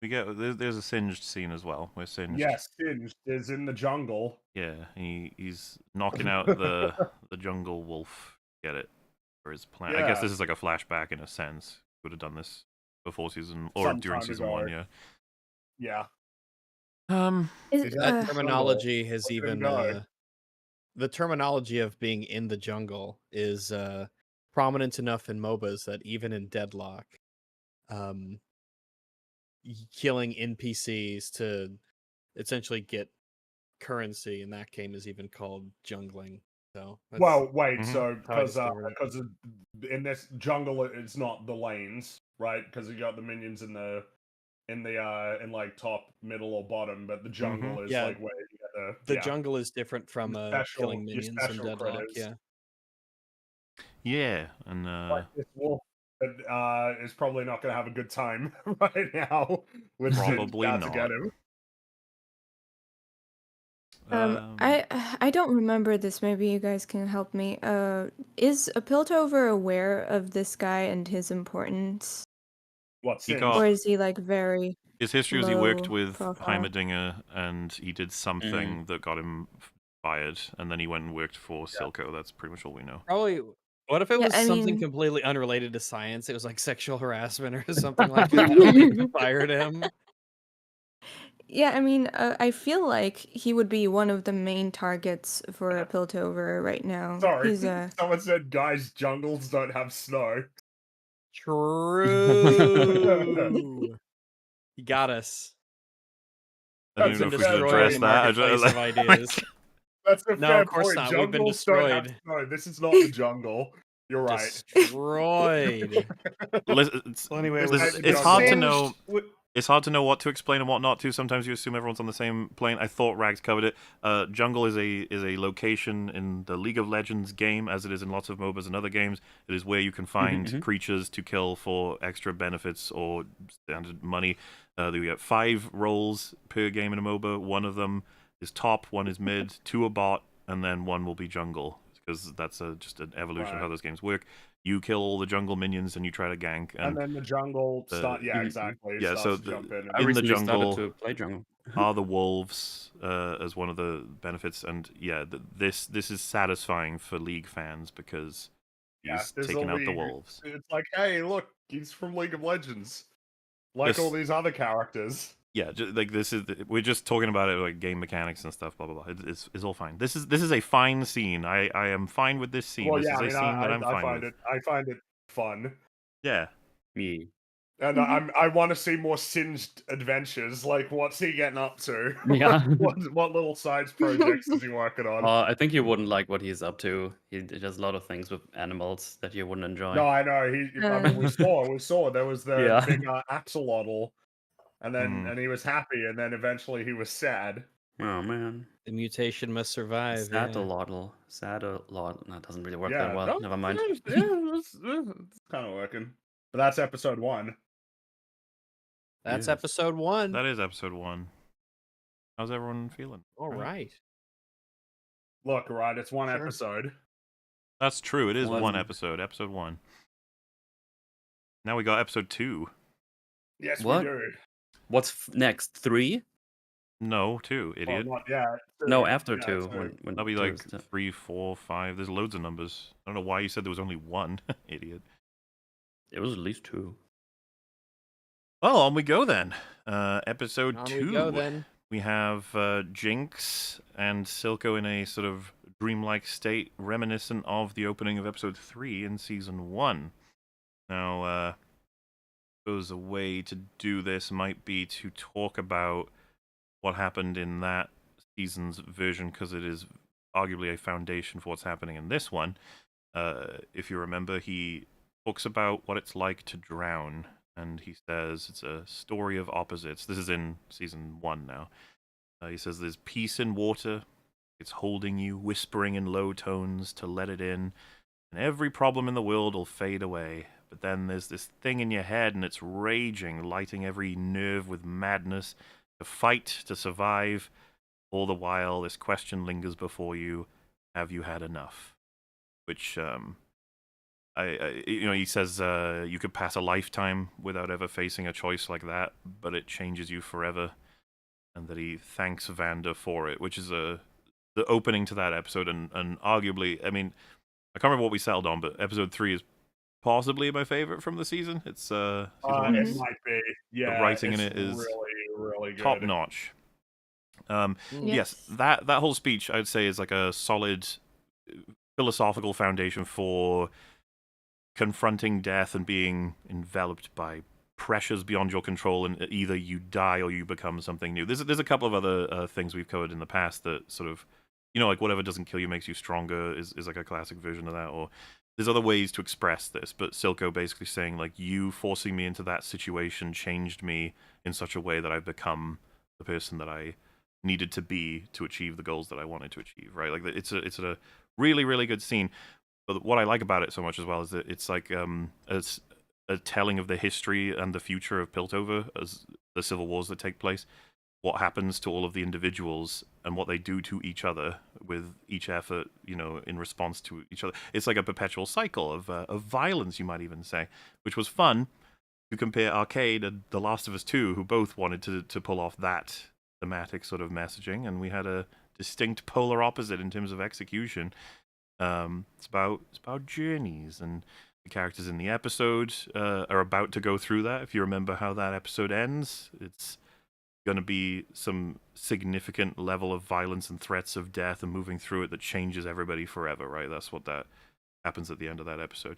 We get there's a Singed scene as well. Where Singed, Yes, Singed is in the jungle. yeah, he's knocking out the jungle wolf. Get it for his plan. I guess Yeah. this is like a flashback in a sense. Would have done this before season or Some during time season ago. 1. Yeah. Yeah. Is, Is That uh, terminology has Look at him even go. the terminology of being in the jungle is prominent enough in MOBAs that even in Deadlock, killing NPCs to essentially get currency, and that game is even called jungling. So that's Well, wait, Mhm. so how I because discovered it. in this jungle it's not the lanes, right? Because you got the minions in like top, middle, or bottom, but the jungle is Yeah, like where you get the jungle is different from killing your minions and special deadlock. critters. Yeah, Yeah, and Like this wolf that is probably not going to have a good time right now with Probably about to get not. him. I don't remember this. Maybe you guys can help me. Is a Piltover aware of this guy and his importance, What He Singed? got- or is he like very his history was he worked low with profile? Heimerdinger, and he did something that got him fired, and then he went and worked for Silco. That's pretty much all we know. probably. What if it Yeah, was I something mean- completely unrelated to science? It was like sexual harassment or something like that. That fired him. Yeah, I mean, I feel like he would be one of the main targets for a Piltover right now. Sorry, He's a someone said, "Guys, jungles don't have snow." True. He got us. I don't That's even know a if we should fair address point. that. Marketplace of ideas. That's a No, fair of course point. not. We've been Jungles don't have destroyed. snow. This is not the jungle. You're right. Destroyed. It's, Well, anyway, it's hard to Singed- know. It's hard to know what to explain and what not to. Sometimes you assume everyone's on the same plane. I thought Rags covered it. Jungle is a location in the League of Legends game, as it is in lots of MOBAs and other games. It is where you can find creatures to kill for extra benefits or standard money. We get 5 roles per game in a MOBA. One of them is top, one is mid, 2 are bot, and then 1 will be jungle, because that's just an evolution of how those games work. You kill all the jungle minions and you try to gank, and then the jungle start. Yeah, exactly. Yeah, so jump in. I in the recently jungle started to play jungle. are the wolves as one of the benefits, and yeah, this is satisfying for League fans because he's there's taking a out the league. wolves. It's like, hey, look, he's from League of Legends, like all these other characters. Yeah, like we're just talking about it like game mechanics and stuff, blah blah blah. It's all fine. This is a fine scene. I am fine with this scene. Well, This yeah, is a scene that I'm fine with. I find it fun, Yeah. Me. and I want to see more Singed adventures. Like, what's he getting up to? Yeah. what little side projects is he working on? I think you wouldn't like what he's up to. He does a lot of things with animals that you wouldn't enjoy. No, I know. I mean, we saw there was the Yeah. big axolotl, and then and he was happy, and then eventually he was sad. Oh man. The mutation must survive. Saddle-lotl. Saddle-lotl. That doesn't really work Yeah, that well. no, Never mind. It's kind of working, but that's episode 1. That's Yes. episode 1. That is episode 1. How's everyone feeling? All right. Look, right, it's one Sure. episode. That's true. It is one One. episode. Episode 1. Now we got episode 2. Yes, What? we do. What's next? 3? No, 2, Well, idiot. not yet. No, after Yeah, 2. two. When That'll be 2 like is- 3, 4, 5. There's loads of numbers. I don't know why you said there was only 1. Idiot. It was at least 2. Well, on we go then. Episode On 2. we go then. We have Jinx and Silco in a sort of dreamlike state reminiscent of the opening of episode 3 in season 1. Now, I suppose a way to do this might be to talk about what happened in that season's version, because it is arguably a foundation for what's happening in this one. If you remember, he talks about what it's like to drown, and he says it's a story of opposites. This is in season 1 now. He says there's peace in water. It's holding you, whispering in low tones to let it in, and every problem in the world will fade away. But then there's this thing in your head, and it's raging, lighting every nerve with madness, to fight, to survive. All the while, this question lingers before you: have you had enough? Which, he says you could pass a lifetime without ever facing a choice like that, but it changes you forever. And that he thanks Vanda for it, which is the opening to that episode, and arguably, I mean, I can't remember what we settled on, but episode 3 is possibly my favorite from the season. It's season 1 It is might be. Yeah, writing in it's it is really, really good. top notch. Yes, that whole speech I'd say is like a solid philosophical foundation for confronting death and being enveloped by pressures beyond your control, and either you die or you become something new. There's a couple of other things we've covered in the past that sort of, like whatever doesn't kill you makes you stronger is like a classic version of that, or there's other ways to express this, but Silco basically saying, like, you forcing me into that situation changed me in such a way that I've become the person that I needed to be to achieve the goals that I wanted to achieve, right? Like, it's a really, really good scene. But what I like about it so much as well is that it's like a telling of the history and the future of Piltover as the civil wars that take place, what happens to all of the individuals and what they do to each other with each effort, in response to each other. It's like a perpetual cycle of violence, you might even say, which was fun to compare Arcane and The Last of Us 2, who both wanted to pull off that thematic sort of messaging, and we had a distinct polar opposite in terms of execution. It's about journeys, and the characters in the episode are about to go through that. If you remember how that episode ends, it's going to be some significant level of violence and threats of death and moving through it that changes everybody forever, right? That's what that happens at the end of that episode.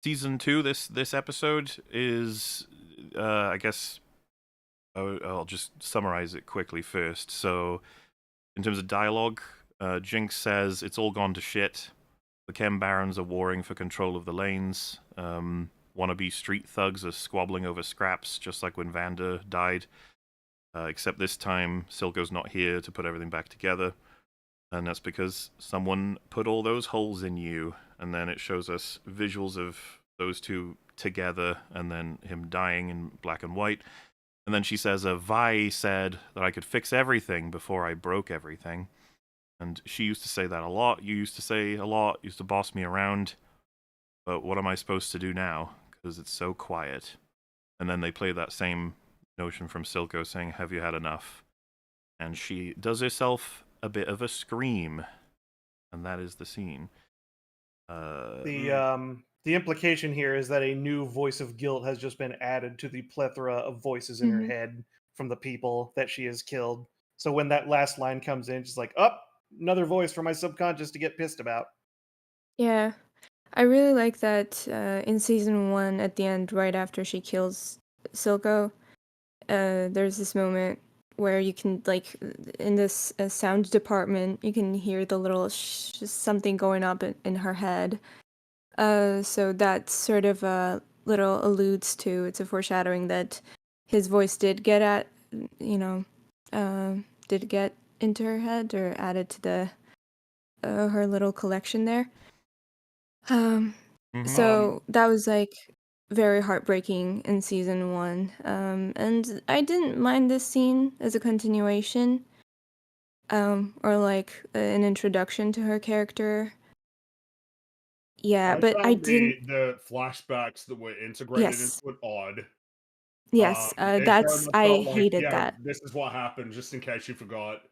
Season 2, this episode is, I guess, I'll just summarize it quickly first. So, in terms of dialogue, Jinx says, "It's all gone to shit. The Chem Barons are warring for control of the lanes. Wannabe street thugs are squabbling over scraps, just like when Vander died. Except this time, Silco's not here to put everything back together. And that's because someone put all those holes in you." And then it shows us visuals of those two together, and then him dying in black and white. And then she says, "Vi said that I could fix everything before I broke everything." And she used to say that a lot. You used to say a lot, used to boss me around. But what am I supposed to do now? Because it's so quiet. And then they play that same notion from Silco saying, "Have you had enough?" And she does herself a bit of a scream. And that is the scene. The implication here is that a new voice of guilt has just been added to the plethora of voices in her head from the people that she has killed. So when that last line comes in, she's like, "Oh, another voice for my subconscious to get pissed about." Yeah. I really like that in season 1 at the end, right after she kills Silco, there's this moment where you can, like, in this sound department, you can hear the little something going up in her head. So that sort of little alludes to, it's a foreshadowing that his voice did get at, did get into her head or added to the her little collection there. So that was like very heartbreaking in season 1. And I didn't mind this scene as a continuation, or like an introduction to her character. Yeah, but I found didn't. the flashbacks that were integrated Yes. into it odd. Yes, It very that's much I felt like, hated yeah, that. this is what happened, just in case you forgot.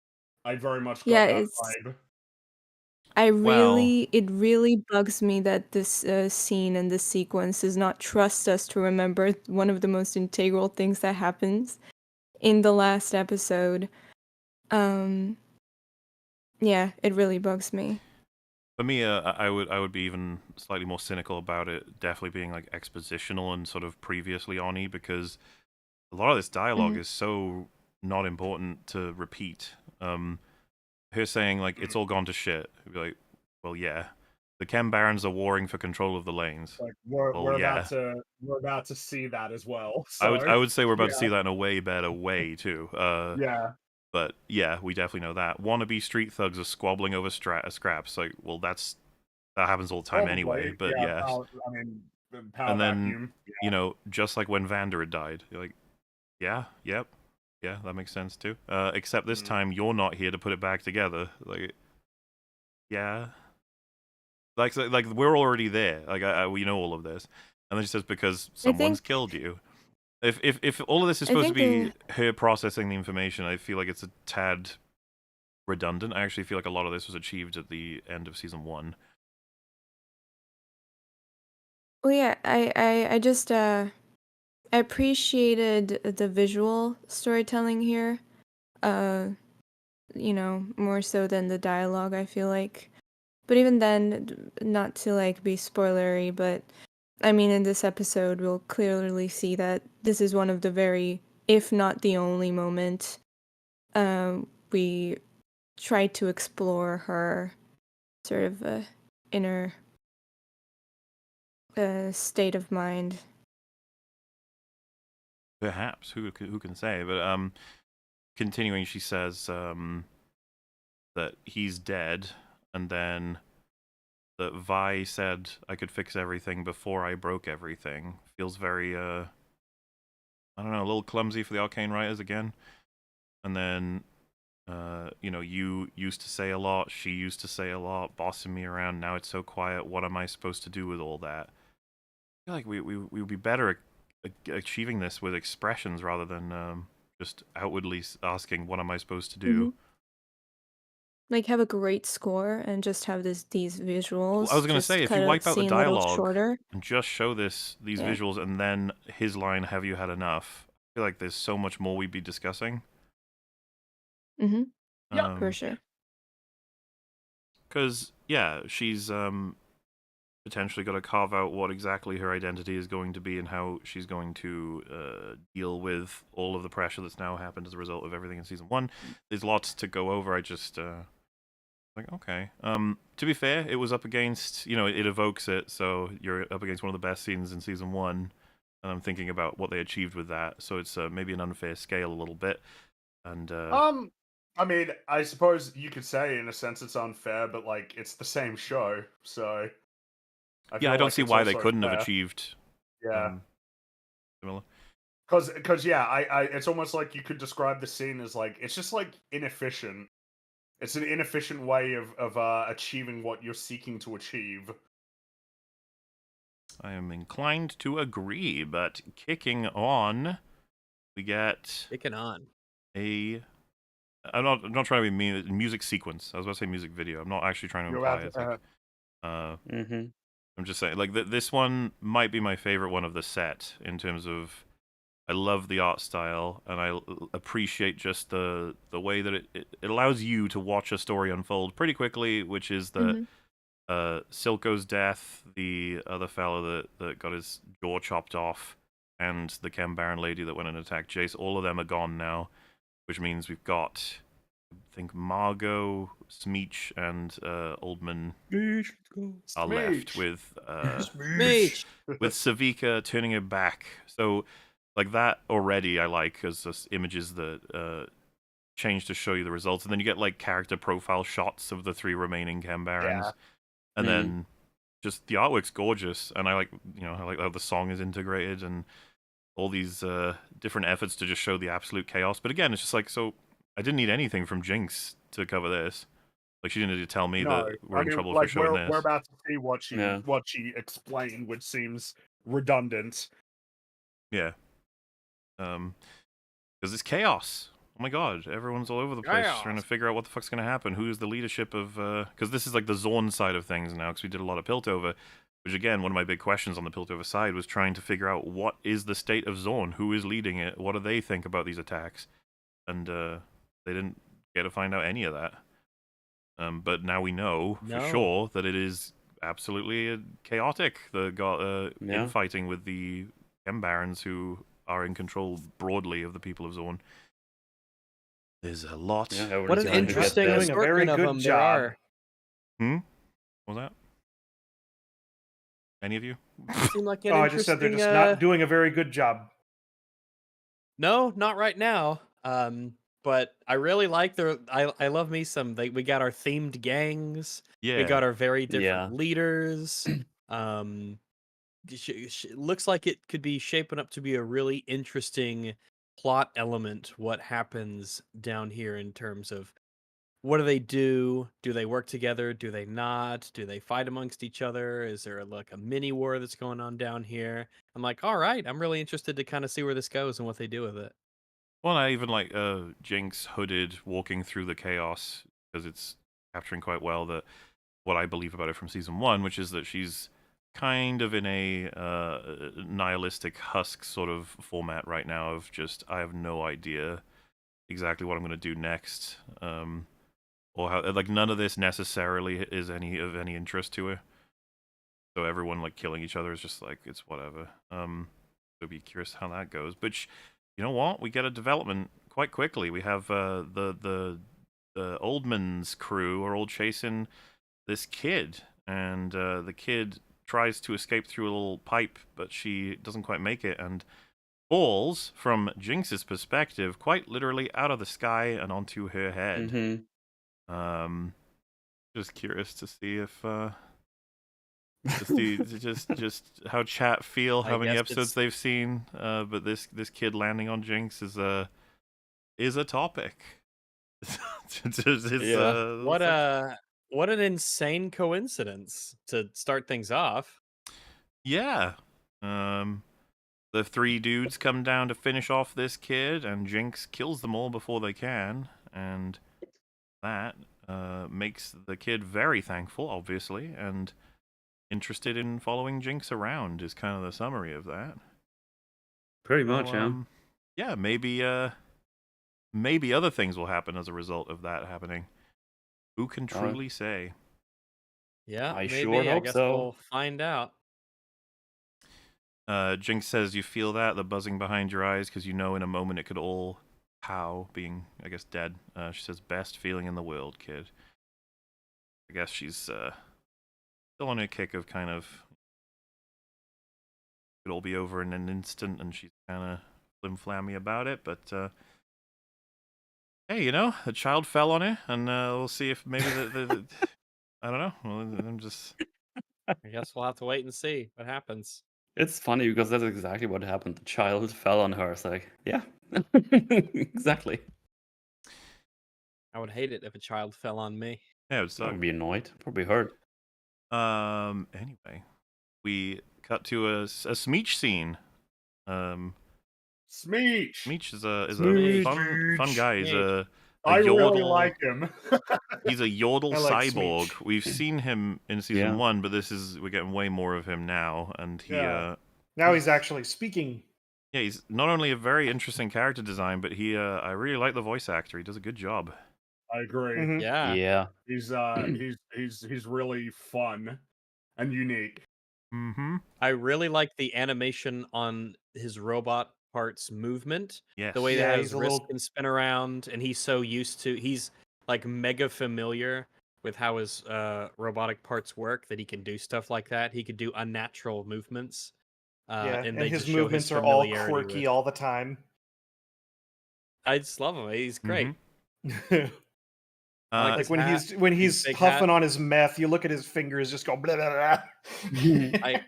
I very much Yeah, got that it's vibe. Well, it really bugs me that this scene and this sequence does not trust us to remember one of the most integral things that happens in the last episode. Yeah, it really bugs me. for me, I would be even slightly more cynical about it, definitely being like expositional and sort of previously on-y, because a lot of this dialogue is so not important to repeat. Her saying, like, "It's all gone to shit." It'd be like, well, yeah. The Chem Barons are warring for control of the lanes. Like Well, we're yeah. about to see that as well. I would say we're about to yeah, see that in a way better way too. yeah. But yeah, we definitely know that. Wannabe street thugs are squabbling over scraps. Like, well, that happens all the time anyway. Probably, But yeah. yeah, I mean, the power and then vacuum. Yeah. just like when Vander had died, you're like, yeah, yep, yeah, that makes sense too. Except this time you're not here to put it back together. Like, yeah, like we're already there. Like, we know all of this, and then she says because I think someone's killed you. If all of this is I supposed to think be her processing the information, I feel like it's a tad redundant. I actually feel like a lot of this was achieved at the end of season 1. well, yeah, I just I appreciated the visual storytelling here. More so than the dialogue, I feel like. But even then, not to like be spoilery, but I mean, in this episode, we'll clearly see that this is one of the very, if not the only moment, we try to explore her sort of inner state of mind. Perhaps, who can say? But continuing, she says that he's dead, and then that Vi said I could fix everything before I broke everything. Feels very I don't know, a little clumsy for the Arcane writers again. And then you used to say a lot, she used to say a lot, bossing me around. Now it's so quiet. What am I supposed to do with all that? I feel like we would be better at achieving this with expressions rather than just outwardly asking, "What am I supposed to do?" Like, have a great score and just have these Well, I was visuals, gonna just say, if cut you out wipe out the scene a little dialogue shorter. and just show these Yeah. visuals and then his line, "Have you had enough?" I feel like there's so much more we'd be discussing. Mm-hmm. Yeah. For sure. Because yeah, she's potentially got to carve out what exactly her identity is going to be and how she's going to deal with all of the pressure that's now happened as a result of everything in season 1. There's lots to go over. I just like, okay. To be fair, it was up against, it evokes it, so you're up against one of the best scenes in season 1, and I'm thinking about what they achieved with that. So it's maybe an unfair scale a little bit. And I mean, I suppose you could say in a sense it's unfair, but like it's the same show, so I feel I don't like see it's why they also couldn't have fair. achieved Yeah, similar. because yeah, I it's almost like you could describe the scene as like it's just like inefficient. It's an inefficient way of achieving what you're seeking to achieve. I am inclined to agree, but kicking on, we get Kicking on. I'm not trying to be mean. Music sequence. I was about to say music video. I'm not actually trying to You're imply about it's to, like. Mm-hmm. I'm just saying, like this one might be my favorite one of the set in terms of. I love the art style, and I appreciate just the way that it allows you to watch a story unfold pretty quickly, which is that Silco's death, the other fellow that got his jaw chopped off, and the Chem Baron lady that went and attacked Jace, all of them are gone now, which means we've got, I think, Margot, Smeech, and Oldman are left with Meech! with Savika turning her back. So, like that already, I like as just images that change to show you the results, and then you get like character profile shots of the 3 remaining Chem Barons, Yeah. and then just the artwork's gorgeous, and I like how the song is integrated and all these different efforts to just show the absolute chaos. But again, it's just like, so I didn't need anything from Jinx to cover this. Like, she didn't need to tell me No, that we're I in mean, trouble for like showing we're this. about to see what Yeah. she explained, which seems redundant. Yeah. Because it's chaos. Oh my god, everyone's all over the place trying to Chaos. figure out what the fuck's going to happen. Who's the leadership of... Because this is like the Zorn side of things now, because we did a lot of Piltover, which again, one of my big questions on the Piltover side was trying to figure out what is the state of Zorn? Who is leading it? What do they think about these attacks? And they didn't get to find out any of that. But now we know for sure that it is absolutely chaotic, the infighting with the Chem Barons who are in control broadly of the people of Zorn. There's a lot. Yeah, What an everybody's trying to get interesting that. Doing a very assortment of good them there job. are. What was that? Any of you? Seem like an Oh, I interesting... just said they're just not doing a very good job. No, not right now. But I really like their... I love me some... we got our themed gangs. Yeah. We got our very different Yeah. leaders. Looks like it could be shaping up to be a really interesting plot element. What happens down here in terms of what do they do? Do they work together? Do they not? Do they fight amongst each other? Is there like a mini war that's going on down here? I'm like, all right, I'm really interested to kind of see where this goes and what they do with it. Well, I even like Jinx hooded walking through the chaos, because it's capturing quite well that what I believe about her from season 1, which is that she's kind of in a nihilistic husk sort of format right now of just, I have no idea exactly what I'm going to do next, or how, like, none of this necessarily is any interest to her. So everyone like killing each other is just like it's whatever. So be curious how that goes. But you know what? We get a development quite quickly. We have the Oldman's crew are all chasing this kid, and the kid tries to escape through a little pipe, but she doesn't quite make it, and falls from Jinx's perspective, quite literally out of the sky and onto her head. Mm-hmm. Just curious to see if just how chat feel, how many episodes they've seen. But this kid landing on Jinx is a topic. What an insane coincidence to start things off. Yeah. The 3 dudes come down to finish off this kid, and Jinx kills them all before they can, and that makes the kid very thankful, obviously, and interested in following Jinx around is kind of the summary of that. Pretty much, yeah. Maybe other things will happen as a result of that happening. Who can truly say? Yeah, I maybe. sure I hope guess so. we'll find out. Jinx says you feel the buzzing behind your eyes, because you know in a moment it could all pow, being, I guess, dead. She says, best feeling in the world, kid. I guess she's still on a kick of kind of it'll all be over in an instant, and she's kind of flim-flammy about it, but hey, you know, a child fell on her, and we'll see if maybe the I don't know. Well, I'm just... I guess we'll have to wait and see what happens. It's funny because that's exactly what happened. The child fell on her. It's like, yeah, exactly. I would hate it if a child fell on me. Yeah, it would I suck. would be annoyed. Probably hurt. Anyway, we cut to a Smeech scene. Smeech! Smeech is a Smeech. fun guy. He's a I yodel. really like him. He's a yodel I like cyborg. Smeech. We've seen him in season 1, but we're getting way more of him now, and he now he's actually speaking. Yeah, he's not only a very interesting character design, but I really like the voice actor. He does a good job. I agree. Mhm. Yeah. He's really fun and unique. Mm-hmm. I really like the animation on his robot parts movement. Yes. The way Yeah, that he's his a wrist little- can spin around, and he's so used to. He's like mega familiar with how his robotic parts work that he can do stuff like that. He could do unnatural movements. And they his just show movements his are all familiarity quirky with- all the time. I just love him. He's great. Mm-hmm. like Like his when hat, when his he's big huffing hat. on his meth, you look at his fingers just go blah blah blah.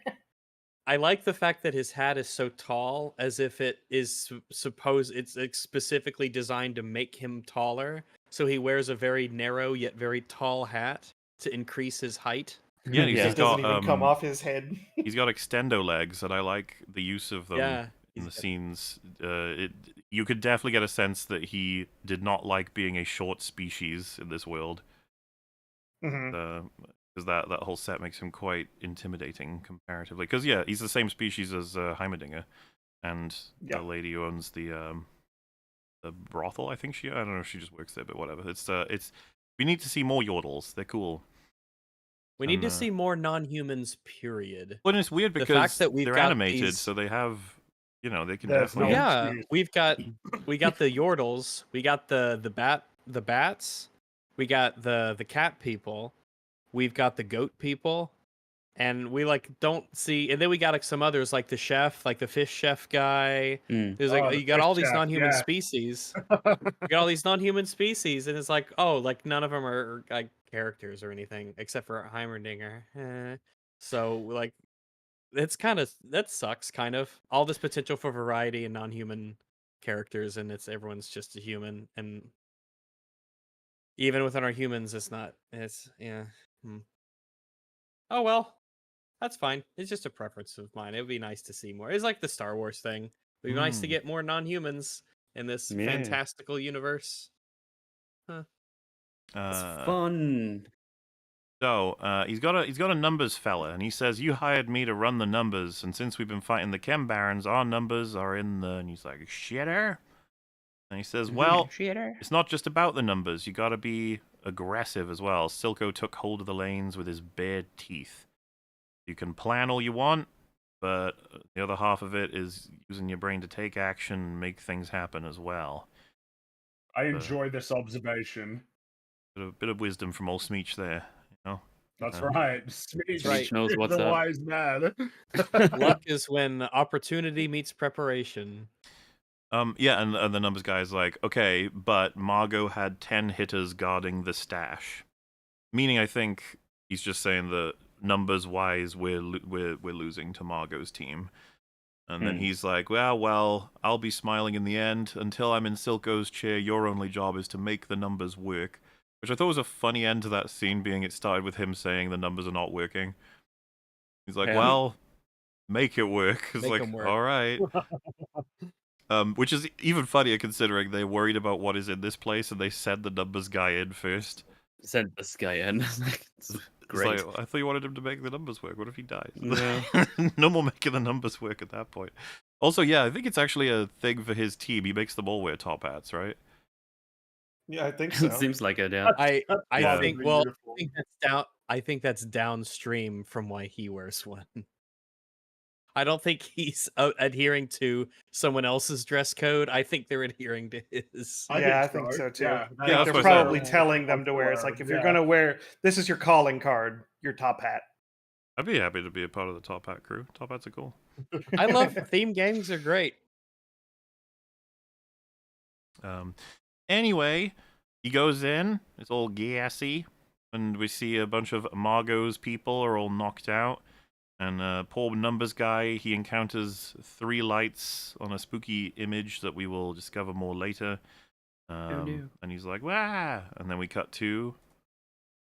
I like the fact that his hat is so tall, as if it is it's like specifically designed to make him taller. So he wears a very narrow yet very tall hat to increase his height. Yeah, It he's doesn't got even come off his head. he's got extendo legs, and I like the use of them Yeah, in the scenes. You could definitely get a sense that he did not like being a short species in this world. Mhm. Because that whole set makes him quite intimidating comparatively. Because yeah, he's the same species as Heimerdinger, and Yeah. the lady who owns the brothel. I think I don't know if she just works there, but whatever. It's we need to see more yodels. They're cool. We need to see more non-humans. Period. Well, it's weird The because fact that we've they're got animated, these- so they have, they can There's definitely. no- Yeah, excuse. we got the yordles, we got the bats, we got the cat people, we've got the goat people, and we don't see, and then we got like some others like the chef, like the fish chef guy. Mm. There's Oh, like the you got fish all these chef, non-human yeah. species. You got all these non-human species, and it's like, oh, like none of them are like characters or anything except for Heimerdinger. So like it's that sucks kind of. All this potential for variety and non-human characters, and everyone's just a human, and even within our humans yeah. Oh well, that's fine. It's just a preference of mine. It would be nice to see more. It's like the Star Wars thing. It would be nice to get more non-humans in this Yeah. fantastical universe. It's fun. So he's got a numbers fella, and he says, "You hired me to run the numbers, and since we've been fighting the Chem Barons, our numbers are in the." And he's like, "Shitter." And he says, "Well, it's not just about the numbers. You got to be aggressive as well." Silco took hold of the lanes with his bared teeth. You can plan all you want, but the other half of it is using your brain to take action and make things happen as well. I enjoy this observation. Bit of wisdom from old Smeech there, you know? That's right. Smeech right. knows is what's the up. wise man. Luck is when opportunity meets preparation. Yeah, and the numbers guy is like, okay, but Margot had 10 hitters guarding the stash. Meaning, I think he's just saying that numbers-wise, we're losing to Margot's team. And then he's like, well, I'll be smiling in the end. Until I'm in Silco's chair, your only job is to make the numbers work. Which I thought was a funny end to that scene, being it started with him saying the numbers are not working. He's like, Yeah. well, make it work. It's Make like, 'em work. all right. Which is even funnier considering they're worried about what is in this place and they send the numbers guy in first. Send this guy in. It's great. It's like, I thought you wanted him to make the numbers work. What if he dies? Yeah. No more making the numbers work at that point. Also, yeah, I think it's actually a thing for his team. He makes them all wear top hats, right? Yeah, I think so. It seems like it, yeah. I Yeah. think The well, uniform. I think that's downstream from why he wears one. I don't think he's adhering to someone else's dress code. I think they're adhering to his. I think so too. Yeah, I Yeah, think that's they're what I said. probably Yeah. telling them to wear. It's like if you're gonna wear, this is your calling card, your top hat. I'd be happy to be a part of the top hat crew. Top hats are cool. I love theme gangs are great. Anyway, he goes in. It's all gassy, and we see a bunch of Margot's people are all knocked out. And poor numbers guy, he encounters 3 lights on a spooky image that we will discover more later. no. And he's like, "Wah!" And then we cut to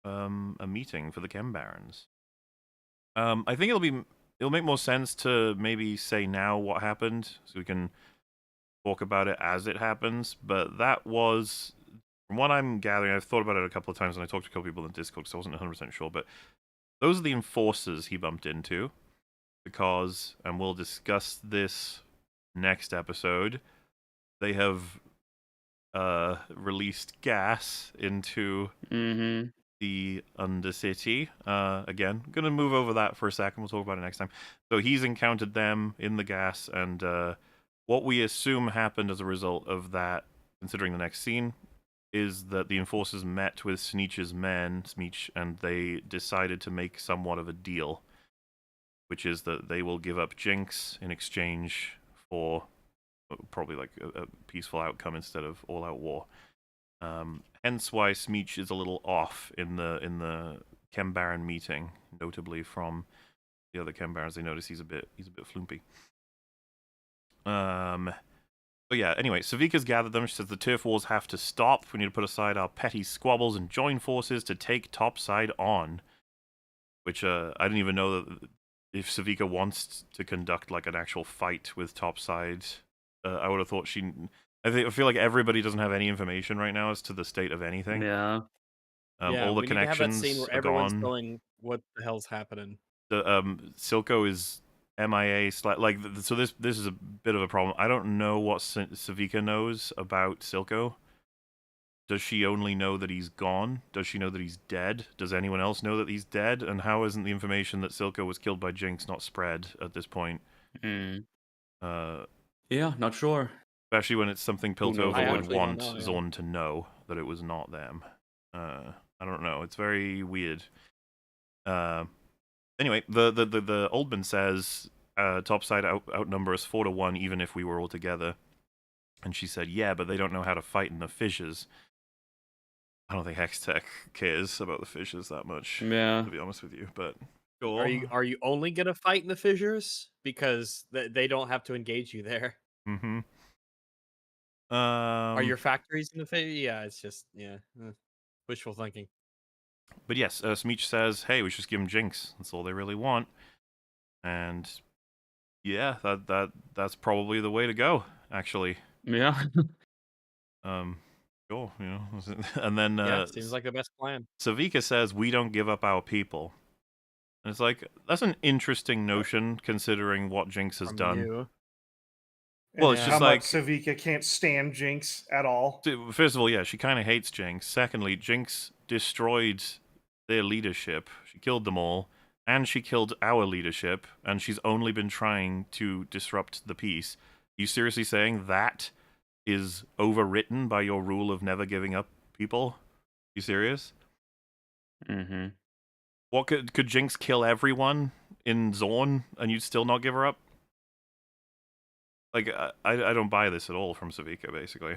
a meeting for the Chem Barons. I think it'll make more sense to maybe say now what happened, so we can talk about it as it happens. But that was, from what I'm gathering, I've thought about it a couple of times, and I talked to a couple people in Discord, so I wasn't 100% sure. But those are the enforcers he bumped into, because, and we'll discuss this next episode, they have released gas into Mm-hmm. the Undercity. Again, I'm gonna move over that for a second. We'll talk about it next time. So he's encountered them in the gas, and what we assume happened as a result of that, considering the next scene, is that the enforcers met with Smeech's men, Smeech, and they decided to make somewhat of a deal, which is that they will give up Jinx in exchange for probably like a peaceful outcome instead of all-out war. Hence why Smeech is a little off in the Chem Baron meeting, notably from the other Chem Barons. They notice he's a bit flumpy. But yeah, anyway, Savika's gathered them. She says the turf wars have to stop. We need to put aside our petty squabbles and join forces to take topside on. Which I didn't even know that if Savika wants to conduct like an actual fight with topside. I would have thought I feel like everybody doesn't have any information right now as to the state of anything. Yeah. Yeah, all the we need to have that connections scene where are everyone's gone. going, "What the hell's happening?" The Silco is MIA. So this is a bit of a problem. I don't know what Savika knows about Silco. Does she only know that he's gone? Does she know that he's dead? Does anyone else know that he's dead? And how isn't the information that Silco was killed by Jinx not spread at this point? Yeah, not sure. Especially when it's something knows? Piltover I would honestly don't want know, yeah. Zorn to know that it was not them. I don't know. It's very weird. Anyway, the Oldman says topside outnumber us 4-1 even if we were all together. And she said, yeah, but they don't know how to fight in the fissures. I don't think Hextech cares about the fissures that much, Yeah. to be honest with you. But cool. Are you only gonna fight in the fissures because they don't have to engage you there? Mm-hmm. Are your factories in the fissures? Yeah, it's just wishful thinking. But yes, Smeech says, hey, we should just give them Jinx. That's all they really want. And yeah, that's probably the way to go, actually. Yeah. Cool, you know. And then Yeah, seems like the best plan. Savika says, we don't give up our people. And it's like, that's an interesting notion, considering what Jinx has From done. you. Well, it's And just how like- much Savika can't stand Jinx at all. First of all, yeah, she kind of hates Jinx. Secondly, Jinx destroyed their leadership. She killed them all. and she killed our leadership, and she's only been trying to disrupt the peace. You seriously saying that is overwritten by your rule of never giving up people? You serious? Mm-hmm. What could Jinx kill everyone in Zorn and you'd still not give her up? Like, I don't buy this at all from Savika, basically.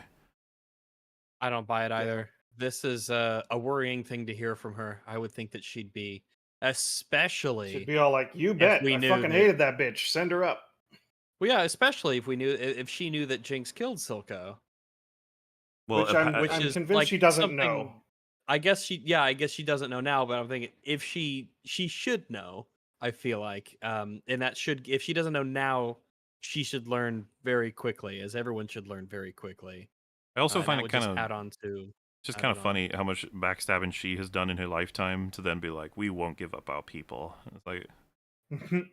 I don't buy it either. This is a worrying thing to hear from her. I would think that she'd be, Should especially be all like, you if bet. we I knew fucking that. hated that bitch. Send her up. Well, yeah, especially if we knew if she knew that Jinx killed Silco, Well, Which I'm is convinced like she doesn't something. know. I guess she doesn't know now, but I'm thinking if she should know. I feel like, and that should, if she doesn't know now, she should learn very quickly, as everyone should learn very quickly. I also And find that it would kind just of add on to just add kind it of on. funny how much backstabbing she has done in her lifetime to then be like, we won't give up our people. It's like,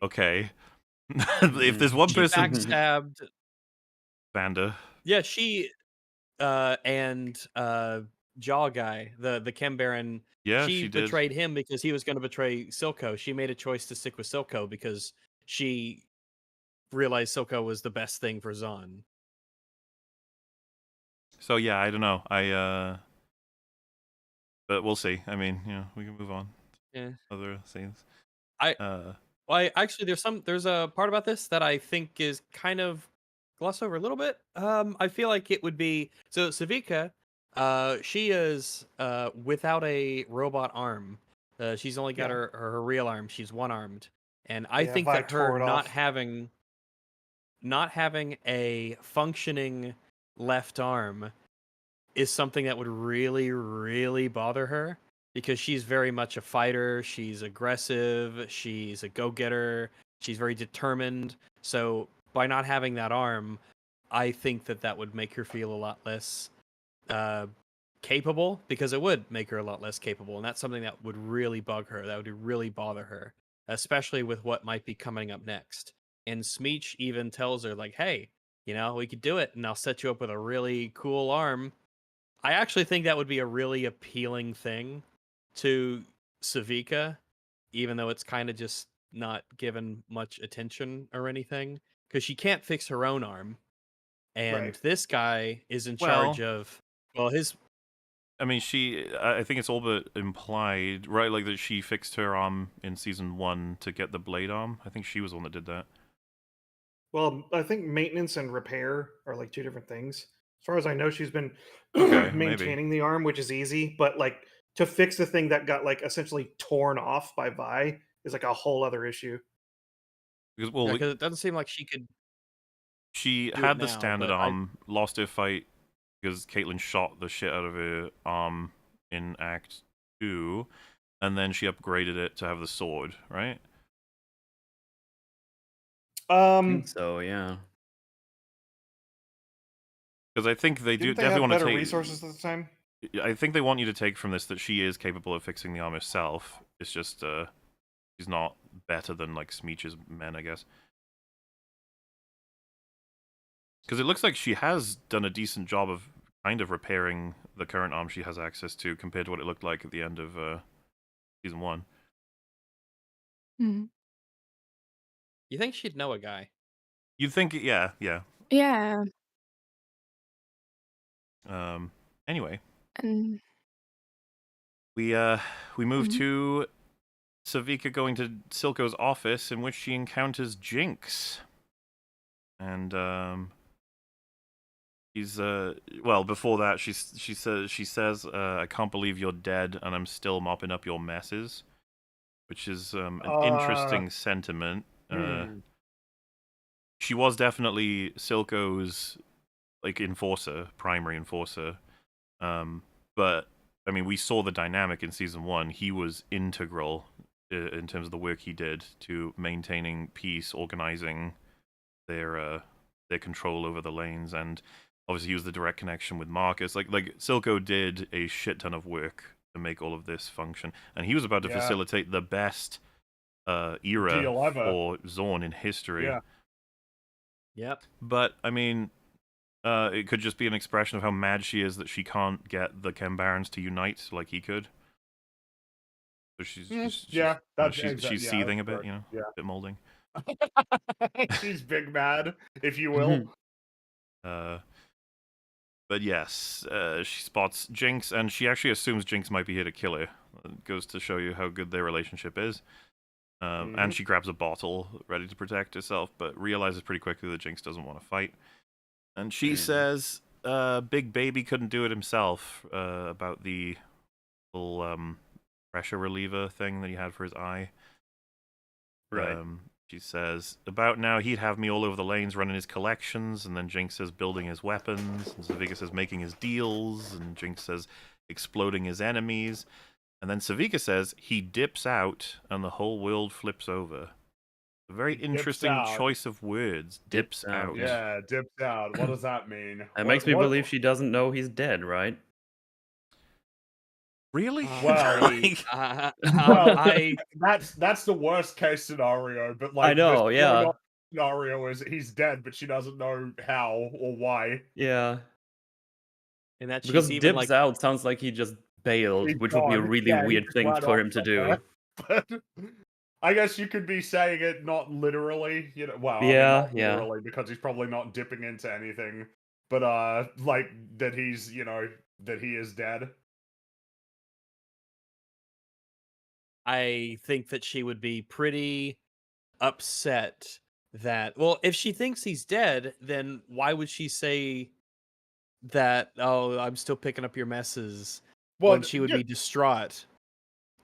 okay. If there's one She person, backstabbed. Vanda. Yeah, she and Jaw guy, the Chem Baron. Yeah, She she did. betrayed him because he was going to betray Silco. She made a choice to stick with Silco because she realized Silco was the best thing for Zon. So yeah, I don't know. But we'll see. I mean, we can move on. Yeah. Other scenes. Well, actually, there's a part about this that I think is kind of glossed over a little bit. I feel like it would be so Savika. She is without a robot arm. She's only got Yeah. her real arm. She's one armed, and I Yeah, think Vi that her tore it not off. having a functioning left arm is something that would really, really bother her because she's very much a fighter. She's aggressive. She's a go-getter. She's very determined. So by not having that arm, I think that would make her feel a lot less capable, because it would make her a lot less capable. And that's something that would really bug her. That would really bother her, especially with what might be coming up next. And Smeech even tells her, like, hey, we could do it, and I'll set you up with a really cool arm. I actually think that would be a really appealing thing to Savika, even though it's kind of just not given much attention or anything, because she can't fix her own arm, and Right. this guy is in Well- charge of. Well, his. I mean, I think it's all but implied, right? Like that she fixed her arm in season 1 to get the blade arm. I think she was the one that did that. Well, I think maintenance and repair are like two different things. As far as I know, she's been Okay, maintaining the arm, which is easy, but like to fix the thing that got like essentially torn off by Vi is like a whole other issue. Because well, Because it doesn't seem like she could. she do had it the now, standard but arm, lost her fight because Caitlyn shot the shit out of her arm in Act 2, and then she upgraded it to have the sword, right? I think so, yeah. Because I think they Didn't they definitely have want to better take. resources at the time? I think they want you to take from this that she is capable of fixing the arm herself. It's just she's not better than like Smeech's men, I guess. Because it looks like she has done a decent job of kind of repairing the current arm she has access to compared to what it looked like at the end of season 1. Mhm. You think she'd know a guy? You'd think, yeah. Yeah. Anyway, And we move Mhm. to Savika going to Silco's office, in which she encounters Jinx, and he's well, before that she says I can't believe you're dead and I'm still mopping up your messes, which is an interesting sentiment. She was definitely Silco's like primary enforcer, but I mean, we saw the dynamic in season 1. He was integral in terms of the work he did to maintaining peace, organizing their control over the lanes, and obviously he was the direct connection with Marcus. Like Silco did a shit ton of work to make all of this function, and he was about to facilitate the best era Deal ever. for Zorn in history. Yeah. Yep. But I mean, it could just be an expression of how mad she is that she can't get the Chem Barons to unite like he could. So she's yeah, that's she's exactly. she's Yeah, seething that's a bit, correct. a bit molding. Yeah, she's big mad, if you will. Uh, but yes, she spots Jinx, and she actually assumes Jinx might be here to kill her. It goes to show you how good their relationship is. And she grabs a bottle, ready to protect herself, but realizes pretty quickly that Jinx doesn't want to fight. And she says, Big Baby couldn't do it himself, about the little pressure reliever thing that he had for his eye. Right. She says, about now he'd have me all over the lanes running his collections, and then Jinx says building his weapons, and Savika says making his deals, and Jinx says exploding his enemies, and then Savika says he dips out and the whole world flips over. A very interesting choice of words. Dips out. Yeah, dips out. What does that mean? It makes me believe she doesn't know he's dead, right? Really? Well, that's the worst case scenario. But like, I know, yeah. Scenario is he's dead, but she doesn't know how or why. Yeah. And that Because she's even dips like, out sounds like he just bailed, He's which would be a gone. really Yeah, he weird just thing ran for off him to somewhere. do. But I guess you could be saying it not literally, well, Yeah, I mean, not yeah. literally, because he's probably not dipping into anything, but like that he's, that he is dead. I think that she would be pretty upset that, well, if she thinks he's dead, then why would she say that, oh, I'm still picking up your messes, when she would be distraught?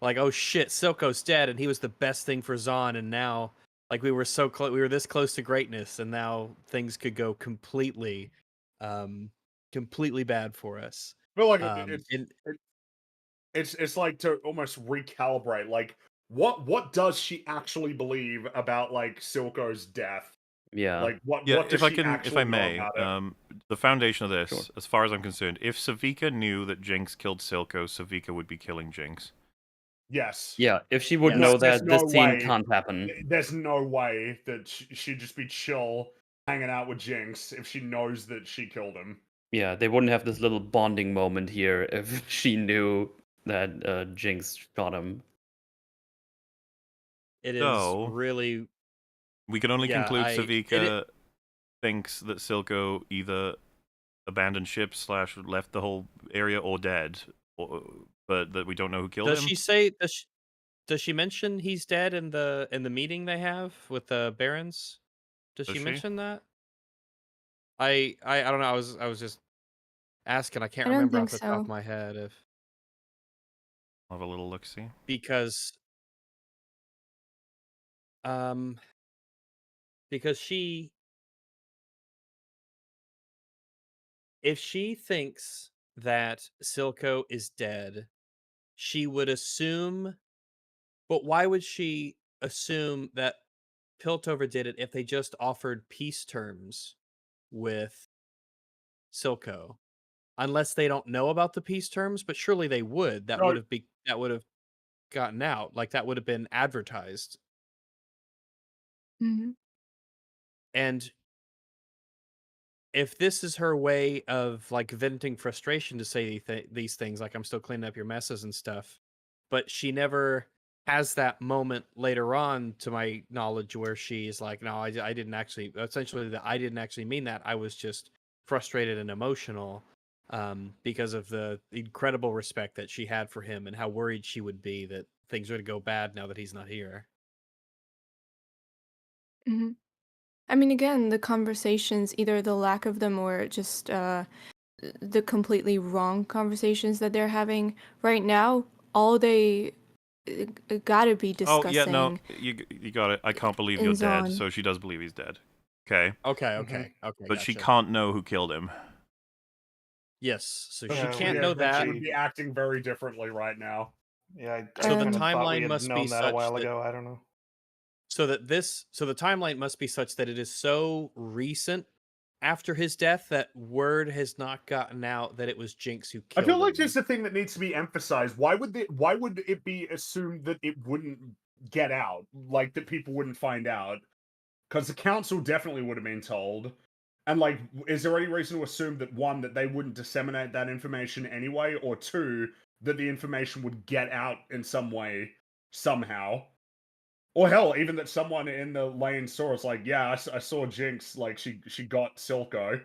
Like, oh shit, Silco's dead, and he was the best thing for Zahn, and now, like, we were so close, we were this close to greatness, and now things could go completely bad for us. I feel like it's like to almost recalibrate, like, what does she actually believe about, like, Silco's death? Yeah. Like, what if does she I actually know may, about it? the foundation of this, Sure. as far as I'm concerned, if Savika knew that Jinx killed Silco, Savika would be killing Jinx. Yes. Yeah, if she would Yes. know There's that, this no scene way. can't happen. There's no way that she'd just be chill hanging out with Jinx if she knows that she killed him. Yeah, they wouldn't have this little bonding moment here if she knew that Jinx shot him. It is So, really... we can only Yeah, conclude I- Savika thinks that Silco either abandoned ship / left the whole area or dead, but that we don't know who killed him. Does she say? Does she mention he's dead in the meeting they have with the barons? Does she mention that? I don't know. I was just asking. I can't I don't remember off think the top of so. my head if I'll have a little look see. because she, if she thinks that Silco is dead, she would assume. But why would she assume that Piltover did it if they just offered peace terms with Silco? Unless they don't know about the peace terms, but surely they would. That would have gotten out. Like, that would have been advertised. Hmm. And if this is her way of, like, venting frustration to say these things, like, I'm still cleaning up your messes and stuff, but she never has that moment later on, to my knowledge, where she's like, no, I didn't actually, essentially, that I didn't actually mean that. I was just frustrated and emotional, because of the incredible respect that she had for him and how worried she would be that things would go bad now that he's not here. Hmm. I mean, again, the conversations, either the lack of them or just the completely wrong conversations that they're having right now, all they gotta be discussing. Oh yeah, no, you got it. I can't believe you're dead. Zahn. So she does believe he's dead. Okay. Okay. But she gotcha. can't know who killed him. Yes, so Yeah, she we can't had know that. She would be acting very differently right now. Yeah, I So the kinda thought we timeline had must be known that a such while that- ago. I don't know. So the timeline must be such that it is so recent after his death that word has not gotten out that it was Jinx who I killed feel like him. there's the thing that needs to be emphasized. Why would it be assumed that it wouldn't get out, like that people wouldn't find out? Because the council definitely would have been told. And like, is there any reason to assume that one, that they wouldn't disseminate that information anyway, or two, that the information would get out in some way somehow. Or hell, even that someone in the lane saw it's like, yeah, I saw Jinx, like she got Silco.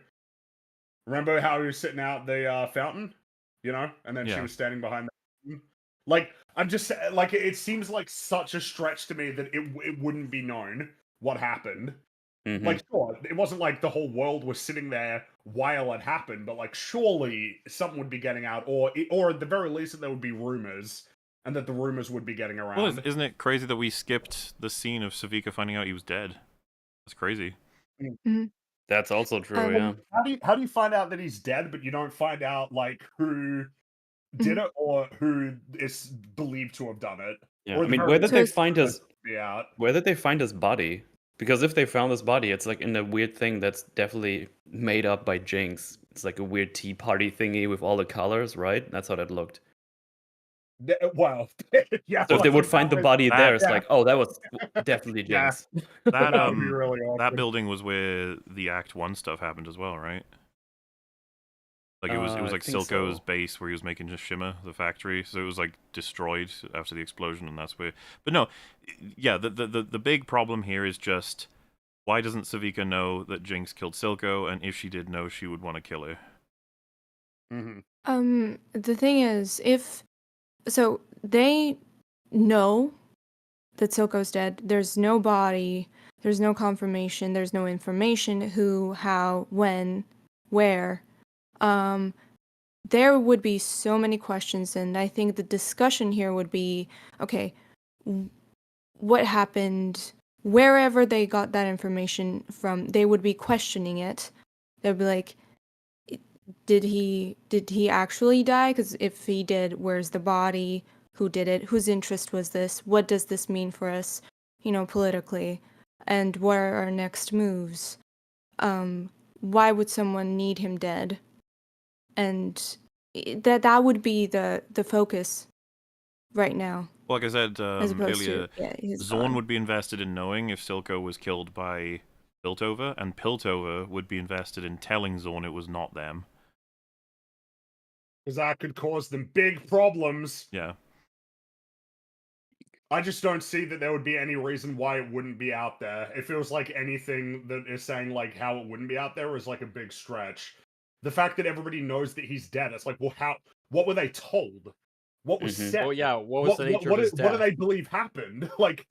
Remember how he was sitting out the fountain, and then she Yeah. was standing behind the fountain? Like, I'm just like, it seems like such a stretch to me that it wouldn't be known what happened. Like, sure, it wasn't like the whole world was sitting there while it happened, but like, surely something would be getting out, or at the very least, that there would be rumors, and that the rumors would be getting around. Well, isn't it crazy that we skipped the scene of Savika finding out he was dead? That's crazy. That's also true, yeah. How do you find out that he's dead, but you don't find out like who did it or who is believed to have done it? Yeah, Or I the mean, very where did they least, find his be out. where did they find his body? Because if they found his body, it's like in a weird thing that's definitely made up by Jinx. It's like a weird tea party thingy with all the colors, right? That's how that looked. Well, yeah. So if they like, would find the body that- there, it's yeah. like, oh, that was definitely Yeah. Jinx. That That would be really that awkward. building was where the Act 1 stuff happened as well, right? Like it was I like think Silco's so. base where he was making just Shimmer, the factory. So it was like destroyed after the explosion, and that's where. But no, yeah, the big problem here is just why doesn't Savika know that Jinx killed Silco, and if she did know, she would want to kill her. The thing is, so they know that Silco's dead. There's no body. There's no confirmation. There's no information. Who, how, when, where. There would be so many questions, and I think the discussion here would be, okay, what happened? Wherever they got that information from, they would be questioning it. They'd be like, did he actually die? Because if he did, where's the body? Who did it? Whose interest was this? What does this mean for us, politically? And what are our next moves? Why would someone need him dead? And that would be the focus right now. Like I said As opposed earlier, to, his Zorn body. would be invested in knowing if Silco was killed by Piltover, and Piltover would be invested in telling Zorn it was not them. Because that could cause them big problems. Yeah. I just don't see that there would be any reason why it wouldn't be out there. It feels like anything that is saying like how it wouldn't be out there is like a big stretch. The fact that everybody knows that he's dead, it's like, well, what were they told? What was said? Oh yeah, what was the nature of his what do death? they believe happened? Like,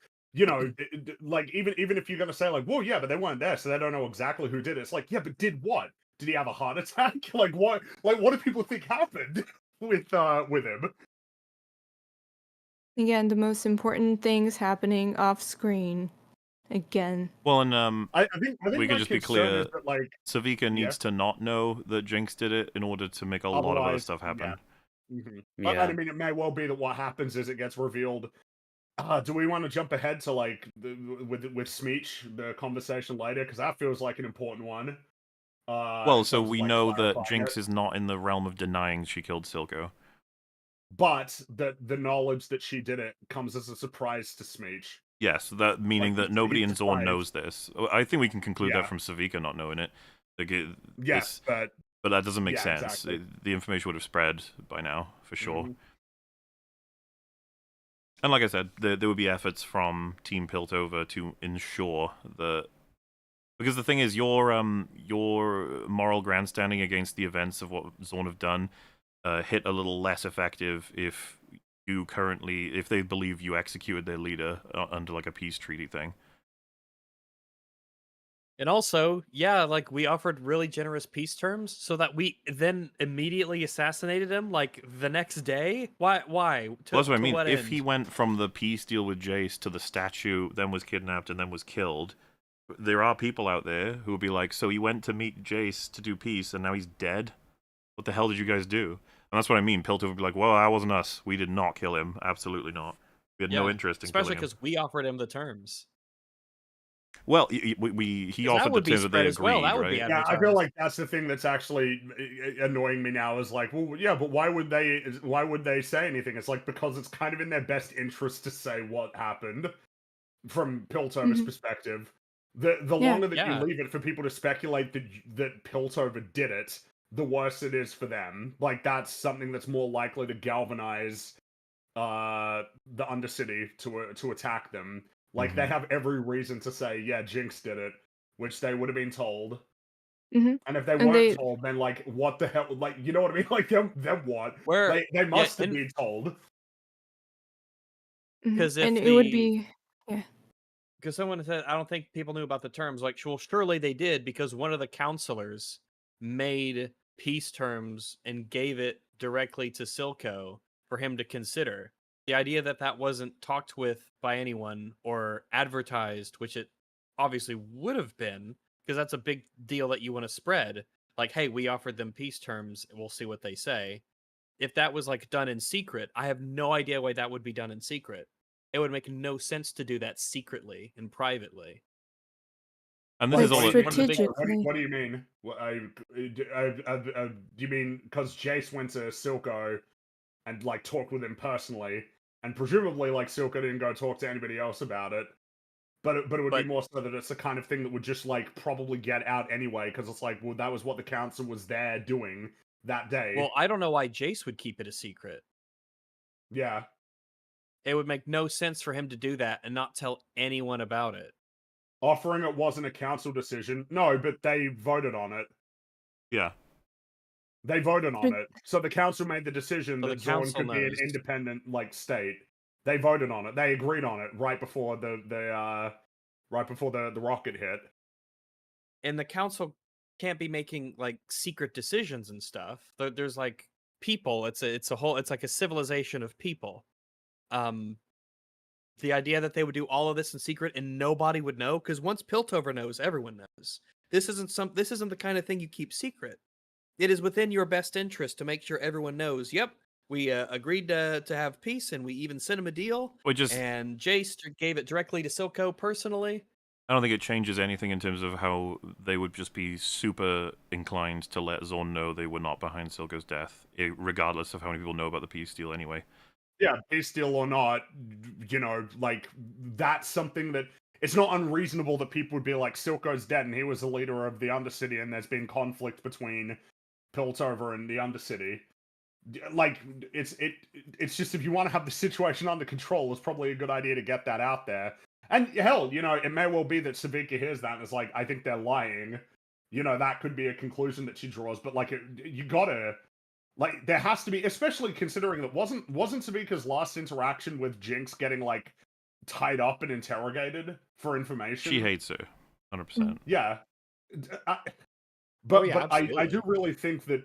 like even if you're gonna say like, well, yeah, but they weren't there, so they don't know exactly who did it. It's like, yeah, but did what? Did he have a heart attack? Like what? Like what do people think happened with him? Again, the most important things happening off screen. Again. Well, and I think we can my just be concern clear. is that, like, Savika needs to not know that Jinx did it in order to make a lot of other otherwise, stuff happen. yeah. Yeah. I mean, it may well be that what happens is it gets revealed. Do we want to jump ahead to like with Smeech, the conversation later, because that feels like an important one. Well, so we know that clarifying Jinx it. is not in the realm of denying she killed Silco. But the knowledge that she did it comes as a surprise to Smeech. Yes, that meaning Like, that nobody in he's Zorn surprised. knows this. I think we can conclude Yeah. that from Savika not knowing it. Like Yes, but but that doesn't make yeah, sense. exactly. The information would have spread by now, for sure. Mhm. And like I said, there would be efforts from Team Piltover to ensure that, because the thing is, your moral grandstanding against the events of what Zorn have done hit a little less effective if they believe you executed their leader under like a peace treaty thing. And also, yeah, like we offered really generous peace terms so that we then immediately assassinated him like the next day. Why? Well, that's what I mean. what If end? he went from the peace deal with Jace to the statue, then was kidnapped and then was killed, there are people out there who will be like, so he went to meet Jace to do peace and now he's dead? What the hell did you guys do? And that's what I mean. Piltover would be like, well, that wasn't us. We did not kill him. Absolutely not. We had no Yeah, interest in especially killing him. because we offered him the terms. Well, he 'Cause that offered the would be terms that they spread as well. agreed, That would be right? yeah, I feel advertised. like that's the thing that's actually annoying me now. Is like, well, yeah, but why would they say anything? It's like because it's kind of in their best interest to say what happened from Piltover's Mhm. perspective. The Yeah. longer that Yeah. you leave it for people to speculate that Piltover did it, the worse it is for them. Like that's something that's more likely to galvanize the Undercity to attack them. Like they Mhm. have every reason to say, yeah, Jinx did it, which they would have been told. Hmm. And if they And weren't they, told, then like what the hell? Like you know what I mean? Like then what? Where They yeah, must have been told. because and if it would the be, yeah. because someone said I don't think people knew about the terms. Like, well, surely they did because one of the counselors made peace terms and gave it directly to Silco for him to consider. The idea that that wasn't talked with by anyone or advertised, which it obviously would have been, because that's a big deal that you want to spread. Like, hey, we offered them peace terms, and we'll see what they say. If that was like done in secret, I have no idea why that would be done in secret. It would make no sense to do that secretly and privately. And this Like is all. One of the big strategically. What do you mean? Do you mean because Jace went to Silco and like talked with him personally, and presumably like Silco didn't go talk to anybody else about it, but it would be But more so that it's the kind of thing that would just like probably get out anyway because it's like, well, that was what the council was there doing that day. well, I don't know why Jace would keep it a secret. Yeah, It would make no sense for him to do that and not tell anyone about it. offering it wasn't a council decision. No, but they voted on it. Yeah. They voted on But- it. So the council made the decision So the that Zorn council could be an knows. independent like state. They voted on it. They agreed on it right before the rocket hit. And the council can't be making like secret decisions and stuff. There's like people. It's like a civilization of people. The idea that they would do all of this in secret and nobody would know, because once Piltover knows, everyone knows. This isn't the kind of thing you keep secret. It is within your best interest to make sure everyone knows. Yep, we agreed to have peace, and we even sent him a deal. We just. And Jace gave it directly to Silco personally. I don't think it changes anything in terms of how they would just be super inclined to let Zorn know they were not behind Silco's death, regardless of how many people know about the peace deal anyway. Yeah, peace deal or not, you know, like that's something that it's not unreasonable that people would be like, Silco's dead and he was the leader of the Undercity and there's been conflict between Piltover and the Undercity. Like it's just if you want to have the situation under control, it's probably a good idea to get that out there. And hell, you know, it may well be that Savika hears that and is like, I think they're lying. You know, that could be a conclusion that she draws. But like, you gotta like there has to be, especially considering that wasn't Savika's last interaction with Jinx getting like tied up and interrogated for information. She hates her, 100%. Yeah, but yeah, I do absolutely. really think that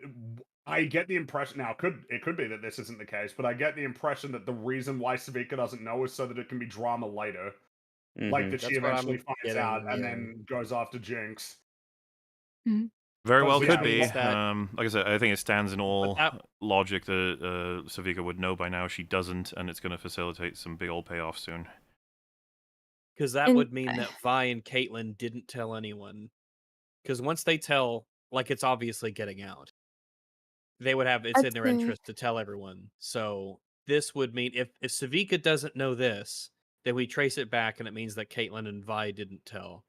I get the impression now. It could be that this isn't the case, but I get the impression that the reason why Savika doesn't know is so that it can be drama later, like Mhm. that she That's what I'm eventually finds getting, out and yeah. then goes after Jinx. Very well Because, could yeah, be. means that- Like I said, I think it stands in all that- logic that Savika would know by now. She doesn't, and it's going to facilitate some big old payoff soon. Because that And- would mean that Vi and Caitlyn didn't tell anyone. Because once they tell, like, it's obviously getting out. They would have it's I'd in their say- interest to tell everyone. So this would mean if Savika doesn't know this, then we trace it back, and it means that Caitlyn and Vi didn't tell,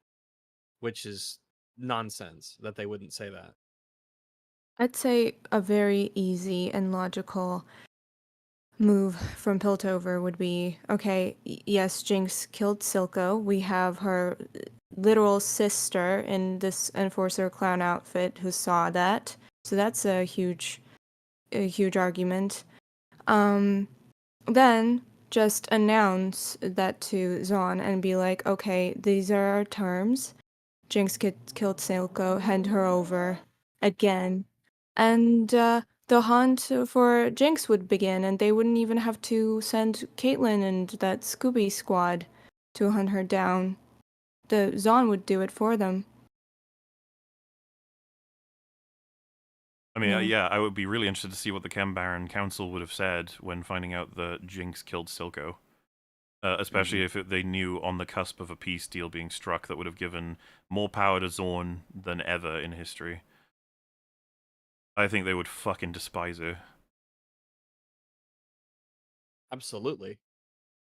which is nonsense that they wouldn't say that. I'd say a very easy and logical move from Piltover would be, okay, yes, Jinx killed Silco. We have her literal sister in this Enforcer clown outfit who saw that. So that's a huge argument. Then just announce that to Zon and be like, okay, these are our terms. Jinx killed Silco, hand her over again. And the hunt for Jinx would begin, and they wouldn't even have to send Caitlyn and that Scooby squad to hunt her down. The Zon would do it for them. I mean, Yeah. yeah, I would be really interested to see what the Baron Council would have said when finding out that Jinx killed Silco. Especially if they knew on the cusp of a peace deal being struck that would have given more power to Zorn than ever in history. I think they would fucking despise her. Absolutely.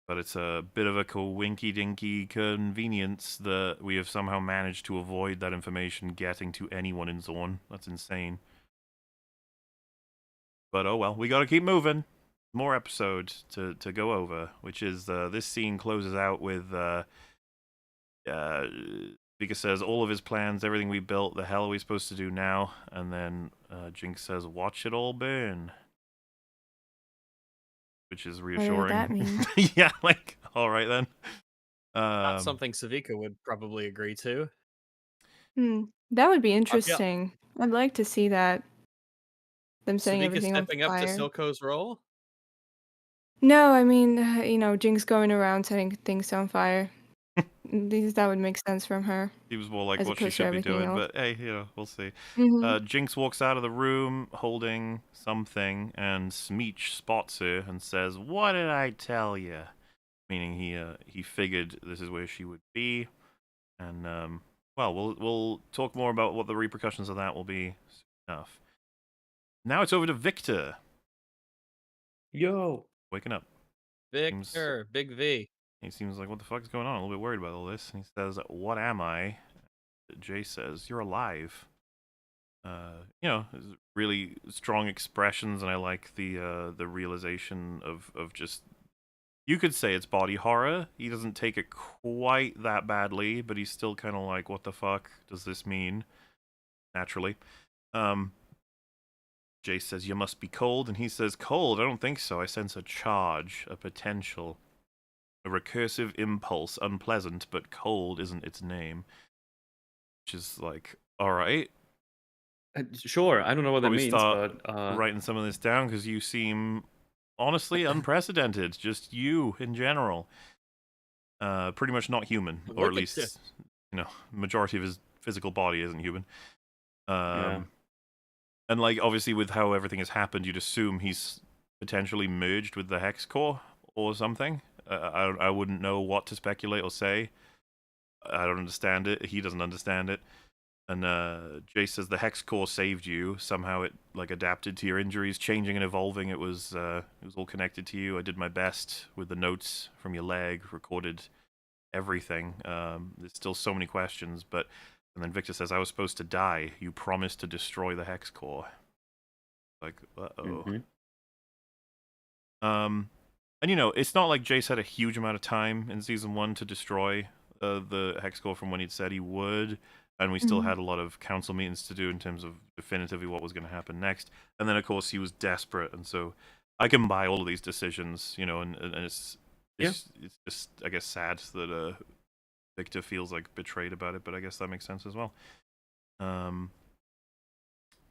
But it's a bit of a winky-dinky convenience that we have somehow managed to avoid that information getting to anyone in Zorn. That's insane. But oh well, we gotta keep moving. more episode to go over, which is this scene closes out with Vika says all of his plans, everything we built, the hell are we supposed to do now? And then Jinx says, "Watch it all burn," which is Whatever that reassuring. means. Yeah, like all right then. Not something Savika would probably agree to. That would be Yeah. interesting. I'd like to see that. Them setting Savika everything on stepping up to fire. Silco's role? No, I mean, Jinx going around setting things on fire. That would make sense from her. Seems more like As what she opposed to should be everything doing, else. but hey, we'll see. Mm-hmm. Jinx walks out of the room holding something, and Smeech spots her and says, "What did I tell you?" Meaning he figured this is where she would be, and well, we'll talk more about what the repercussions of that will be soon enough. Now it's over to Victor. Yo. Waking up. Victor, Big V. He seems like, what the fuck is going on? A little bit worried about all this. And he says, "What am I?" Jay says, "You're alive." Really strong expressions, and I like the realization of just, you could say it's body horror. He doesn't take it quite that badly, but he's still kind of like, what the fuck does this mean? Naturally. Jay says, "You must be cold," and he says, "Cold? I don't think so. I sense a charge, a potential, a recursive impulse, unpleasant, but cold isn't its name." Which is like, alright. Sure, I don't know what that Probably means, start but writing some of this down, because you seem honestly unprecedented. Just you in general. Pretty much not human, or at Look at least, majority of his physical body isn't human. yeah. And like, obviously with how everything has happened, you'd assume he's potentially merged with the Hex Core or something. I wouldn't know what to speculate or say. I don't understand it. He doesn't understand it. And Jay says the Hex Core saved you. Somehow it like adapted to your injuries, changing and evolving. It was all connected to you. I did my best with the notes from your leg, recorded everything. There's still so many questions, but and then Victor says, "I was supposed to die. You promised to destroy the Hex Core." Like, uh-oh. And it's not like Jace had a huge amount of time in season 1 to destroy the Hex Core from when he'd said he would, and we still had a lot of council meetings to do in terms of definitively what was going to happen next. And then, of course, he was desperate, and so I can buy all of these decisions, and it's just, I guess, sad that Victor feels like betrayed about it, but I guess that makes sense as well. And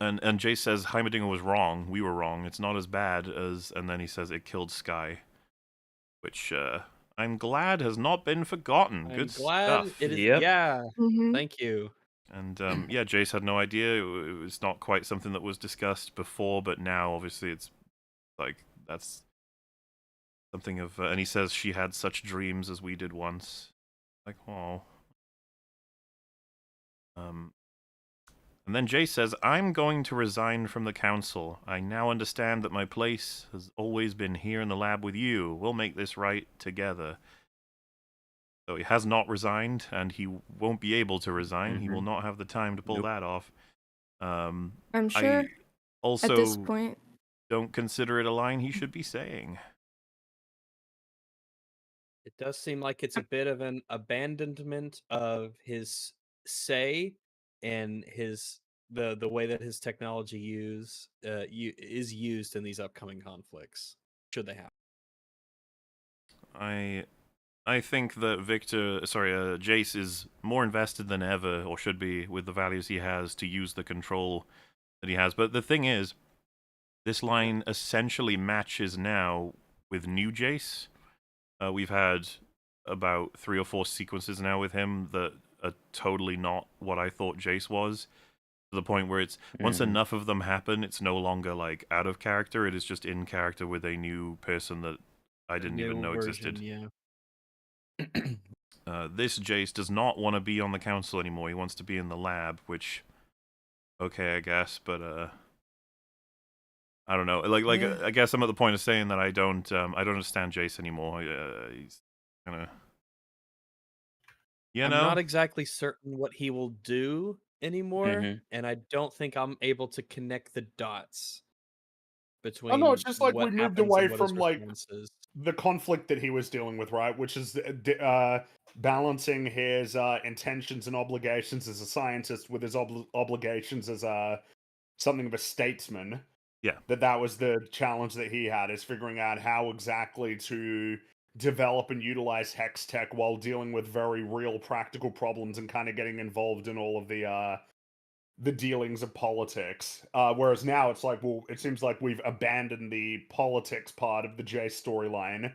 Jace says Heimerdinger was wrong. We were wrong. It's not as bad as, and then he says it killed Sky, which I'm glad has not been forgotten. I'm Good glad stuff. it is. Yep. Yeah. Mm-hmm. Thank you. And yeah, Jace had no idea. It was not quite something that was discussed before, but now obviously it's like that's something of. And he says she had such dreams as we did once. Like, oh. And then Jace says, "I'm going to resign from the council. I now understand that my place has always been here in the lab with you. We'll make this right together." So he has not resigned, and he won't be able to resign. He will not have the time to pull that off. I'm sure I also at this point don't consider it a line he should be saying. It does seem like it's a bit of an abandonment of his say and the way that his technology is used in these upcoming conflicts, should they happen. I think that Jace is more invested than ever, or should be, with the values he has to use the control that he has. But the thing is, this line essentially matches now with new Jace. We've had about 3 or 4 sequences now with him that are totally not what I thought Jace was. To the point where it's, once enough of them happen, it's no longer like out of character, it is just in character with a new person that I didn't even know existed. Yeah. This Jace does not want to be on the council anymore. He wants to be in the lab, which, okay, I guess, but I don't know. Like Yeah. I guess I'm at the point of saying that I don't understand Jace anymore. He's kind of, I'm not exactly certain what he will do anymore, and I don't think I'm able to connect the dots. between Oh no, it's just like what we moved happens away and what his from like response is. the conflict that he was dealing with, right? Which is balancing his intentions and obligations as a scientist with his obligations as something of a statesman. Yeah. That was the challenge that he had, is figuring out how exactly to develop and utilize hex tech while dealing with very real practical problems and kind of getting involved in all of the dealings of politics. Whereas now it's like, well, it seems like we've abandoned the politics part of the J storyline.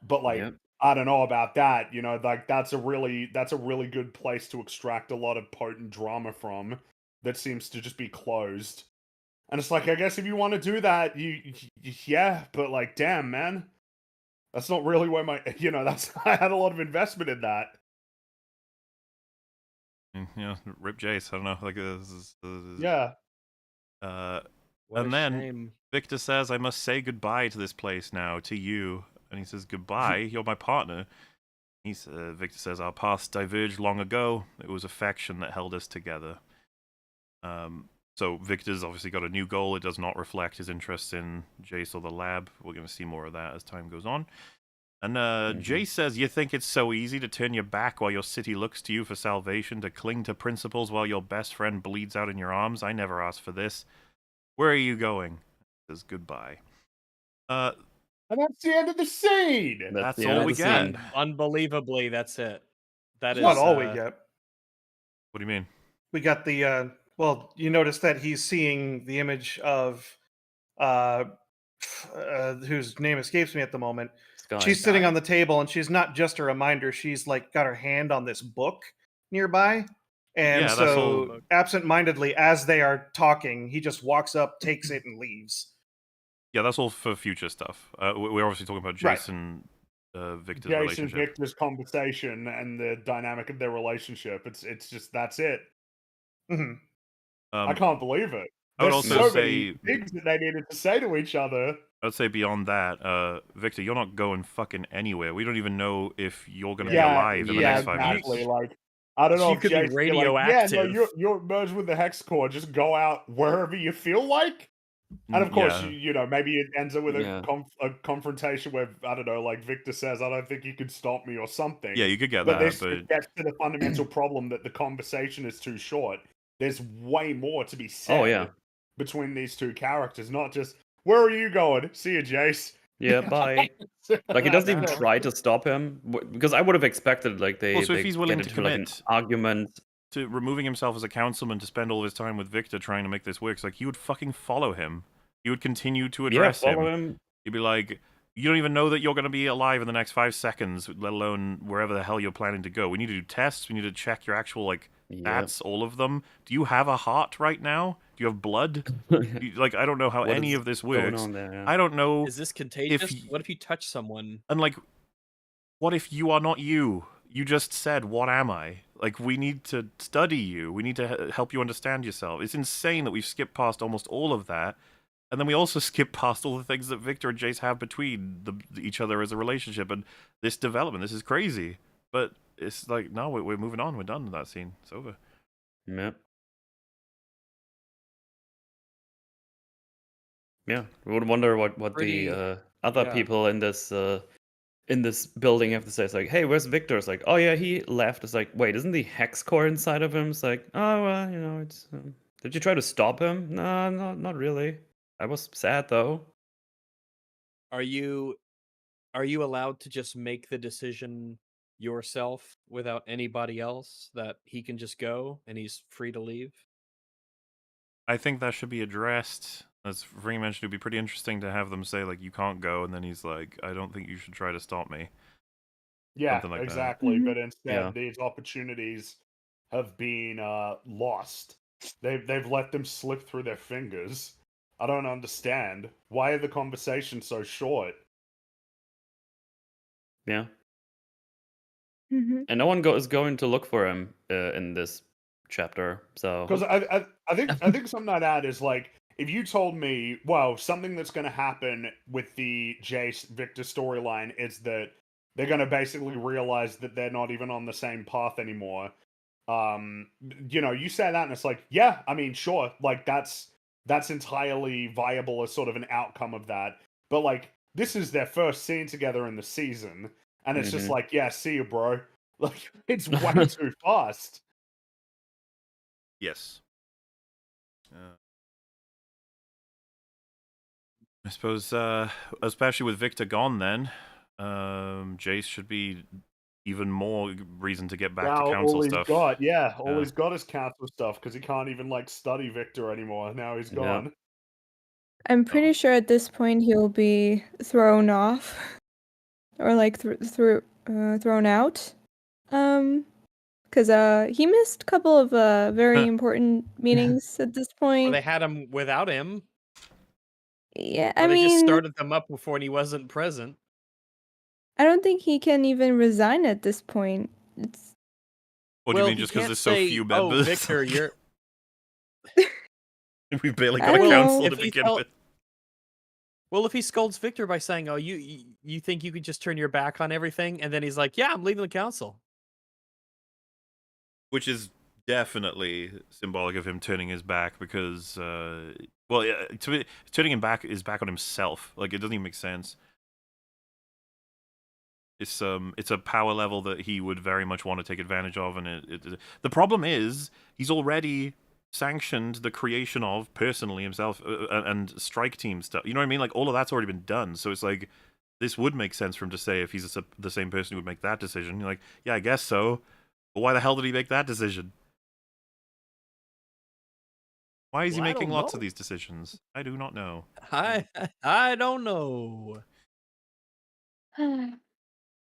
But like, Yep. I don't know about that. You know, like that's a really good place to extract a lot of potent drama from. That seems to just be closed. And it's like, I guess if you want to do that, yeah. But like, damn, man, that's not really where my that's I had a lot of investment in that. Rip Jace. I don't know. Like Yeah. What And a then shame. Victor says, "I must say goodbye to this place now, to you." And he says, "Goodbye. You're my partner." Victor says, "Our paths diverged long ago. It was affection that held us together." So Victor's obviously got a new goal. It does not reflect his interest in Jace or the lab. We're going to see more of that as time goes on. And Jace says, "You think it's so easy to turn your back while your city looks to you for salvation, to cling to principles while your best friend bleeds out in your arms? I never asked for this. Where are you going?" He says goodbye. And that's the end of the scene. That's the all end of we the get. scene. Unbelievably, that's it. That It's is not all we get. What do you mean? We got the well, you notice that he's seeing the image of whose name escapes me at the moment. Sky. She's sitting on the table, and she's not just a reminder. She's like got her hand on this book nearby. And Yeah, that's so, all. absent-mindedly, as they are talking, he just walks up, takes it, and leaves. Yeah, that's all for future stuff. We're obviously talking about Right. Jason, Victor's Jason relationship. Victor's conversation and the dynamic of their relationship. It's just that's it. hmm I can't believe it. I would There's also so many say, things that they needed to say to each other. I'd say beyond that, Victor, you're not going fucking anywhere. We don't even know if you're going to be Yeah, alive in the yeah, next 5 minutes. exactly. Like, I don't know You if could be Jason be like, yeah, no, radioactive. you're merged with the hex core. Just go out wherever you feel like. And of course, Yeah. you know, maybe it ends up with Yeah. a confrontation where, I don't know, like Victor says, I don't think you can stop me or something. Yeah, you could get But that, this but gets to the fundamental problem that the conversation is too short. There's way more to be said Oh yeah. between these two characters, not just, where are you going? See you, Jace. Yeah. Bye. Like he doesn't even Yeah. try to stop him because I would have expected like they. Well, so if they he's willing get to into like an commit argument. to removing himself as a councilman to spend all of his time with Victor trying to make this work, it's like you would fucking follow him. You would continue to Yeah, address follow him. him. You'd be like, you don't even know that you're going to be alive in the next 5 seconds, let alone wherever the hell you're planning to go. We need to do tests. We need to check your actual, like, Yep. stats, all of them. Do you have a heart right now? Do you have blood? Like, I don't know how What any is of this going works. on there? Yeah. I don't know. Is this contagious? y- What if you touch someone? And, like, what if you are not you? You just said, what am I? Like, we need to study you. We need to help you understand yourself. It's insane that we've skipped past almost all of that. And then we also skip past all the things that Victor and Jace have between each other as a relationship and this development. This is crazy. But it's like, no, we're moving on. We're done with that scene. It's over. Yep. Yeah, we would wonder what Pretty- the other yeah. people in this building have to say. It's like, hey, where's Victor? It's like, oh yeah, he left. It's like, wait, isn't the hex core inside of him? It's like, oh well, you know, it's. Did you try to stop him? No, not really. I was sad though. Are you allowed to just make the decision yourself without anybody else, that he can just go and he's free to leave? I think that should be addressed. As Ring mentioned, it would be pretty interesting to have them say, like, you can't go, and then he's like, I don't think you should try to stop me. Yeah, Something like that. exactly. But instead, Yeah. these opportunities have been lost. They've let them slip through their fingers. I don't understand. Why are the conversations so short? Yeah, hmm and no one is going to look for him in this chapter. So Because I think something I'd add is like, if you told me, well, something that's going to happen with the Jace Victor storyline is that they're going to basically realize that they're not even on the same path anymore. You know, you say that and it's like, yeah, I mean, sure, like that's that's entirely viable as sort of an outcome of that. But like, this is their first scene together in the season, and it's just Mhm. like, yeah, see you, bro. Like, it's way too fast. Yes. I suppose, especially with Victor gone, then Jace should be even more reason to get back to Now council all he's stuff. got, all Yeah. he's got is council stuff because he can't even like study Victor anymore. Now he's Yeah. gone. I'm pretty sure at this point he'll be thrown off, or like thrown out. Because he missed a couple of very important meetings at this Or point. they had him without him. Yeah, Or I they just mean, started them up before and he wasn't present. I don't think he can even resign at this point. It's What do you Well, mean, he just because can't there's so say, few "Oh, members? Victor, you're." We've barely I got a don't council know. to If he begin felt- with. Well, if he scolds Victor by saying, "Oh, you think you could just turn your back on everything," and then he's like, "Yeah, I'm leaving the council." Which is definitely symbolic of him turning his back because, well, yeah, turning him back is back on himself. Like, it doesn't even make sense. It's a power level that he would very much want to take advantage of, and the problem is he's already sanctioned the creation of personally himself and strike team stuff. You know what I mean? Like, all of that's already been done. So it's like this would make sense for him to say if he's the same person who would make that decision. You're like, yeah, I guess so. But why the hell did he make that decision? Why is he Well, I making don't lots of know. these decisions? I do not know. I don't know.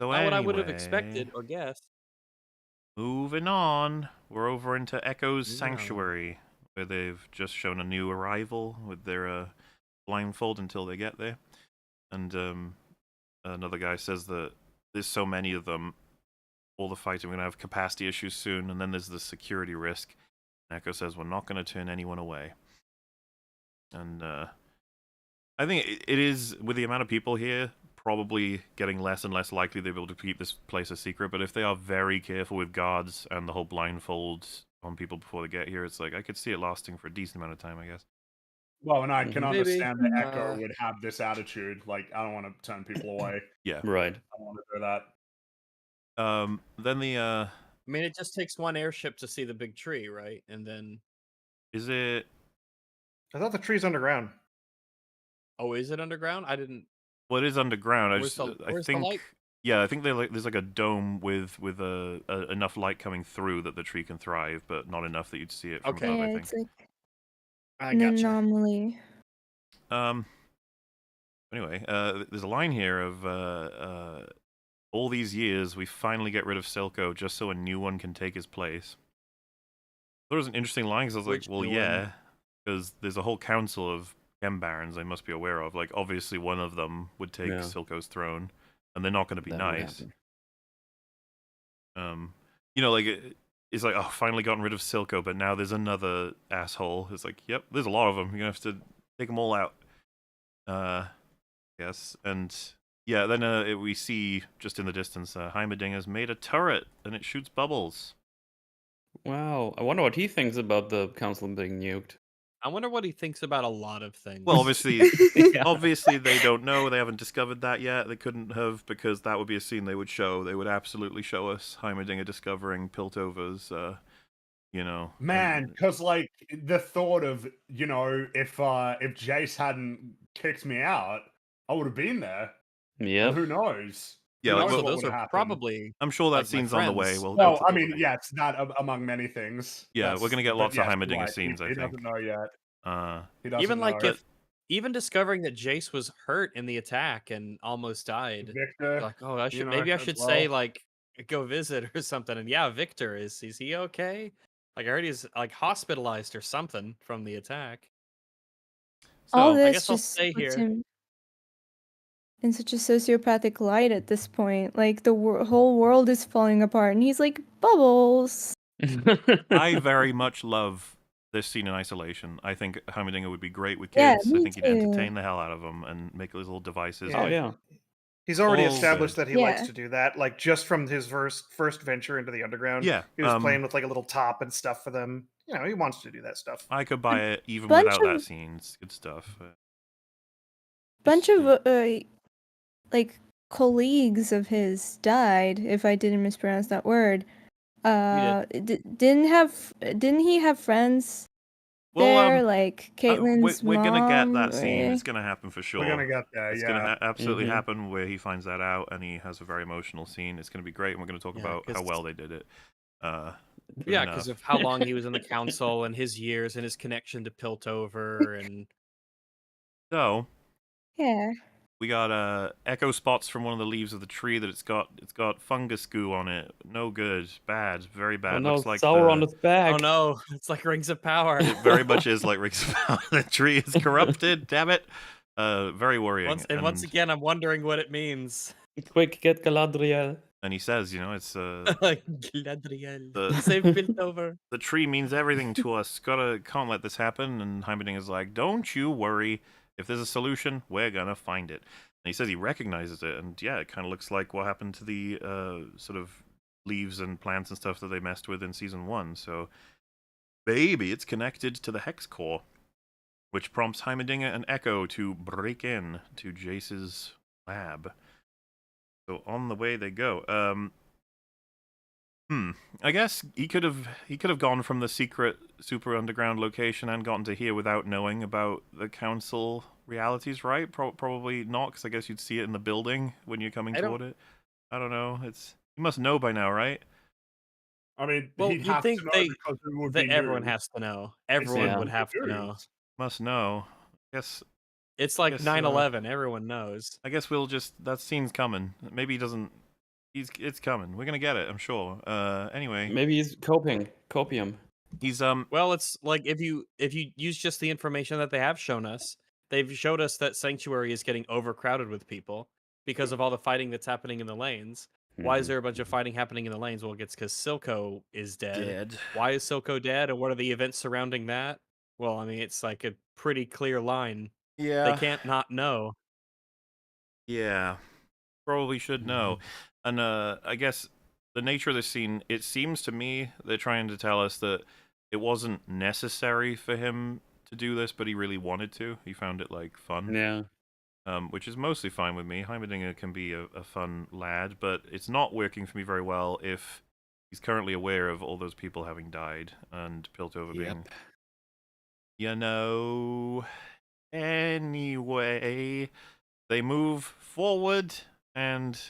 So Not what I would have anyway, expected or guessed. moving on, we're over into Echo's Moving on. Sanctuary, where they've just shown a new arrival with their blindfold until they get there. And another guy says that there's so many of them, all the fighting, we're going to have capacity issues soon, and then there's the security risk. And Echo says we're not going to turn anyone away. And I think it is, with the amount of people here, probably getting less and less likely they'll be able to keep this place a secret. But if they are very careful with guards and the whole blindfold on people before they get here, it's like I could see it lasting for a decent amount of time, I guess. Well, and I can Mhm. Maybe. understand that Echo would have this attitude. Like, I don't want to turn people away. Yeah. Right. I don't want to do that. Then the I mean, it just takes one airship to see the big tree, right? And then, is it? I thought the tree's underground. oh, is it underground? I didn't. Well, it is underground. Where's the think. light? Yeah, I think there's like a dome with enough light coming through that the tree can thrive, but not enough that you'd see it from Okay. above. yeah, I think. it's like I an gotcha. anomaly. Anyway, there's a line here of all these years we finally get rid of Silco just so a new one can take his place. That was an interesting line because I was Which like, well, new yeah, one? because there's a whole council of Chem Barons they must be aware of. Like, obviously one of them would take Yeah. Silco's throne, and they're not going to be That would nice. happen. You know, like it's like, oh, finally gotten rid of Silco, but now there's another asshole. It's like, yep, there's a lot of them. You're gonna have to take them all out. Yes, and yeah, then we see just in the distance, Heimerdinger's made a turret and it shoots bubbles. Wow. I wonder what he thinks about the council being nuked. I wonder what he thinks about a lot of things. Well, obviously, Yeah. obviously they don't know. They haven't discovered that yet. They couldn't have, because that would be a scene they would show. They would absolutely show us Heimerdinger discovering Piltover's, you know. Man, because like the thought of, you know, if Jace hadn't kicked me out, I would have been there. Yep. And who knows? Yeah, Who like, knows so what those would've are happened. probably. I'm sure that like my scene's on the way. friends. We'll Well, get I to mean, that. yeah, it's not among many things. Yeah, we're gonna get lots of yes, Heimerdinger right. scenes, I he think. doesn't know yet. He doesn't Even know. like even discovering that Jace was hurt in the attack and almost died. Victor, Like, oh, I should know, maybe I as should well. say like go visit or something. And yeah, Victor is he okay? Like I heard he's like hospitalized or something from the attack. All So I this guess I'll just stay puts here. him in such a sociopathic light at this point. Like the whole world is falling apart, and he's like bubbles. I very much love this scene in isolation. I think Heimerdinger would be great with Yeah, kids. I me think he'd too. entertain the hell out of them and make those little devices. Oh yeah. He's already All established good. that he likes Yeah. to do that. Like just from his first venture into the underground, Yeah, he was playing with like a little top and stuff for them. You know, he wants to do that stuff. I could buy it even bunch without that of- scene. It's good stuff. Bunch of like colleagues of his died, if I didn't mispronounce that word. Didn't he have friends there, like Caitlin's we're gonna get mom? that scene. or- It's gonna happen for sure. We're gonna get there. It's Yeah. gonna absolutely Mhm. happen where he finds that out and he has a very emotional scene. It's gonna be great, and we're gonna talk Yeah, about how 'cause- well they did it. Yeah, enough. because of how long he was in the council and his years and his connection to Piltover and So Yeah. we got echo spots from one of the leaves of the tree that it's got fungus goo on it. No good, bad, very bad. Oh no, Looks like sour on its back. oh no, it's like Rings of Power. It very much is like Rings of Power. The tree is corrupted. Damn it. Very worrying. Once again, I'm wondering what it means. Quick, get Galadriel. And he says, you know, it's Galadriel, The- save Piltover. the tree means everything to us. Can't let this happen. And Heimerdinger is like, don't you worry. If there's a solution, we're gonna find it. And he says he recognizes it, and yeah, it kind of looks like what happened to the sort of leaves and plants and stuff that they messed with in season 1. So, baby, it's connected to the hex core, which prompts Heimerdinger and Echo to break in to Jace's lab. So on the way they go. I guess he could have gone from the secret super underground location and gotten to here without knowing about the council realities, right? Probably not, because I guess you'd see it in the building when you're coming toward it. I don't know. You must know by now, right? I mean, Well, he'd you'd have think to know they- because it would That be everyone news. has to know. It's Everyone Yeah. would have to know. news. Must know. Guess It's like Guess, 9/11. Everyone knows. I guess we'll just that scene's coming. Maybe he doesn't. It's coming. We're gonna get it, I'm sure. Anyway, Maybe he's copium. he's Well, it's like if you use just the information that they have shown us, they've showed us that Sanctuary is getting overcrowded with people because of all the fighting that's happening in the lanes. Why is there a bunch of fighting happening in the lanes? Well, it's because Silco is dead. Why is Silco dead, and what are the events surrounding that? Well, I mean, it's like a pretty clear line. Yeah. They can't not know. Yeah. Probably should know. And I guess the nature of this scene, it seems to me they're trying to tell us that it wasn't necessary for him to do this, but he really wanted to. He found it like fun. Yeah. Which is mostly fine with me. Heimerdinger can be a fun lad, but it's not working for me very well if he's currently aware of all those people having died and Piltover being... You know... Anyway, they move forward and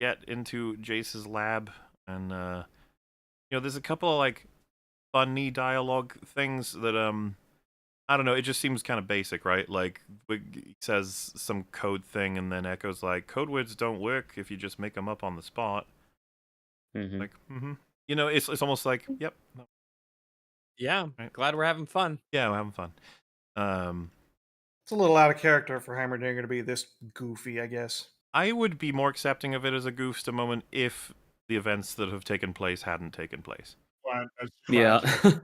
get into Jace's lab, and there's a couple of like funny dialogue things that I don't know, it just seems kind of basic, right? Like he says some code thing, and then Echo's like, code words don't work if you just make them up on the spot. Like, it's almost like, yep. Yeah, Right. glad we're having fun. Yeah, we're having fun. It's a little out of character for Heimerdinger to be this goofy, I guess. I would be more accepting of it as a goofster moment if the events that have taken place hadn't taken place. Well, as Yeah. tragic.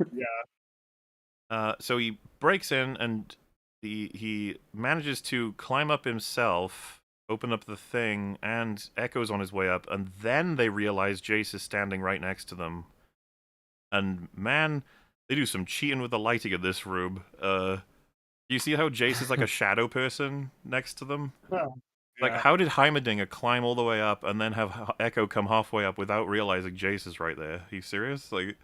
Yeah. So he breaks in and he manages to climb up himself, open up the thing, and Echo's on his way up, and then they realize Jace is standing right next to them. And man, they do some cheating with the lighting in this room. You see how Jace is like a shadow person next to them? Like, Yeah. how did Heimerdinger climb all the way up and then have Echo come halfway up without realizing Jace is right there? Are you serious? Like,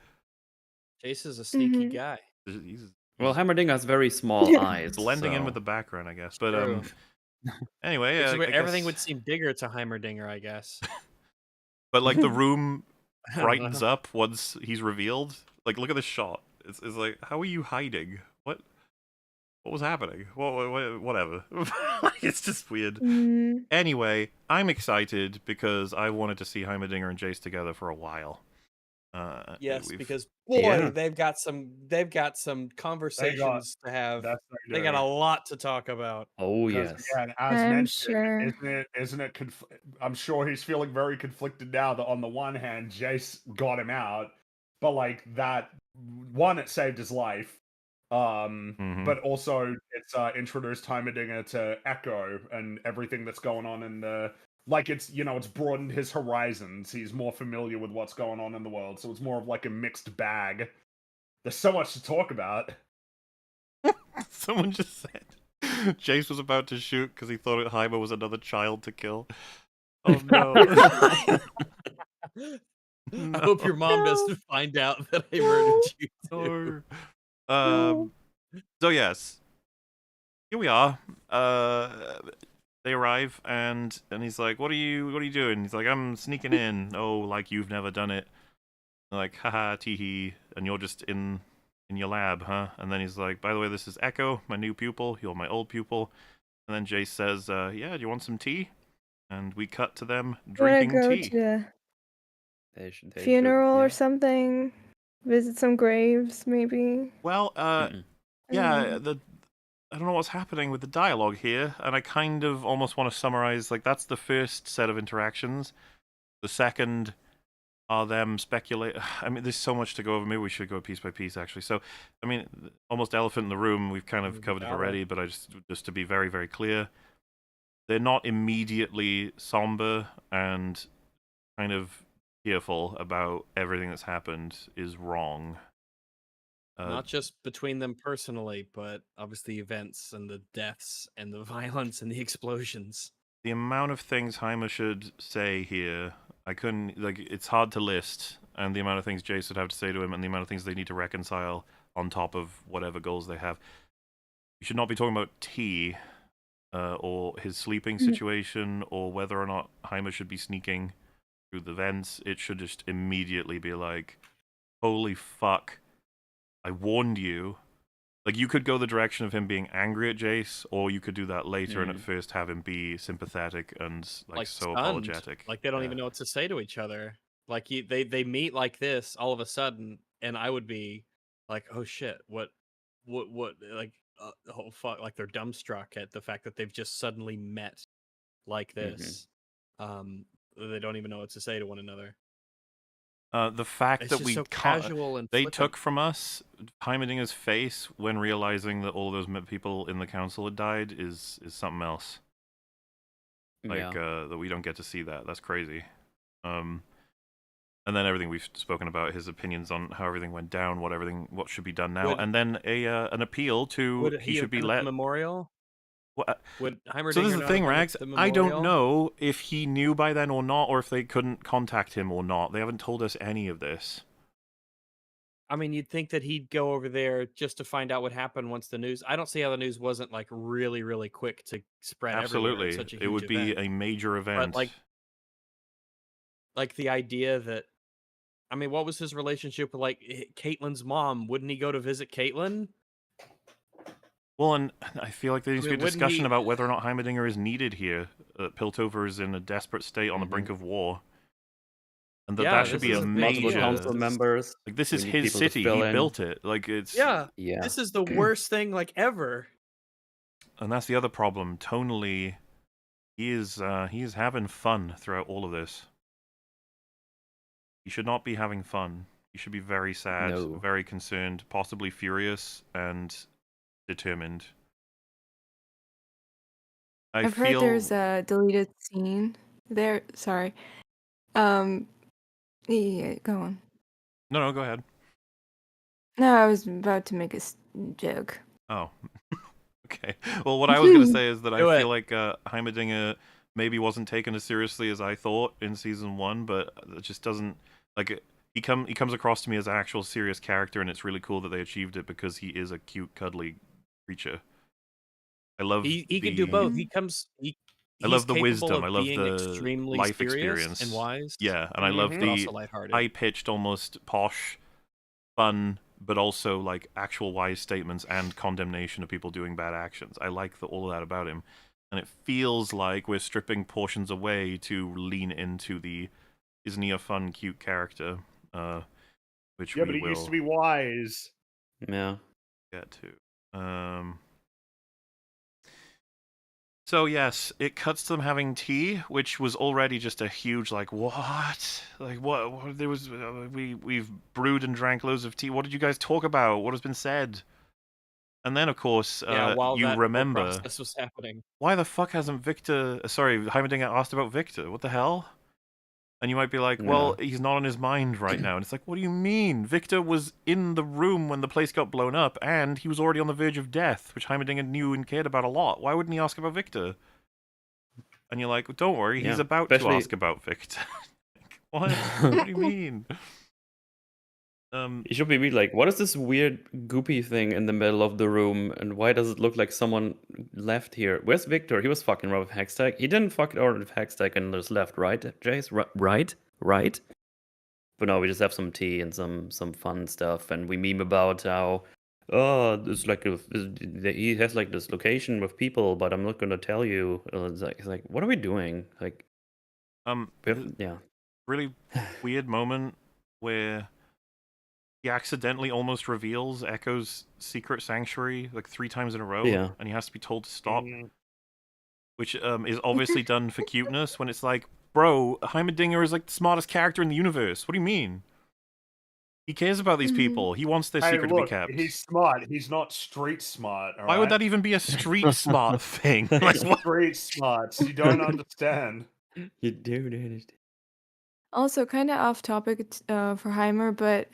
Jace is a sneaky Mhm. guy. he's Well, Heimerdinger has very small eyes. blending in so- with the background, I guess. But True. anyway, Which is I where everything guess- would seem bigger to Heimerdinger, I guess. But like the room I don't brightens know. up once he's revealed. Like, look at this shot. It's like, how are you hiding? What was happening? Whatever. Like, it's just weird. Mm, Anyway, I'm excited because I wanted to see Heimerdinger and Jace together for a while. Yes, we've- because boy, Yeah. they've got some conversations to have. That's They got a lot to talk about. Oh, Because, yes. again, as I'm mentioned, sure. isn't it? I'm sure he's feeling very conflicted now that on the one hand, Jace got him out, but like that one, it saved his life. Mhm. But also it's introduced Heimerdinger to Echo and everything that's going on in the Like it's it's broadened his horizons. He's more familiar with what's going on in the world, so it's more of like a mixed bag. There's so much to talk about. Someone just said Jace was about to shoot because he thought Heimer was another child to kill. Oh no. I hope your mom doesn't find out that I murdered you too. No. So yes, here we are. They arrive and he's like, "What are you doing?" He's like, "I'm sneaking in." Oh, like you've never done it. They're like, haha, teehee, and you're just in your lab, huh? And then he's like, "By the way, this is Echo, my new pupil. You're my old pupil." And then Jace says, "Yeah, do you want some tea?" And we cut to them drinking go tea. to They a should, funeral yeah. or something. Visit some graves, maybe. Well, yeah, I don't know what's happening with the dialogue here, and I kind of almost want to summarize, like, that's the first set of interactions. The second are them speculate. I mean, there's so much to go over. Maybe we should go piece by piece, actually. So, I mean, almost elephant in the room, we've kind of covered it already, but I just to be very, very clear, they're not immediately somber and kind of fearful about everything that's happened is wrong. Not just between them personally, but obviously events and the deaths and the violence and the explosions. The amount of things Heimer should say here, I couldn't, like, it's hard to list, and the amount of things Jace would have to say to him, and the amount of things they need to reconcile on top of whatever goals they have. You should not be talking about tea, or his sleeping situation, or whether or not Heimer should be sneaking through the vents. It should just immediately be like, holy fuck, I warned you. Like, you could go the direction of him being angry at Jace, or you could do that later and at first have him be sympathetic and like so stunned. apologetic. Like they don't even know what to say to each other. Like they meet like this all of a sudden, and I would be like, oh shit, what, like, oh fuck, like they're dumbstruck at the fact that they've just suddenly met like this. They don't even know what to say to one another. The fact It's that just we so casual and they flippant. took from us Heimerdinger's face when realizing that all those people in the council had died is something else. Like that we don't get to see that. That's crazy. And then everything we've spoken about, his opinions on how everything went down, what should be done now, and then an appeal to he should be let. The memorial. Would Heimerdinger So this is the thing, Rags. The I don't know if he knew by then or not, or if they couldn't contact him or not. They haven't told us any of this. I mean, you'd think that he'd go over there just to find out what happened once the news. I don't see how the news wasn't like really, really quick to spread everywhere. Absolutely, Such a huge it would be event. a major event. But like the idea that, I mean, what was his relationship with like Caitlyn's mom? Wouldn't he go to visit Caitlyn? Well, and I feel like there needs to be a discussion about whether or not Heimerdinger is needed here. Piltover is in a desperate state on the brink of war. And that should be a major council members. Like, this is his city. He built it. Like, it's yeah. This is the worst thing like ever. And that's the other problem. Tonally, he is having fun throughout all of this. He should not be having fun. He should be very sad, very concerned, possibly furious, and determined. I've heard there's a deleted scene there. Sorry. Yeah, go on. No, go ahead. No, I was about to make a joke. Oh. Okay. Well, what I was going to say is that I feel like Heimerdinger maybe wasn't taken as seriously as I thought in season 1, but it just doesn't, like, he comes across to me as an actual serious character, and it's really cool that they achieved it because he is a cute, cuddly creature. I love he can do both. I love the wisdom. I love the extremely life experience and wise. Yeah, and I love the high-pitched, almost posh, fun, but also like actual wise statements and condemnation of people doing bad actions. I like all of that about him, and it feels like we're stripping portions away to lean into the isn't he a fun, cute character? Which but he used to be wise. Yeah, get to. So yes, it cuts to them having tea, which was already just a huge like what? Like what there was we've brewed and drank loads of tea. What did you guys talk about? What has been said? And then, of course, while you that whole remember, process was happening. why the fuck hasn't Heimerdinger asked about Victor? What the hell? And you might be like, well, he's not on his mind right now. And it's like, what do you mean? Victor was in the room when the place got blown up, and he was already on the verge of death, which Heimerdinger knew and cared about a lot. Why wouldn't he ask about Victor? And you're like, don't worry, he's about to ask about Victor. What? What do you mean? It should be like, what is this weird goopy thing in the middle of the room, and why does it look like someone left here? Where's Victor? He was fucking around with Hextech. He didn't fuck around with Hextech and just left, right, Jace? Right? But no, we just have some tea and some fun stuff, and we meme about how, it's like he has like this location with people, but I'm not gonna tell you. It's like, what are we doing? Like, yeah, really weird moment where he accidentally almost reveals Echo's secret sanctuary like 3 times in a row, and he has to be told to stop, which is obviously done for cuteness. When it's like, bro, Heimerdinger is like the smartest character in the universe. What do you mean? He cares about these people. He wants their secret to be kept. He's smart. He's not street smart. Why would that even be a street smart thing? Like, street smarts. You don't understand. You do. Also, kind of off topic for Heimer, but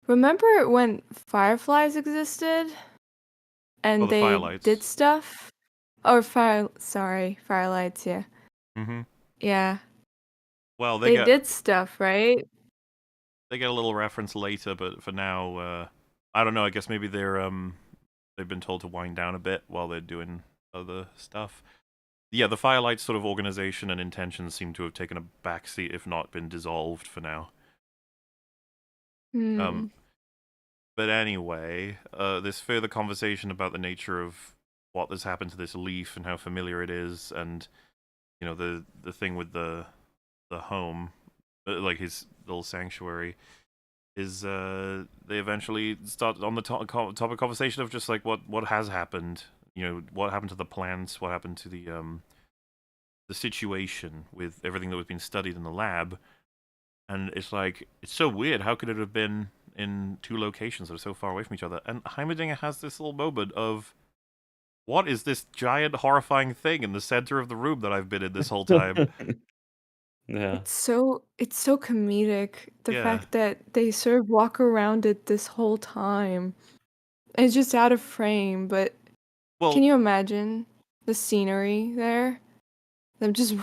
remember when fireflies existed and they firelights. did stuff? Or firelights, yeah. Mm-hmm. Yeah. Well, they did stuff, right? They get a little reference later, but for now, I don't know. I guess maybe they've been told to wind down a bit while they're doing other stuff. Yeah, the Firelight's sort of organization and intentions seem to have taken a backseat, if not been dissolved for now. But anyway, this further conversation about the nature of what has happened to this leaf and how familiar it is, and you know the thing with the home, like his little sanctuary, is they eventually start on the topic conversation of just like what has happened. You know, what happened to the plants? What happened to the situation with everything that was being studied in the lab? And it's like, it's so weird. How could it have been in 2 locations that are so far away from each other? And Heimerdinger has this little moment of, what is this giant horrifying thing in the center of the room that I've been in this whole time? Yeah. It's so comedic. The fact that they sort of walk around it this whole time. It's just out of frame, but can you imagine the scenery there? Them just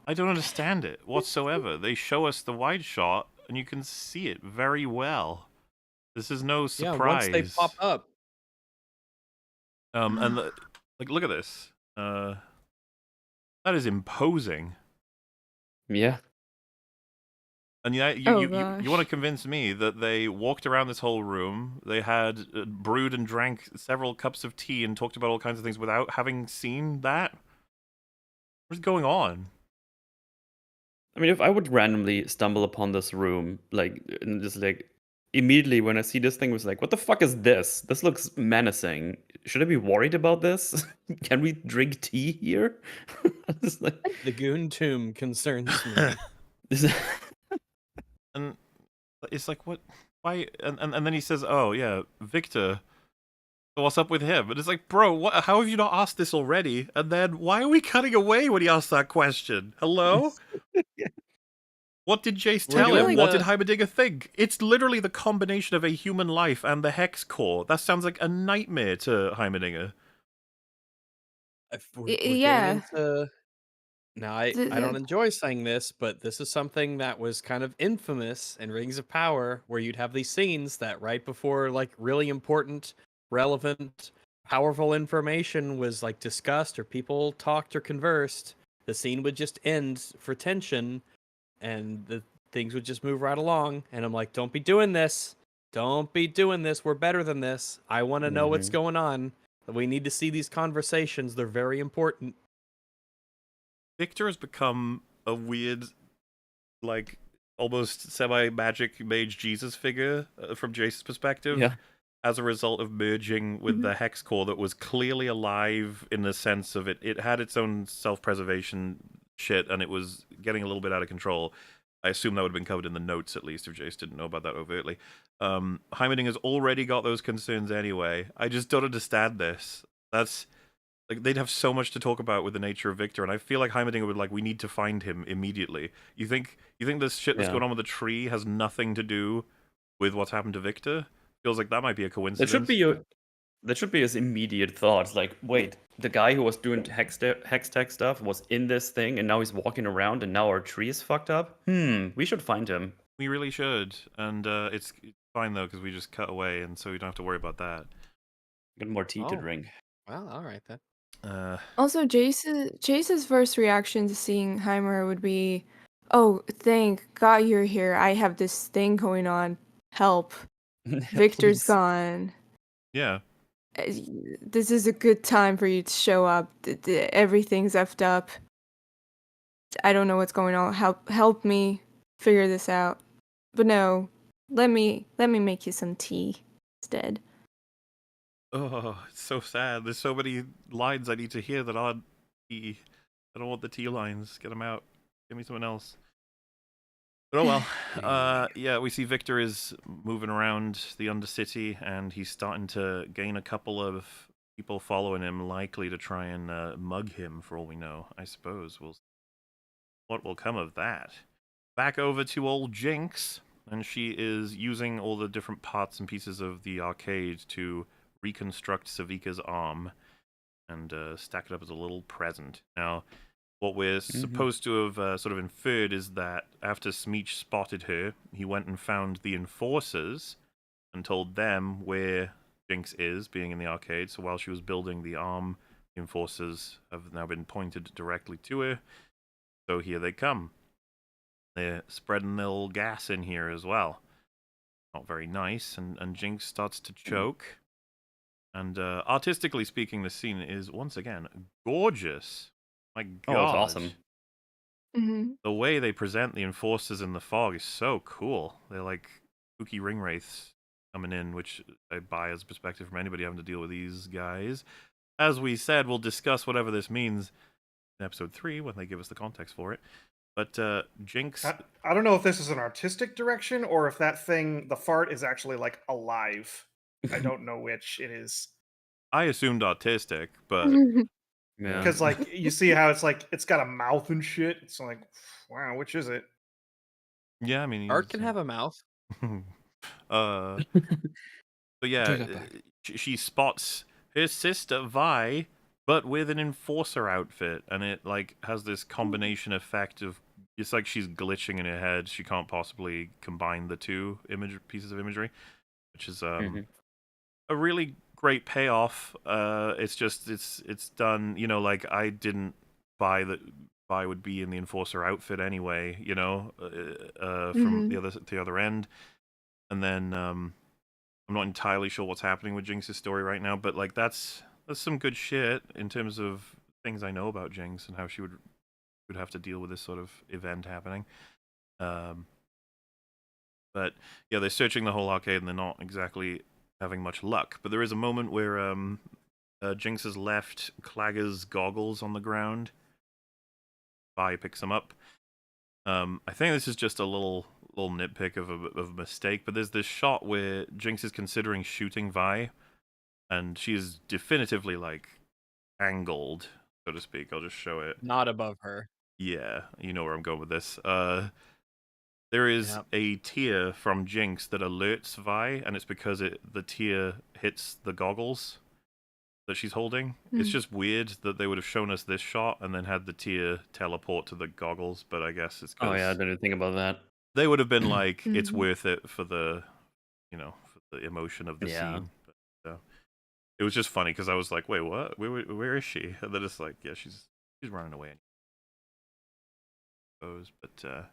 I don't understand it whatsoever. They show us the wide shot, and you can see it very well. This is no surprise. Yeah, once they pop up. And like, look at this. That is imposing. Yeah. And yeah, you want to convince me that they walked around this whole room, they had brewed and drank several cups of tea and talked about all kinds of things without having seen that? What's going on? I mean, if I would randomly stumble upon this room, like, and just like, immediately when I see this thing, was like, what the fuck is this? This looks menacing. Should I be worried about this? Can we drink tea here? Like, the Goon Tomb concerns me. And it's like, what? Why? And then he says, oh, yeah, Victor. So what's up with him? And it's like, bro, what? How have you not asked this already? And then why are we cutting away when he asks that question? Hello? What did Jace tell him? What did Heimerdinger think? It's literally the combination of a human life and the hex core. That sounds like a nightmare to Heimerdinger. Yeah. Now, I don't enjoy saying this, but this is something that was kind of infamous in Rings of Power, where you'd have these scenes that right before, like, really important, relevant, powerful information was, like, discussed or people talked or conversed, the scene would just end for tension, and the things would just move right along. And I'm like, don't be doing this. Don't be doing this. We're better than this. I want to know what's going on. We need to see these conversations. They're very important. Victor has become a weird, like, almost semi-magic mage Jesus figure from Jace's perspective. Yeah. As a result of merging with the hex core that was clearly alive in the sense of it had its own self-preservation shit, and it was getting a little bit out of control. I assume that would have been covered in the notes at least if Jace didn't know about that overtly. Heimerdinger has already got those concerns anyway. I just don't understand this. That's like they'd have so much to talk about with the nature of Victor, and I feel like Heimerdinger would like we need to find him immediately. You think this shit that's Yeah. going on with the tree has nothing to do with what's happened to Victor? Feels like that might be a That coincidence. should be his immediate thoughts. Like, wait, the guy who was doing hex tech stuff was in this thing, and now he's walking around, and now our tree is fucked up. We should find him. We really should, and it's fine though because we just cut away, and so we don't have to worry about that. Get more tea to Oh. drink. Well, all right then. Also, Jace's first reaction to seeing Heimer would be, "Oh, thank God you're here. I have this thing going on. Help. Victor's Please. gone. Yeah. This is a good time for you to show up. Everything's effed up. I don't know what's going on. Help me figure this out." But no, let me make you some tea instead. Oh, it's so sad. There's so many lines I need to hear that aren't tea. I don't want the tea lines. Get them out. Give me someone else. But oh well. Yeah, we see Victor is moving around the Undercity, and he's starting to gain a couple of people following him, likely to try and mug him, for all we know. I suppose we'll see what will come of that. Back over to old Jinx, and she is using all the different parts and pieces of the arcade to reconstruct Savika's arm and stack it up as a little present. Now, what we're supposed to have sort of inferred is that after Smeech spotted her, he went and found the Enforcers and told them where Jinx is, being in the arcade. So while she was building the arm, the Enforcers have now been pointed directly to her. So here they come. They're spreading their little gas in here as well. Not very nice, and Jinx starts to choke. And artistically speaking, this scene is, once again, gorgeous. My God. Oh, it's awesome. Mm-hmm. The way they present the Enforcers in the fog is so cool. They're like spooky ring wraiths coming in, which I buy as a perspective from anybody having to deal with these guys. As we said, we'll discuss whatever this means in episode 3 when they give us the context for it. But Jinx... I don't know if this is an artistic direction or if that thing, the fart, is actually like alive. I don't know which it is. I assumed artistic, but... Yeah. Because like you see how it's like it's got a mouth and shit. It's like, wow, which is it? Yeah, I mean... Art can have a mouth. So yeah, she spots her sister Vi, but with an Enforcer outfit, and it like has this combination effect of it's like she's glitching in her head. She can't possibly combine the two pieces of imagery, which is a really great payoff. It's just it's done. You know, like I didn't buy that Vi would be in the Enforcer outfit anyway. You know, from the other end, and then I'm not entirely sure what's happening with Jinx's story right now, but like that's some good shit in terms of things I know about Jinx and how she would have to deal with this sort of event happening. But yeah, they're searching the whole arcade and they're not exactly having much luck. But there is a moment where Jinx has left Clagger's goggles on the ground. Vi picks them up. I think this is just a little nitpick of a mistake, but there's this shot where Jinx is considering shooting Vi, and she is definitively like angled, so to speak. I'll just show it. Not above her. Yeah, you know where I'm going with this. There is a tear from Jinx that alerts Vi, and it's because the tear hits the goggles that she's holding. It's just weird that they would have shown us this shot and then had the tear teleport to the goggles, but I guess it's because... Oh yeah, I didn't think about that. They would have been like, it's worth it for the, for the emotion of the scene. But, it was just funny because I was like, wait, what? Where is she? And then it's like, yeah, she's running away. But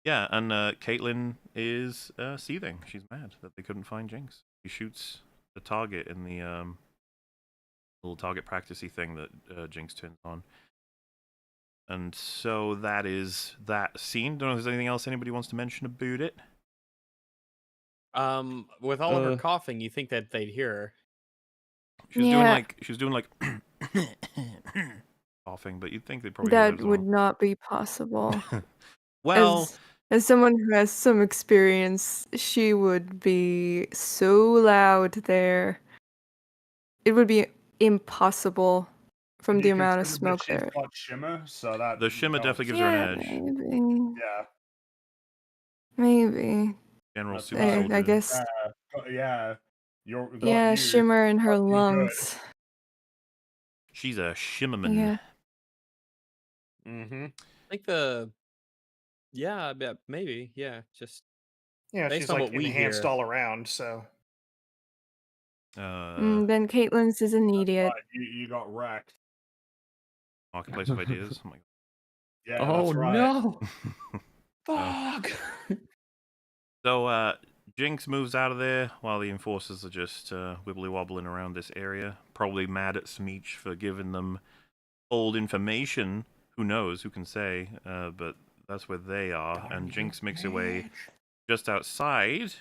yeah, and Caitlyn is seething. She's mad that they couldn't find Jinx. She shoots the target in the little target practicey thing that Jinx turns on. And so that is that scene. Don't know if there's anything else anybody wants to mention about it. With all of her coughing, you think that they'd hear her. She was doing like coughing, but you'd think they probably that would not be possible. Well, as someone who has some experience, she would be so loud there. It would be impossible from And the you amount of consider that smoke she's there. got shimmer, so that the shimmer definitely gives helps. her Yeah, an edge. maybe. General That's super right. soldier. I guess. Yeah, got Yeah, you. shimmer in her Got you good. lungs. She's a shimmerman. Yeah. Mm-hmm. I think I bet maybe, yeah. Just Yeah, based she's on like what we enhanced hear. all around. So Then Caitlin's is an idiot. Right, you got wrecked. Marketplace of ideas. Oh my Yeah, Oh that's right. no! god. Fuck! So Jinx moves out of there while the enforcers are just wibbly wobbling around this area. Probably mad at Smeech for giving them old information. Who knows? Who can say? But that's where they are. And Jinx makes her way just outside.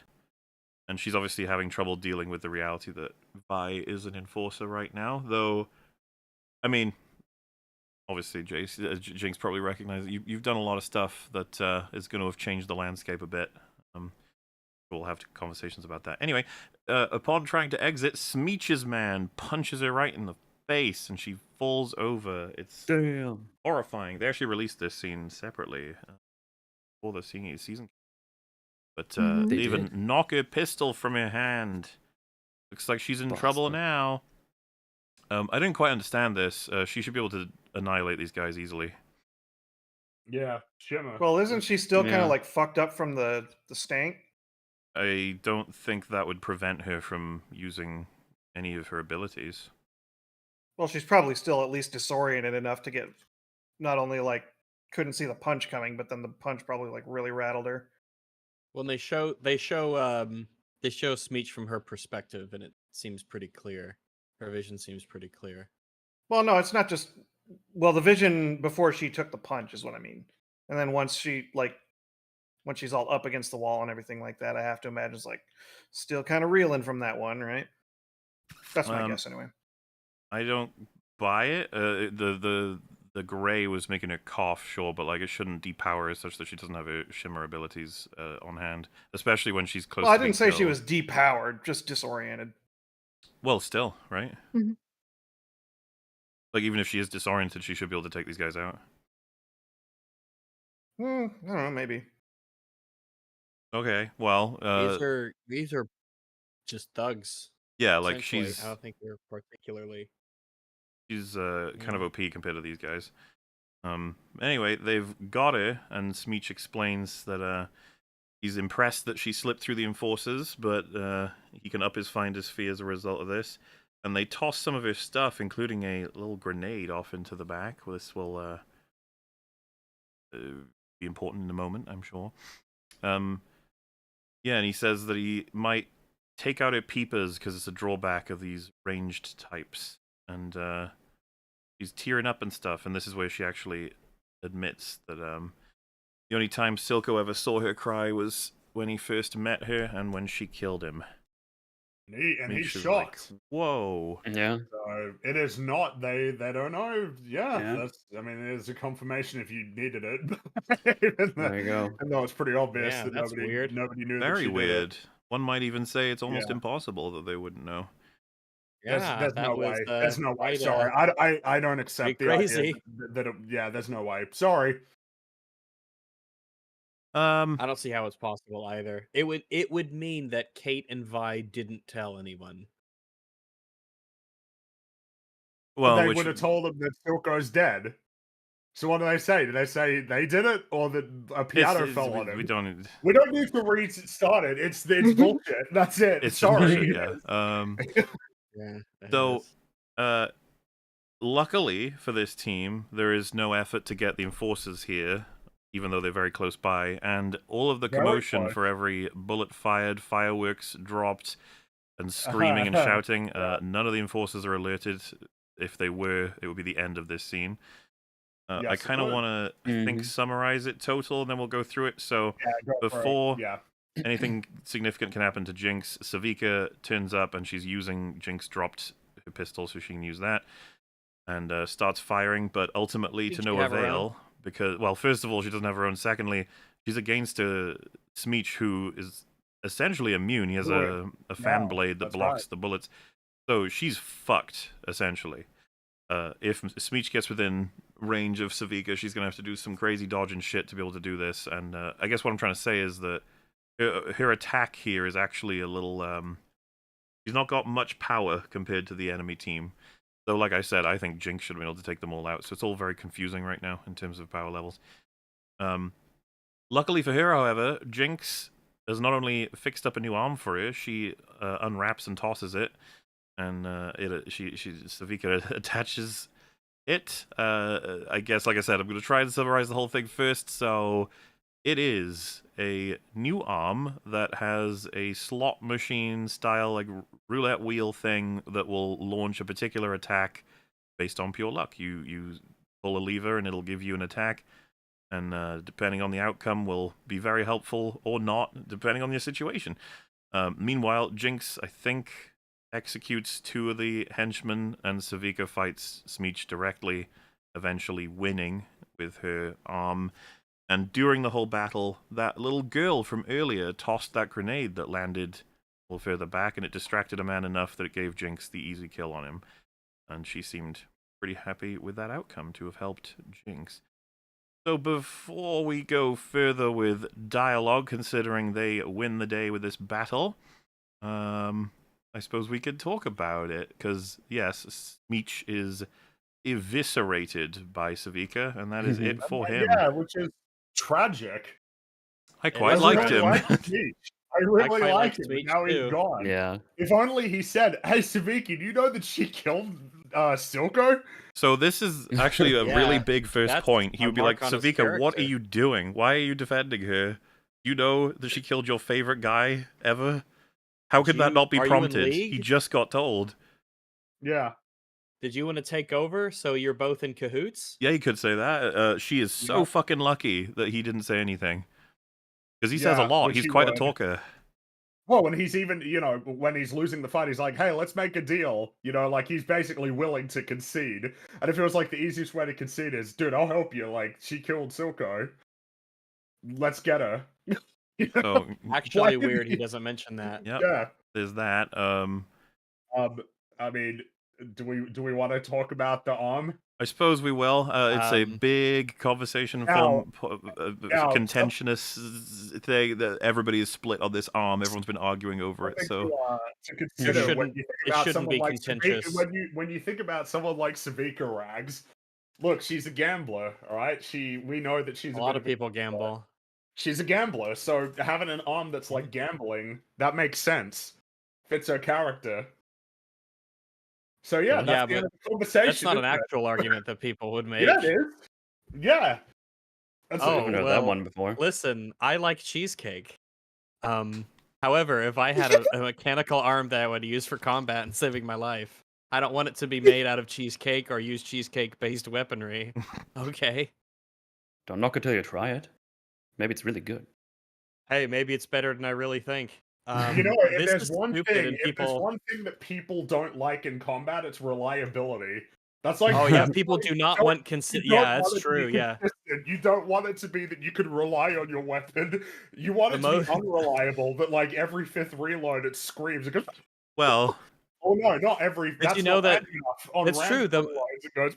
And she's obviously having trouble dealing with the reality that Vi is an enforcer right now. Though, I mean, obviously, Jinx probably recognizes you've done a lot of stuff that is going to have changed the landscape a bit. We'll have conversations about that. Anyway, upon trying to exit, Smeech's man punches her right in the face, and she falls over. It's Damn. horrifying. They actually released this scene separately for the season. But Mhm. they They even did? knock her pistol from her hand. Looks like she's in trouble Bastard. now. I didn't quite understand this. She should be able to annihilate these guys easily. Yeah, shimmer. well, isn't she still kind Yeah. of like fucked up from the stank? I don't think that would prevent her from using any of her abilities. Well, she's probably still at least disoriented enough to get not only like couldn't see the punch coming, but then the punch probably like really rattled her. When they show Smeech from her perspective, and it seems pretty clear. Her vision seems pretty clear. Well, no, it's not just. Well, the vision before she took the punch is what I mean, and then once she's all up against the wall and everything like that, I have to imagine it's like still kind of reeling from that one, right? That's my guess anyway. I don't buy it. The gray was making her cough, sure, but like it shouldn't depower her such that she doesn't have her shimmer abilities on hand, especially when she's close. Well, I to being didn't say she killed. was depowered, just disoriented. Well, still, right? Mhm. Like even if she is disoriented, she should be able to take these guys out. I don't know, maybe. Okay, well, These are just thugs. yeah, like Essentially. she's I don't think they're particularly. kind of OP compared to these guys. Anyway, they've got her, and Smeech explains that he's impressed that she slipped through the enforcers, but he can up his finder's fee as a result of this. And they toss some of her stuff, including a little grenade, off into the back. This will be important in a moment, I'm sure. Yeah, and he says that he might take out her peepers because it's a drawback of these ranged types. And she's tearing up and stuff, and this is where she actually admits that the only time Silco ever saw her cry was when he first met her and when she killed him. And he's She's shocked. like, whoa. Yeah. So it is not. They don't know. Yeah, Yeah. that's. I mean, it is a confirmation if you needed it. There you go. And though it's pretty obvious Yeah, that that's nobody weird. knew. that Very she did it. weird. One might even say it's almost Yeah. impossible that they wouldn't know. Yeah, There's that no was, way. There's no way. quite, Sorry, I don't accept the crazy. idea that yeah. There's no way. Sorry. I don't see how it's possible either. It would mean that Kate and Vi didn't tell anyone. Well, They which would have told them that Silco's dead. So what do they say? Do they say they did it, or that a piano fell on him? we don't. We don't need to restart it. It's bullshit. That's it. It's just Sorry. bullshit, yeah. Yeah. So, luckily for this team, there is no effort to get the enforcers here, even though they're very close by, and all of the Very commotion close. for every bullet fired, fireworks dropped, and screaming and shouting, none of the enforcers are alerted. If they were, it would be the end of this scene. I Yes, it kind of would. want to, I think, summarize it total, and then we'll go through it. So, Yeah, go for it. before Yeah. anything significant can happen to Jinx, Savika turns up, and she's using Jinx dropped her pistol, so she can use that, and starts firing, but ultimately to Did no you have her avail, because, well, first of all, she doesn't have her own. Secondly, she's against a Smeech who is essentially immune. He has a fan blade that blocks the bullets. So she's fucked, essentially. If Smeech gets within range of Savika, she's going to have to do some crazy dodging shit to be able to do this. And I guess what I'm trying to say is that her attack here is actually a little... she's not got much power compared to the enemy team. So like I said, I think Jinx should have been able to take them all out. So it's all very confusing right now in terms of power levels. Luckily for her, however, Jinx has not only fixed up a new arm for her, she unwraps and tosses it. And Savika attaches it. I guess, like I said, I'm going to try and summarize the whole thing first. So it is a new arm that has a slot machine style, like roulette wheel thing that will launch a particular attack based on pure luck. You pull a lever and it'll give you an attack, and depending on the outcome will be very helpful or not, depending on your situation. Meanwhile, Jinx, I think, executes 2 of the henchmen, and Savika fights Smeech directly, eventually winning with her arm. And during the whole battle, that little girl from earlier tossed that grenade that landed a little further back, and it distracted a man enough that it gave Jinx the easy kill on him. And she seemed pretty happy with that outcome to have helped Jinx. So before we go further with dialogue, considering they win the day with this battle, I suppose we could talk about it, because, yes, Smeech is eviscerated by Savika, and that is it for him. Yeah, which is tragic. I quite liked him. I really liked him, but now he's gone. Yeah. If only he said, hey, Saviki, do you know that she killed Silco? So this is actually a really big first point. He would be like, Savika, what are you doing? Why are you defending her? You know that she killed your favorite guy ever? How could that not be prompted? He just got told. Yeah. Did you want to take over so you're both in cahoots? Yeah, you could say that. She is so fucking lucky that he didn't say anything. Because he says a lot. He's quite a talker. Well, when he's even, when he's losing the fight, he's like, hey, let's make a deal. Like, he's basically willing to concede. And it feels like the easiest way to concede is, dude, I'll help you. Like, she killed Silco. Let's get her. So, actually weird he doesn't mention that. Yep, yeah. There's that. I mean, do we want to talk about the arm? I suppose we will. It's a big conversation from contentious thing that everybody is split on this arm. Everyone's been arguing over it. So to consider when you think about someone like Savika, when you think about someone like Savika Rags, look, she's a gambler. All right, we know that she's a lot of people gamble. She's a gambler, so having an arm that's like gambling, that makes sense. Fits her character. So yeah, that's the end of the conversation. That's not an actual argument that people would make. Yeah, it is. Yeah. I've heard that one before. Listen, I like cheesecake. However, if I had a mechanical arm that I would use for combat and saving my life, I don't want it to be made out of cheesecake or use cheesecake-based weaponry. Okay. Don't knock it till you try it. Maybe it's really good. Hey, maybe it's better than I really think. If there's one thing that people don't like in combat, it's reliability. That's like, oh yeah, people do not want yeah, that's true. Yeah, you don't want it to be that you can rely on your weapon. You want it to be unreliable. That like every 5th reload, it screams. It goes, well, oh no, not every. But you know that it's true. It goes.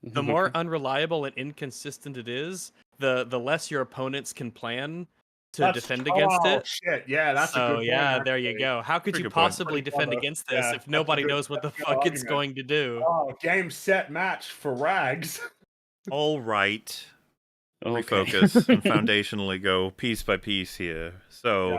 The more unreliable and inconsistent it is, the less your opponents can plan to defend against it. Shit, yeah, that's a good point. Yeah, there you go. How could you possibly defend against this if nobody knows what the fuck it's going to do? Oh, game, set, match for Rags. All right. Refocus and foundationally go piece by piece here. So,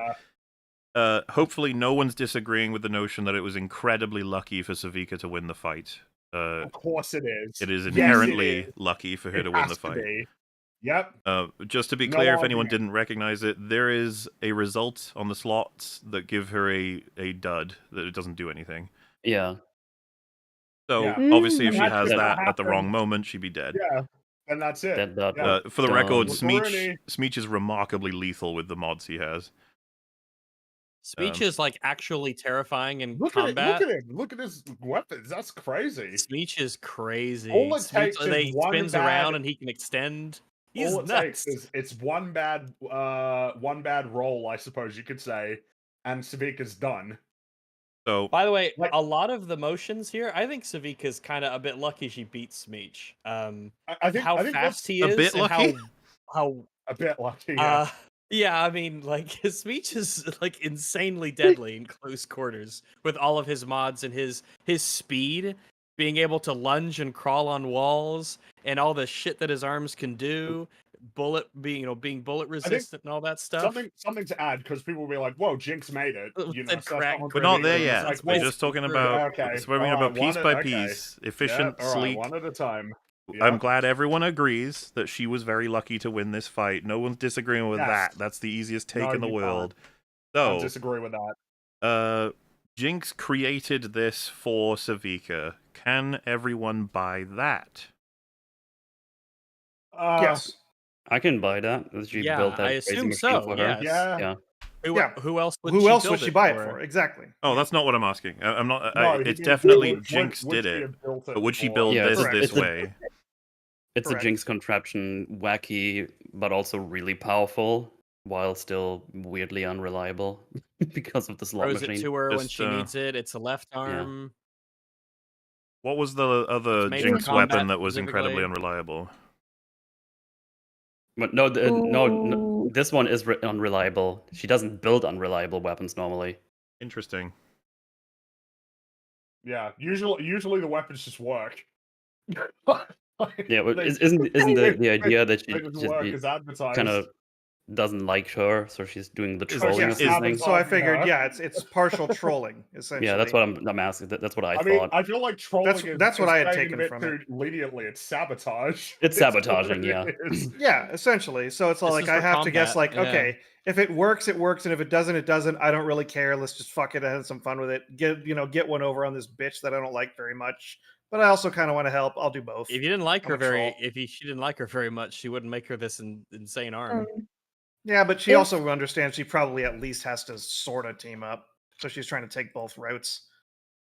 hopefully no one's disagreeing with the notion that it was incredibly lucky for Savika to win the fight. Of course it is. It is inherently lucky for her to win the fight. Yep. Just to be clear, if anyone didn't recognize it, there is a result on the slots that give her a dud, that it doesn't do anything. Yeah. So, obviously, if she has that at the wrong moment, she'd be dead. Yeah, and that's it. For the record, Smeech is remarkably lethal with the mods he has. Smeech is like actually terrifying in Look combat. at him! Look at his weapons. That's crazy. Smeech is crazy. All it Smeech, takes is they one spins bad. around and he can extend. He's All it nuts. takes is it's one bad roll, I suppose you could say, and Savika's done. So By the way, Like- a lot of the motions here, I think Savika's kind of a bit lucky she beats Smeech. I think how I think fast he a is bit and lucky? how a bit lucky. Yeah. yeah, I mean, like his speech is like insanely deadly in close quarters with all of his mods and his speed, being able to lunge and crawl on walls, and all the shit that his arms can do. Being bullet resistant and all that stuff. Something to add, because people will be like, "Whoa, Jinx made it." You know, Said crack. we're not there It's yet. like, We're well, just talking true. about. Okay, We're talking about piece by piece, efficient, yeah, all right, sleek. one at a time. I'm Yeah. glad everyone agrees that she was very lucky to win this fight. No one's disagreeing with Yes. that. That's the easiest take No, in the you world. I don't So, disagree with that. Jinx created this for Savika. Can everyone buy that? Yes. I can buy that. She Yeah, built that I crazy assume machine so. for her. Yes. Yeah. Yeah. Who else would Who she else build would she buy it for? for? Exactly. Oh, that's not what I'm asking. I'm not. No, he it's didn't- definitely would- Jinx would did she it, have built it but would she for- build Yeah, this correct. this It's a- way? It's Correct. a Jinx contraption, wacky, but also really powerful, while still weirdly unreliable because of the slot Throws it machine. to her when Just, she needs it. It's a left arm. What was the other It's made for Jinx combat weapon that was incredibly specifically. unreliable? But no, no, Ooh. this one is unreliable. She doesn't build unreliable weapons normally. Interesting. Yeah, usually the weapons just work. Yeah, but They- isn't the idea that she they just work as advertised. kind of doesn't like her, so she's doing the Is- trolling yeah, of these things? So I figured, Yeah. yeah, it's partial trolling essentially. Yeah, that's what I'm asking. That's what I I mean, thought. I feel like trolling That's what is I had saying taken a bit from too it. leniently. It's sabotage. It's what sabotaging, it yeah. is. Yeah, essentially. So it's all This like is I for have to guess, combat, like, yeah. okay, if it works, it works, and if it doesn't, it doesn't. I don't really care. Let's just fuck it and have some fun with it. Get one over on this bitch that I don't like very much, but I also kind of want to help. I'll do both. If you didn't like I'm her a troll. she didn't like her very much, she wouldn't make her this insane arm. Yeah, but she If- also understands she probably at least has to sort of team up, so she's trying to take both routes.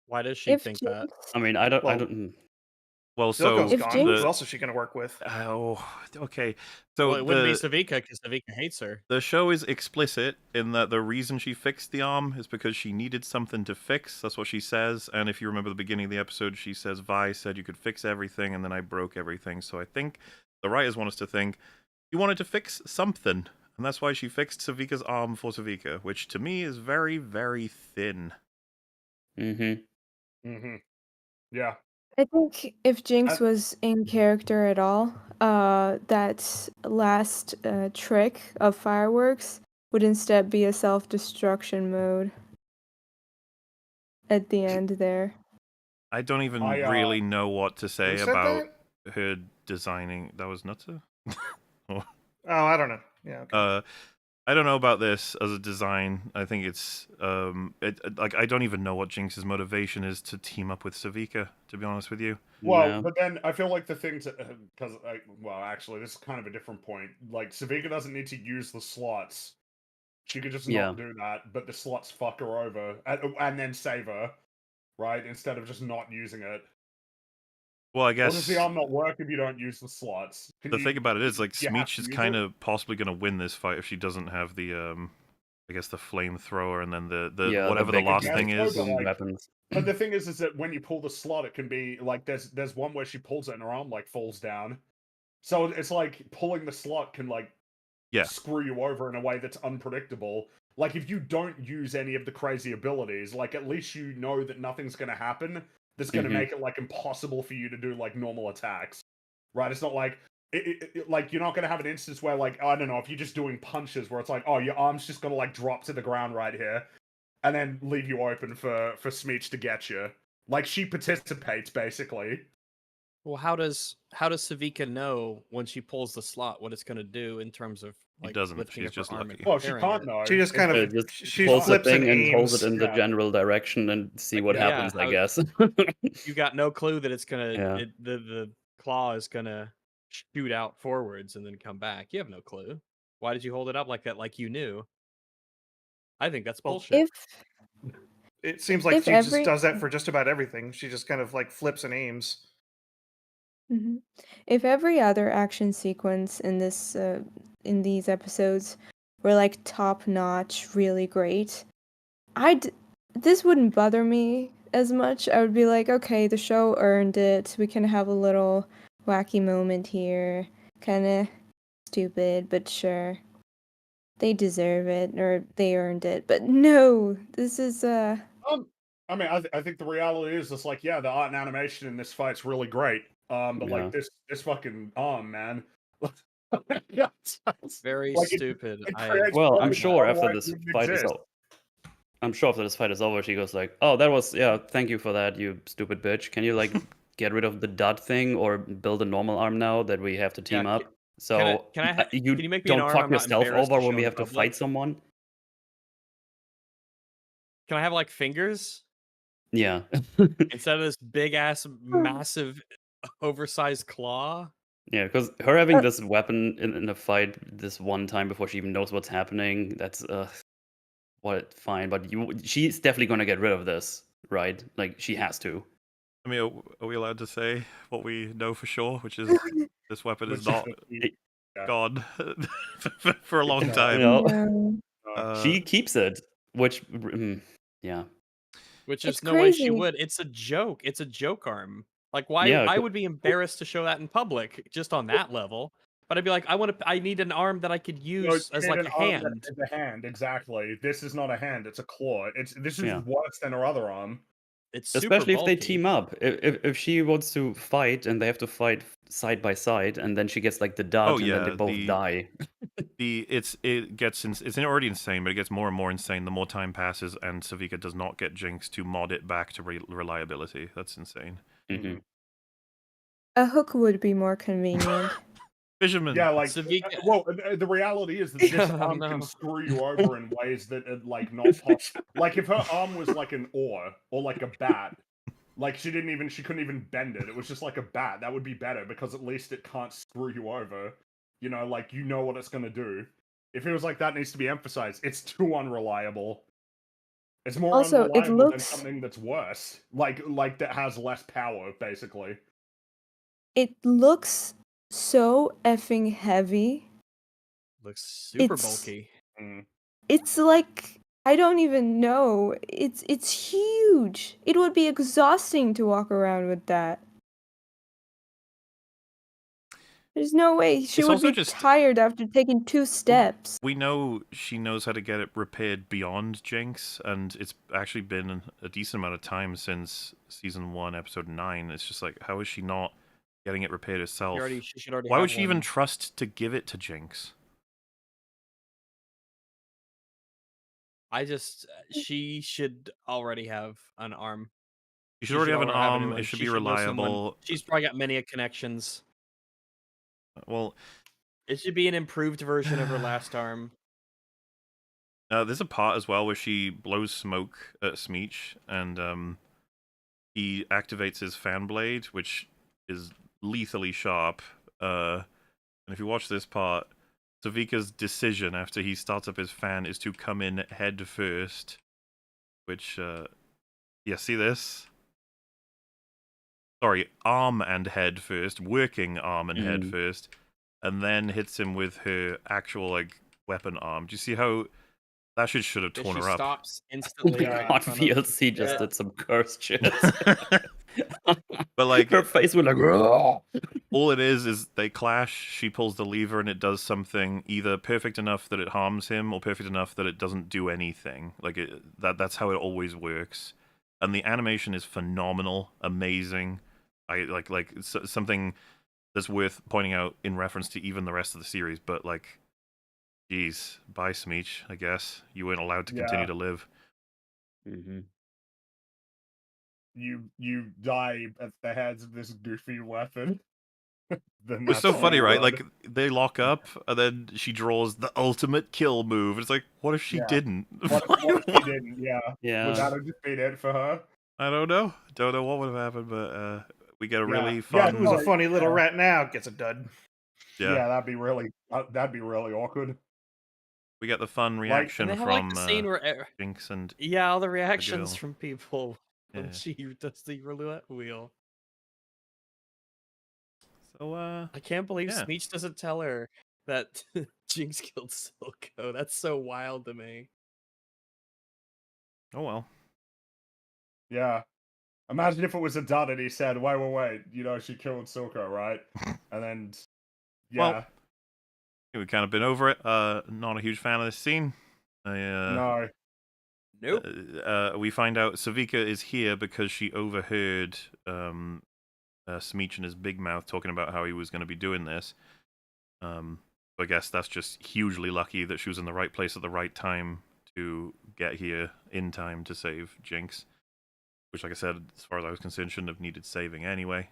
Why does she If think Jinx, that? I mean, I Well, don't. Well, so Silco's If gone. Jinx- Who else is she going to work with? oh, okay. So Well, it wouldn't be the Savika because Savika hates her. the show is explicit in that the reason she fixed the arm is because she needed something to fix. That's what she says. And if you remember the beginning of the episode, she says Vi said you could fix everything, and then I broke everything. So I think the writers want us to think you wanted to fix something, and that's why she fixed Savika's arm for Savika, which to me is very, very thin. Mm-hmm. Yeah. I think if Jinx was in character at all, that last trick of fireworks would instead be a self-destruction mode at the end there. I don't even I, really know what to say Who said about that? her designing. That was Nutsa? Oh, I don't know. Yeah. Okay. I don't know about this as a design. I think it's like I don't even know what Jinx's motivation is to team up with Savika. To be honest with you, Well, No. but then I feel like the thing to because well, actually, this is kind of a different point. Like Savika doesn't need to use the slots. She could just Yeah. not do that, but the slots fuck her over and then save her, right? Instead of just not using it. well, I Or does guess the arm not work if you don't use the slots? the thing about it is like you have Smeech to is use kind it? of possibly going to win this fight if she doesn't have the I guess the flamethrower and then the Yeah, whatever the big last against thing those is. are like- weapons. But the thing is that when you pull the slot, it can be like there's one where she pulls it and her arm like falls down. So it's like pulling the slot can like Yeah. screw you over in a way that's unpredictable. Like if you don't use any of the crazy abilities, like at least you know that nothing's going to happen that's going to Mhm. make it like impossible for you to do like normal attacks. Right? It's not like like you're not going to have an instance where like I don't know, if you're just doing punches where it's like, oh, your arm's just going to like drop to the ground right here and then leave you open for Smeech to get you. Like she participates basically. Well, how does Savika know when she pulls the slot what it's going to do in terms of He like doesn't, lifting she's up her just arm lucky. and Well, she carrying can't it? know. She just kind of Just she pulls the flips and thing and pulls aims. it in the Yeah. general direction and see what Yeah, happens, I how- guess. You got no clue that it's gonna Yeah. the claw is gonna shoot out forwards and then come back. You have no clue. Why did you hold it up like that? Like you knew? I think that's Well, bullshit. It seems like If she just every does that for just about everything. She just kind of like flips and aims. Mhm. If every other action sequence in these episodes were like top notch, really great, I'd this wouldn't bother me as much. I would be like, okay, the show earned it. We can have a little wacky moment here, kind of stupid, but sure, they deserve it or they earned it. But no, this is I mean, I think the reality is it's like, yeah, the art and animation in this fight's really great. But Yeah. like this fucking arm, man. Yeah, Very like stupid. it I creates Well, I'm problems that sure after otherwise this wouldn't fight is exist. I'm sure after this fight is over, she goes like, "Oh, that was thank you for that, you stupid bitch. Can you like get rid of the dud thing or build a normal arm now that we have to Yeah, team up?" can I So can I ha- you can you make me an don't arm fuck I'm not yourself embarrassed over to when show we in have to fight public? someone. Can I have like fingers Yeah. instead of this big ass massive oversized claw? Yeah, because her having this weapon in a fight this one time before she even knows what's happening, that's what fine, but she's definitely gonna get rid of this, right? Like she has to. I mean, are we allowed to say what we know for sure, which is this weapon is Which is not that It- yeah. gone for a long No. time? no. She keeps it, which yeah. Which It's there's no way she crazy. would. It's a joke. It's a joke arm. Like why Yeah, I would be embarrassed to show that in public just on that level. But I'd be like, I need an arm that I could No, use you as need like an a arm that hand. is a hand, exactly. This is not a hand, it's a claw. This is Yeah. worse than her other arm. It's super Especially if they bulky. team up. If she wants to fight and they have to fight side by side, and then she gets like the dud, Oh and then they yeah, both die. it's already insane, but it gets more and more insane the more time passes, and Savika does not get Jinx to mod it back to reliability. That's insane. Hmm. A hook would be more convenient. Fisherman. Yeah, like, Savika well, the reality is that this Oh, arm no. can screw you over in ways that are, like, not possible. Like, if her arm was like an oar, or like a bat, like, she couldn't even bend it. It was just like a bat. That would be better, because at least it can't screw you over. You know, like, you know what it's gonna do. If it was like that, it needs to be emphasized. It's too unreliable. It's more Also, it unreliable than looks something that's worse. Like that has less power, basically. so effing heavy. Looks super It's bulky. Mm. it's like I don't even know. It's huge. It would be exhausting to walk around with that. There's no way she It's would also be just tired after taking 2 steps. we know she knows how to get it repaired beyond Jinx, and it's actually been a decent amount of time since season 1, episode 9. It's just like, how is she not getting it repaired herself? She should already Why have would she even one. trust to give it to Jinx? She should already have an arm. You should already have an it arm. anyway. It should She be should know someone. reliable. She's probably got many connections. Well, It should be an improved version of her last arm. there's a part as well where she blows smoke at Smeech, and he activates his fan blade, which is lethally sharp. And if you watch this part, Savika's decision after he starts up his fan is to come in head first, which, yeah, see this? Sorry, arm and head first, working arm and head first, and then hits him with her actual, like, weapon arm. Do you see how that should have torn She her up? stops instantly. Yeah. right in God, front of- VLC just Yeah. did some cursed shit. But, like, her face went like, "Raw." all it is they clash, she pulls the lever, and it does something either perfect enough that it harms him, or perfect enough that it doesn't do anything. Like, that's how it always works. And the animation is phenomenal, amazing. Something that's worth pointing out in reference to even the rest of the series, but, like, geez, bye Smeech, I guess. You weren't allowed to continue to live. Mhm. You die at the hands of this goofy weapon. Then It's so that's funny, you, right? bud. Like, they lock up, and then she draws the ultimate kill move. It's like, what if she Yeah. didn't? What if she didn't? Yeah. Yeah. Would that have just been it for her? I don't know. Don't know what would have happened, but we get a Yeah. really Yeah, fun. Who's a Sorry, funny little yeah. rat now gets a dud. Yeah. Yeah, that'd be really awkward. We get the fun And reaction they have like from the scene where Jinx and yeah, all the reactions girl. from people when Yeah. she does the roulette wheel. So I can't believe yeah. Smeech doesn't tell her that Jinx killed Silco. That's so wild to me. Oh well. Yeah. Imagine if it was a dud and he said, wait, you know, she killed Silco, right? And then, yeah. Well, we've kind of been over it. Not a huge fan of this scene. No. Nope. We find out Savika is here because she overheard Smeech and his big mouth talking about how he was going to be doing this. I guess that's just hugely lucky that she was in the right place at the right time to get here in time to save Jinx. Which, like I said, as far as I was concerned, shouldn't have needed saving anyway.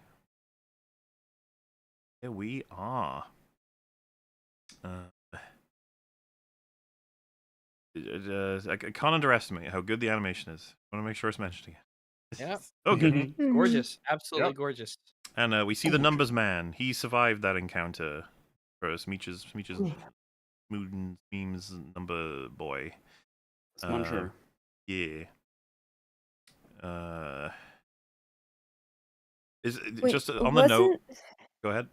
Here we are. I can't underestimate how good the animation is. I want to make sure it's mentioned again. Yeah. Oh, good. Mhm. Gorgeous. Absolutely Yep. gorgeous. And we see the numbers man. He survived that encounter for Smeech's mood memes number boy. That's not sure. Yeah. Is Wait, just on the note. wasn't Go ahead.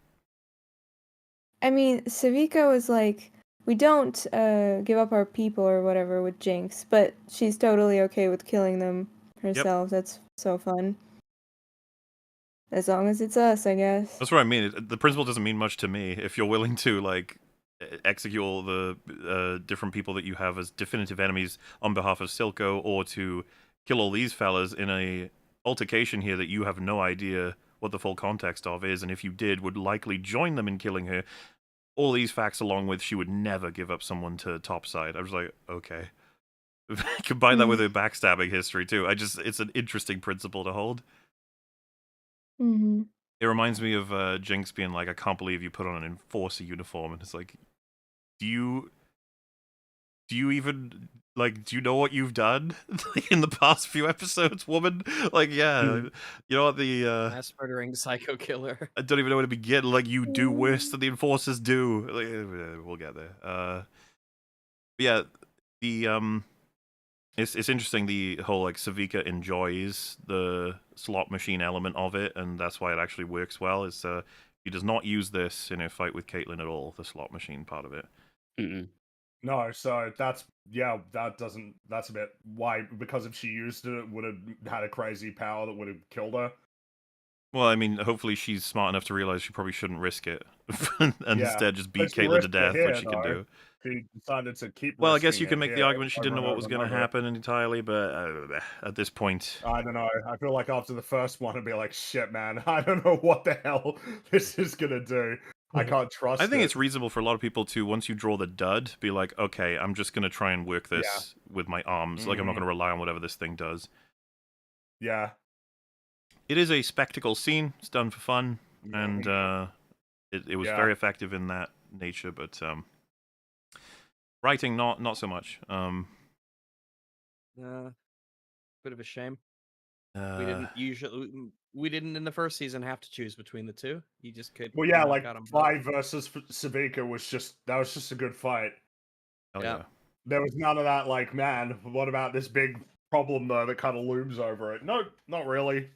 I mean, Savika was like, we don't give up our people or whatever with Jinx, but she's totally okay with killing them herself. That's so fun. As long as it's us, I guess. That's what I mean. The principle doesn't mean much to me if you're willing to like execute all the different people that you have as definitive enemies on behalf of Silco, or to kill all these fellas in a altercation here that you have no idea what the full context of is, and if you did, would likely join them in killing her. All these facts, along with she would never give up someone to topside. I was like, okay. Combine that with her backstabbing history too. It's an interesting principle to hold. Mm-hmm. It reminds me of Jinx being like, I can't believe you put on an enforcer uniform, and it's like, do you even like, do you know what you've done in the past few episodes, woman? Like, yeah, you know what Mass murdering psycho killer. I don't even know where to begin. Like, you do worse than the enforcers do. Like, we'll get there. Yeah, the it's interesting, the whole like Savika enjoys the slot machine element of it, and that's why it actually works well. Is he does not use this in a fight with Caitlyn at all, the slot machine part of it. Mm-mm. No, so that's a bit why, because if she used it, it would have had a crazy power that would have killed her. Well, I mean, hopefully she's smart enough to realize she probably shouldn't risk it, and instead just beat But she Caitlyn to risked it death, here, which she can though. do. She decided to keep Well, I guess risking you can it make the here argument she didn't know over what and was over going to and over. happen entirely, but at this point, I don't know. I feel like after the first one, it'd be like, shit, man. I don't know what the hell this is gonna do. I can't trust it. I think it's reasonable for a lot of people to, once you draw the dud, be like, okay, I'm just going to try and work this with my arms. Like, I'm not going to rely on whatever this thing does. Yeah. It is a spectacle scene. It's done for fun, and it was very effective in that nature, but writing, not so much. Bit of a shame. We didn't in the first season have to choose between the two. You just could. Well, yeah, knock like out 'em both. Vi versus Savika was just a good fight. Oh, Yeah. yeah. There was none of that, like, man, what about this big problem though that kind of looms over it? No, not really.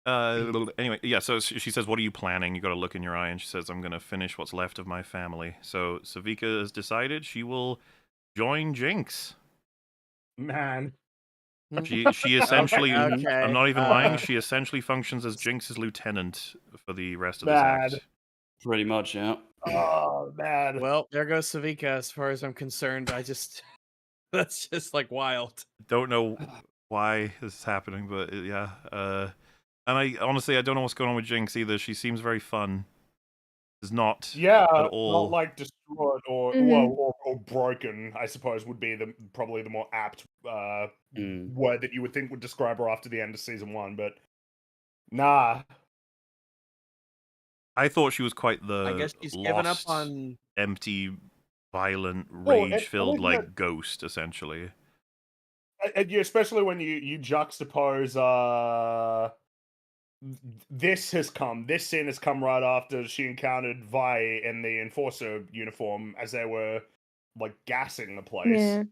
Anyway, yeah, so she says, what are you planning? You got to look in your eye, and she says, I'm going to finish what's left of my family. So Savika has decided she will join Jinx. Man. She essentially, Okay. I'm not even lying, she essentially functions as Jinx's lieutenant for the rest of this Bad. act. Pretty much, yeah. Oh, man. Well, there goes Savika. As far as I'm concerned, that's just like wild. Don't know why this is happening, but yeah. And I don't know what's going on with Jinx either. She seems very fun. It's not at all. Not like destroyed or or broken, I suppose would be probably the more apt word that you would think would describe her after the end of season 1, but nah. I thought she was quite I the guess she's lost, given up on empty, violent, Well, and rage-filled wasn't like ghost, essentially. And especially when you juxtapose this scene has come right after she encountered Vi in the enforcer uniform as they were like gassing the place. Yeah.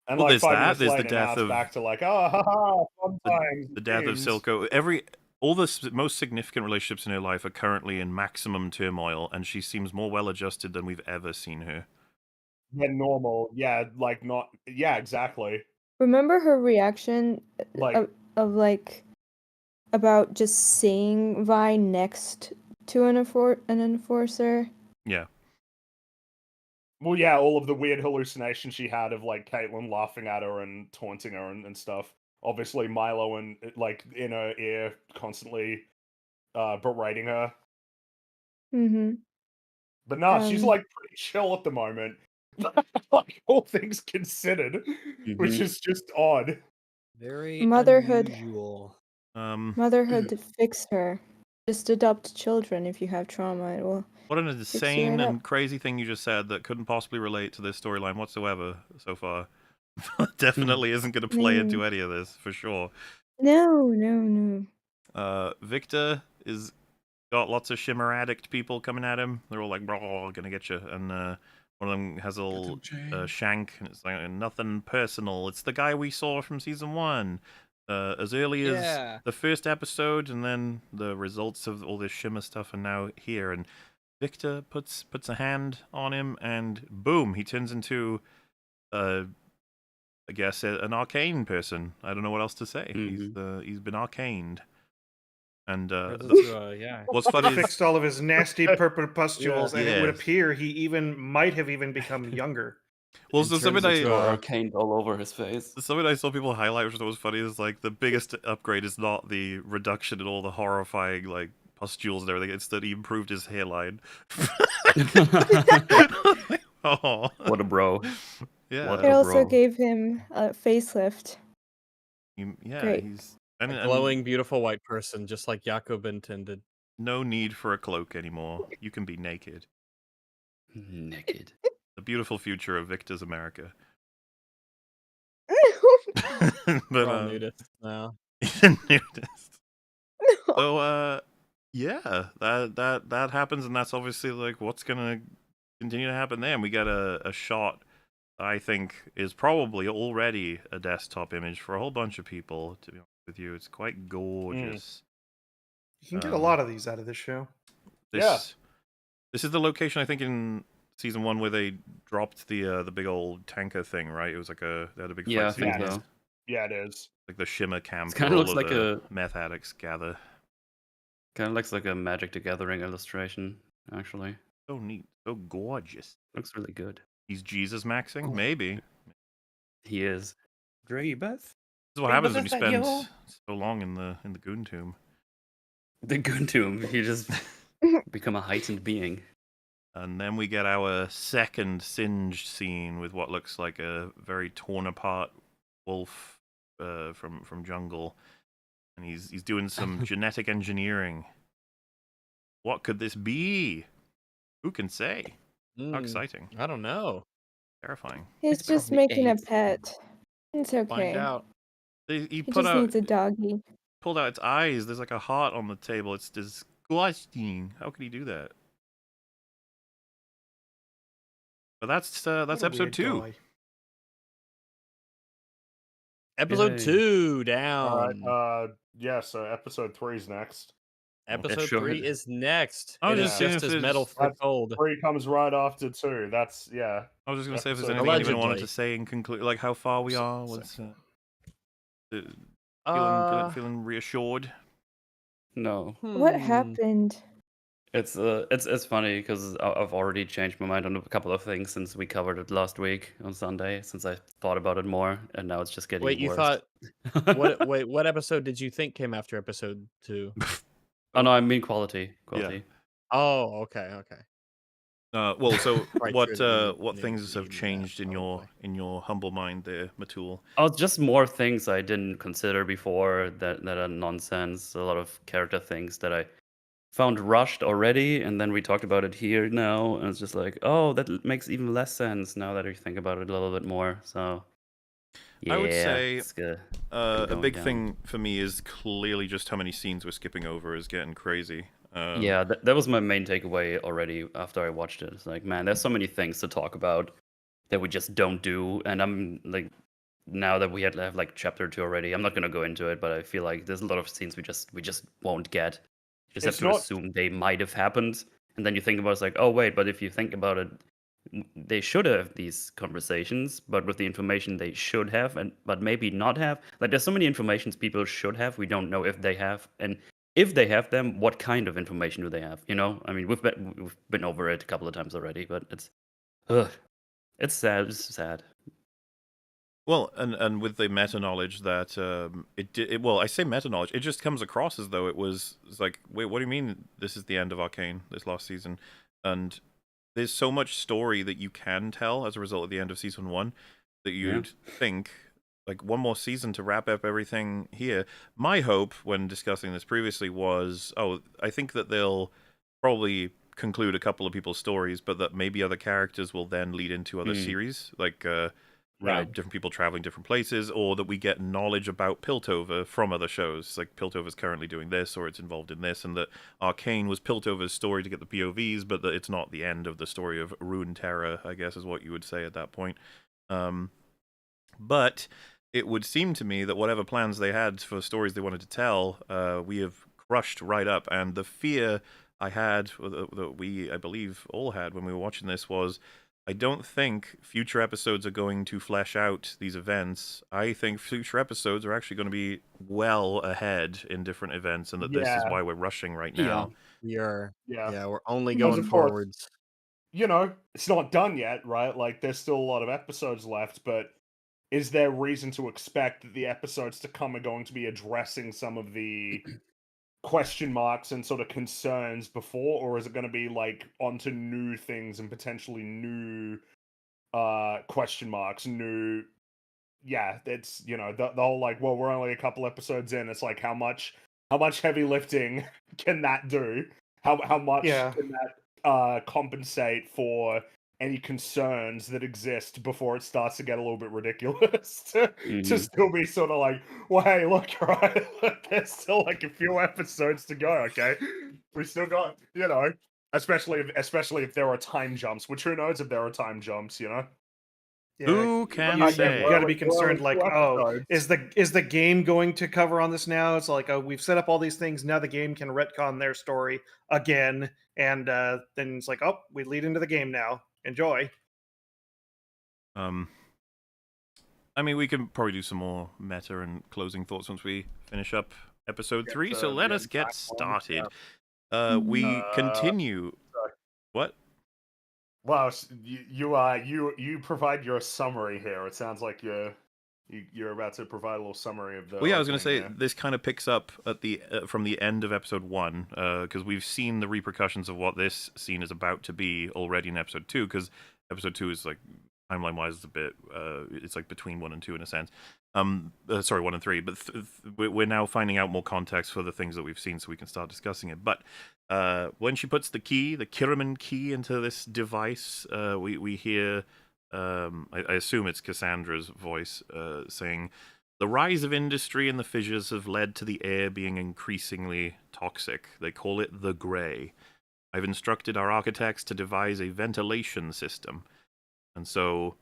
And Well, like there's 5 that. minutes There's the later, now death it's of back to like, oh, haha, fun times. the death of games." Silco. All the most significant relationships in her life are currently in maximum turmoil, and she seems more well-adjusted than we've ever seen her. Yeah, normal. Yeah, like not. Yeah, exactly. Remember her reaction Like, of like about just seeing Vi next to an enforcer? Yeah. well, yeah, all of the weird hallucinations she had of like Caitlyn laughing at her and taunting her and stuff. Obviously, Milo and like in her ear constantly berating her. Mm-hmm. But nah, she's Um, like pretty chill at the moment. Like all things considered, which Mhm. is just odd. Very Motherhood. unusual. Motherhood fixed her. Just adopt children if you have trauma. It will What an fix you insane right and up. crazy thing you just said that couldn't possibly relate to this storyline whatsoever so far. Hmm. Definitely isn't going to play into any of this, for sure. No. Victor is got lots of shimmer addict people coming at him. They're all like, bro, gonna get you. And one of them has a little shank, and it's like, nothing personal. It's the guy we saw from season 1. As early as Yeah. the first episode, and then the results of all this shimmer stuff are now here. And Victor puts a hand on him, and boom, he turns into, I guess, an arcane person. I don't know what else to say. He's been arcaned. And Turns into a, yeah. what's funny is Fixed all of his nasty purple pustules, and it would Yes. appear he might have even become younger. well, And so turns something into I arcane all over his face. something I saw people highlight, which I thought was funny, is like the biggest upgrade is not the reduction in all the horrifying like pustules and everything. It's that he improved his hairline. Oh, What a bro. yeah, What It a also bro. gave him a facelift. yeah. Great. He's A glowing, beautiful white person, just like Jakob intended. no need for a cloak anymore. You can be naked. Naked. The beautiful future of Victor's America. We're But all nudists now. he's a nudist. So yeah, that happens, and that's obviously like what's gonna continue to happen there. And we get a shot I think is probably already a desktop image for a whole bunch of people, to be honest with you. It's quite gorgeous. You can get a lot of these out of this show. This is the location, I think, in season 1 where they dropped the big old tanker thing, right? It was like they had a big Yeah, I fight scene. think so. Yeah, it is. Like the shimmer camp It kinda where looks all of like the a- meth addicts gather. Kind of looks like a Magic the Gathering illustration, actually. So neat, so gorgeous. Looks really good. He's Jesus maxing? Maybe. He is. Dre Beth? This is what happens when you spend so long in the Goon Tomb. The Goon Tomb. He just become a heightened being. And then we get our second singed scene with what looks like a very torn apart wolf from jungle, and he's doing some genetic engineering. What could this be? Who can say? How exciting! I don't know. Terrifying. He's It's just probably making a AIDS. pet. It's okay. Find out. He He put just out needs a doggy. pulled out its eyes. There's like a heart on the table. It's disgusting. How could he do that? But that's What a episode weird 2. guy. Episode Yay. 2 down. All right. Yeah. So episode 3 is next. Episode sure. 3 is next. I was It just is saying just if as it's- metal for That's- cold. 3 comes right after 2. That's yeah. I was just gonna say if there's Episode- anything anyone wanted Allegedly. to say in conclude, like how far we are. What's feeling reassured? No. What happened? It's funny because I've already changed my mind on a couple of things since we covered it last week on Sunday. Since I thought about it more, and now it's just getting Wait, you worse. thought what episode did you think came after episode 2? Oh no, I mean quality. Oh, okay. Well, so Quite what true that what you things have knew that, changed in probably. your humble mind there, Matul? Oh, just more things I didn't consider before that are nonsense. A lot of character things that I found rushed already, and then we talked about it here now, and it's just like, oh, that makes even less sense now that I think about it a little bit more. So, yeah, I would say it's good. a going big down. thing for me is clearly just how many scenes we're skipping over is getting crazy. Yeah, that was my main takeaway already after I watched it. It's like, man, there's so many things to talk about that we just don't do, and I'm like, now that we have like chapter 2 already, I'm not gonna go into it, but I feel like there's a lot of scenes we just won't get. You just have It's to not assume they might have happened, and then you think about it's like, oh wait, but if you think about it, they should have these conversations, but with the information they should have, and but maybe not have. Like, there's so many informations people should have, we don't know if they have, and if they have them, what kind of information do they have? You know, I mean, we've been over it a couple of times already, but ugh, it's sad. It's sad. Well, and with the meta knowledge that well, I say meta knowledge, it just comes across as though it's like, wait, what do you mean this is the end of Arcane, this last season? And there's so much story that you can tell as a result of the end of season 1 that you'd think, like, one more season to wrap up everything here. My hope when discussing this previously was, I think that they'll probably conclude a couple of people's stories, but that maybe other characters will then lead into other series, like different people traveling different places, or that we get knowledge about Piltover from other shows. Like, Piltover's currently doing this, or it's involved in this, and that Arcane was Piltover's story to get the POVs, but that it's not the end of the story of Runeterra, I guess is what you would say at that point. But it would seem to me that whatever plans they had for stories they wanted to tell, we have crushed right up. And the fear I had, that we, I believe, all had when we were watching this, was I don't think future episodes are going to flesh out these events. I think future episodes are actually going to be well ahead in different events, and that this is why we're rushing right now. We're yeah. only Because, going of course, forwards. You know, it's not done yet, right? Like, there's still a lot of episodes left, but is there reason to expect that the episodes to come are going to be addressing some of the question marks and sort of concerns before, or is it going to be like onto new things and potentially new question marks, new it's the whole, like, well, we're only a couple episodes in, it's like, how much heavy lifting can that do, how much Yeah. can that compensate for any concerns that exist before it starts to get a little bit ridiculous to still be sort of like, well, hey, look, right, there's still like a few episodes to go, okay, we still got, especially if there are time jumps, which who knows if there are time jumps, Yeah, Who can you say? got to be concerned, like, Two is the game going to cover on this now? It's like, we've set up all these things, now the game can retcon their story again, and then it's like, we lead into the game now. Enjoy. I mean, we can probably do some more meta and closing thoughts once we finish up episode 3. So let us get started. We continue. Sorry. What? Well, you provide your summary here. It sounds like you're about to provide a little summary of the. Well, yeah, I was going to say opening this kind of picks up at the from the end of episode 1, because we've seen the repercussions of what this scene is about to be already in episode 2. Because episode 2 is, like, timeline-wise, it's a bit it's like between 1 and 2 in a sense. Sorry, 1 and 3. But we're now finding out more context for the things that we've seen, so we can start discussing it. But when she puts the Kiraman key into this device, we hear, I assume it's Cassandra's voice, saying, "The rise of industry and the fissures have led to the air being increasingly toxic. They call it the Grey. I've instructed our architects to devise a ventilation system." And so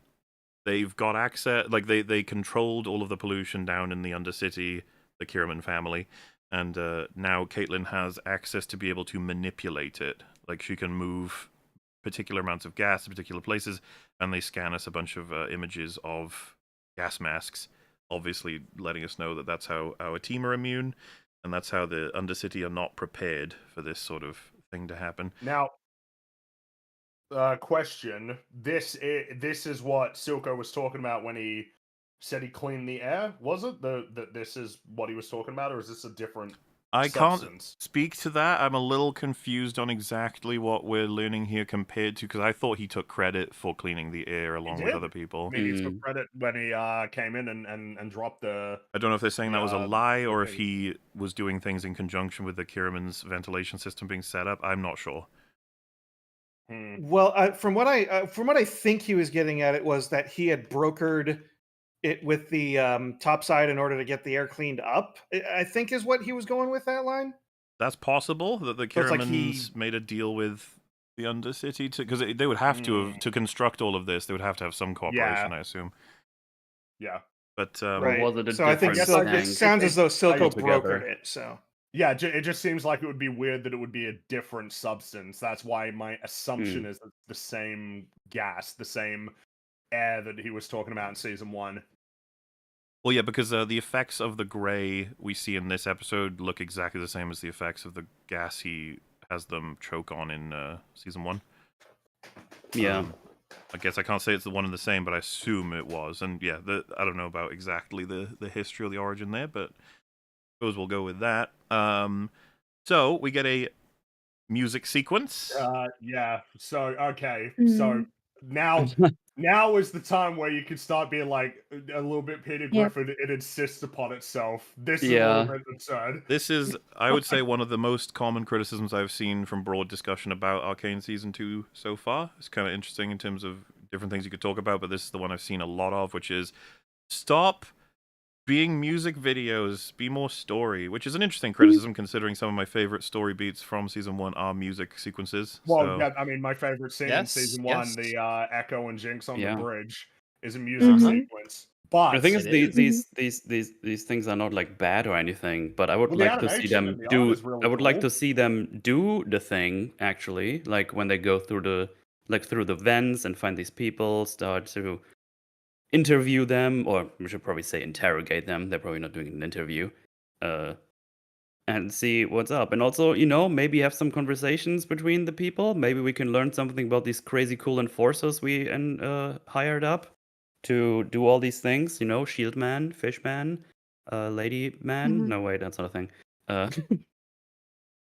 they've got access, like, they controlled all of the pollution down in the Undercity, the Kiraman family, and now Caitlin has access to be able to manipulate it. Like, she can move particular amounts of gas to particular places, and they scan us a bunch of images of gas masks, obviously letting us know that that's how our team are immune, and that's how the Undercity are not prepared for this sort of thing to happen. Now, question: This is what Silco was talking about when he said he cleaned the air. Was it that this is what he was talking about, or is this a different? I substance? can't speak to that. I'm a little confused on exactly what we're learning here compared to, because I thought he took credit for cleaning the air along with did? other people. Maybe he took credit when he came in and dropped the. I don't know if they're saying that was a lie or if thing. he was doing things in conjunction with the Kiraman's ventilation system being set up. I'm not sure. Well, from what I think he was getting at, it was that he had brokered it with the top side in order to get the air cleaned up. I think is what he was going with that line. that's possible that the So it's like Kiramans made a deal with the Undercity to, because they would have to have, to construct all of this. They would have to have some cooperation, Yeah. I assume. Yeah. But Or right. was it a So I think different like, it tank sounds as though Silco altogether? brokered it. So Yeah, it just seems like it would be weird that it would be a different substance. That's why my assumption is that the same gas, the same air that he was talking about in season 1. well, yeah, because the effects of the gray we see in this episode look exactly the same as the effects of the gas he has them choke on in season 1. Yeah. I guess I can't say it's the one and the same, but I assume it was. And yeah, I don't know about exactly the history or the origin there, but I suppose we'll go with that. So we get a music sequence. Yeah. So okay. Mhm. So now is the time where you can start being like a little bit Peter Yep. Griffin. It insists upon itself. This is a Yeah. little bit absurd. This is, I would say, one of the most common criticisms I've seen from broad discussion about Arcane Season 2 so far. It's kind of interesting in terms of different things you could talk about, but this is the one I've seen a lot of, which is stop being music videos, be more story, which is an interesting criticism considering some of my favorite story beats from Season 1 are music sequences. Well, So, yeah, I mean, my favorite scene in Yes, season yes. 1, the Echo and Jinx on Yeah. the bridge, is a music Mhm. sequence. But The thing is, It is. these things are not like bad or anything, but I would Well, the like to see animation them and the art do. is really I would like cool. to see them do the thing actually, like when they go through the vents and find these people, start to interview them, or we should probably say interrogate them. They're probably not doing an interview, uh, and see what's up. And also, maybe have some conversations between the people. Maybe we can learn something about these crazy cool enforcers we hired up to do all these things. Shield Man, Fish Man, Lady Man. Mhm. No, wait, that's not a thing. Uh,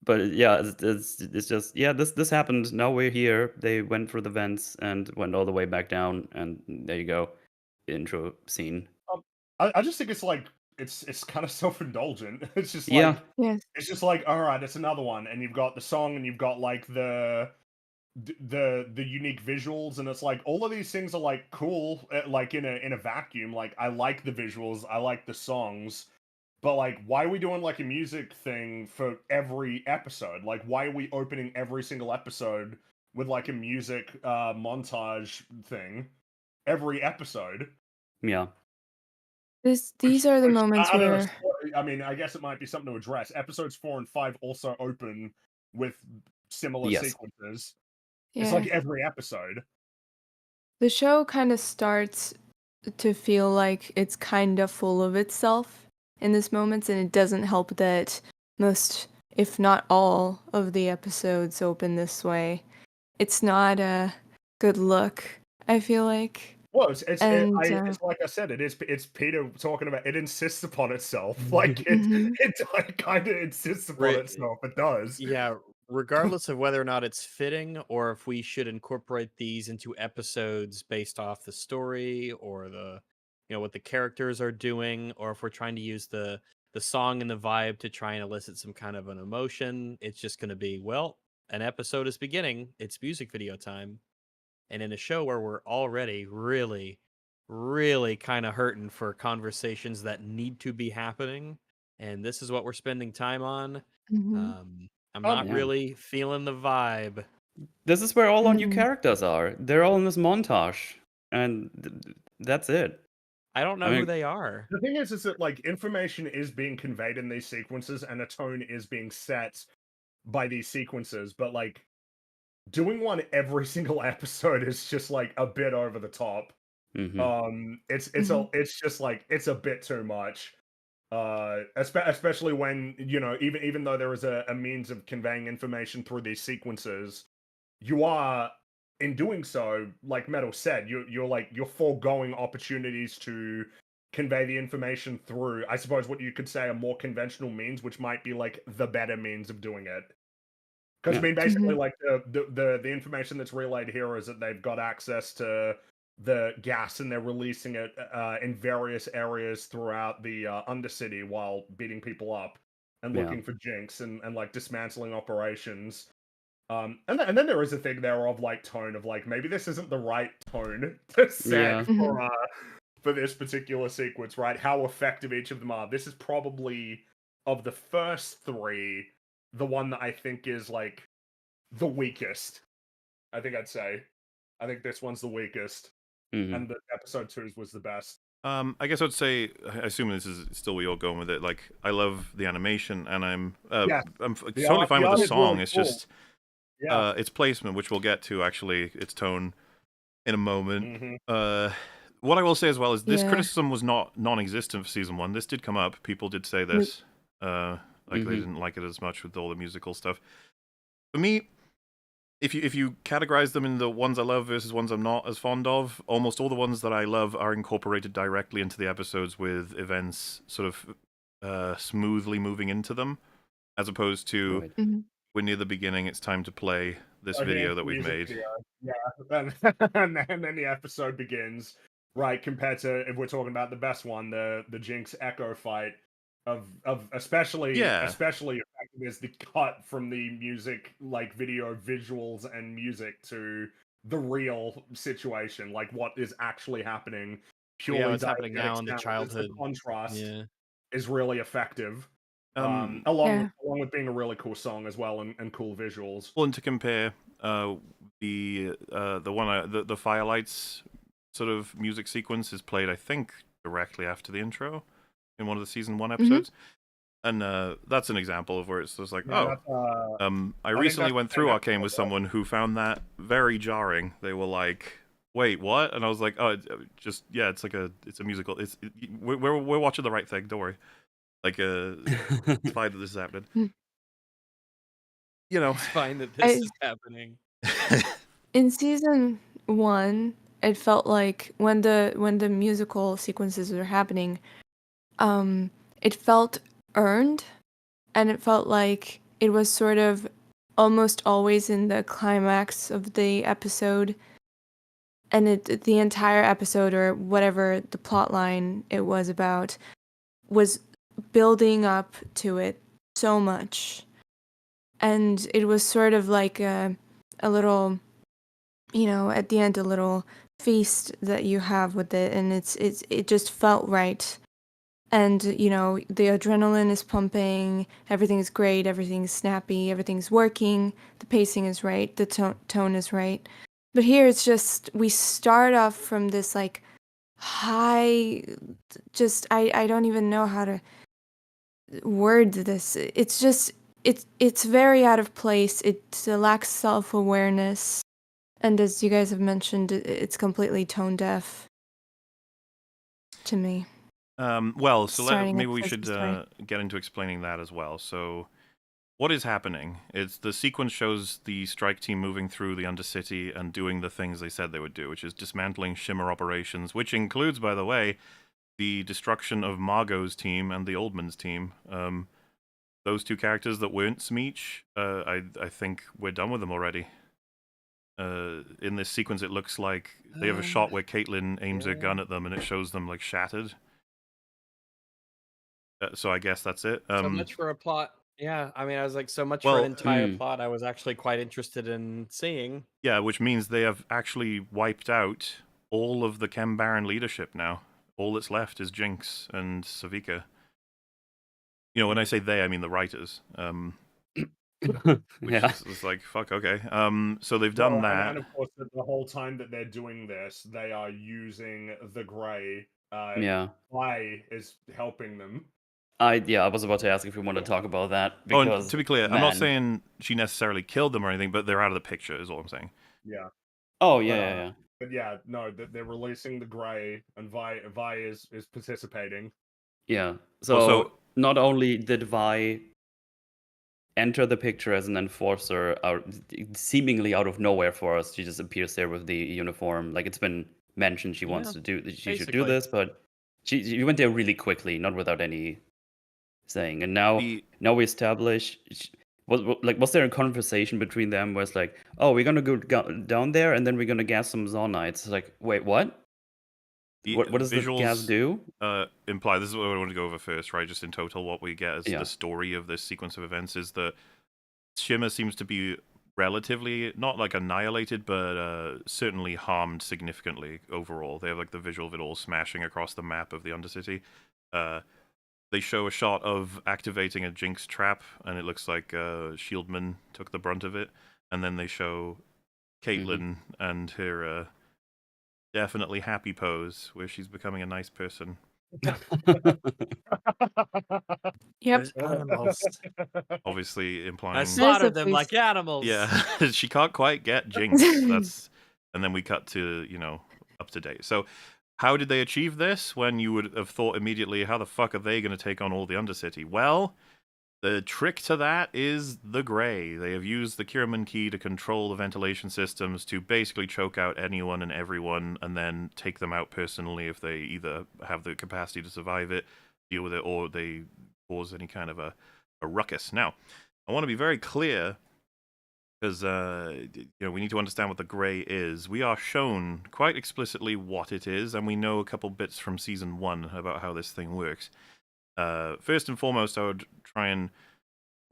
but yeah, it's just this happened. Now we're here. They went through the vents and went all the way back down, and there you go, intro scene. I just think it's like it's kind of self-indulgent. It's just Yeah, like Yes. it's just like, all right, it's another one, and you've got the song, and you've got like the unique visuals, and it's like all of these things are like cool, like in a vacuum. Like I like the visuals, I like the songs, but like, why are we doing like a music thing for every episode? Like, why are we opening every single episode with like a music montage thing every episode? yeah. These are the Which, moments I don't know. where I mean, I guess it might be something to address. Episodes 4 and 5 also open with similar Yes. sequences. It's yeah, like every episode. the show kind of starts to feel like it's kind of full of itself in this moments, and it doesn't help that most, if not all, of the episodes open this way. It's not a good look, I feel like. Well, And it's like I said, it's Peter talking about it insists upon itself. Like it Mhm. it kind of insists upon Re- itself. It does. Yeah, regardless of whether or not it's fitting or if we should incorporate these into episodes based off the story or what the characters are doing, or if we're trying to use the song and the vibe to try and elicit some kind of an emotion, it's just going to be, well, an episode is beginning, it's music video time. And in a show where we're already really, really kind of hurting for conversations that need to be happening, and this is what we're spending time on, Mhm. I'm not Yeah. really feeling the vibe. This is where all our new Mhm. characters are. They're all in this montage, and that's it. I don't know I who mean, they are. The thing is that like information is being conveyed in these sequences, and a tone is being set by these sequences. But like doing one every single episode is just like a bit over the top. Mhm. It's just like it's a bit too much. Especially when even though there is a means of conveying information through these sequences, you are, in doing so, like Metal said, you're foregoing opportunities to convey the information through, I suppose, what you could say a more conventional means, which might be like the better means of doing it. Because I Yeah. mean, basically, Mhm. like the information that's relayed here is that they've got access to the gas, and they're releasing it in various areas throughout the Undercity while beating people up and Yeah. looking for Jinx, and like dismantling operations. And then there is a thing there of like tone of like maybe this isn't the right tone to set Yeah. for this particular sequence, right? How effective each of them are. This is probably, of the first three, the one that I think is like the weakest. I think I'd say. I think this one's the weakest, Mhm. and the episode 2's was the best. I guess I'd say, I assume this is still where you're going with it. Like, I love the animation, and I'm Yeah, totally fine with art the is song. really It's cool. just Yeah. its placement, which we'll get to actually, its tone in a moment. Mhm. What I will say as well is this Yeah. criticism was not non-existent for season 1. This did come up. People did say this. Like they Mhm. didn't like it as much with all the musical stuff. For me, if you categorize them in the ones I love versus ones I'm not as fond of, almost all the ones that I love are incorporated directly into the episodes with events sort of smoothly moving into them, as opposed to Right. Mhm. we're near the beginning, it's time to play this Oh, video here's that the we've music made. video. Yeah, and then the episode begins. Right, compared to if we're talking about the best one, the Jinx Echo fight of especially Yeah. effective is the cut from the music, like video visuals and music, to the real situation, like what is actually happening. Purely what's happening diegetic now in the sounds, childhood. the contrast Yeah. is really effective. Um, Along with being a really cool song as well, and cool visuals. Well, and to compare, the the Firelights sort of music sequence is played, I think, directly after the intro in one of the season 1 episodes, and that's an example of where it's just like, Yeah, I think recently that's went the through same Arcane with episode, someone who found that very jarring. They were like, "Wait, what?" And I was like, "Oh, just yeah, it's a musical. We're watching the right thing. Don't worry. Like, it's fine that this is happening." You know. It's fine that this I is happening. In season 1, it felt like when the musical sequences were happening, it felt earned, and it felt like it was sort of almost always in the climax of the episode, and the entire episode, or whatever the plot line it was about, was building up to it so much. And it was sort of like a little, at the end, a little feast that you have with it, and it just felt right. And the adrenaline is pumping, everything's great, everything's snappy, everything's working, the pacing is right, the tone is right. But here it's just, we start off from this like high, just I don't even know how to word this. It's just, it's very out of place. It lacks self-awareness, and as you guys have mentioned, it's completely tone deaf to me. Well, so Starting maybe we episodes should this way. get into explaining that as well. So, what is happening? It's the sequence shows the strike team moving through the Undercity and doing the things they said they would do, which is dismantling Shimmer operations, which includes, by the way, the destruction of Margot's team and the Oldman's team. Those two characters that weren't Smeech, I think we're done with them already. In this sequence, it looks like they have a shot where Caitlyn aims her gun at them, and it shows them like shattered. So I guess that's it. So much for a plot. Yeah, I mean, I was like, so much for Well, an entire Mm. plot. I was actually quite interested in seeing. Yeah, which means they have actually wiped out all of the Chem Baron leadership now. All that's left is Jinx and Savika. You know, when I say they, I mean the writers. Which Yeah. is like, fuck, okay. So they've Well, done that. and of course, the whole time that they're doing this, they are using the Grey. Yeah. I is helping them. I was about to ask if we want to talk about that Oh, and because to be clear, I'm not man. saying she necessarily killed them or anything, but they're out of the picture, is all I'm saying. Yeah, Oh but, yeah. but yeah, no, they're releasing the Grey, and Vi is participating. Yeah. Well, So so- not only did Vi enter the picture as an enforcer seemingly out of nowhere for us, she just appears there with the uniform. Like, it's been mentioned she wants to do, she should do basically. this, but she went there really quickly, not without any saying. And now we establish. Was there a conversation between them where it's like, oh, we're gonna go down there and then we're gonna gas some Zonites? Like, wait, what? What does the gas do? Imply, this is what I want to go over first, right? Just in total, what we get as the story of this sequence of events is that Shimmer seems to be relatively, not like annihilated, but certainly harmed significantly overall. They have like the visual of it all smashing across the map of the Undercity. they show a shot of activating a Jinx trap, and it looks like Shieldman took the brunt of it. And then they show Caitlyn and her definitely happy pose, where she's becoming a nice person. Yep. Those animals. Obviously I implying... slaughtered them There's like animals. Yeah, she can't quite get Jinx. And then we cut to, up to date. So how did they achieve this when you would have thought immediately, how the fuck are they going to take on all the Undercity? Well, the trick to that is the Grey. They have used the Kierman key to control the ventilation systems to basically choke out anyone and everyone and then take them out personally if they either have the capacity to survive it, deal with it, or they cause any kind of a ruckus. Now, I want to be very clear because we need to understand what the Grey is. We are shown quite explicitly what it is, and we know a couple bits from Season 1 about how this thing works. First and foremost, I would try and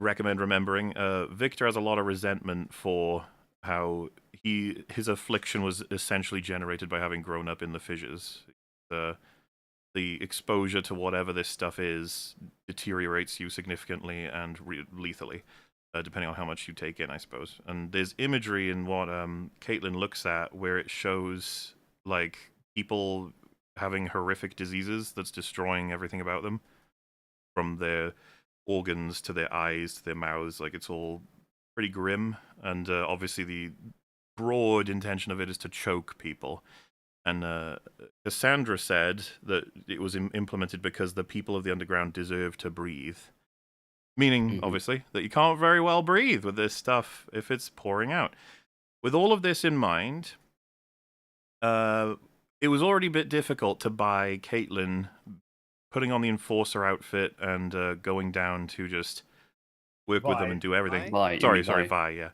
recommend remembering Victor has a lot of resentment for how his affliction was essentially generated by having grown up in the fissures. The exposure to whatever this stuff is deteriorates you significantly and lethally, depending on how much you take in, I suppose. And there's imagery in what Caitlyn looks at where it shows like people having horrific diseases that's destroying everything about them, from their organs to their eyes to their mouths. Like, it's all pretty grim, and obviously the broad intention of it is to choke people. And Cassandra said that it was implemented because the people of the underground deserve to breathe. Meaning, obviously, that you can't very well breathe with this stuff if it's pouring out. With all of this in mind, it was already a bit difficult to buy Caitlyn putting on the Enforcer outfit and going down to just work with them and do everything. Vi, Vi, yeah.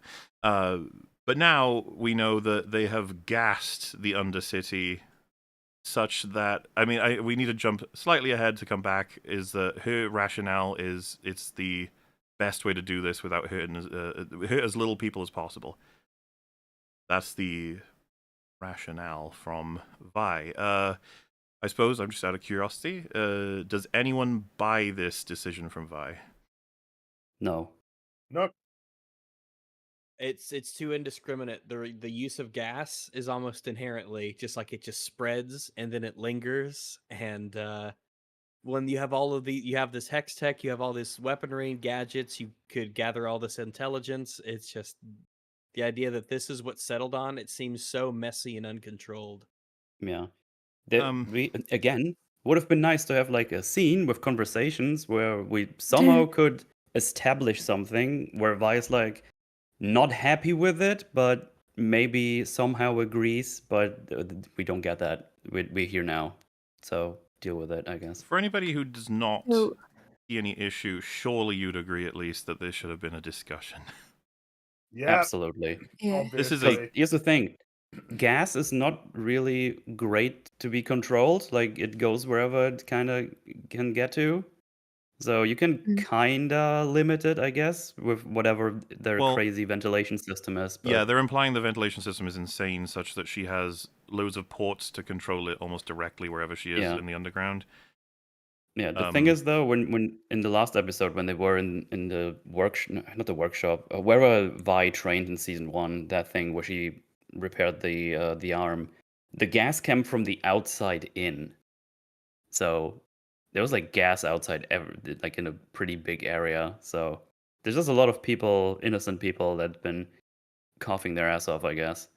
But now we know that they have gassed the Undercity such that, we need to jump slightly ahead to come back, is that her rationale is it's the best way to do this without hurting hurt as little people as possible. That's the rationale from Vi. I suppose, I'm just out of curiosity, does anyone buy this decision from Vi? No. Nope. It's too indiscriminate. The use of gas is almost inherently just like it just spreads and then it lingers. And when you have you have this hex tech, you have all this weaponry and gadgets, you could gather all this intelligence. It's just the idea that this is what's settled on. It seems so messy and uncontrolled. Yeah. We again would have been nice to have like a scene with conversations where we somehow could establish something where Vi is like not happy with it, but maybe somehow agrees. But we don't get that. We're here now, so deal with it, I guess. For anybody who does not see any issue, surely you'd agree at least that this should have been a discussion. Yeah, Absolutely. Yeah. This is Like, here's the thing. Gas is not really great to be controlled. Like, it goes wherever it kind of can get to. So you can kind of limit it, I guess, with whatever their crazy ventilation system is. But... Yeah, they're implying the ventilation system is insane, such that she has loads of ports to control it almost directly wherever she is in the underground. Yeah, the thing is, though, when in the last episode, when they were in the not the workshop, wherever Vi trained in season 1, that thing where she repaired the arm, the gas came from the outside in. So there was like gas outside, like in a pretty big area. So there's just a lot of people, innocent people, that've been coughing their ass off, I guess.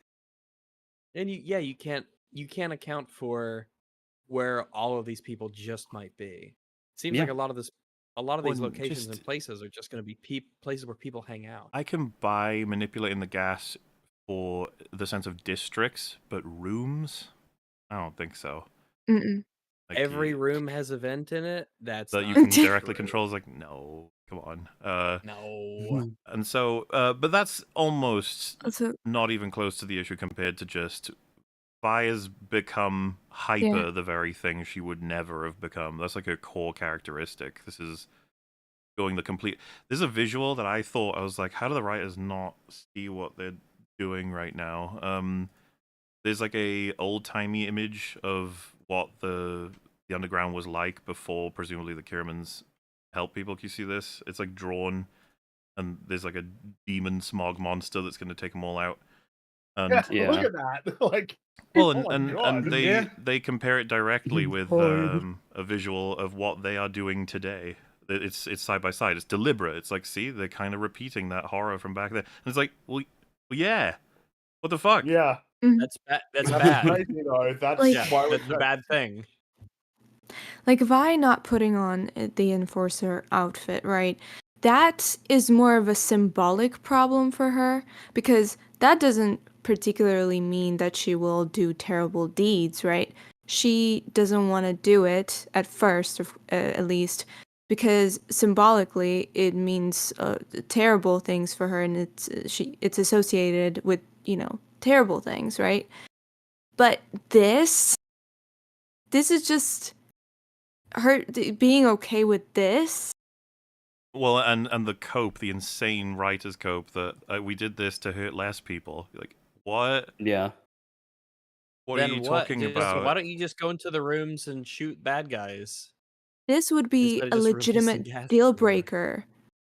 And you can't account for where all of these people just might be. Seems like a lot of these locations and places are just going to be places where people hang out. I can buy manipulating the gas for the sense of districts, but rooms? I don't think so. Like, every room has a vent in it. That you can directly control. Is like, no, come on. No. And so, but that's almost not even close to the issue compared to just Vi has become hyper, the very thing she would never have become. That's like her core characteristic. This is going the complete... There's a visual that I was like, how do the writers not see what they're doing right now? There's like a old-timey image of what the the underground was like before, presumably the Kiramans help people. Can you see this? It's like drawn, and there's like a demon smog monster that's going to take them all out. And Yeah, look Yeah. at that. Like, well, oh my and God. they compare it directly with Horrid. a visual of what they are doing today. It's side by side. It's deliberate. It's like, see, they're kind of repeating that horror from back then. And it's like, well yeah. What the fuck? Yeah, That's bad. That's bad. crazy though. That's Like- Yeah, why that's a bad thing. Like Vi not putting on the enforcer outfit, right? That is more of a symbolic problem for her because that doesn't particularly mean that she will do terrible deeds, right? She doesn't want to do it at first, at least, because symbolically it means terrible things for her, and it's associated with terrible things, right? But this is just her being okay with this. Well, and the cope, the insane writer's cope that we did this to hurt less people. Like, what? Yeah. What Then are you what? talking Just- about? Why don't you just go into the rooms and shoot bad guys? This would be Instead of a just releasing legitimate gas deal everywhere. breaker,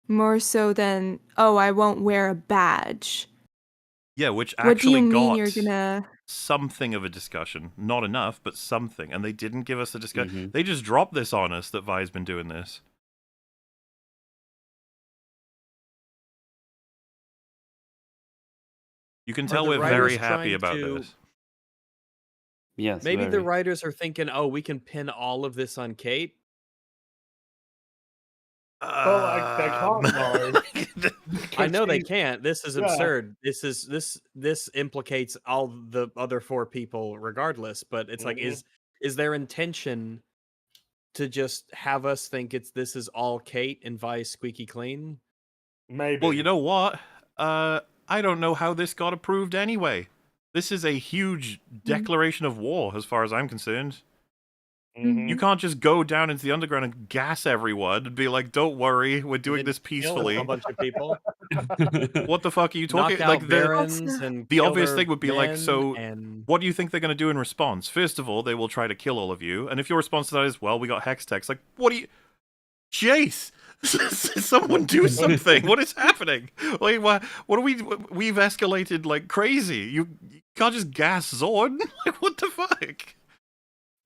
more so than I won't wear a badge. Yeah, which What do you actually mean got you're gonna? something of a discussion. Not enough, but something. And they didn't give us a discussion. Mhm. They just dropped this on us that Vi's been doing this. You can Are tell the we're writers very happy trying about to- this. Yes. Maybe the very. writers are thinking, "Oh, we can pin all of this on Kate." Well, like, they can't, though. I know they She's- can't. This is Yeah. absurd. This implicates all the other 4 people regardless, but it's like Mhm. is their intention to just have us think this is all Kate and Vi squeaky clean? Maybe. Well, you know what? I don't know how this got approved anyway. This is a huge declaration of war, as far as I'm concerned. Mhm. You can't just go down into the underground and gas everyone and be like, "Don't worry, we're doing then this kill peacefully." a bunch of people. What the fuck are you talking? Knock out Like the barons Also- and the kill obvious their thing would be like, men so and what do you think they're going to do in response? First of all, they will try to kill all of you, and if your response to that is, "Well, we got hex techs," like, what do you? Jace, someone do something! What is happening? Like, what are we? We've escalated like crazy. You can't just gas Zord. Like, what the fuck?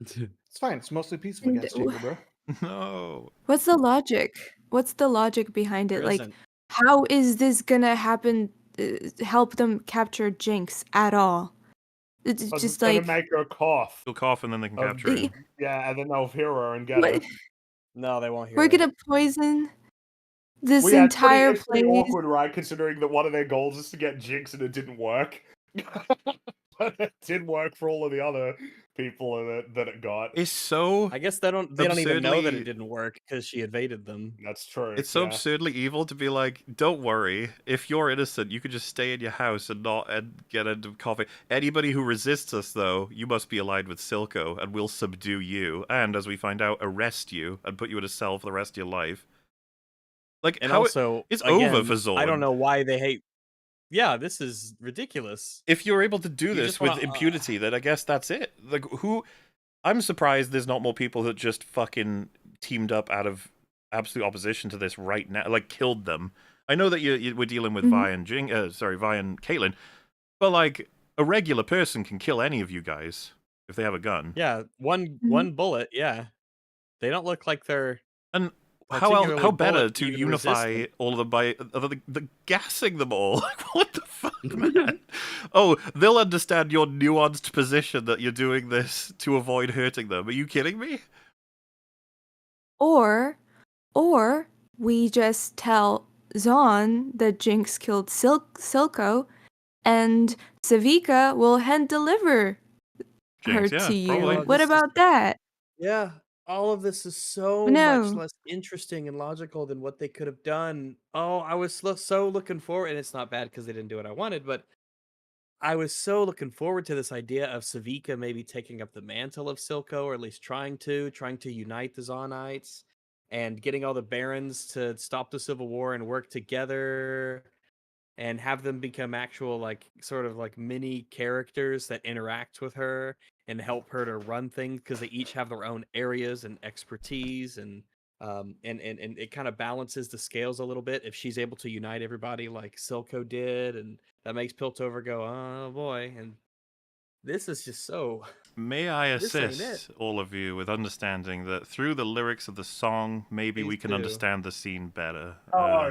It's fine. It's mostly peaceful And gas chamber, bro. No. What's the logic? What's the logic behind it? there Like, isn't. how is this gonna happen? Help them capture Jinx at all? It's Because just it's gonna like make her cough. She'll cough and then they can Oh, capture her. Yeah, and then they'll hear her and get what? her. No, they won't hear We're that. gonna poison this Well, yeah, entire it's pretty place. awkward, right? Considering that one of their goals is to get Jinx and it didn't work. But it did work for all of the other people that it got. It's so I guess they don't even know that absurdly- it didn't work because she evaded them. That's true. It's so yeah. absurdly evil to be like, don't worry, if you're innocent, you could just stay in your house and not get into coffee. Anybody who resists us, though, you must be allied with Silco, and we'll subdue you, and as we find out, arrest you and put you in a cell for the rest of your life. Like, And how also, it's again, over for Zorn. I don't know why they hate. Yeah, this is ridiculous. if you're able to do You this just with wanna, impunity, then I guess that's it. Like, who? I'm surprised there's not more people that just fucking teamed up out of absolute opposition to this right now, like killed them. I know that you we're dealing with Vi and Vi and Caitlyn, but like a regular person can kill any of you guys if they have a gun. Yeah, one bullet. Yeah, they don't look like they're. And particularly how better bullet to even unify resistant. all of them by the gassing them all? Like, what the fuck, man? Oh, they'll understand your nuanced position that you're doing this to avoid hurting them. Are you kidding me? Or we just tell Zon that Jinx killed Silco, and Savika will hand deliver her Jinx, yeah, to you. probably. Oh, What this is- about that? Yeah, all of this is so No. much less interesting and logical than what they could have done. Oh, I was so looking forward, and it's not bad because they didn't do what I wanted, but I was so looking forward to this idea of Savika maybe taking up the mantle of Silco, or at least trying to unite the Zonites and getting all the barons to stop the civil war and work together and have them become actual like sort of like mini characters that interact with her and help her to run things because they each have their own areas and expertise and it kind of balances the scales a little bit if she's able to unite everybody like Silco did, and that makes Piltover go, oh boy. And this is just so May I This ain't it. assist all of you with understanding that through the lyrics of the song, maybe we Please can do. understand the scene better. Oh,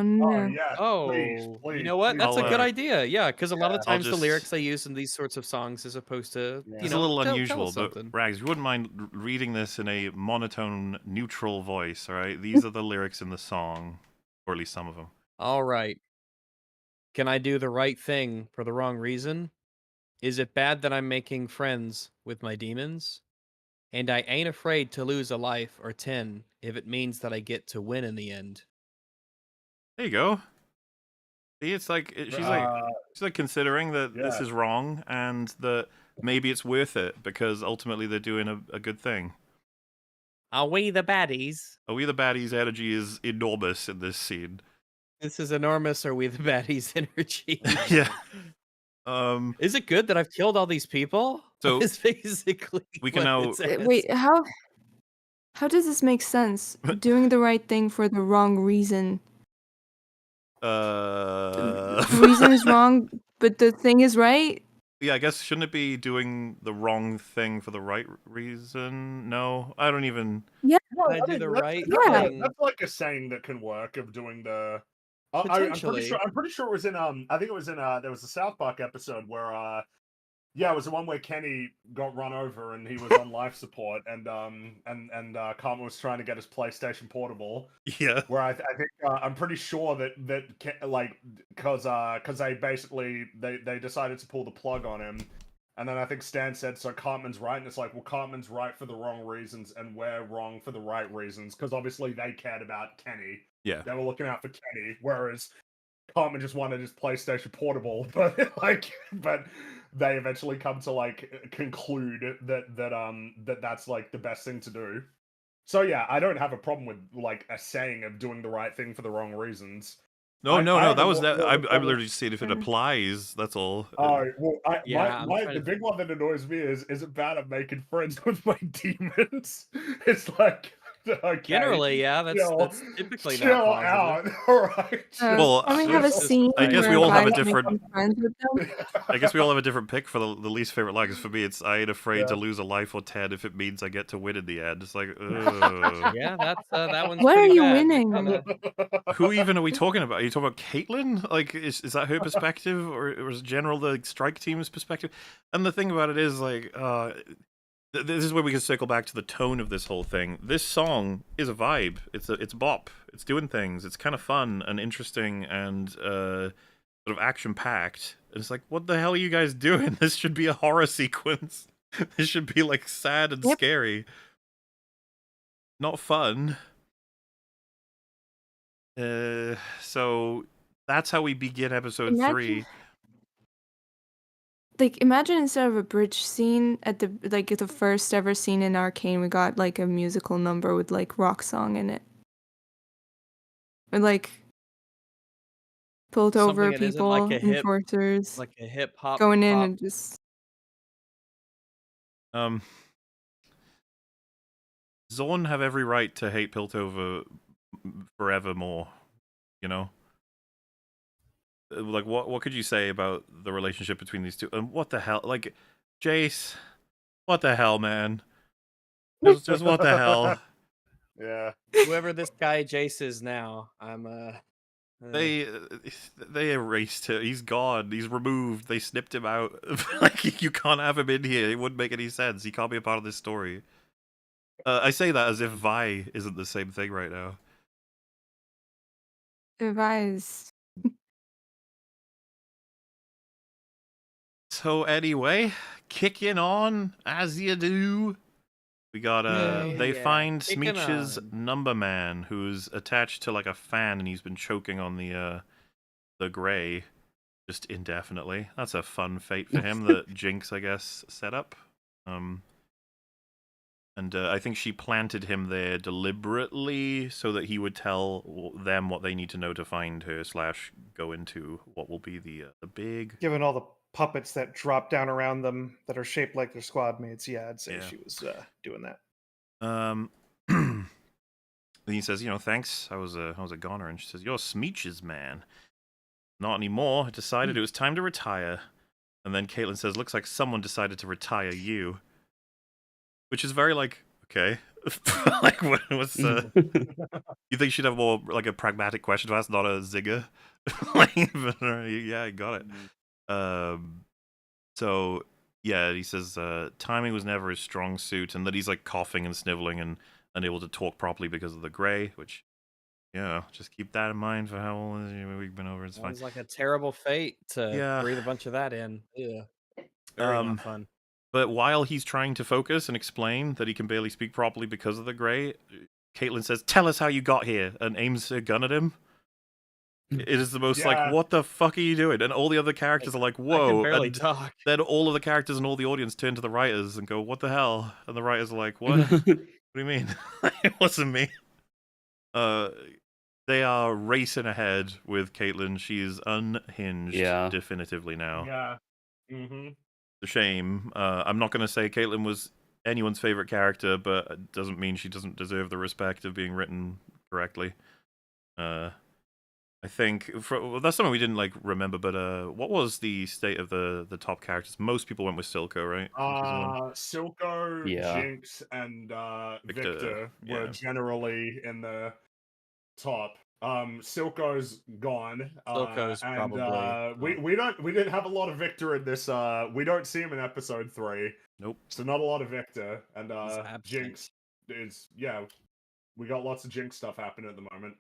no. yes, please, Oh, please. you know what? please That's a I'll, good do. idea. Yeah, because a lot of I'll times the just- lyrics they use in these sorts of songs, as opposed to Yeah. you It's know, a little tell unusual, us but something. Rags, you wouldn't mind reading this in a monotone, neutral voice, all right? These are the lyrics in the song, or at least some of them. All right. Can I do the right thing for the wrong reason? Is it bad that I'm making friends with my demons? And I ain't afraid to lose a life or 10 if it means that I get to win in the end. There you go. See, it's like she's like considering that this yeah. is wrong and that maybe it's worth it because ultimately they're doing a good thing. Are we the baddies? Are we the baddies' energy is enormous in this scene. This is enormous. Are we the baddies energy? Yeah. Is it good that I've killed all these people? So, It's basically we can what now- it says. Wait, how does this make sense? Doing the right thing for the wrong reason. The reason is wrong, but the thing is right? Yeah, I guess shouldn't it be doing the wrong thing for the right reason? No, I don't even. Yeah. No, Can I do the that's- right Yeah. thing? That's like a saying that can work of doing the. I'm Potentially. pretty sure it was in I think it was in there was a South Park episode where yeah, it was the one where Kenny got run over and he was on life support and Cartman was trying to get his PlayStation Portable. Yeah. Where I think I'm pretty sure that like because they basically they decided to pull the plug on him, and then I think Stan said so Cartman's right, and it's like, well, Cartman's right for the wrong reasons and we're wrong for the right reasons because obviously they cared about Kenny. Yeah. They were looking out for Kenny, whereas Cartman just wanted his PlayStation Portable, but they eventually come to like conclude that that's like the best thing to do. So yeah, I don't have a problem with like a saying of doing the right thing for the wrong reasons. No, I that have was a that. lot of I'm literally just seeing if it Mm. applies. That's all. Oh well, Yeah, I'm the trying to- big one that annoys me is it bad at making friends with my demons? It's like okay, Generally, yeah, that's typically chill not out, positive. all right. Well, Can we have a it's just- scene I guess we where all have a guys different- become friends with them? I guess we all have a different pick for the least favorite line. 'Cause for me, it's I ain't afraid to Yeah. lose a life or 10 if it means I get to win in the end. It's like, ugh. Yeah, that's that one's What are pretty you bad. winning? Who even are we talking about? Are you talking about Caitlyn? Like, is that her perspective, or is general the strike team's perspective? And the thing about it is, like, this is where we can circle back to the tone of this whole thing. This song is a vibe. It's a bop. It's doing things. It's kind of fun and interesting and sort of action packed. And it's like, what the hell are you guys doing? This should be a horror sequence. This should be like sad and Yep. scary. Not fun. So that's how we begin episode 3. Like, imagine instead of a bridge scene at the first ever scene in Arcane, we got like a musical number with like rock song in it, or like pulled over Something that isn't people, like a hip- enforcers Like a hip hop going in pop. and just Zorn have every right to hate Piltover forevermore, you know? Like, what could you say about the relationship between these two? And what the hell? Like, Jace, what the hell, man? Just what the hell? Yeah. Whoever this guy Jace is now, I'm They erased him. He's gone. He's removed. They snipped him out. Like, you can't have him in here. It wouldn't make any sense. He can't be a part of this story. I say that as if Vi isn't the same thing right now. advised. So anyway, kicking on as you do. We got Yay. they Yeah, find kicking Smeech's on. number man who's attached to like a fan and he's been choking on the gray just indefinitely. That's a fun fate for him that Jinx, I guess, set up. And I think she planted him there deliberately so that he would tell them what they need to know to find her / go into what will be the big. Given all the puppets that drop down around them that are shaped like their squad mates, yeah, I'd say Yeah. she was doing that. Then he says, thanks. I was a goner, and she says, "You're Smeech's man." Not anymore. I decided it was time to retire. And then Caitlin says, "Looks like someone decided to retire you," which is very okay. Like, what's you think she'd have more like a pragmatic question to ask, not a zigger? Yeah, I got it. So yeah, he says timing was never his strong suit, and that he's like coughing and sniveling and unable to talk properly because of the gray, which just keep that in mind for how long we've been over. It's fine. Sounds like a terrible fate to breathe a bunch of that in. Yeah, very not fun. But while he's trying to focus and explain that he can barely speak properly because of the gray, Caitlin says, "Tell us how you got here," and aims a gun at him. It is the most what the fuck are you doing? And all the other characters are like, "Whoa!" I can barely and talk. then all of the characters and all the audience turn to the writers and go, "What the hell?" And the writers are like, "What? What do you mean? It wasn't me." They are racing ahead with Caitlin. She is unhinged definitively now. Yeah. Mm-hmm. A shame. I'm not going to say Caitlin was anyone's favorite character, but it doesn't mean she doesn't deserve the respect of being written correctly. I think that's something we didn't remember. But what was the state of the top characters? Most people went with Silco, right? Silco, Jinx, and Victor were generally in the top. Silco's gone. Silco's and, probably. We didn't have a lot of Victor in this. We don't see him in episode 3. Nope. So not a lot of Victor, and Jinx is we got lots of Jinx stuff happening at the moment.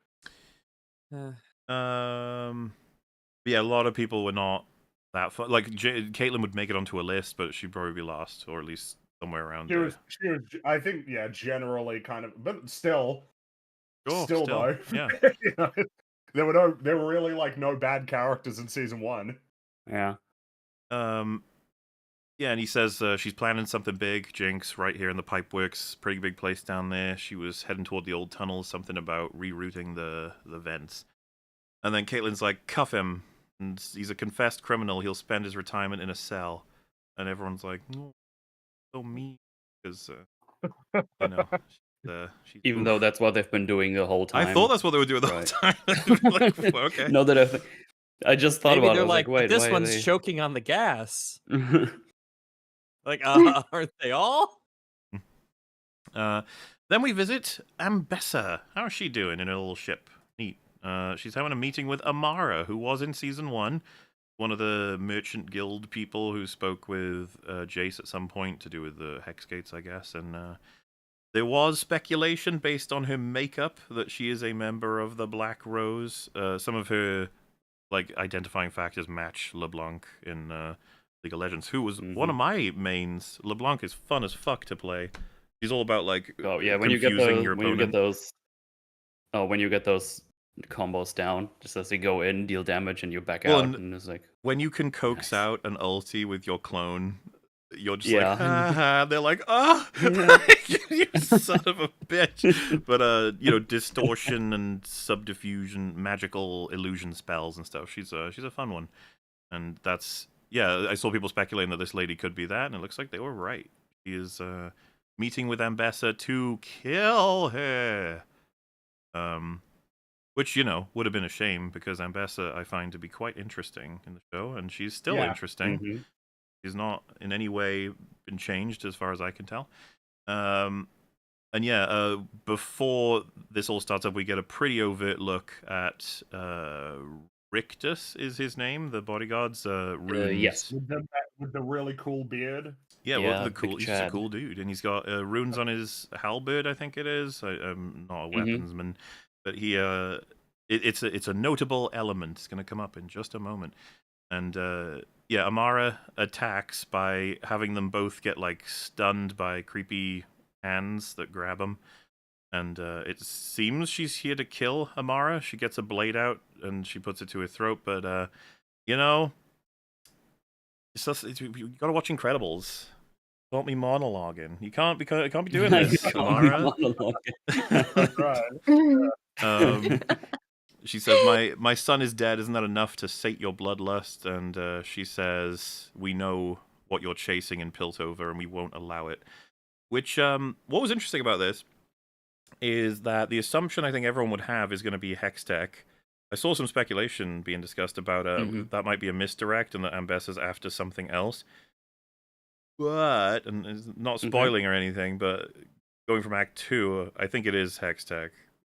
Yeah, a lot of people were not that fun. Like Caitlin would make it onto a list, but she'd probably be lost, or at least somewhere around there. She was, I think, generally kind of, but still. Still though, yeah. There were really no bad characters in season 1. Yeah. Yeah, and he says she's planning something big, Jinx, right here in the Pipeworks. Pretty big place down there. She was heading toward the old tunnels, something about rerouting the vents. And then Caitlin's like, "Cuff him. And he's a confessed criminal. He'll spend his retirement in a cell." And everyone's like, "No, so mean." Because, even though that's what they've been doing the whole time. I thought that's what they were doing the whole time. Okay. No, that I just thought Maybe about they're it. like, wait, this why one's are they... choking on the gas. Aren't they all? Then we visit Ambessa. How's she doing in a little ship? Neat. She's having a meeting with Amara, who was in season 1. One of the merchant guild people who spoke with Jace at some point to do with the Hex Gates, I guess. And there was speculation based on her makeup that she is a member of the Black Rose. Some of her identifying factors match LeBlanc in League of Legends, who was one of my mains. LeBlanc is fun as fuck to play. He's all about when you get those combos down, just as you go in, deal damage, and you back out, and it's like when you can coax out an ulti with your clone, you're just like, ha. They're like, "Oh, you son of a bitch!" But distortion and subdiffusion, magical illusion spells and stuff. She's a fun one, and that's I saw people speculating that this lady could be that, and it looks like they were right. She is meeting with Ambessa to kill her. Which, would have been a shame, because Ambessa I find to be quite interesting in the show, and she's still interesting. Mm-hmm. She's not in any way been changed as far as I can tell. Before this all starts up, we get a pretty overt look at Rictus is his name, the bodyguard's runes. Yes. With the really cool beard. Yeah, well, he's a cool dude, and he's got runes on his halberd, I think it is. I'm not a weaponsman, but he it's a notable element. It's going to come up in just a moment. And Amara attacks by having them both get stunned by creepy hands that grab them. And it seems she's here to kill Amara. She gets a blade out and she puts it to her throat. But you gotta watch Incredibles. Don't be monologuing. You can't be doing this, Amara. Right. She says, my son is dead. Isn't that enough to sate your bloodlust? And she says, we know what you're chasing in Piltover, and we won't allow it. Which, what was interesting about this is that the assumption I think everyone would have is going to be Hextech. I saw some speculation being discussed about that might be a misdirect and that Ambessa's after something else. But, and it's not spoiling or anything, but going from Act 2, I think it is Hextech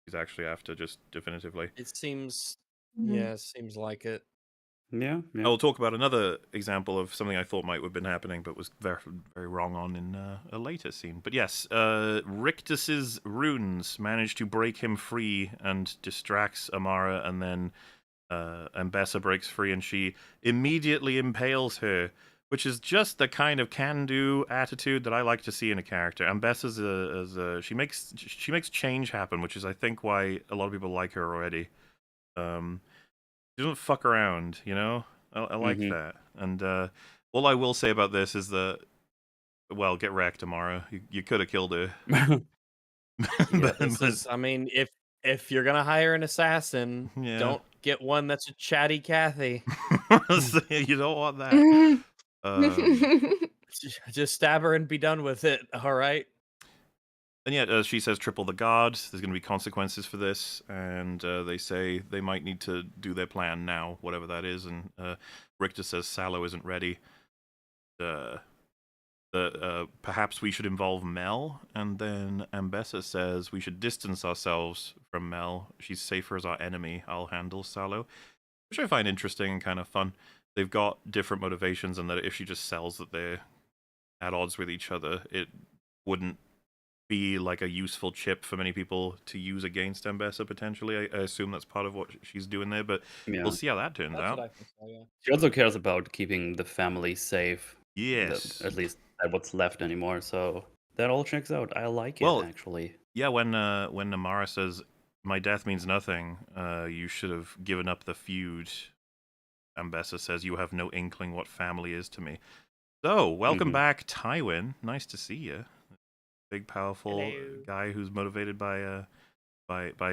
he's actually after, just definitively. It seems, Mhm. yeah, it seems like it. Yeah. I will talk about another example of something I thought might have been happening, but was very, very wrong on in a later scene. But yes, Rictus's runes manage to break him free and distracts Amara, and then Ambessa breaks free, and she immediately impales her, which is just the kind of can-do attitude that I like to see in a character. Ambessa's she makes change happen, which is I think why a lot of people like her already. She doesn't fuck around, you know? I like that. And all I will say about this is that, well, get wrecked, Amara. You could have killed her. I mean, if you're gonna hire an assassin, Yeah. don't get one that's a chatty Cathy. You don't want that. Just stab her and be done with it. All right. And yet, she says triple the guard. There's going to be consequences for this, and they say they might need to do their plan now, whatever that is. And Richter says Sallow isn't ready. Perhaps we should involve Mel, and then Ambessa says we should distance ourselves from Mel. She's safer as our enemy. I'll handle Sallow, which I find interesting and kind of fun. They've got different motivations, and that if she just sells that they're at odds with each other, it wouldn't be like a useful chip for many people to use against Ambessa potentially. I assume that's part of what she's doing there, but we'll see how that turns That's out. what I think so, yeah. She also cares about keeping the family safe. Yes. At least what's left anymore. So that all checks out. I like Well, it, actually. Yeah, when Namara says, my death means nothing, you should have given up the feud, Ambessa says, you have no inkling what family is to me. So, welcome back, Tywin. Nice to see you. Big, powerful guy who's motivated by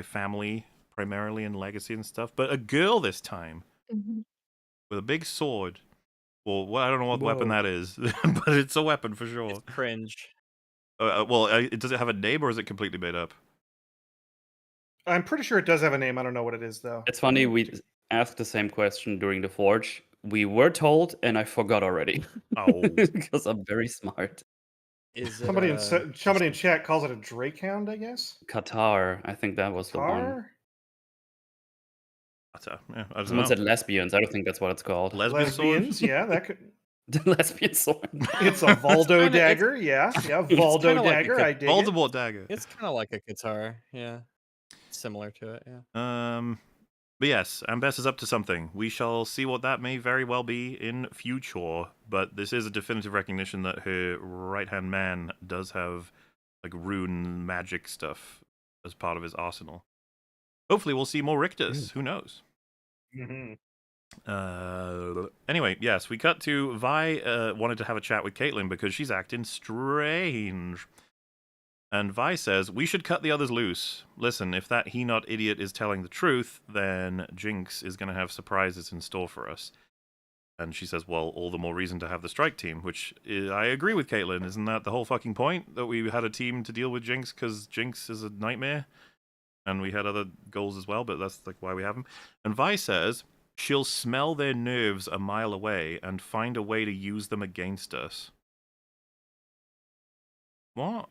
family, primarily, and legacy and stuff. But a girl this time, with a big sword. Well, I don't know what weapon that is, but it's a weapon for sure. It's cringe. Does it have a name, or is it completely made up? I'm pretty sure it does have a name. I don't know what it is, though. It's funny, we asked the same question during the Forge. We were told, and I forgot already. Oh. Because I'm very smart. Is it Somebody in chat calls it a Drakehound, I guess? Qatar, I think that was the one. Yeah, I don't Someone know. said lesbians. I don't think that's what it's called. Lesbians, yeah, that could. The lesbian sword. It's a Voldo dagger, yeah, Voldo dagger. I dig Voldemort dagger. It's kind of like a guitar, yeah. Similar to it, yeah. But yes, Ambessa's up to something. We shall see what that may very well be in future. But this is a definitive recognition that her right-hand man does have like rune magic stuff as part of his arsenal. Hopefully we'll see more Rictus. Who knows? Anyway, yes, we cut to Vi wanted to have a chat with Caitlyn because she's acting strange. And Vi says, we should cut the others loose. Listen, if that he-not idiot is telling the truth, then Jinx is going to have surprises in store for us. And she says, well, all the more reason to have the strike team, which I agree with Caitlyn. Isn't that the whole fucking point? That we had a team to deal with Jinx because Jinx is a nightmare? And we had other goals as well, but that's like why we have them. And Vi says, she'll smell their nerves a mile away and find a way to use them against us. What?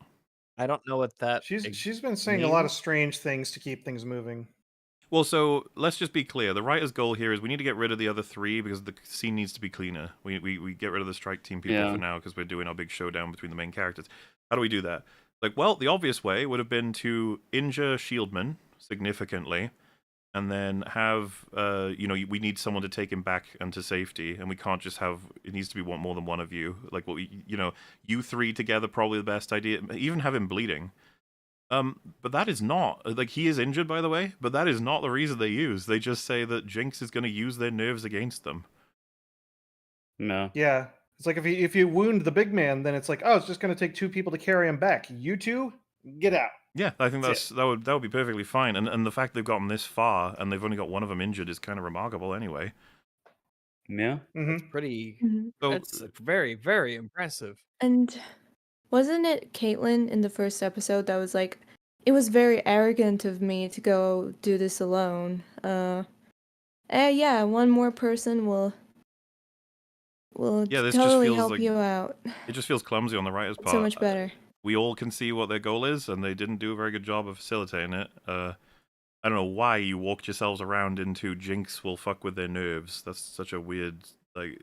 I don't know what that. She's been saying a lot of strange things to keep things moving. Well, so let's just be clear. The writer's goal here is we need to get rid of the other three because the scene needs to be cleaner. We get rid of the strike team people for now because we're doing our big showdown between the main characters. How do we do that? Like, well, the obvious way would have been to injure Shieldman significantly, and then have we need someone to take him back into safety, and we can't just have it needs to be more than one of you. Like, what you three together probably the best idea. Even have him bleeding. But that is not like he is injured, by the way. But that is not the reason they use. They just say that Jinx is going to use their nerves against them. No. Yeah, it's like if you wound the big man, then it's like, oh, it's just going to take two people to carry him back. You two, get out. Yeah, I think That's that would be perfectly fine. And the fact they've gotten this far and they've only got one of them injured is kind of remarkable anyway. Yeah. That's Hmm. pretty. Mhm. So That's very, very impressive. And wasn't it Caitlyn in the first episode that was like, it was very arrogant of me to go do this alone. Yeah, one more person will yeah, this just totally feels help like you out. it just feels clumsy on the writer's It's so part. much better. We all can see what their goal is, and they didn't do a very good job of facilitating it. I don't know why you walked yourselves around into Jinx will fuck with their nerves. That's such a weird, like,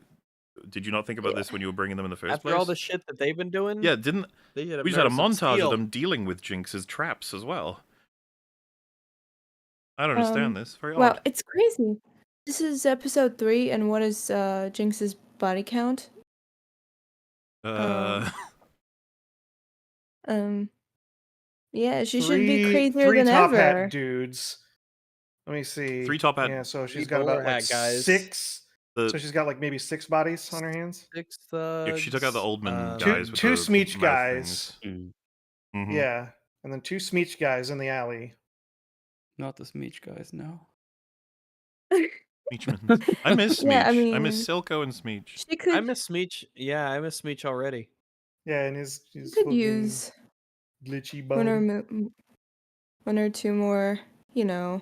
did you not think about Yeah. this when you were bringing them in the first After place? all the shit that they've been doing, Yeah, they should have we just had a nerves of montage steel. of them dealing with Jinx's traps as well. I don't Um, understand this. Very Wow, odd. it's crazy. This is episode 3, and what is Jinx's body count? Uh, Yeah, she should be crazier Three than top hat ever. dudes. Let me see. 3 top hat. Yeah, so Three she's got bowler about like hat guys. 6. So The she's got like maybe 6 bodies on her hands. 6 yeah, she took out the thugs. Oldman Two guys with two the Smeech mouth guys. things. Mm. Mhm. Yeah, and then 2 Smeech guys in the alley. Not the Smeech guys, no. Smeechman. I miss Smeech. Yeah, I I mean, miss Silco and Smeech. she I could miss Smeech. Yeah, I miss Smeech already. Yeah, and his could fucking use glitchy one or body. one or two more, Oh,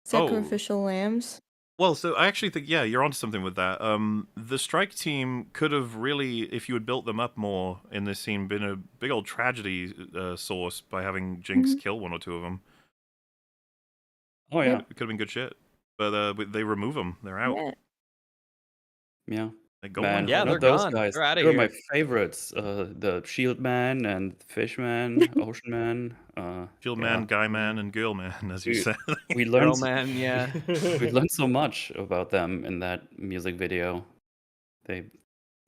sacrificial lambs. well, so I actually think, yeah, you're onto something with that. The strike team could have really, if you had built them up more in this scene, been a big old tragedy source by having Jinx Mhm. kill one or two of them. Oh yeah. Yep. It could have been good shit. But they remove them. They're out. Yeah. Yeah. They go Man, Yeah, you know they're those gone. guys. They're outta They were my here. favorites. The Shield Man and Fish Man, Ocean Man. Shield Yeah. Man, Guy Man, and Girl Man, as you We said. we learned Girl man, yeah. we learned so much about them in that music video. They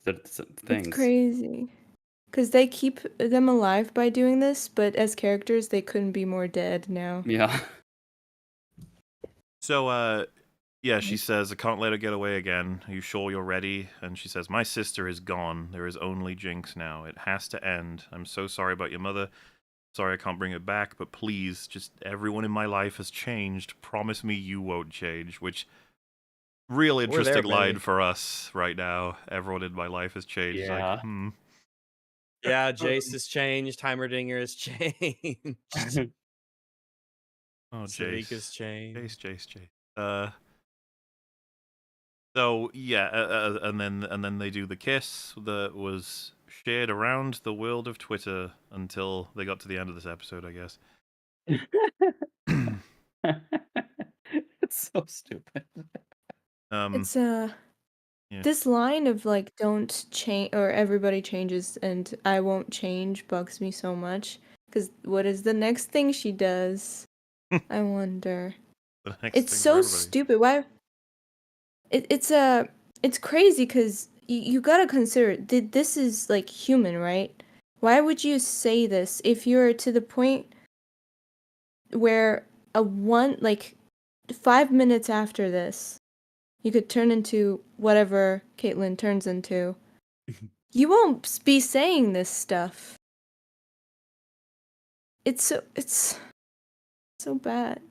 did things. It's crazy. Because they keep them alive by doing this, but as characters, they couldn't be more dead now. Yeah. So, yeah, she says, I can't let her get away again. Are you sure you're ready? And she says, my sister is gone. There is only Jinx now. It has to end. I'm so sorry about your mother. Sorry I can't bring it back, but please, just everyone in my life has changed. Promise me you won't change. Which, real We're interesting there, line baby. for us right now. Everyone in my life has changed. It's Yeah. like, Yeah, Jace has changed. Heimerdinger has changed. Oh, Sadiq has Jace. changed. Jace. So yeah, and then they do the kiss that was shared around the world of Twitter until they got to the end of this episode, I guess. It's so stupid. It's yeah. this line of like don't change or everybody changes and I won't change bugs me so much. Because what is the next thing she does? I wonder. The next It's thing for so everybody. stupid. Why? It's crazy because you gotta consider this is like human, right? Why would you say this if you're to the point where 5 minutes after this, you could turn into whatever Caitlyn turns into? You won't be saying this stuff. It's so bad.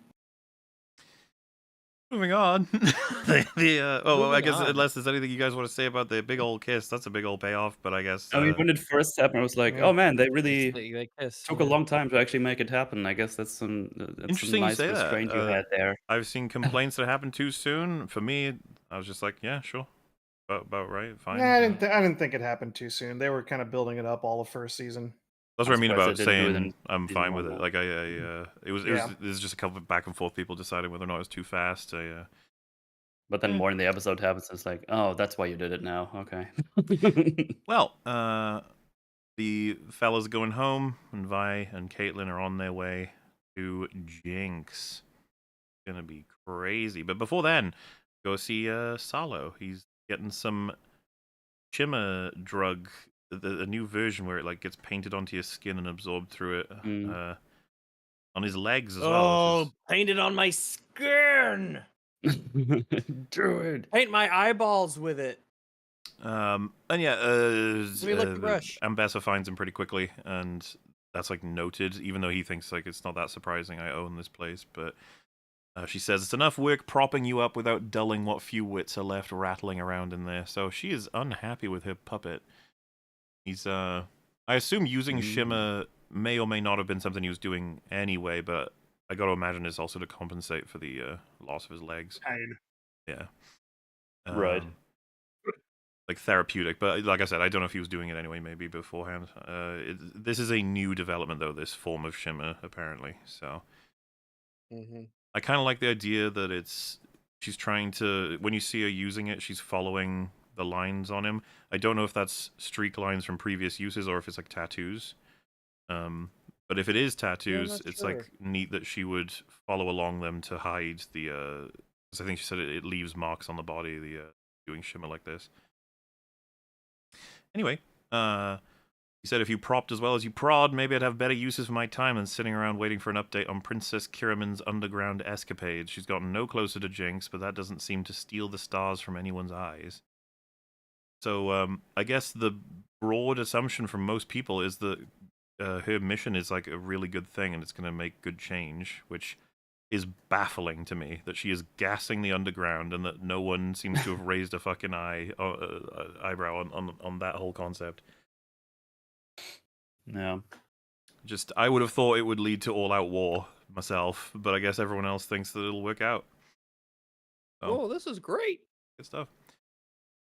Moving on. I Moving guess on. unless there's anything you guys want to say about the big old kiss, that's a big old payoff. But I guess I mean, when it first happened, I was like, Yeah. "Oh man, they really They kiss. took a yeah. long time to actually make it happen." I guess that's some Interesting you nice say that. restraint you had there. I've seen complaints that happened too soon. For me, I was just like, yeah, sure, about right, fine. Nah, I didn't think it happened too soon. They were kind of building it up all the first season. That's I'm what I mean surprised about they didn't do it saying in I'm season fine one, with it. though. Like it was Yeah. there's just a couple of back and forth people deciding whether or not it was too fast. But then Mm. more in the episode happens. It's like, oh, that's why you did it now. Okay. Well, the fellas going home, and Vi and Caitlyn are on their way to Jinx. It's gonna be crazy. But before then, go see Salo. He's getting some shimmer drug, a new version where it like gets painted onto your skin and absorbed through it. Mm. On his legs as well. Oh, painted on my skin. Do it. Paint my eyeballs with it. And yeah, me lick the brush. Ambessa finds him pretty quickly, and that's like noted, even though he thinks like it's not that surprising. I own this place, but she says it's enough work propping you up without dulling what few wits are left rattling around in there. So she is unhappy with her puppet. He's I assume using Shimmer may or may not have been something he was doing anyway, but I got to imagine it's also to compensate for the loss of his legs. Pain. Yeah. Right. Like therapeutic, but like I said, I don't know if he was doing it anyway, maybe beforehand. This is a new development, though, this form of Shimmer, apparently. So I kind of like the idea that she's trying to, when you see her using it, she's following the lines on him. I don't know if that's streak lines from previous uses or if it's like tattoos. But if it is tattoos, it's like neat that she would follow along them to hide the, because I think she said it leaves marks on the body, doing Shimmer like this. Anyway, he said if you propped as well as you prod, maybe I'd have better uses for my time than sitting around waiting for an update on Princess Kiraman's underground escapades. She's gotten no closer to Jinx, but that doesn't seem to steal the stars from anyone's eyes. So I guess the broad assumption from most people is that her mission is like a really good thing and it's going to make good change, which is baffling to me, that she is gassing the underground and that no one seems to have raised a fucking eyebrow on that whole concept. Yeah. Just, I would have thought it would lead to all-out war myself, but I guess everyone else thinks that it'll work out. So, this is great. Good stuff.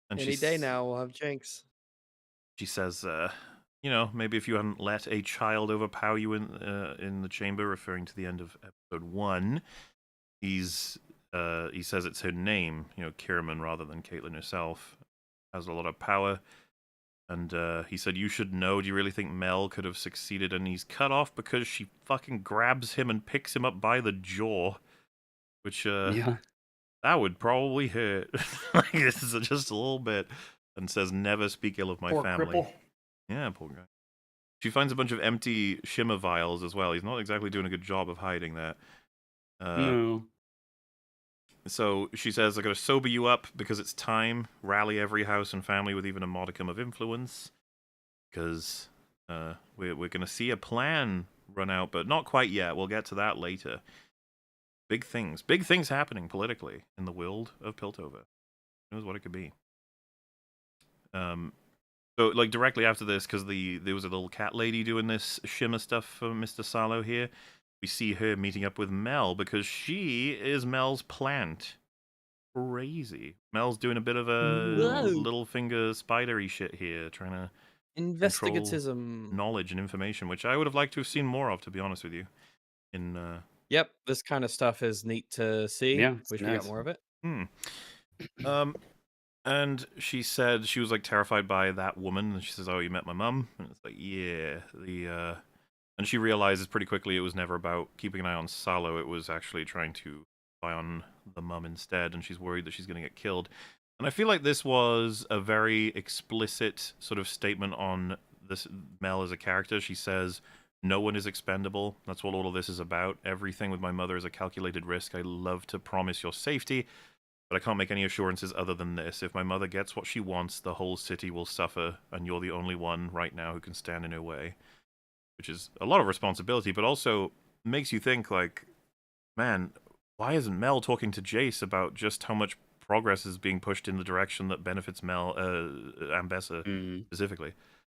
And Any day now we'll have Jinx. She says, you know, maybe if you hadn't let a child overpower you in the chamber, referring to the end of episode 1, he says it's her name, you know, Kiraman rather than Caitlyn herself, has a lot of power. And he said, you should know, do you really think Mel could have succeeded? And he's cut off because she fucking grabs him and picks him up by the jaw, which, Yeah. that would probably hurt. Like, this is just a little bit. And says, never speak ill of my Poor family. cripple. Yeah, poor guy. She finds a bunch of empty Shimmer vials as well. He's not exactly doing a good job of hiding that. No. So she says, I gotta sober you up because it's time. Rally every house and family with even a modicum of influence. Because we're gonna see a plan run out, but not quite yet. We'll get to that later. Big things happening politically in the world of Piltover. Who knows what it could be. So, like, directly after this, because there was a little cat lady doing this Shimmer stuff for Mr. Salo here, we see her meeting up with Mel, because she is Mel's plant. Crazy. Mel's doing a bit of a little finger spidery shit here, trying to Investigativism. knowledge and information, which I would have liked to have seen more of, to be honest with you. Yep, this kind of stuff is neat to see. Yeah, Wish we nice. got more of it. And she said she was like terrified by that woman, and she says, "Oh, you met my mum?" And it's like, yeah, and she realizes pretty quickly it was never about keeping an eye on Salo. It was actually trying to spy on the mum instead, and she's worried that she's going to get killed. And I feel like this was a very explicit sort of statement on this Mel as a character. She says, "No one is expendable. That's what all of this is about. Everything with my mother is a calculated risk. I love to promise your safety, but I can't make any assurances other than this. If my mother gets what she wants, the whole city will suffer, and you're the only one right now who can stand in her way." Which is a lot of responsibility, but also makes you think, like, man, why isn't Mel talking to Jace about just how much progress is being pushed in the direction that benefits Ambessa specifically?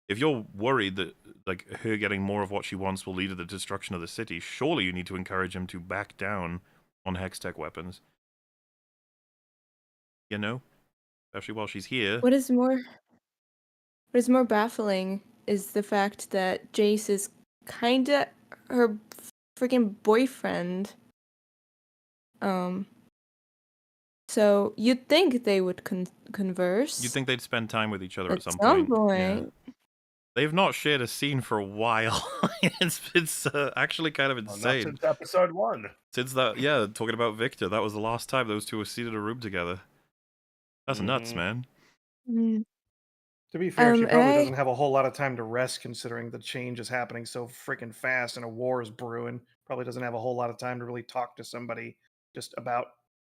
If you're worried that, like, her getting more of what she wants will lead to the destruction of the city, surely you need to encourage him to back down on Hextech weapons. You know? Especially while she's here. What is more baffling is the fact that Jace is kinda her freaking boyfriend. So you'd think they would converse. You'd think they'd spend time with each other at at some some point. point. Yeah. They've not shared a scene for a while. It's actually kind of insane. Not since episode 1. Since that, yeah, talking about Victor, that was the last time those two were seated in a room together. That's nuts, man. Mm. To be fair, she probably doesn't have a whole lot of time to rest, considering the change is happening so freaking fast and a war is brewing. Probably doesn't have a whole lot of time to really talk to somebody just about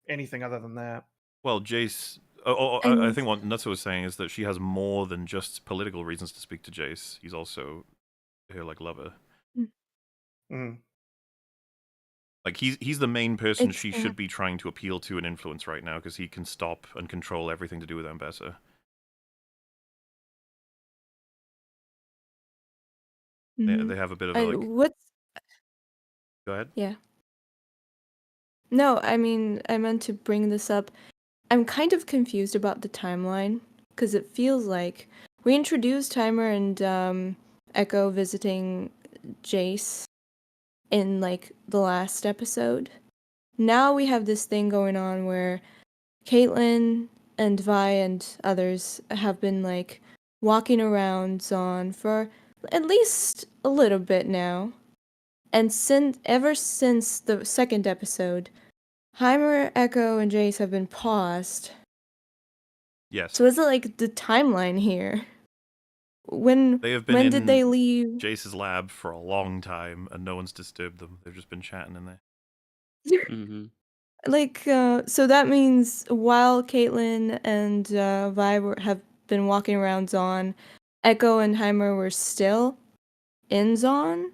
anything other than that. Well, Jace... I think what Nutsa was saying is that she has more than just political reasons to speak to Jace. He's also her, like, lover. Mhm. Like he's the main person It's she should be trying to appeal to and influence right now because he can stop and control everything to do with Ambessa. They have a bit of a like. what's Go ahead. yeah. No, I mean, I meant to bring this up. I'm kind of confused about the timeline because it feels like we introduced Timer and Echo visiting Jace in like the last episode. Now we have this thing going on where Caitlyn and Vi and others have been like walking around Zon for at least a little bit now. And ever since the second episode, Heimer, Echo, and Jace have been paused. Yes. So is it like the timeline here? When They have been when in did they leave? Jace's lab for a long time, and no one's disturbed them. They've just been chatting in there. Mm-hmm. Like, so that means while Caitlyn and Vi have been walking around Zon, Echo and Heimer were still in Zon.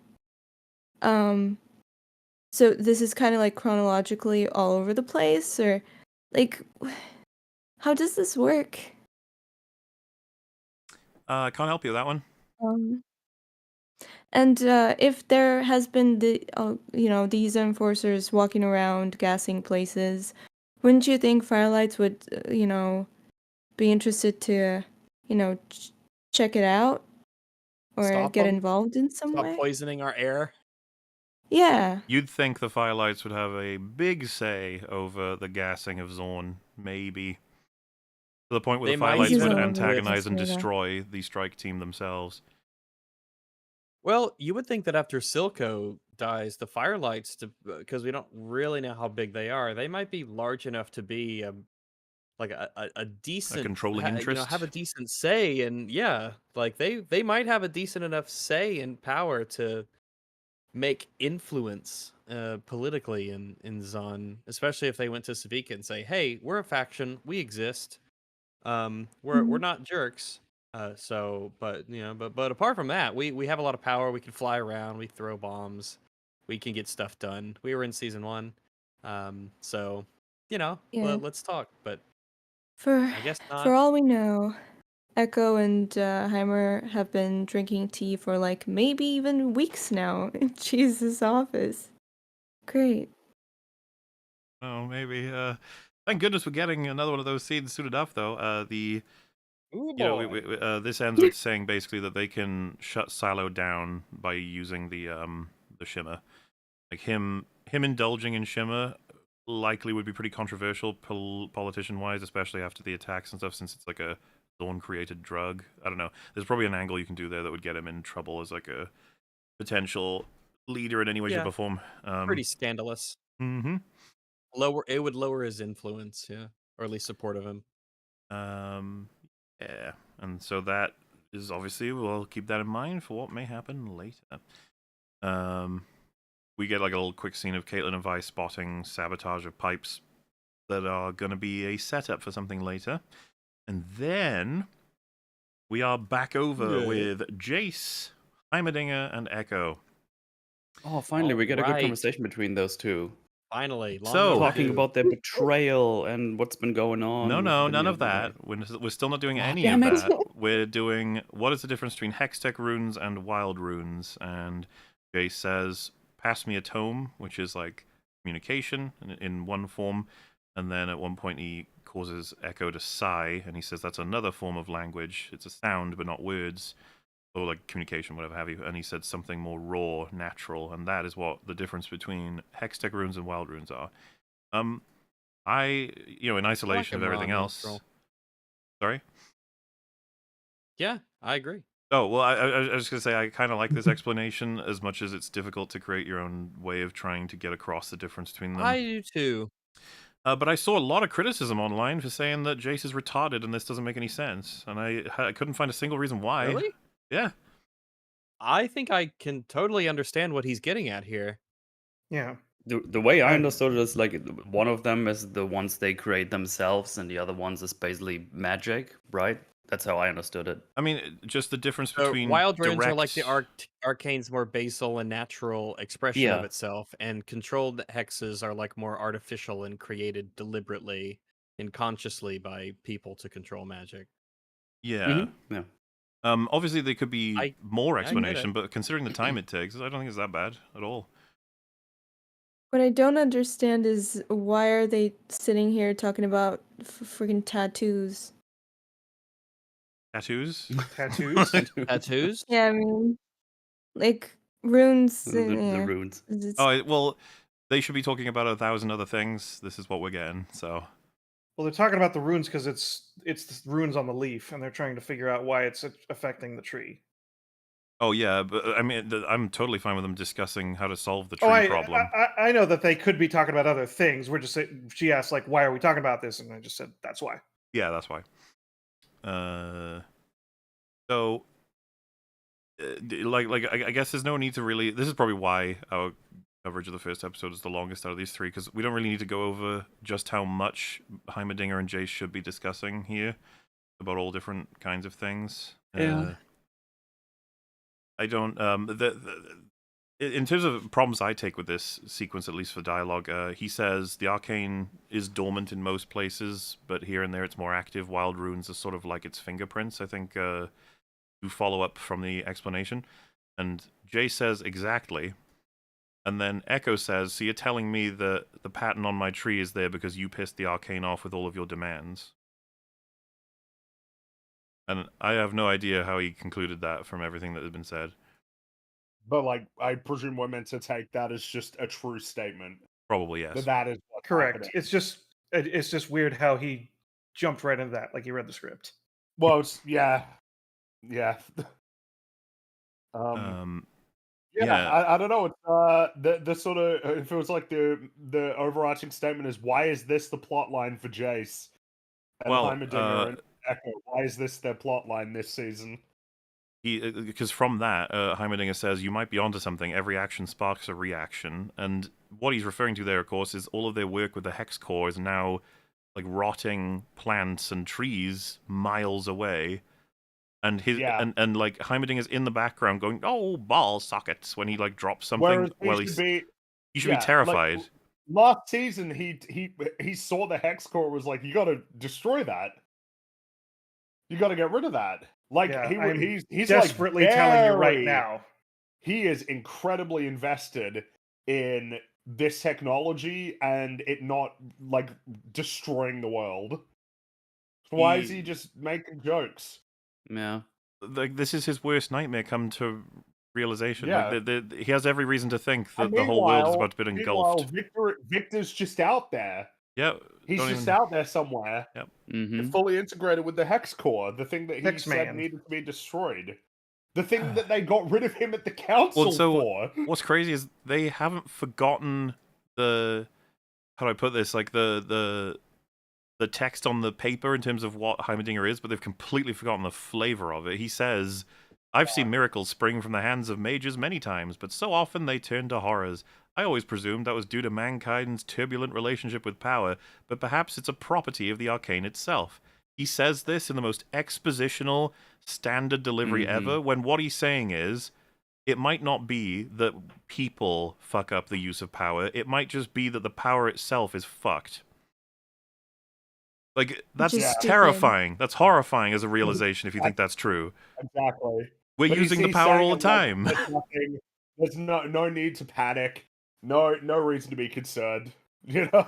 So this is kind of like chronologically all over the place, or like, how does this work? I can't help you with that one. And if there has been these enforcers walking around gassing places, wouldn't you think Firelights would, be interested to, check it out or Stop get 'em. involved in some Stop way? poisoning our air. Yeah. You'd think the Firelights would have a big say over the gassing of Zorn, maybe. To the point where They the might Firelights would even antagonize and with- destroy the strike team themselves. Well, you would think that after Silco dies, the Firelights, because we don't really know how big they are, they might be large enough to be like a decent controlling interest? have a decent say, and yeah, like they might have a decent enough say and power to make influence politically in Zon, especially if they went to Savika and say, "Hey, we're a faction, we exist. We're not jerks." But apart from that, we have a lot of power. We can fly around. We throw bombs. We can get stuff done. We were in season 1, so Yeah. let's talk. But For I guess not. for all we know, Echo and Heimer have been drinking tea for like maybe even weeks now in Jesus' office. Great. Oh, maybe. Thank goodness we're getting another one of those scenes soon enough, though. Ooh, This ends with saying basically that they can shut Silo down by using the shimmer. Like him indulging in shimmer likely would be pretty controversial politician-wise, especially after the attacks and stuff, since it's like a Dawn-created drug. I don't know. There's probably an angle you can do there that would get him in trouble as like a potential leader in any way, shape, or form. pretty scandalous. Mm-hmm. It would lower his influence, yeah, or at least support of him. Yeah, and so that is obviously, we'll keep that in mind for what may happen later. We get like a little quick scene of Caitlyn and Vi spotting sabotage of pipes that are going to be a setup for something later. And then we are back over with Jace, Heimerdinger, and Echo. Oh, finally, we get a good Alright. conversation between those two. Finally, long So- Talking overdue. about their betrayal and what's been going on. No, with none any of the, that. We're still not doing Oh, any damn of it. that. We're doing what is the difference between Hextech runes and wild runes. And Jace says, pass me a tome, which is like communication in one form. And then at one point he causes Echo to sigh, and he says that's another form of language. It's a sound, but not words. Or like communication, whatever have you. And he said something more raw, natural. And that is what the difference between Hextech runes and wild runes are. In isolation of them raw everything and else. natural. Sorry? Yeah, I agree. Oh, well, I was just going to say, I kind of like this explanation as much as it's difficult to create your own way of trying to get across the difference between them. I do too. But I saw a lot of criticism online for saying that Jace is retarded and this doesn't make any sense. And I couldn't find a single reason why. Really? Yeah. I think I can totally understand what he's getting at here. Yeah. The way I I- understood it is like one of them is the ones they create themselves, and the other ones is basically magic, right? That's how I understood it. I mean, just the difference So between wild runes direct... are like the Arcane's more basal and natural expression of Yeah. itself, and controlled hexes are like more artificial and created deliberately and consciously by people to control magic. Yeah. Yeah. Obviously, there could be more I get it. explanation, but considering the time it takes, I don't think it's that bad at all. What I don't understand is why are they sitting here talking about freaking tattoos? Tattoos? Tattoos? Tattoos? Yeah, I mean, like runes. The Yeah. runes. It's- Oh, well, they should be talking about 1,000 other things. This is what we're getting, so... Well, they're talking about the runes because it's the runes on the leaf, and they're trying to figure out why it's affecting the tree. Oh, yeah, but I mean, I'm totally fine with them discussing how to solve the Oh, tree problem. I know that they could be talking about other things. We're just saying, she asked, like, why are we talking about this? And I just said, that's why. Yeah, that's why. So, I guess there's no need to really... This is probably why our coverage of the first episode is the longest out of these three, because we don't really need to go over just how much Heimerdinger and Jace should be discussing here about all different kinds of things. Yeah. I don't... in terms of problems I take with this sequence, at least for dialogue, he says the arcane is dormant in most places, but here and there it's more active. Wild runes are sort of like its fingerprints, I think, to follow up from the explanation. And Jay says exactly. And then Echo says, so you're telling me that the pattern on my tree is there because you pissed the arcane off with all of your demands? And I have no idea how he concluded that from everything that had been said. But like, I presume we're meant to take that as just a true statement. Probably, yes. That is what's Correct. happening. It's just weird how he jumped right into that, like he read the script. Well, yeah. Yeah. I don't know. It's the sort of, it feels like the overarching statement is, why is this the plot line for Jace and Heimerdinger and Echo? Why is this their plot line this season? Because from that, Heimerdinger says, you might be onto something. Every action sparks a reaction. And what he's referring to there, of course, is all of their work with the hex core is now like rotting plants and trees miles away. And and like Heimerdinger's in the background going, "Oh, ball sockets!" when he like drops something. He should be terrified. Like, last season, he saw the hex core, was like, "You got to destroy that. You got to get rid of that." Like he's desperately like telling you right now. He is incredibly invested in this technology and it not like destroying the world. Why is he just making jokes? Yeah. Like, this is his worst nightmare come to realization. Yeah. Like, he has every reason to think that the whole world is about to be engulfed. Victor's just out there. Yeah. He's just out there somewhere. Yep. Mm-hmm. Fully integrated with the hex core, the thing that he said needed to be destroyed. The thing that they got rid of him at the council for. What's crazy is they haven't forgotten the... How do I put this? Like, the text on the paper in terms of what Heimerdinger is, but they've completely forgotten the flavor of it. He says, I've seen miracles spring from the hands of mages many times, but so often they turn to horrors. I always presumed that was due to mankind's turbulent relationship with power, but perhaps it's a property of the arcane itself. He says this in the most expositional, standard delivery ever, when what he's saying is, it might not be that people fuck up the use of power, it might just be that the power itself is fucked. Like, that's terrifying. That's horrifying as a realization if you think that's true. Exactly. We're using the power all the time. There's no need to panic. No reason to be concerned. You know?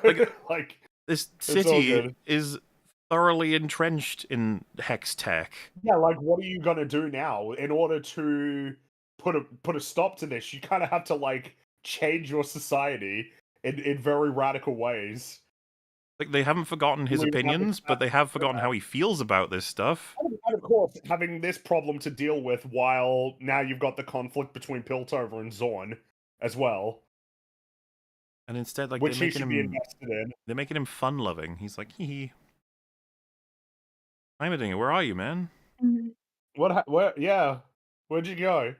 Like this city is thoroughly entrenched in hex tech. Yeah, like, what are you gonna do now? In order to put a stop to this, you kind of have to, like, change your society in very radical ways. Like, they haven't forgotten his opinions, but they have forgotten how he feels about this stuff. And of course, having this problem to deal with while now you've got the conflict between Piltover and Zorn as well. And instead, like, which he should be invested in. They're making him fun-loving. He's like, hee. Heimerdinger, where are you, man? Where'd you go?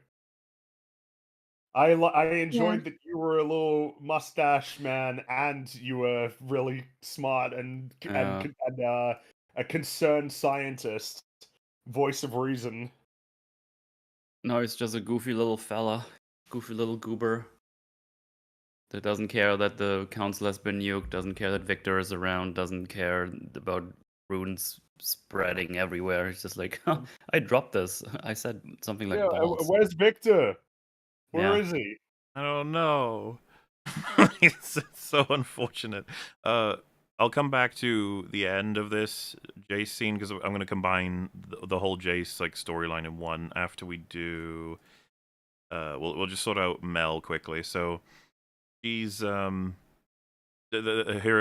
I enjoyed that you were a little mustache man, and you were really smart and a concerned scientist. voice of reason. No, he's just a goofy little fella, goofy little goober that doesn't care that the council has been nuked, doesn't care that Victor is around, doesn't care about runes spreading everywhere. He's just like, huh, I dropped this. I said something like Yeah, balls. where's Victor? Where Yeah. is he? I don't know. It's so unfortunate. I'll come back to the end of this Jace scene because I'm going to combine the whole Jace like storyline in one after we do. We'll just sort out Mel quickly. So she's her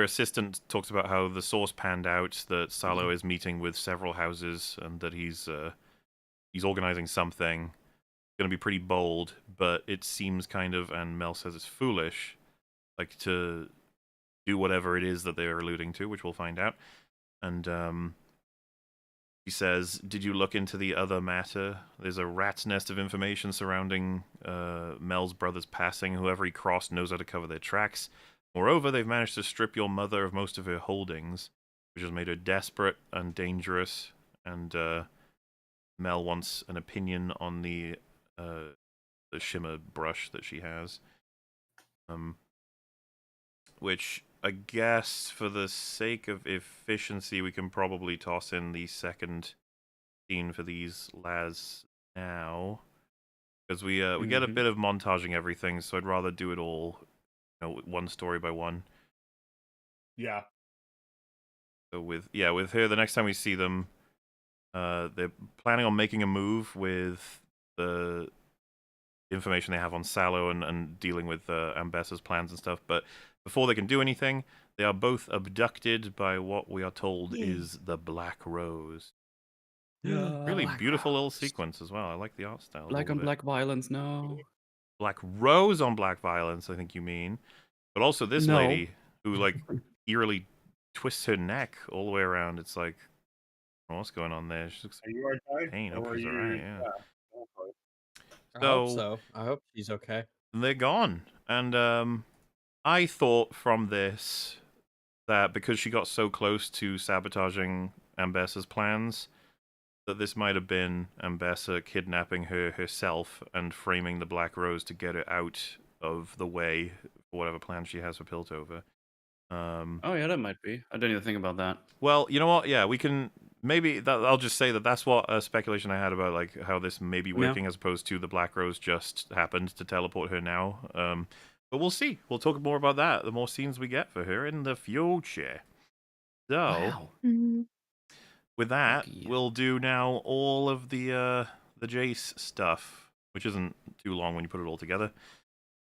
assistant talks about how the source panned out that Salo is meeting with several houses and that he's organizing something. Going to be pretty bold, but it seems kind of, and Mel says it's foolish, like to do whatever it is that they're alluding to, which we'll find out. And he says, "Did you look into the other matter? There's a rat's nest of information surrounding Mel's brother's passing. Whoever he crossed knows how to cover their tracks. Moreover, they've managed to strip your mother of most of her holdings, which has made her desperate and dangerous. And Mel wants an opinion on the shimmer brush that she has. Which I guess for the sake of efficiency, we can probably toss in the second scene for these lads now, because we get a bit of montaging everything. So I'd rather do it all, one story by one. Yeah. So with her, the next time we see them, they're planning on making a move with the information they have on Salo and dealing with Ambessa's plans and stuff. But before they can do anything, they are both abducted by what we are told is the Black Rose. Really Black beautiful little Rose. sequence as well. I like the art style. Black on black violence, no. Black Rose on black violence, I think you mean. But also this No. lady who like eerily twists her neck all the way around. It's like, what's going on there? She looks Are you okay? pain. Or Hope are she's you? alright, yeah. Okay. I hope so. I hope she's okay. They're gone. And I thought from this that because she got so close to sabotaging Ambessa's plans, that this might have been Ambessa kidnapping her herself and framing the Black Rose to get her out of the way for whatever plan she has for Piltover. Oh yeah, that might be. I didn't even think about that. Well, you know what? Yeah, we can maybe. I'll just say that's what speculation I had about like how this may be working, as opposed to the Black Rose just happened to teleport her now. But we'll see. We'll talk more about that the more scenes we get for her in the future. So, Wow. with that, Okay. we'll do now all of the Jace stuff, which isn't too long when you put it all together.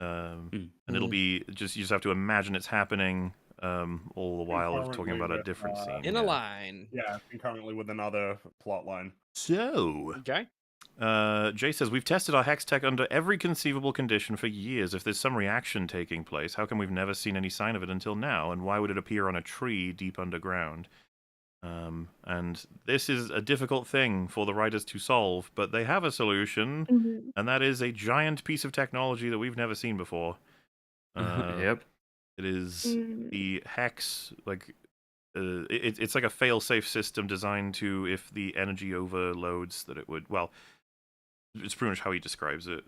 And it'll be you just have to imagine it's happening all the while of talking about a different scene. In a line. Yeah, concurrently with another plot line. So, Okay. Jay says, we've tested our hex tech under every conceivable condition for years. If there's some reaction taking place, how come we've never seen any sign of it until now? And why would it appear on a tree deep underground? And this is a difficult thing for the writers to solve, but they have a solution, and that is a giant piece of technology that we've never seen before. Yep. It is the hex, like it's like a fail-safe system designed to, if the energy overloads, that it would. Well, it's pretty much how he describes it.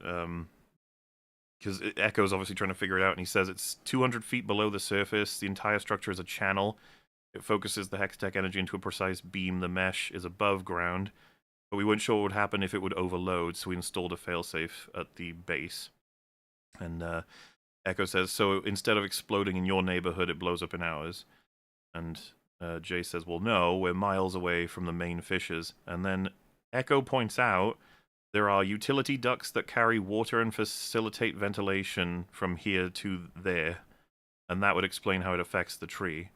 Because Echo's obviously trying to figure it out, and he says it's 200 feet below the surface. The entire structure is a channel. It focuses the Hextech energy into a precise beam. The mesh is above ground, but we weren't sure what would happen if it would overload, so we installed a failsafe at the base. And Echo says, so instead of exploding in your neighborhood, it blows up in ours. And Jay says, well, no, we're miles away from the main fissures. And then Echo points out there are utility ducts that carry water and facilitate ventilation from here to there, and that would explain how it affects the tree.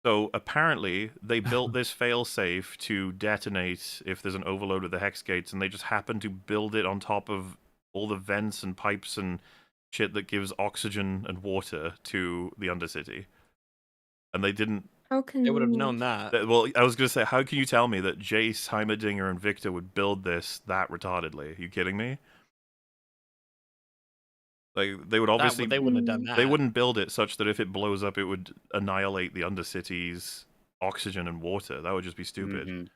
So apparently they built this failsafe to detonate if there's an overload of the hex gates, and they just happen to build it on top of all the vents and pipes and shit that gives oxygen and water to the Undercity. And they didn't... How can They would have known that. Well, I was going to say, how can you tell me that Jace, Heimerdinger, and Victor would build this that retardedly? Are you kidding me? Like, they would obviously... They wouldn't have done that. They wouldn't build it such that if it blows up, it would annihilate the Undercity's oxygen and water. That would just be stupid.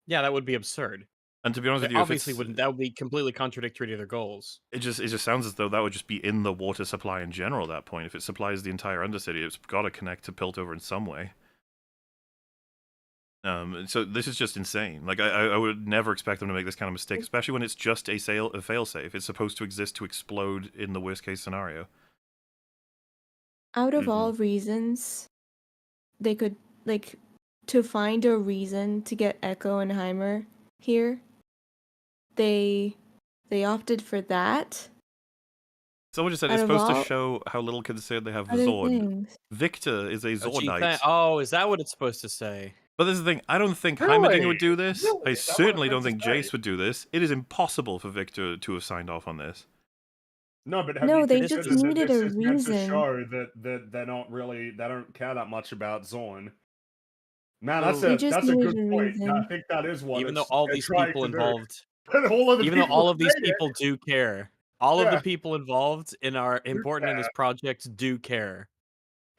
Yeah, that would be absurd. And to be honest They with you, if obviously it's, wouldn't. That would be completely contradictory to their goals. it just sounds as though that would just be in the water supply in general at that point. If it supplies the entire Undercity, it's got to connect to Piltover in some way. So this is just insane. Like I would never expect them to make this kind of mistake, especially when it's just a failsafe. It's supposed to exist to explode in the worst case scenario. Out of all reasons, they could like to find a reason to get Echo and Heimer here. They opted for that. Someone just said Out it's of supposed to all show how little concern they have other Zord. things. Victor is a Oh, gee, Zordite. oh, is that what it's supposed to say? But this is the thing, I don't think Heimerdinger Really? would do this. Really? I Is that what certainly it's don't meant think to say? Jace would do this. It is impossible for Victor to have signed off on this. No, but have No, you they just considered that needed this a is meant to reason. show that they're not really they don't care that much about Zorn? Man, So- They just that's a needed good a point. reason. I think that is what Even though it's- all they're these trying people to do. involved, But all of the even though people all who of these made it people do care, all of Yeah. the people involved in are important in this project do care,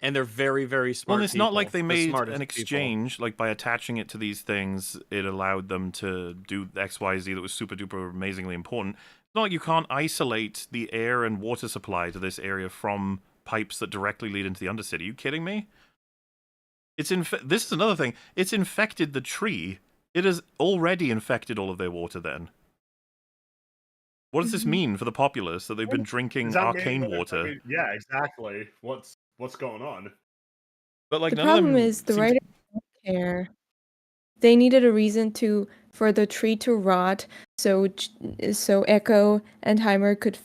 and they're very, very smart. Well, it's not like people, they the made smartest an people. exchange, like by attaching it to these things, it allowed them to do X, Y, Z that was super duper amazingly important. It's not like you can't isolate the air and water supply to this area from pipes that directly lead into the Undercity. Are you kidding me? This is another thing. It's infected the tree. It has already infected all of their water then. What does this mean for the populace that they've been drinking Does that mean arcane that- water? I mean, yeah, exactly. What's going on? But like The none of problem them is the seem to- writers don't care. They needed a reason for the tree to rot, so Echo and Heimer could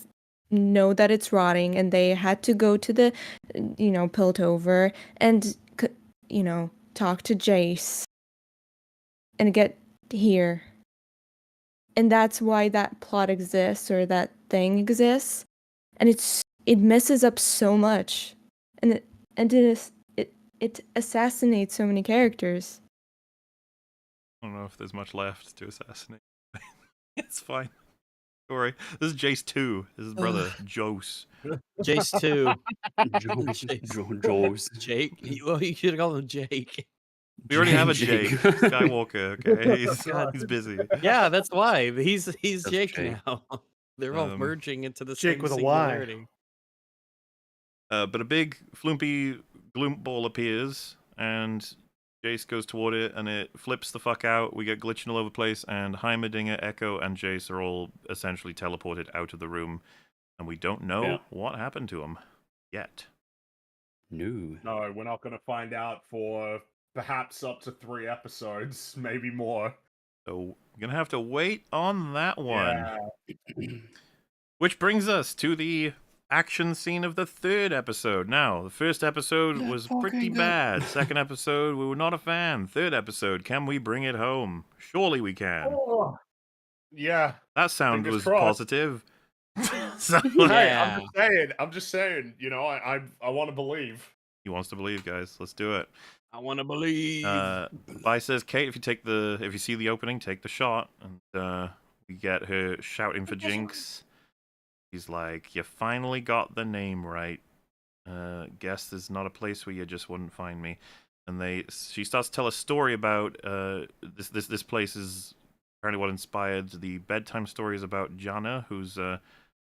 know that it's rotting, and they had to go to the, Piltover and talk to Jace and get here. And that's why that plot exists, or that thing exists, and it messes up so much, and it assassinates so many characters. I don't know if there's much left to assassinate. It's fine. Don't worry. This is Jace 2. This is his brother, Jose. Jace too. Joes. Jake. Well, you should have called him Jake. We already have a Jake. Jake. Skywalker, okay? God. He's busy. Yeah, that's why he's Jake Jake. now. They're all Um, merging into the Jake same with a Y. singularity. But a big flumpy gloom ball appears, and Jace goes toward it, and it flips the fuck out. We get glitching all over the place, and Heimerdinger, Echo, and Jace are all essentially teleported out of the room, and we don't know what happened to them yet. No. No, we're not going to find out for perhaps up to 3 episodes, maybe more. So we're gonna have to wait on that one. Yeah. Which brings us to the action scene of the 3rd episode. Now, the 1st episode was pretty bad. 2nd episode, we were not a fan. 3rd episode, can we bring it home? Surely we can. Oh. Yeah. That sound Fingers was crossed. positive. So, Hey, Yeah. I'm just saying, I want to believe. he wants to believe, guys. Let's do it. I want to believe. Vi says, Kate, if you see the opening, take the shot. And we get her shouting for Jinx. He's like, you finally got the name right. Guess there's not a place where you just wouldn't find me. And she starts to tell a story about this place is apparently what inspired the bedtime stories about Janna, who's the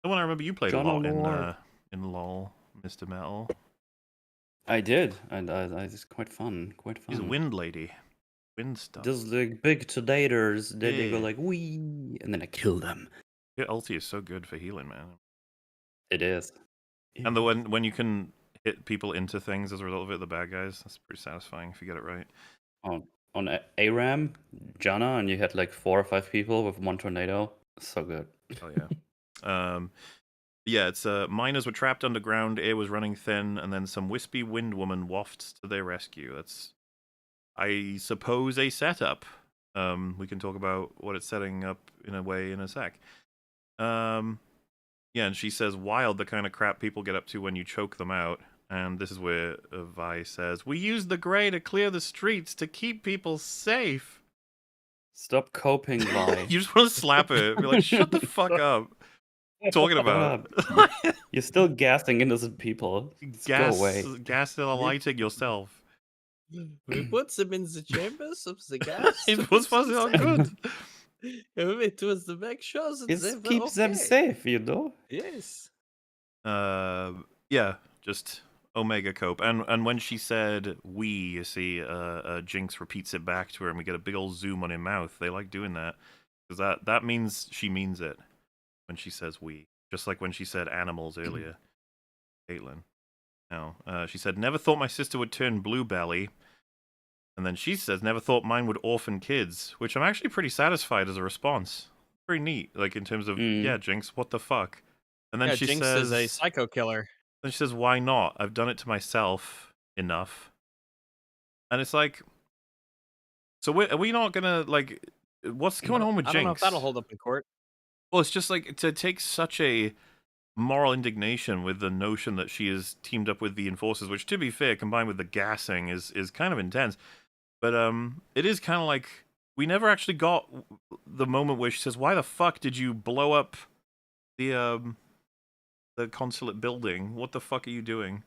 one I remember you played a lot in LOL, Mr. Metal. I did, and it's quite fun. She's a wind lady. Wind stuff. Those like big tornadoes, they go Yeah. like wee, and then I kill them. Your ulti is so good for healing, man. It is. And when you can hit people into things as a result of it, the bad guys, that's pretty satisfying if you get it right. On ARAM, Janna, and you had like 4 or 5 people with 1 tornado. So good. Oh yeah. Yeah, it's miners were trapped underground, air was running thin, and then some wispy wind woman wafts to their rescue. That's, I suppose, a setup. We can talk about what it's setting up in a way in a sec. Yeah, and she says, wild, the kind of crap people get up to when you choke them out. And this is where Vi says, we use the Grey to clear the streets to keep people safe. Stop coping, Vi. You just want to slap her. Be like, shut the fuck up. Talking about You're still gassing innocent people. Just go away. gaslighting yourself. We put them in the chambers of the gas. It was fuzzy all good. It was to make sure that they It were keeps them okay. safe, you know. Yes. Yeah, just Omega Cope. And when she said we, you see, Jinx repeats it back to her, and we get a big old zoom on her mouth. They like doing that because that means she means it when she says we, just like when she said animals earlier. Caitlin. No, she said never thought my sister would turn blue belly. And then she says, never thought mine would orphan kids, which I'm actually pretty satisfied as a response. Pretty neat, like in terms of, yeah, Jinx, what the fuck? And then Yeah, she Jinx says, is a psycho killer. then she says, why not? I've done it to myself enough. And it's like, so are we not gonna, like, what's going on with Jinx? I don't know if that'll hold up in court. Well, it's just like, to take such a moral indignation with the notion that she is teamed up with the Enforcers, which, to be fair, combined with the gassing, is kind of intense. But it is kind of like we never actually got the moment where she says, "Why the fuck did you blow up the consulate building? What the fuck are you doing?"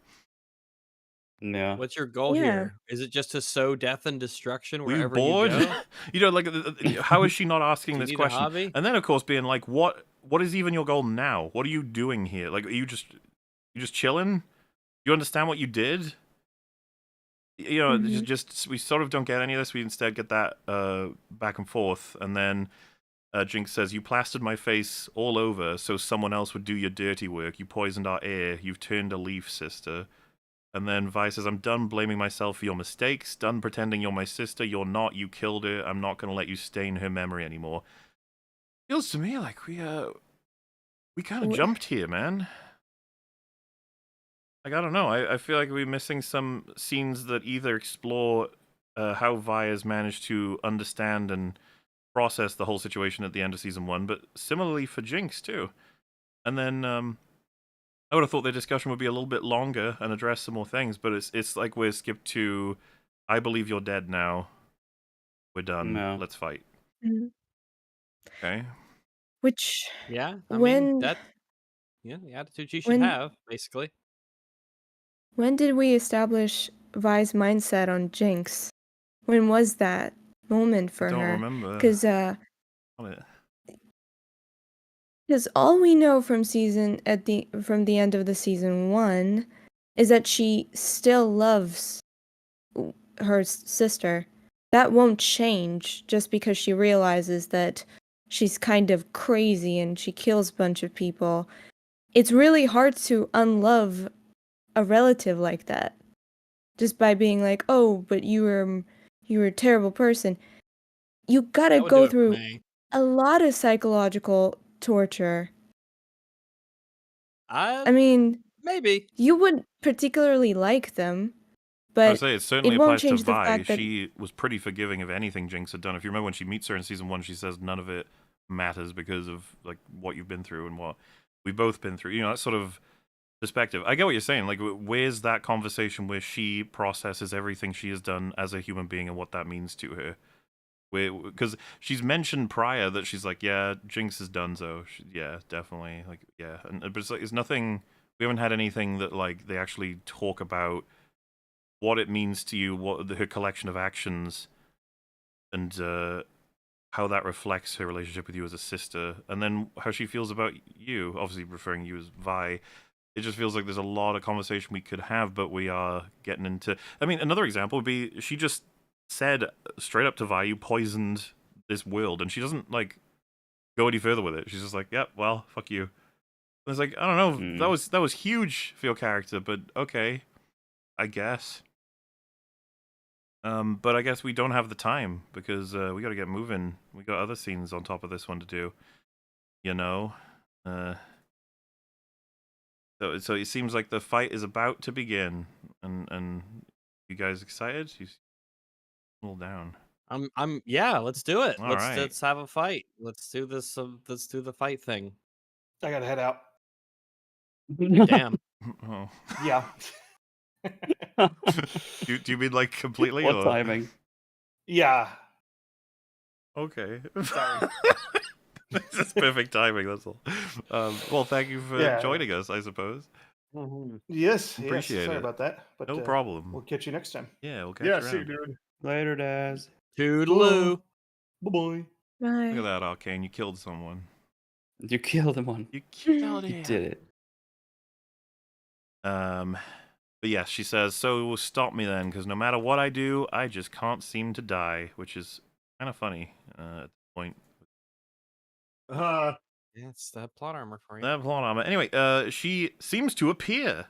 Yeah. What's your goal Yeah. here? Is it just to sow death and destruction Were you wherever bored? you go? You know, like how is she not asking Do you this need a question? hobby? And then of course being like, what is even your goal now? What are you doing here? Like, are you just chilling? You understand what you did? You know, just we sort of don't get any of this. We instead get that back and forth, and then Jinx says, "You plastered my face all over so someone else would do your dirty work. You poisoned our air. You've turned a leaf, sister." And then Vi says, "I'm done blaming myself for your mistakes. Done pretending you're my sister. You're not. You killed her. I'm not gonna let you stain her memory anymore." Feels to me like we kind of jumped here, man. Like, I don't know. I feel like we're missing some scenes that either explore how Vi has managed to understand and process the whole situation at the end of season 1, but similarly for Jinx too. And then I would have thought the discussion would be a little bit longer and address some more things, but it's like we're skipped to, "I believe you're dead now. We're done. No. Let's fight." Mhm. Okay. Which Yeah, I mean when that. Yeah, the attitude you should when have, basically. when did we establish Vi's mindset on Jinx? When was that moment I for don't her? remember. Because all we know from the end of the season 1 is that she still loves her sister. That won't change just because she realizes that she's kind of crazy and she kills a bunch of people. It's really hard to unlove a relative like that just by being like, "Oh, but you were a terrible person." You gotta That would do go it for through me. a lot of psychological torture. I mean, Maybe. you wouldn't particularly like them, I but would say it certainly it won't applies to change the Vi. fact that She was pretty forgiving of anything Jinx had done. If you remember when she meets her in season 1, she says none of it matters because of like what you've been through and what we've both been through. You know, that sort of perspective. I get what you're saying. Like, where's that conversation where she processes everything she has done as a human being and what that means to her? Because she's mentioned prior that she's like, yeah, Jinx is donezo. Yeah, definitely. Like, yeah, but it's like it's nothing. We haven't had anything that like they actually talk about what it means to you, what her collection of actions, and how that reflects her relationship with you as a sister, and then how she feels about you. Obviously, referring you as Vi. It just feels like there's a lot of conversation we could have, but we are getting into. I mean, another example would be she just said straight up to Vi, "You poisoned this world," and she doesn't like go any further with it. She's just like, "Yep, well, fuck you." I was like, I don't know, that was huge for your character, but okay, I guess. But I guess we don't have the time because we got to get moving. We got other scenes on top of this one to do. You know, so it seems like the fight is about to begin, and you guys excited? You cool down. Yeah, let's do it. All let's right. let's have a fight. Let's do this. Let's do the fight thing. I gotta head out. Damn. Oh. Yeah. do you mean like completely? What or? timing? Yeah. Okay. Sorry. This is perfect timing. That's all. Well, thank you for Yeah. joining us, I suppose. Yes, Appreciate sorry it. about that. But No problem. we'll catch you next time. Yeah, we'll catch Yeah, you see, around. dude. Later, Daz. Toodaloo. Bye-bye. Bye. Look at that, Arcane. You killed someone. You killed him on. You killed You him. did it. But yes, she says, so stop me then, because no matter what I do, I just can't seem to die, which is kind of funny at the point. Uh, Yeah, it's that plot armor for you. That plot armor. Anyway, she seems to appear.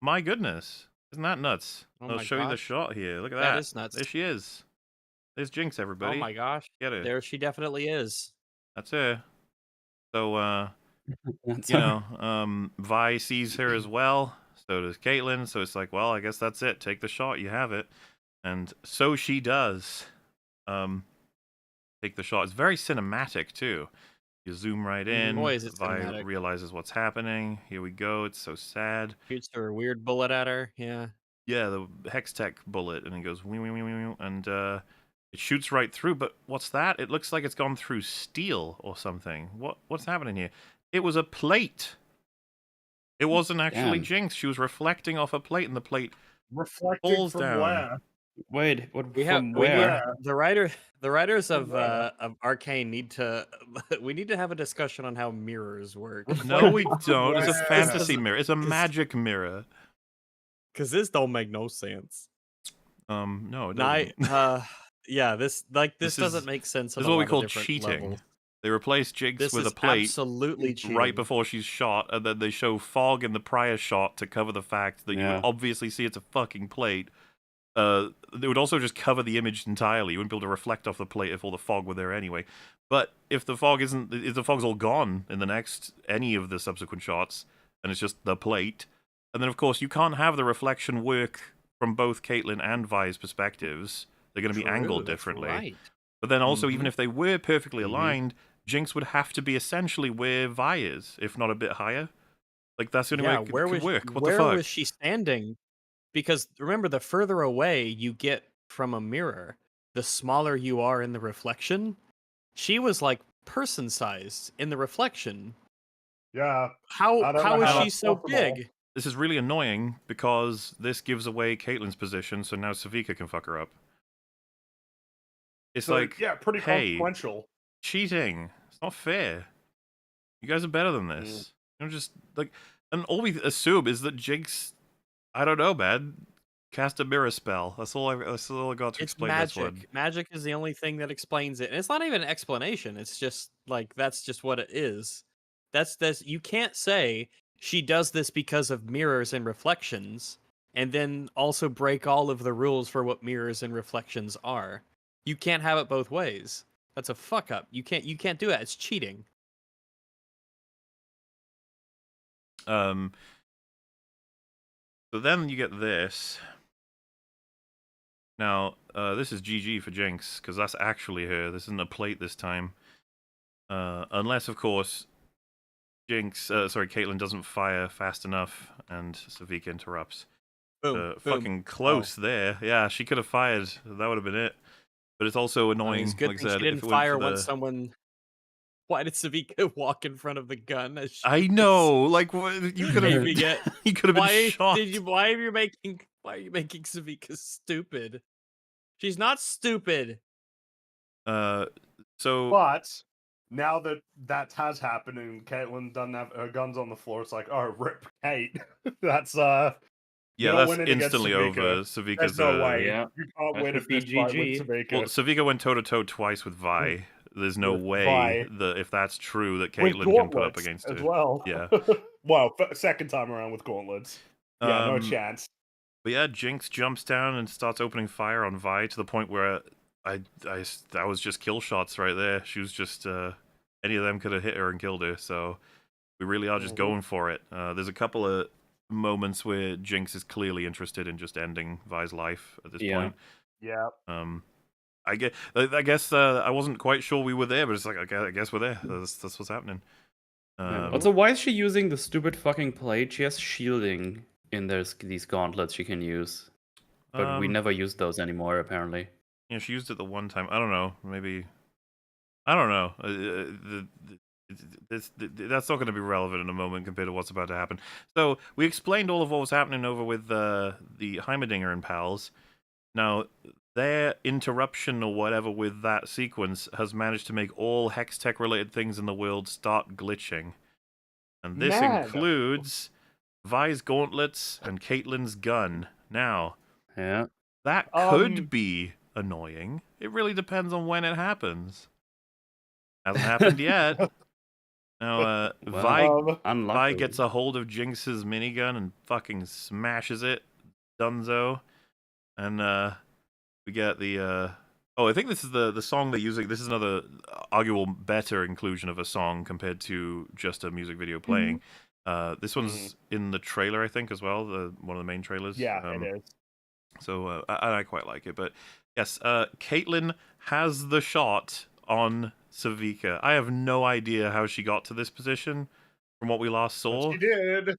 My goodness. Isn't that nuts? Oh I'll my show you the gosh. shot here. Look at That that. is nuts. There she is. There's Jinx, everybody. Oh my gosh. Get her. There she definitely is. That's her. So, That's you her. know, Vi sees her as well. So does Caitlyn. So it's like, well, I guess that's it. Take the shot. You have it. And so she does. Take the shot. It's very cinematic too. You zoom right in. Boy, is it Vi cinematic. realizes what's happening. Here we go. It's so sad. Shoots her weird bullet at her. Yeah. Yeah, the Hextech bullet, and it goes wee wee wee wee, wee, and it shoots right through. But what's that? It looks like it's gone through steel or something. What's happening here? It was a plate. It wasn't actually Damn. Jinx. She was reflecting off a plate, and the plate reflecting falls from down. where? Wait, what? We From have where? the writers of Yeah. Arcane need to we need to have a discussion on how mirrors work. No, we don't. It's a Yeah. fantasy mirror. It's a 'Cause- magic mirror. Cause this don't make no sense. No, it Night doesn't. yeah, this This doesn't is- make sense. This is on a what we lot of call different cheating. levels. They replace Jinx This with is a plate absolutely cheating. right before she's shot, and then they show fog in the prior shot to cover the fact that you Yeah. would obviously see it's a fucking plate. They would also just cover the image entirely. You wouldn't be able to reflect off the plate if all the fog were there anyway. But if the fog's all gone in the next any of the subsequent shots, and it's just the plate, and then of course you can't have the reflection work from both Caitlyn and Vi's perspectives. They're going to be True, angled that's differently. right. But then also, Mhm. even if they were perfectly Mhm. aligned, Jinx would have to be essentially where Vi is, if not a bit higher. Like, that's the only way it could work. What the where fuck? was she standing? Because remember, the further away you get from a mirror, the smaller you are in the reflection. She was like person-sized in the reflection. Yeah. I How don't know how is how she that's so possible. big? This is really annoying because this gives away Caitlyn's position, so now Savika can fuck her up. It's So, like, yeah, pretty hey, consequential. cheating. It's not fair. You guys are better than this. You know, just like, and all we assume is that Jinx, I don't know, man, cast a mirror spell. That's all I got to It's explain this one. magic. Magic is the only thing that explains it. And it's not even an explanation. It's just like that's just what it is. That's you can't say she does this because of mirrors and reflections and then also break all of the rules for what mirrors and reflections are. You can't have it both ways. That's a fuck up. You can't do that. It's cheating. So then you get this. Now, this is GG for Jinx, because that's actually her. This isn't a plate this time. Unless, of course, Caitlyn doesn't fire fast enough, and Savika interrupts. Boom. Boom. Fucking close there. Yeah, she could have fired. That would have been it. But it's also I mean, annoying, it's a good like I thing said. she if didn't it went fire for when the... someone. Why did Savika walk in front of the gun? As she I was know, like you could have. aiming it? He could have been Why shot. Why are you making Savika stupid? She's not stupid. So But now that has happened and Caitlyn doesn't have her guns on the floor, it's like, oh, rip Kate. That's yeah, you're that's winning against instantly Savika. over. Savika's There's no way. Yeah. You can't That win a would be fist fight with GG. Savika. Well, Savika went toe to toe twice with Vi. There's no With way Vi. that if that's true, that With Caitlyn can put up gauntlets against as her. well. Yeah. Well, second time around with gauntlets. Yeah, no Um, chance. But yeah, Jinx jumps down and starts opening fire on Vi to the point where that was just kill shots right there. She was just any of them could have hit her and killed her. So we really are just going for it. There's a couple of moments where Jinx is clearly interested in just ending Vi's life at this point. Yeah. I guess I wasn't quite sure we were there, but it's like I guess we're there. That's what's happening. Also, why is she using the stupid fucking plate? She has shielding in these gauntlets she can use. But we never use those anymore, apparently. Yeah, she used it the one time. I don't know. Maybe. I don't know. That's not going to be relevant in a moment compared to what's about to happen. So we explained all of what was happening over with the Heimerdinger and pals. Now, their interruption or whatever with that sequence has managed to make all Hextech related things in the world start glitching. And this Man. includes Vi's gauntlets and Caitlyn's gun. Now, Yeah. that could be annoying. It really depends on when it happens. Hasn't happened yet. Now, Well, Vi unlucky. gets a hold of Jinx's minigun and fucking smashes it. Dunzo. And we get the I think this is the song they're using. This is another arguable better inclusion of a song compared to just a music video playing. This one's in the trailer, I think, as well. One of the main trailers. Yeah, it is. So I quite like it. But yes, Caitlyn has the shot on Savika. I have no idea how she got to this position from what we last saw.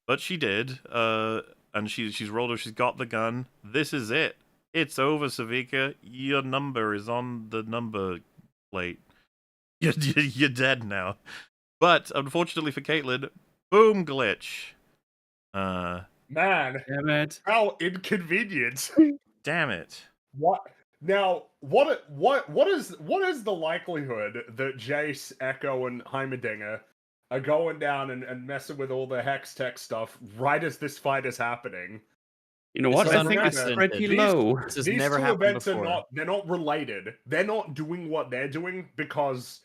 But she did. And she's rolled her. She's got the gun. This is it. It's over, Savika. Your number is on the number plate. You're dead now. But unfortunately for Caitlyn, boom glitch. Man, Damn it. how inconvenient. Damn it. What? Now, what is the likelihood that Jace, Echo, and Heimerdinger are going down and messing with all the Hex Tech stuff right as this fight is happening? You know what? This is I think it's unprecedented. pretty low. This has These never two happened events before. they're not related. They're not doing what they're doing because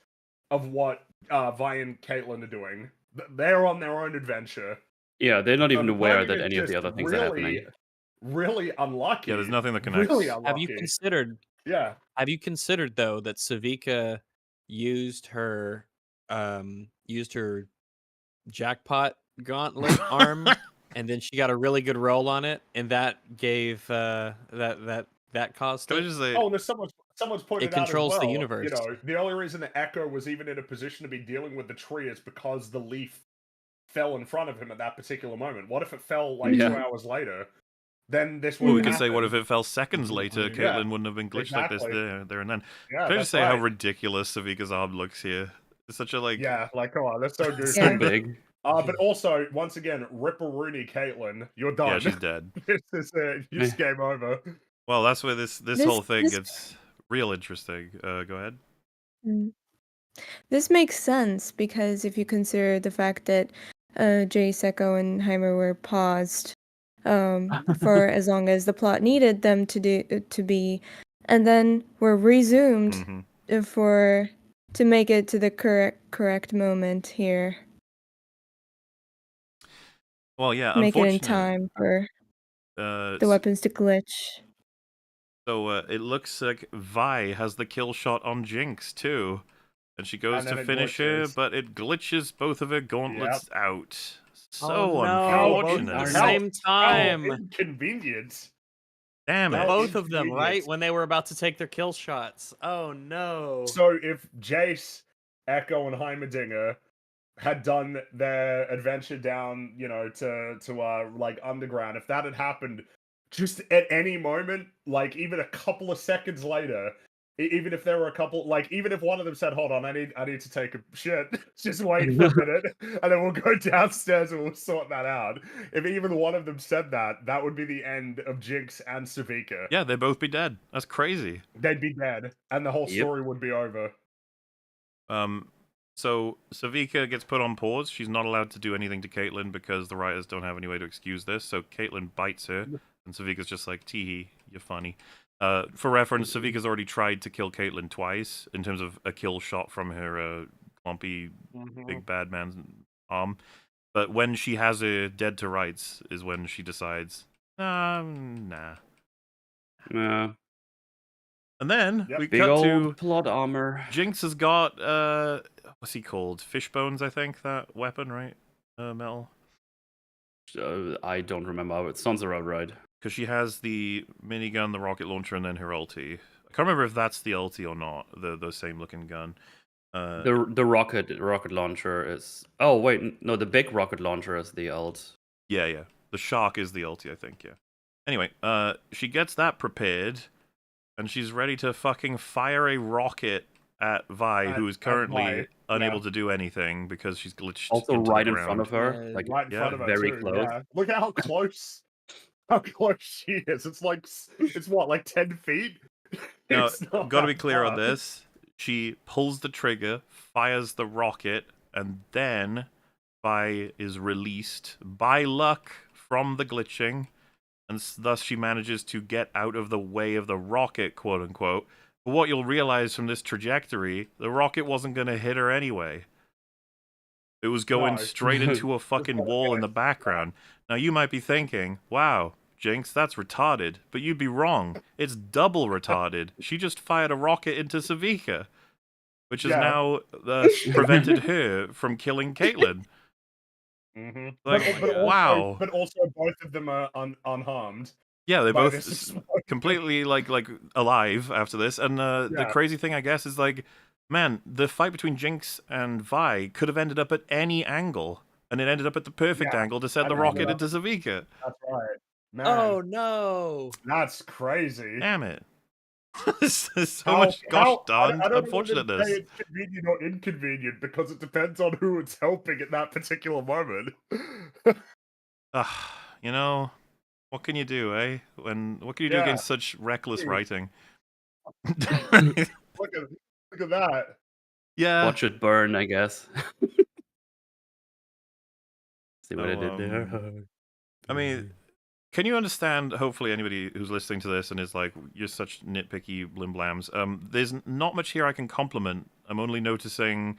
of what Vi and Caitlyn are doing. They're on their own adventure. Yeah, they're not even The aware timing that is any of the just other things are happening. Really unlucky. Yeah, there's nothing that connects. Really unlucky. Have you considered? Yeah. Have you considered though that Savika used her jackpot gauntlet arm, and then she got a really good roll on it, and that gave that caused Can I it? just say, Oh, and there's someone's pointed It controls out as the well, universe. You know, the only reason that Echo was even in a position to be dealing with the tree is because the leaf fell in front of him at that particular moment. What if it fell like 2 hours later? Then this would well, we could say, what if it fell seconds later? Yeah, Caitlyn wouldn't have been glitched like exactly. this there and then. Yeah, Can I just that's say how right. ridiculous Savika's arm looks here? It's such a Yeah, like come on, that's so goofy. So Yeah. big. But also, once again, Ripperoonie Caitlyn, you're done. Yeah, she's dead. This is it. It's game over. Well, that's where this This- whole thing this- gets real interesting. Go ahead. This makes sense because if you consider the fact that Jace, Echo, and Heimer were paused for as long as the plot needed them to be, and then were resumed Mhm. to make it to the correct moment here. Well, yeah, Make it in unfortunately, time for the the weapons to glitch. So it looks like Vi has the kill shot on Jinx too, and she goes And then to it finish her, glitches. but it glitches both of her gauntlets out. So Oh, no, both unfortunate. at the How- same time. Inconvenient. Damn it. How Both of them, right? inconvenient. When they were about to take their kill shots. Oh no. So if Jace, Echo, and Heimerdinger had done their adventure down, you know, to like underground, if that had happened just at any moment, like even a couple of seconds later, even if there were a couple, like even if one of them said, "Hold on, I need to take a shit," just wait for a minute, and then we'll go downstairs and we'll sort that out. If even one of them said that, that would be the end of Jinx and Savika. Yeah, they'd both be dead. That's crazy. They'd be dead, and the whole Yep. story would be over. So Savika gets put on pause. She's not allowed to do anything to Caitlyn because the writers don't have any way to excuse this. So Caitlyn bites her, and Savika's just like, "Teehee, you're funny." For reference, Savika's already tried to kill Caitlyn twice in terms of a kill shot from her clumpy big bad man's arm. But when she has her dead to rights is when she decides, nah. Yeah. And then Yep. we Big cut old to plot armor. Jinx has got what's he called? Fish bones, I think, that weapon, right? Metal. I don't remember. It sounds about right. Because she has the minigun, the rocket launcher, and then her ulti. I can't remember if that's the ulti or not. The same looking gun. The rocket launcher is. Oh wait, no, the big rocket launcher is the ult. Yeah. The shark is the ulti, I think. Yeah. Anyway, she gets that prepared, and she's ready to fucking fire a rocket at Vi, who is At currently Vi, unable yeah. to do anything because she's glitched Also, into right the in front of ground. her, Yeah, like Right in front of her very too. close. Yeah. Look at how close. How close she is. It's like it's what, like 10 feet? Now, It's not got to be that clear on far. this. She pulls the trigger, fires the rocket, and then Vi is released by luck from the glitching, and thus she manages to get out of the way of the rocket, quote unquote. But what you'll realize from this trajectory, the rocket wasn't going to hit her anyway. It was going No. straight into a fucking gonna wall in hit. the background. Now you might be thinking, wow, Jinx, that's retarded. But you'd be wrong. It's double retarded. She just fired a rocket into Savika, which has Yeah. now prevented her from killing Caitlyn. Mm-hmm. Like, wow. But also both of them are unharmed. Yeah, they're by both this explosion. completely like alive after this. And the Yeah. crazy thing, I guess, is like, man, the fight between Jinx and Vi could have ended up at any angle, and it ended up at the perfect Yeah, angle to set and the it rocket ended into Savika. That's right. Man, Oh no! that's crazy. Damn it! There's so much gosh darn I don't know whether to unfortunateness. say it's convenient or inconvenient because it depends on who it's helping at that particular moment. You know, what can you do, eh? What can you do Yeah. against such reckless Dude. writing? Look at that. Yeah. Watch it burn, I guess. See what I So, did there? I mean, can you understand, hopefully anybody who's listening to this and is like, you're such nitpicky blimblams, there's not much here I can compliment. I'm only noticing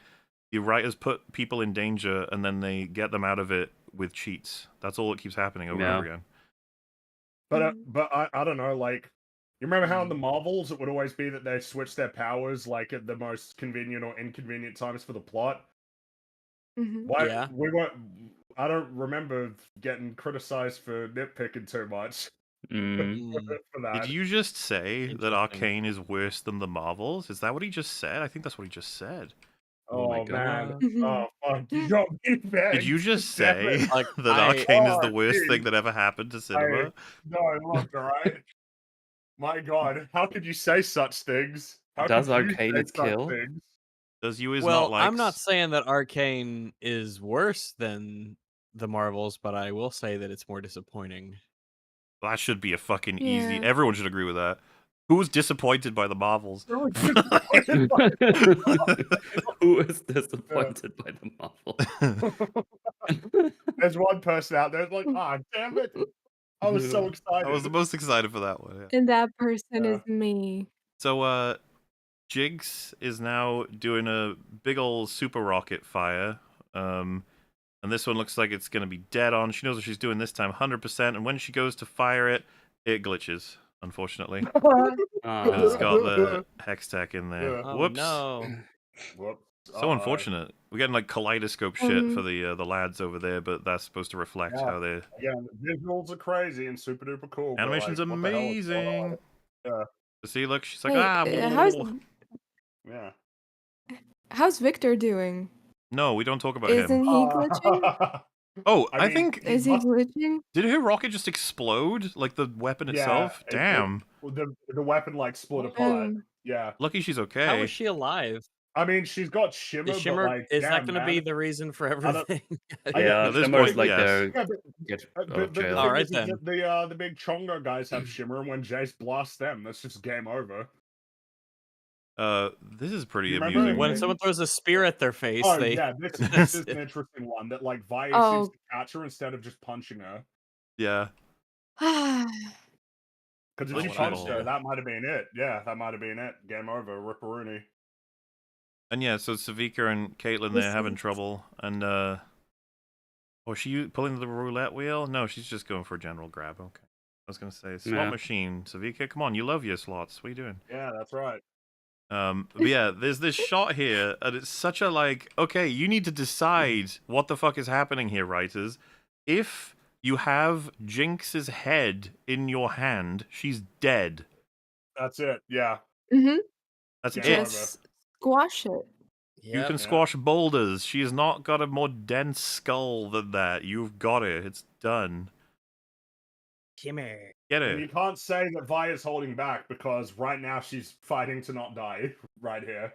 the writers put people in danger and then they get them out of it with cheats. That's all that keeps happening over and over again. But I don't know, like, you remember how in the Marvels it would always be that they switch their powers like at the most convenient or inconvenient times for the plot? Why Yeah. we weren't? I don't remember getting criticized for nitpicking too much for that. Did you just say that Interesting. Arcane is worse than the Marvels? Is that what he just said? I think that's what he just said. Oh my Oh man! God. Oh fuck! You got me back. Did you just Damn say it. Like, that Arcane is the Oh, worst thing dude. that ever happened to cinema? No, look, alright. My God, how could you say such things? How Does could you Arcane say its such kill? things? Does you is well, not likes? I'm not saying that Arcane is worse than the Marvels, but I will say that it's more disappointing. That should be a fucking easy. Yeah. Everyone should agree with that. Who was disappointed by the Marvels? Really disappointed by Who is disappointed by the Marvel? There's one person out there that's like, ah, damn it. I was so excited. I was the most excited for that one. Yeah. And that person Yeah. is me. So, Jigs is now doing a big old super rocket fire. And this one looks like it's going to be dead on. She knows what she's doing this time, 100%. And when she goes to fire it, it glitches, unfortunately. Because it's got the hex tech in there. Yeah. Oh Whoops. no! Whoops. So unfortunate. We're getting like kaleidoscope shit Mhm. for the lads over there, but that's supposed to reflect Yeah. how they. Again, the visuals are crazy and super duper cool. but, Animation's like, what the hell is going on? amazing. Yeah. See, look, she's like, Wait, ah, how's blah. Yeah. how's Victor doing? No, we don't talk about Isn't him. he glitching? Oh, I mean, think Is he must- glitching? did her rocket just explode? Like the weapon itself? it- Damn. the weapon like split apart. Boom. Yeah. Lucky she's How okay. is she alive? I mean, she's got Shimmer, Is Shimmer? but like, Is that damn, going to be man. the reason for don't- everything? Yeah, At this Shimmer's point, like yes. their Yeah, get but out of the jail. All thing right, is then. that the big Chongo guys have Shimmer, and when Jace blasts them, that's just game over. This is pretty You remember amusing. When someone throws a spear at their face, Oh they yeah, this is an interesting one that like Vi seems Oh. to catch her instead of just punching her. Yeah. Because if Oh, she wow. punched her, that might have been it. Yeah, that might have been it. Game over, Ripperoonie. And yeah, so Savika and Caitlyn, they're having trouble. And, was she pulling the roulette wheel? No, she's just going for a general grab. Okay. I was going to say, slot Yeah. machine. Savika, come on, you love your slots. What are you doing? Yeah, that's right. But yeah, there's this shot here, and it's such a like, okay, you need to decide what the fuck is happening here, writers. If you have Jinx's head in your hand, she's dead. That's it. Yeah. Mm-hmm. That's Yeah. it. Just squash it. You Yep. can squash boulders. She has not got a more dense skull than that. You've got it. It's done. Kimmy. Get And you it. can't say that Vi is holding back because right now she's fighting to not die right here.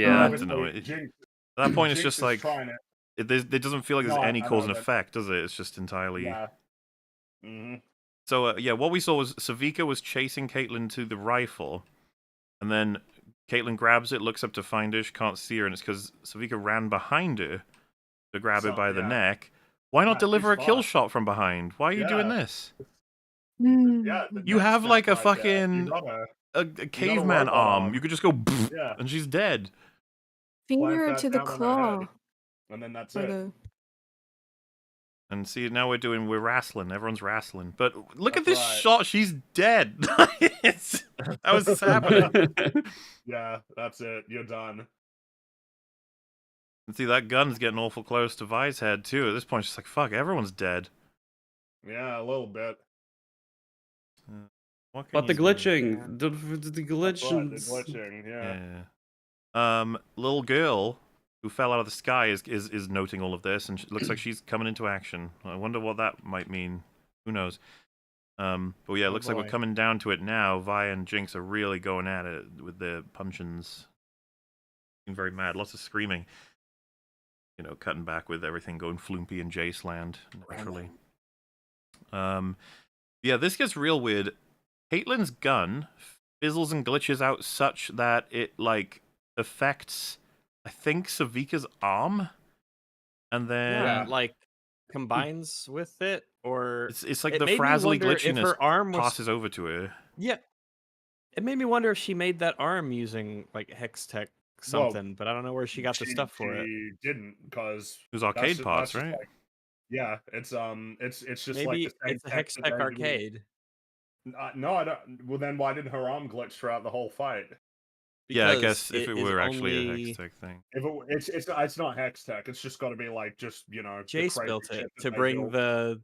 Yeah. I don't know. Obviously, Jinx, At that point, it's Jinx just is like trying it. it doesn't feel like No, there's any I cause know and that. effect, does it? It's just entirely. Yeah. hmm So yeah, what we saw was Savika was chasing Caitlyn to the rifle, and then Caitlyn grabs it, looks up to find her, she can't see her, and it's because Savika ran behind her to grab her So, by the yeah. neck. Why not Yeah, deliver a she's kill fast. shot from behind? Why are you doing Yeah. this? Yeah, the You neck have snap like a right there. You fucking gotta, a caveman robot arm. arm. You could just go, "Pfft," Yeah. and she's dead. plant Finger that to the down on her head, claw. and then that's Or it. the And see, now we're wrestling. Everyone's wrestling. But look at That's this right. shot. She's dead. How is this happening? Yeah, that's it. You're done. And see, that gun's getting awful close to Vi's head, too. At this point, she's like, fuck, everyone's dead. Yeah, a little bit. What can But the you do? glitching, the That's glitch. right, the glitching. Yeah. Yeah. Little girl who fell out of the sky is noting all of this, and it looks like she's coming into action. I wonder what that might mean. Who knows? But yeah, it looks like we're boy. coming down to it now. Vi and Jinx are really going at it with their punchins. Being very mad. Lots of screaming. You know, cutting back with everything going floompy in Jace land, naturally. Yeah, this gets real weird. Caitlyn's gun fizzles and glitches out such that it, like, affects, I think, Savika's arm? And then... Yeah, like combines with it, or It's like it the made me frazzly wonder if glitchiness her arm was passes over to her. Yeah. It made me wonder if she made that arm using like hex tech something, but I don't know where she got the stuff for it. She didn't, because It was arcade parts, just right? like, yeah, it's just like Maybe the same it's a tech hex that tech they use. arcade. No, I don't. Well, then why did her arm glitch throughout the whole fight? Yeah, I Because guess if it is were actually a only hex tech thing. If it's not hex tech. It's just got to be like, just, the Jace crazy built shit it that to they bring build. the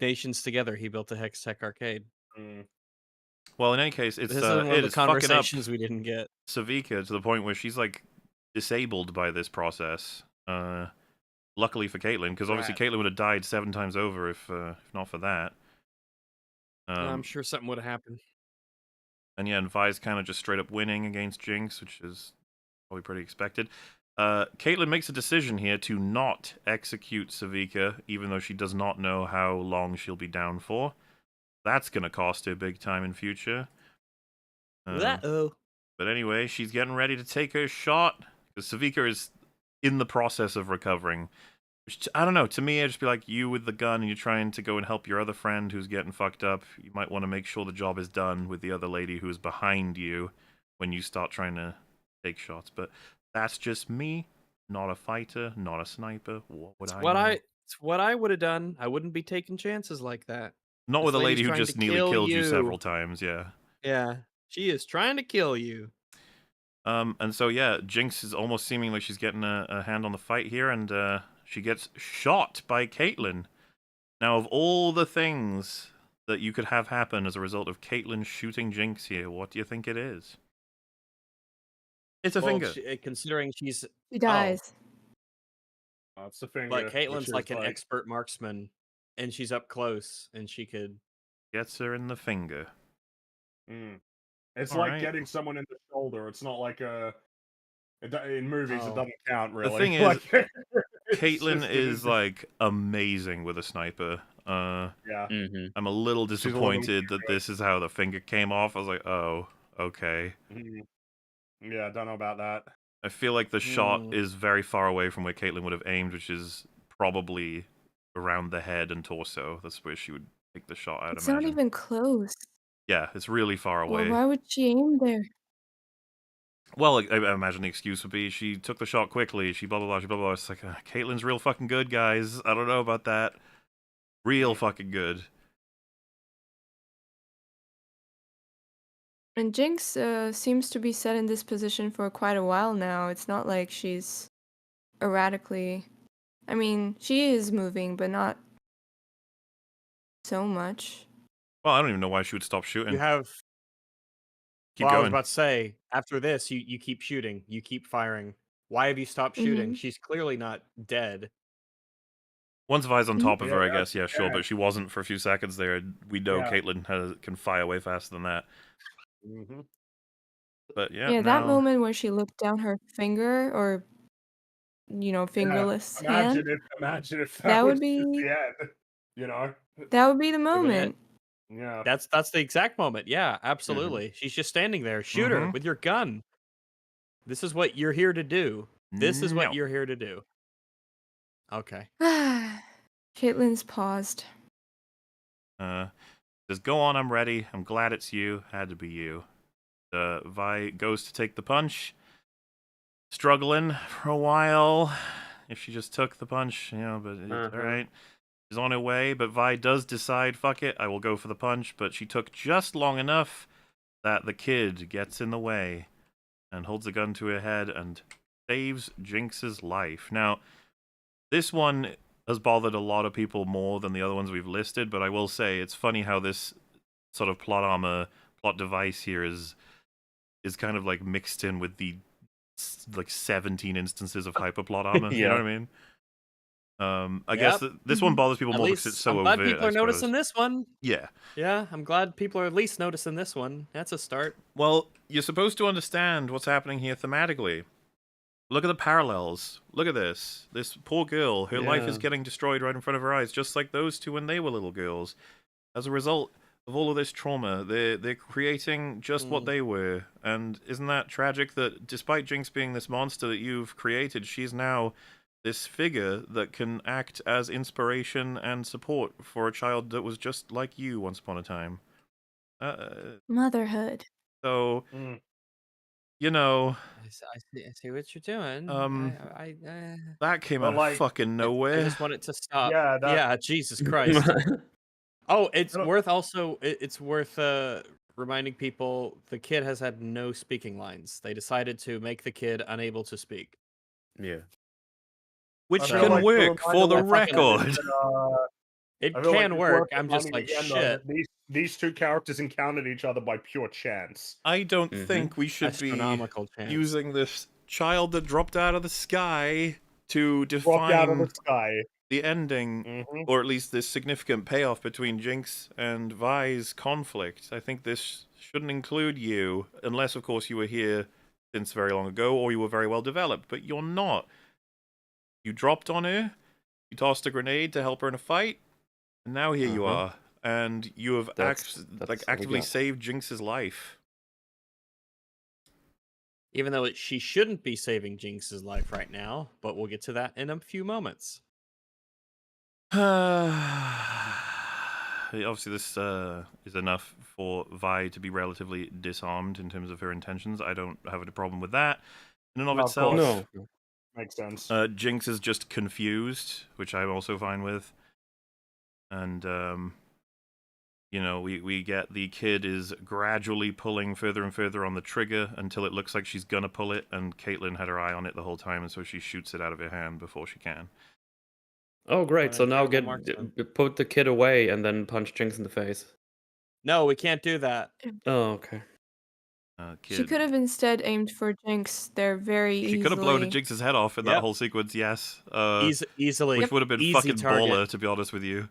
nations together. He built a hex tech arcade. Well, in any case, it's This is one it of the is fucking up conversations we didn't get. Savika to the point where she's like disabled by this process. Luckily for Caitlyn, because obviously Right. Caitlyn would have died 7 times over if not for that. I'm sure something would have happened. And yeah, and Vi's kind of just straight up winning against Jinx, which is probably pretty expected. Caitlyn makes a decision here to not execute Savika, even though she does not know how long she'll be down for. That's gonna cost her big time in future. Uh-oh. But anyway, she's getting ready to take her shot, because Savika is in the process of recovering. Which, I don't know, to me, I'd just be like, you with the gun, and you're trying to go and help your other friend who's getting fucked up. You might want to make sure the job is done with the other lady who's behind you when you start trying to take shots. But that's just me, not a fighter, not a sniper. What would I know? It's what I would have done. I wouldn't be taking chances like that. Not This with a lady's lady who trying just to nearly kill killed you you. several times, yeah. Yeah, she is trying to kill you. And so, yeah, Jinx is almost seeming like she's getting a hand on the fight here, and she gets shot by Caitlyn. Now, of all the things that you could have happen as a result of Caitlyn shooting Jinx here, what do you think it is? It's a finger. Considering she's She dies. It's the finger. like which Caitlyn's is like an expert marksman, and she's up close, and she could. Gets her in the finger. It's All like right. getting someone in the shoulder. It's not like in movies, it Oh. doesn't count really. The thing is, Like, it's Caitlyn just- is like amazing with a sniper. yeah. I'm a little She's a little disappointed that this is how the finger came off. I was like, oh, okay. Yeah, don't know about that. I feel like the shot is very far away from where Caitlyn would have aimed, which is probably around the head and torso. That's where she would take the shot, I'd It's imagine. not even close. Yeah, it's really far Well, away. why would she aim there? Well, like, I imagine the excuse would be she took the shot quickly, she blah blah blah, she blah blah blah. It's like, Caitlyn's real fucking good, guys. I don't know about that. Real fucking good. And Jinx seems to be set in this position for quite a while now. It's not like she's erratically. I mean, she is moving, but not so much. Well, I don't even know why she would stop shooting. You have. Keep I was going. about to say, after this, you keep shooting, you keep firing. Why have you stopped shooting? She's clearly not dead. Once Vi's on top of her, I Yeah, guess, yeah, sure, yeah. but she wasn't for a few seconds there. We know Yeah. Caitlyn can fire way faster than that. But yeah, Yeah, that now moment where she looked down her finger or, Yeah, fingerless hand, imagine if that that was would just be the end, you know? the It would moment. yeah. That's the exact moment. Yeah, absolutely. She's just standing there. Shoot her Mhm. with your gun. This is what you're here to do. This is what No. you're here to do. Okay. Caitlin's paused. Says, go on, I'm ready. I'm glad it's you. Had to be you. Vi goes to take the punch. Struggling for a while. If she just took the punch, but it's alright. She's on her way, but Vi does decide, fuck it, I will go for the punch, but she took just long enough that the kid gets in the way and holds the gun to her head and saves Jinx's life. Now, this one has bothered a lot of people more than the other ones we've listed, but I will say it's funny how this sort of plot device here is kind of like mixed in with the like 17 instances of hyperplot armor. You know what I mean? I guess this one bothers people At more least because it's so I'm glad overt. people I are noticing suppose. this one. Yeah. Yeah, I'm glad people are at least noticing this one. That's a start. Well, you're supposed to understand what's happening here thematically. Look at the parallels. Look at this. This poor girl, her life is Yeah. getting destroyed right in front of her eyes, just like those two when they were little girls. As a result of all of this trauma, they're creating just what they were. And isn't that tragic that despite Jinx being this monster that you've created, she's now this figure that can act as inspiration and support for a child that was just like you once upon a time. Motherhood. So, Mm. I see what you're doing. that came But, out of like, fucking I nowhere. just want it to stop. Yeah, that Yeah, Jesus Christ. Oh, it's I don't- worth also. It's worth reminding people the kid has had no speaking lines. They decided to make the kid unable to speak, Yeah. Which I So- feel can like the work for the reminder was fucking- record. that, it I feel like can it's work. worth I'm just reminding like again, though, shit. that these two characters encountered each other by pure chance. I don't Mhm. think we should be Astronomical chance. using this child that dropped out of the sky to Dropped out of the define sky. the ending, Mhm. or at least this significant payoff between Jinx and Vi's conflict. I think this shouldn't include you, unless, of course, you were here since very long ago, or you were very well developed, but you're not. You dropped on her, you tossed a grenade to help her in a fight, and now here you are, and you have That's all we actively got. saved Jinx's life. Even though she shouldn't be saving Jinx's life right now, but we'll get to that in a few moments. Obviously, this is enough for Vi to be relatively disarmed in terms of her intentions. I don't have a problem with that. In and of No, of itself, course. No. Makes sense. Jinx is just confused, which I'm also fine with. And, we get the kid is gradually pulling further and further on the trigger until it looks like she's gonna pull it, and Caitlyn had her eye on it the whole time, and so she shoots it out of her hand before she can. Oh, great. What So an now incredible marksman. put the kid away and then punch Jinx in the face. No, we can't do that. Oh, okay. She Kid. could have instead aimed for Jinx there very easily. She could have blown Jinx's head off in that Yep. whole sequence, yes. Easily. Which would have been Easy fucking target. baller, to be honest with you.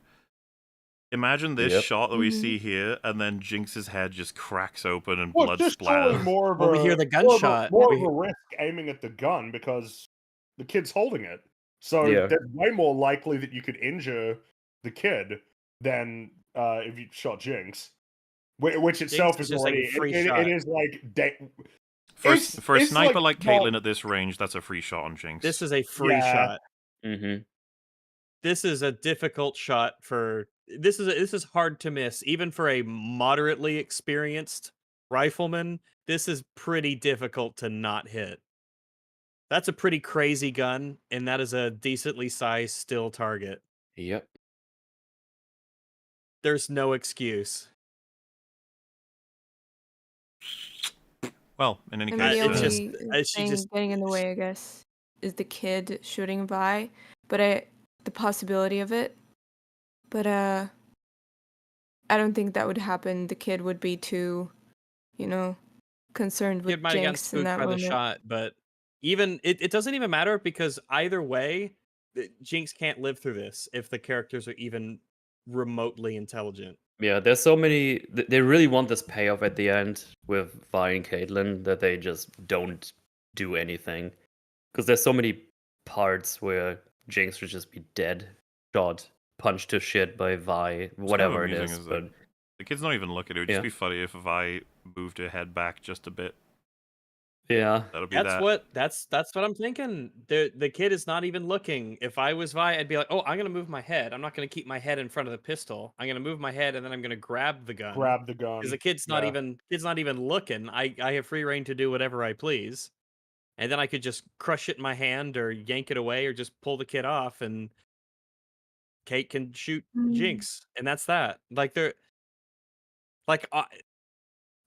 Imagine this Yep. shot that we Mhm. see here, and then Jinx's head just cracks open and Well, blood it's just totally splatters. more of Well, we a hear the more of a- gunshot. More We- of a risk aiming at the gun because the kid's holding it. So Yeah. that's way more likely that you could injure the kid than if you shot Jinx. Which itself is is just like a already free it shot. is like For a it's sniper like not- Caitlyn at this range, that's a free shot on Jinx. This is a free Yeah. shot. Mm-hmm. This is a difficult shot for this is hard to miss even for a moderately experienced rifleman. This is pretty difficult to not hit. That's a pretty crazy gun, and that is a decently sized still target. Yep. There's no excuse. Well, in any And Uh, the case, it's just- only she thing just- getting in the way, I guess, is the kid shooting Vi. But the possibility of it. But I don't think that would happen. The kid would be too, concerned with Kid might have gotten Jinx in spooked that by the moment. shot, but even it doesn't even matter because either way, Jinx can't live through this if the characters are even remotely intelligent. Yeah, there's so many. They really want this payoff at the end with Vi and Caitlyn that they just don't do anything. Because there's so many parts where Jinx should just be dead, shot, punched to shit by Vi, What's kind of whatever it amusing is. is But that the kid's not even looking. It would just yeah, be funny if Vi moved her head back just a bit. yeah, That'll be That's that. what that's what I'm thinking. The kid is not even looking. If I was Vi, I'd be like, "Oh, I'm gonna move my head. I'm not gonna keep my head in front of the pistol. I'm gonna move my head, and then I'm gonna grab the gun." Grab the Because gun. the kid's not even looking. I have free reign to do whatever I please, and then I could just crush it in my hand or yank it away or just pull the kid off, and Kate can shoot Mm. Jinx, and that's that. Like they're like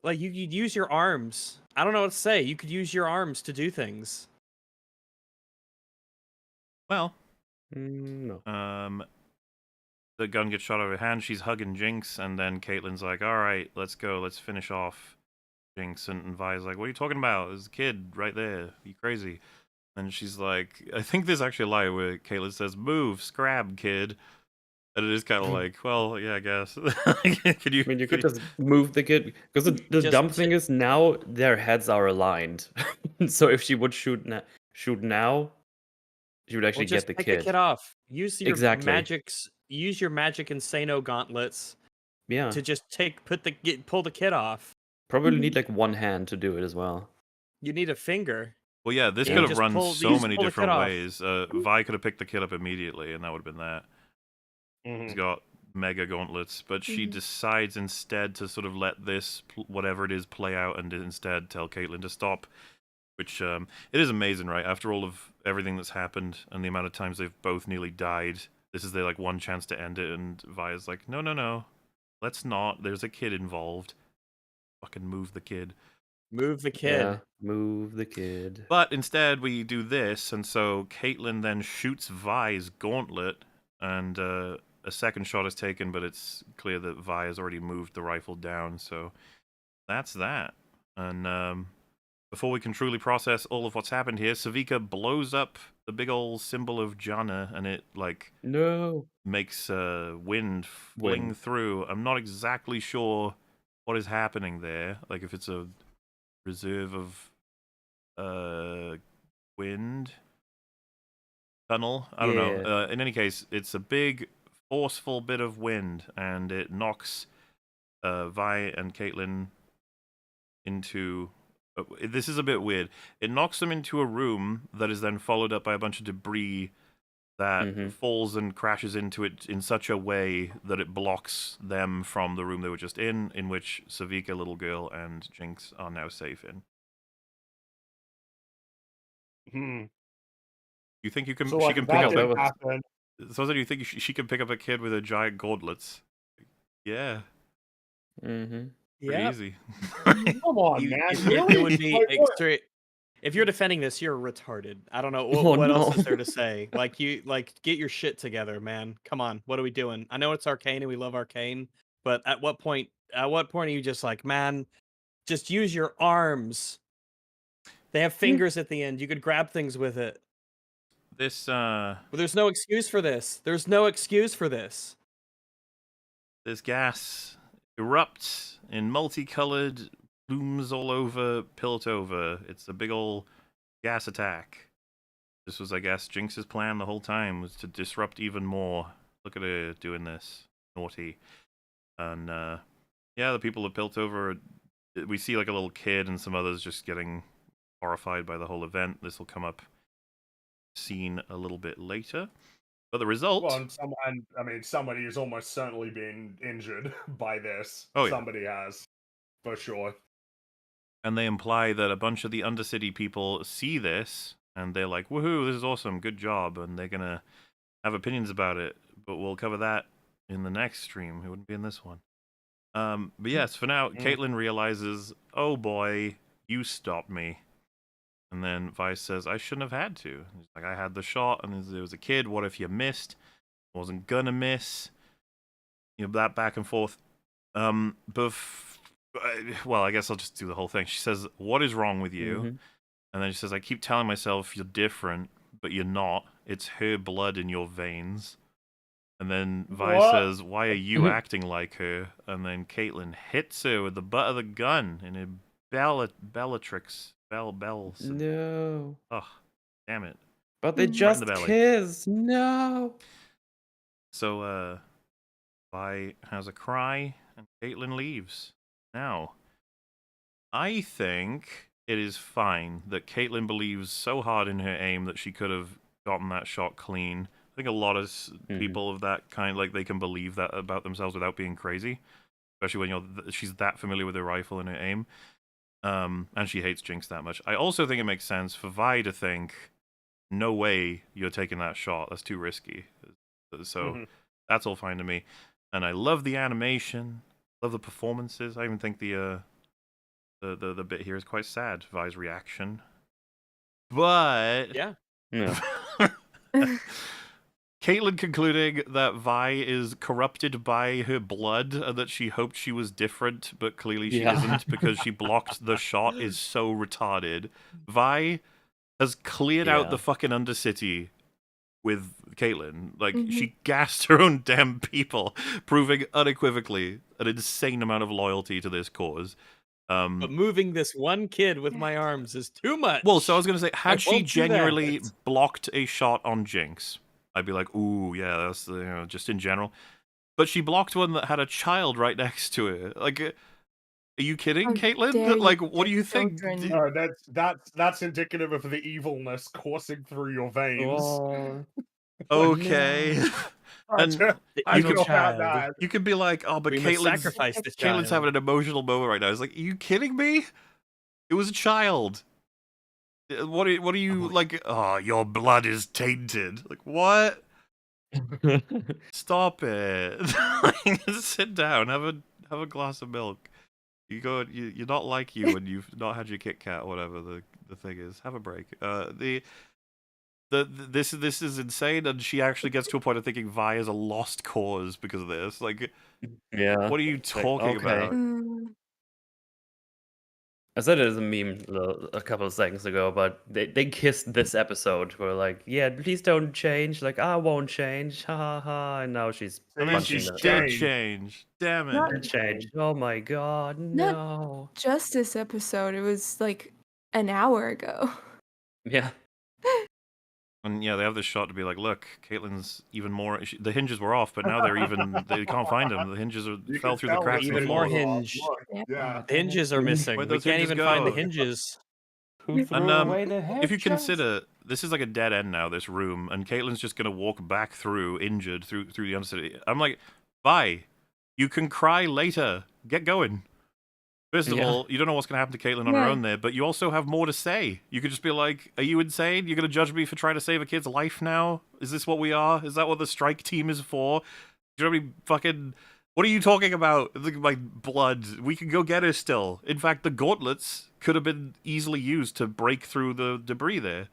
you could use your arms. I don't know what to say. You could use your arms to do things. Well, no. the gun gets shot out of her hand. She's hugging Jinx, and then Caitlyn's like, "All right, let's go. Let's finish off Jinx." And Vi's like, "What are you talking about? There's a kid right there. You crazy?" And she's like, I think there's actually a lie where Caitlyn says, "Move, scrab, kid." And it is kind of like, well, yeah, I guess. Could you? I mean, you could could just move the kid. Because the Just dumb thing is now their heads are aligned. So if she would shoot now, she would Well, actually just get the take the kid kid. off. Use your Exactly. Use your magic Insano gauntlets Yeah. to just pull the kid off. Probably need like one hand to do it as well. You need a finger. Well, yeah, this Yeah. could You have just run pull- you so just many pull the kid different off. ways. Vi could have picked the kid up immediately, and that would have been that. He's got mega gauntlets, but she decides instead to sort of let this, whatever it is, play out and instead tell Caitlyn to stop. Which, it is amazing, right? After all of everything that's happened and the amount of times they've both nearly died, this is their, like, one chance to end it, and Vi's like, no, let's not. There's a kid involved. Fucking move the kid. Move the kid. Yeah, move the kid. But instead, we do this, and so Caitlyn then shoots Vi's gauntlet, and a second shot is taken, but it's clear that Vi has already moved the rifle down, so that's that. And before we can truly process all of what's happened here, Savika blows up the big old symbol of Jana, and it, like, No. makes wind fling through. I'm not exactly sure what is happening there, like if it's a reserve of wind tunnel. I don't know. In any case, it's a big, forceful bit of wind, and it knocks Vi and Caitlyn into. This is a bit weird. It knocks them into a room that is then followed up by a bunch of debris that falls and crashes into it in such a way that it blocks them from the room they were just in which Savika, little girl, and Jinx are now safe in. You think you can? So she like can that pick up. didn't happen. So do you think she can pick up a kid with a giant gauntlets? Yeah, pretty Yeah. easy. Come on, man. Really? It would be Like, what? extra. If you're defending this, you're retarded. I don't know Oh, what else no. is there to say. Like get your shit together, man. Come on, what are we doing? I know it's Arcane and we love Arcane, but at what point? Are you just like, man, just use your arms? They have fingers at the end. You could grab things with it. This But there's no excuse for this. There's no excuse for this. this gas erupts in multicolored plumes all over Piltover. It's a big old gas attack. This was, I guess, Jinx's plan the whole time, was to disrupt even more. Look at her doing this. Naughty. And, yeah, the people of Piltover, we see, like, a little kid and some others just getting horrified by the whole event. This will come up seen a little bit later. But the result... Well, somebody has almost certainly been injured by this. Oh, yeah. Somebody has, for sure. And they imply that a bunch of the Undercity people see this, and they're like, woohoo, this is awesome, good job, and they're gonna have opinions about it, but we'll cover that in the next stream. It wouldn't be in this one. But yes, for now, Caitlyn realizes, oh boy, you stopped me. And then Vice says, I shouldn't have had to. He's like, I had the shot, and there was a kid, what if you missed? Wasn't gonna miss. You know, that back and forth. Well, I guess I'll just do the whole thing. She says, what is wrong with you? And then she says, I keep telling myself you're different, but you're not. It's her blood in your veins. And then Vi What? says, "Why are you acting like her?" And then Caitlyn hits her with the butt of the gun in a Bellatrix. Bell. No. Oh, damn it. But they Mm. just the belly. kissed. No. So, Vi has a cry, and Caitlyn leaves. Now, I think it is fine that Caitlyn believes so hard in her aim that she could have gotten that shot clean. I think a lot of people of that kind, like, they can believe that about themselves without being crazy. Especially when she's that familiar with her rifle and her aim. And she hates Jinx that much. I also think it makes sense for Vi to think, no way you're taking that shot. That's too risky. So that's all fine to me. And I love the animation, love the performances. I even think the bit here is quite sad, Vi's reaction. But Yeah. Caitlyn concluding that Vi is corrupted by her blood and that she hoped she was different, but clearly she isn't because she blocked the shot is so retarded. Vi has cleared out the fucking Undercity with Caitlyn. Like, she gassed her own damn people, proving unequivocally an insane amount of loyalty to this cause. But moving this one kid with my arms is too much. Well, so I was going to say, had she won't do genuinely that. blocked a shot on Jinx, I'd be like, ooh, yeah, that's, just in general. But she blocked one that had a child right next to her. Like, are you kidding, How Caitlyn? dare you Like, what do pick you think? children? No, that's indicative of the evilness coursing through your veins. Oh. Okay. And I you feel could, bad now. you could be like, oh, but We must Caitlyn's sacrifice this having child. an emotional moment right now. It's like, are you kidding me? It was a child. What are you like? Oh, your blood is tainted. Like, what? Stop it. Sit down. Have a glass of milk. You're not like you when you've not had your Kit Kat, whatever the thing is. Have a break. This is insane, and she actually gets to a point of thinking Vi is a lost cause because of this. Like, Yeah. what are you talking about? I said it as a meme a couple of seconds ago, but they kissed this episode. Where like, yeah, please don't change. Like, I won't change. Ha ha ha. And now she's And then punching she the did changed. change. Damn it. Not- change. Oh my god, no. Just this episode. It was like an hour ago. Yeah. And yeah, they have this shot to be like, look, Caitlyn's even more. The hinges were off, but now they can't find them. The hinges You fell can through the tell cracks. it's Even in the more floor. hinge. Yeah. The hinges are missing. Where'd We those can't hinges even find the go? hinges. Who threw And away the if you headshots? consider this is like a dead end now, this room, and Caitlyn's just gonna walk back through injured through the Undercity. I'm like, bye. You can cry later. Get going. First of all, you don't know what's going to happen to Caitlyn on her Yeah. own there, but you also have more to say. You could just be like, are you insane? You're going to judge me for trying to save a kid's life now? Is this what we are? Is that what the strike team is for? Do you know how many fucking... What are you talking about? Look at my blood. We can go get her still. In fact, the gauntlets could have been easily used to break through the debris there.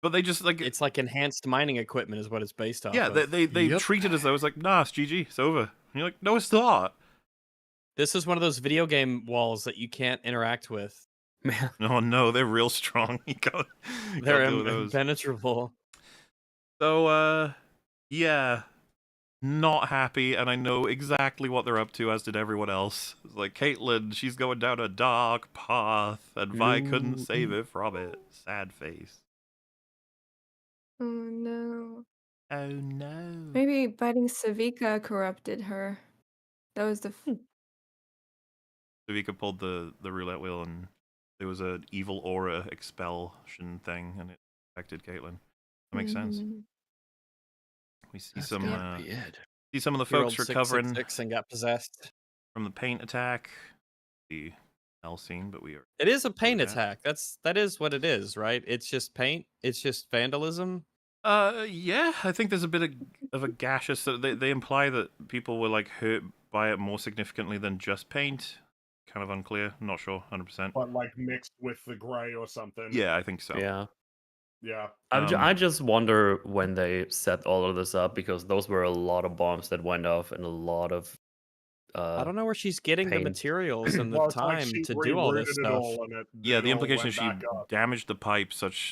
But they just, like... It's like enhanced mining equipment is what it's based off Yeah, of. they treat it as though it's like, nah, it's GG, it's over. And you're like, no, it's not. This is one of those video game walls that you can't interact with. Oh no, they're real strong. You can't They're deal with those. impenetrable. So, yeah, not happy, and I know exactly what they're up to, as did everyone else. It's like, Caitlyn, she's going down a dark path, and Vi couldn't save her from it. Sad face. Oh no. Oh no. Maybe biting Savika corrupted her. That was the. Savika pulled the roulette wheel, and there was an evil aura expulsion thing, and it affected Caitlyn. That makes sense. We see some of the folks recovering 666 and got possessed. from the paint attack. The L scene, but we are. It is a paint that. attack. That is what it is, right? It's just paint. It's just vandalism. Yeah, I think there's a bit of a gaseous. They imply that people were like hurt by it more significantly than just paint. Kind of unclear. I'm not sure, 100%. But like mixed with the grey or something. Yeah, I think so. Yeah. Yeah. I just wonder when they set all of this up, because those were a lot of bombs that went off and a lot of I don't know where she's getting the paint. materials and the Well, it's like time she to do all this rerouted it stuff. all and Yeah, it the all implication went is she back up. damaged the pipe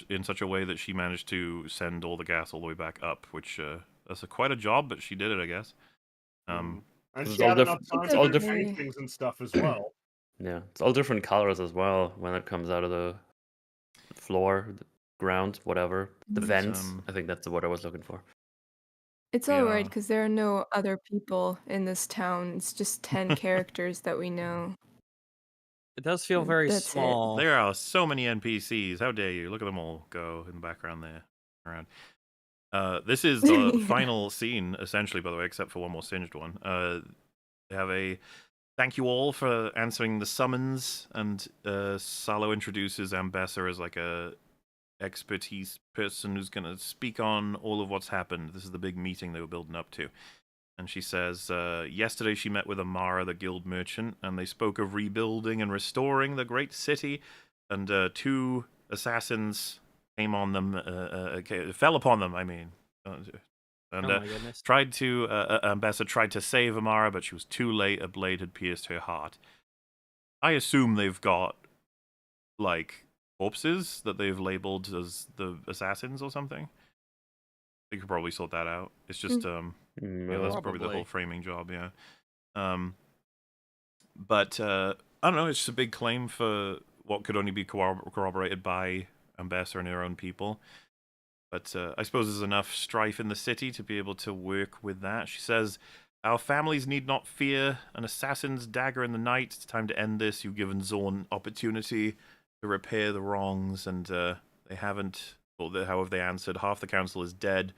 in such a way that she managed to send all the gas all the way back up, which that's quite a job, but she did it, I guess. And It's she all had enough different. time It's to all do different. paintings and stuff as well. Yeah, it's all different colors as well when it comes out of the floor, the ground, whatever. The Mhm. vents. I think that's the word I was looking for. It's We all right are because there are no other people in this town. It's just 10 characters that we know. It does feel very That's it. small. There are so many NPCs. How dare you? Look at them all go in the background there. Around. This is the Yeah. final scene, essentially, by the way, except for one more singed one. They have a thank you all for answering the summons, and Salo introduces Ambessa as like a expertise person who's going to speak on all of what's happened. This is the big meeting they were building up to. And she says, yesterday she met with Amara, the guild merchant, and they spoke of rebuilding and restoring the great city, and 2 assassins came on them, fell upon them, I mean. And Oh my goodness. tried to, Ambessa tried to save Amara, but she was too late. A blade had pierced her heart. I assume they've got, like, corpses that they've labeled as the assassins or something. They could probably sort that out. It's just, yeah, that's probably the whole Probably. framing job, yeah. But I don't know, it's just a big claim for what could only be corroborated by Ambessa and her own people. But I suppose there's enough strife in the city to be able to work with that. She says, our families need not fear an assassin's dagger in the night. It's time to end this. You've given Zorn opportunity to repair the wrongs, and they haven't. Well, how have they answered? Half the council is dead.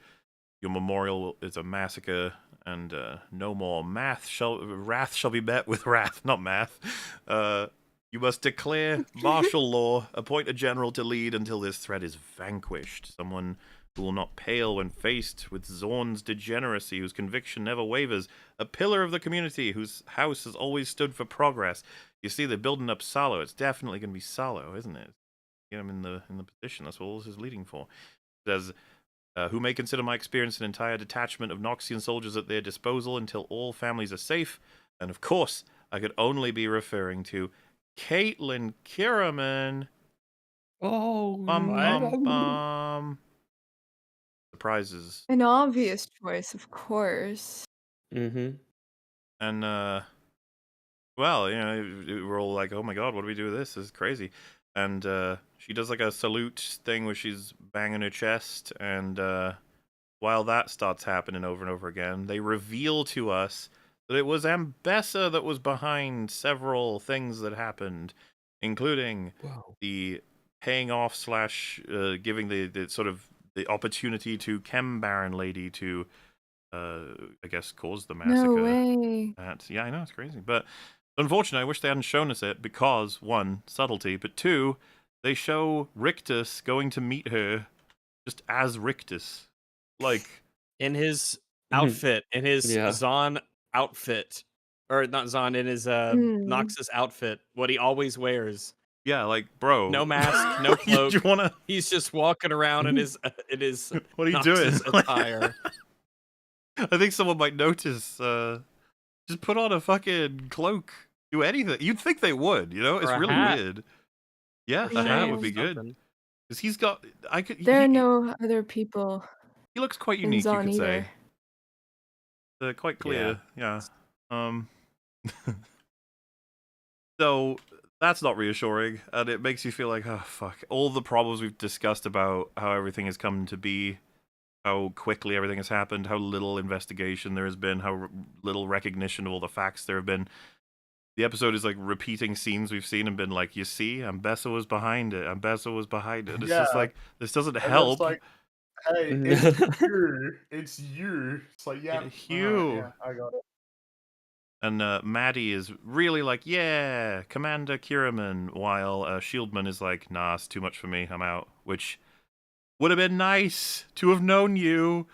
Your memorial is a massacre, and no more wrath shall be met with wrath, not math. You must declare martial law, appoint a general to lead until this threat is vanquished. Someone who will not pale when faced with Zorn's degeneracy, whose conviction never wavers. A pillar of the community, whose house has always stood for progress. You see, they're building up Salo. It's definitely going to be Salo, isn't it? Get him in the position. That's what all this is leading for. It says, who may consider my experience an entire detachment of Noxian soldiers at their disposal until all families are safe. And of course, I could only be referring to Caitlin Kiraman. Oh, Bum. Surprises. An obvious choice, of course. Mm-hmm. And, well, you know, we're all like, oh my god, what do we do with this? This is crazy. And she does like a salute thing where she's banging her chest, and while that starts happening over and over again, they reveal to us that it was Ambessa that was behind several things that happened, including the paying off / giving the sort of the opportunity to Chem Baron lady to, I guess, cause the massacre. No way. Yeah, I know, it's crazy. But unfortunately, I wish they hadn't shown us it because, 1, subtlety, but 2, they show Rictus going to meet her just as Rictus. Like, In his outfit, in his Yeah. Zon outfit. Or not Zon, in his Noxus outfit. What he always wears. yeah, like, bro. No mask, no cloak. You wanna... He's just walking around in his What are you Noxus doing? attire. I think someone might notice. Just put on a fucking cloak. Do anything. You'd think they would, you know? It's Or a really hat. weird. Yeah, Yeah. a hat would Or be good. something. Because he's got... There are no other people He looks quite in unique, you Zon could say. either. They're quite clear, yeah. So that's not reassuring, and it makes you feel like, oh fuck, all the problems we've discussed about how everything has come to be, how quickly everything has happened, how little investigation there has been, how little recognition of all the facts there have been. The episode is like repeating scenes we've seen and been like, you see, Ambessa was behind it, Ambessa was behind it. It's just Yeah. like, this doesn't And help. it's like, hey, it's you. It's you. It's like, yeah, Hugh. yeah, I got it. And Maddie is really like, yeah, Commander Kiraman, while Shieldman is like, nah, it's too much for me, I'm out. Which would have been nice to have known you.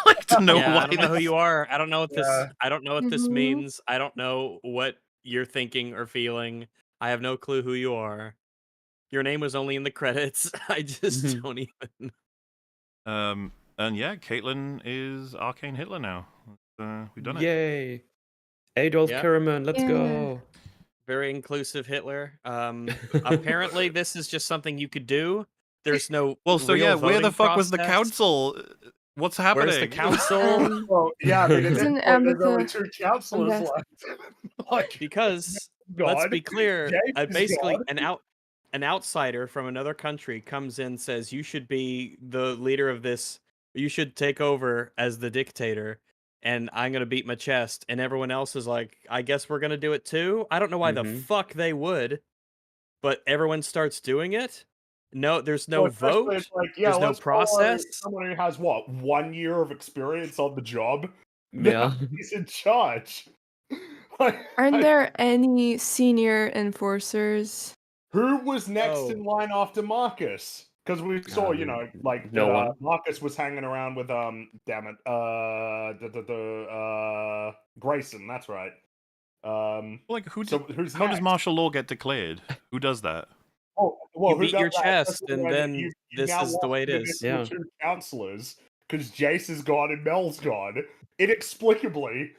Like, to know Yeah, why I don't know who this- you are. I don't know what this. Yeah. I don't know what this Mhm. means. I don't know what you're thinking or feeling. I have no clue who you are. Your name was only in the credits. I just don't even. And yeah, Caitlin is Arcane Hitler now. We've done it. Yay! Adolf Yeah. Karaman, let's Yeah. go. Very inclusive Hitler. Apparently, this is just something you could do. There's no. Well, so real yeah, where the voting fuck was the process. council? What's Where's the happening? council? Well, yeah, I mean, at this Isn't point, there's only Amitha 2 counselors ambassador? left. Like, Because let's God, be clear, James is basically God. an outsider from another country comes in, says you should be the leader of this, you should take over as the dictator, and I'm gonna beat my chest, and everyone else is like, I guess we're gonna do it too. I don't know why the Mhm. fuck they would, but everyone starts doing it. No, there's no Well, especially it's vote. like, yeah, There's no let's follow process. someone who has, what, 1 year of experience on the job? Yeah. Now he's in charge. Like, Aren't there any senior enforcers? who was next Oh. in line after Marcus? Because we saw, you know, like, no that, one. Marcus was hanging around with, damn it, Grayson, that's right. Like, So who's how does next? martial law get declared? Who does that? Oh, well, You who beat does your that? chest, Especially and when then you this now is the walk way it into is. this Yeah. with 2 counselors, because Jace is gone and Mel's gone, inexplicably.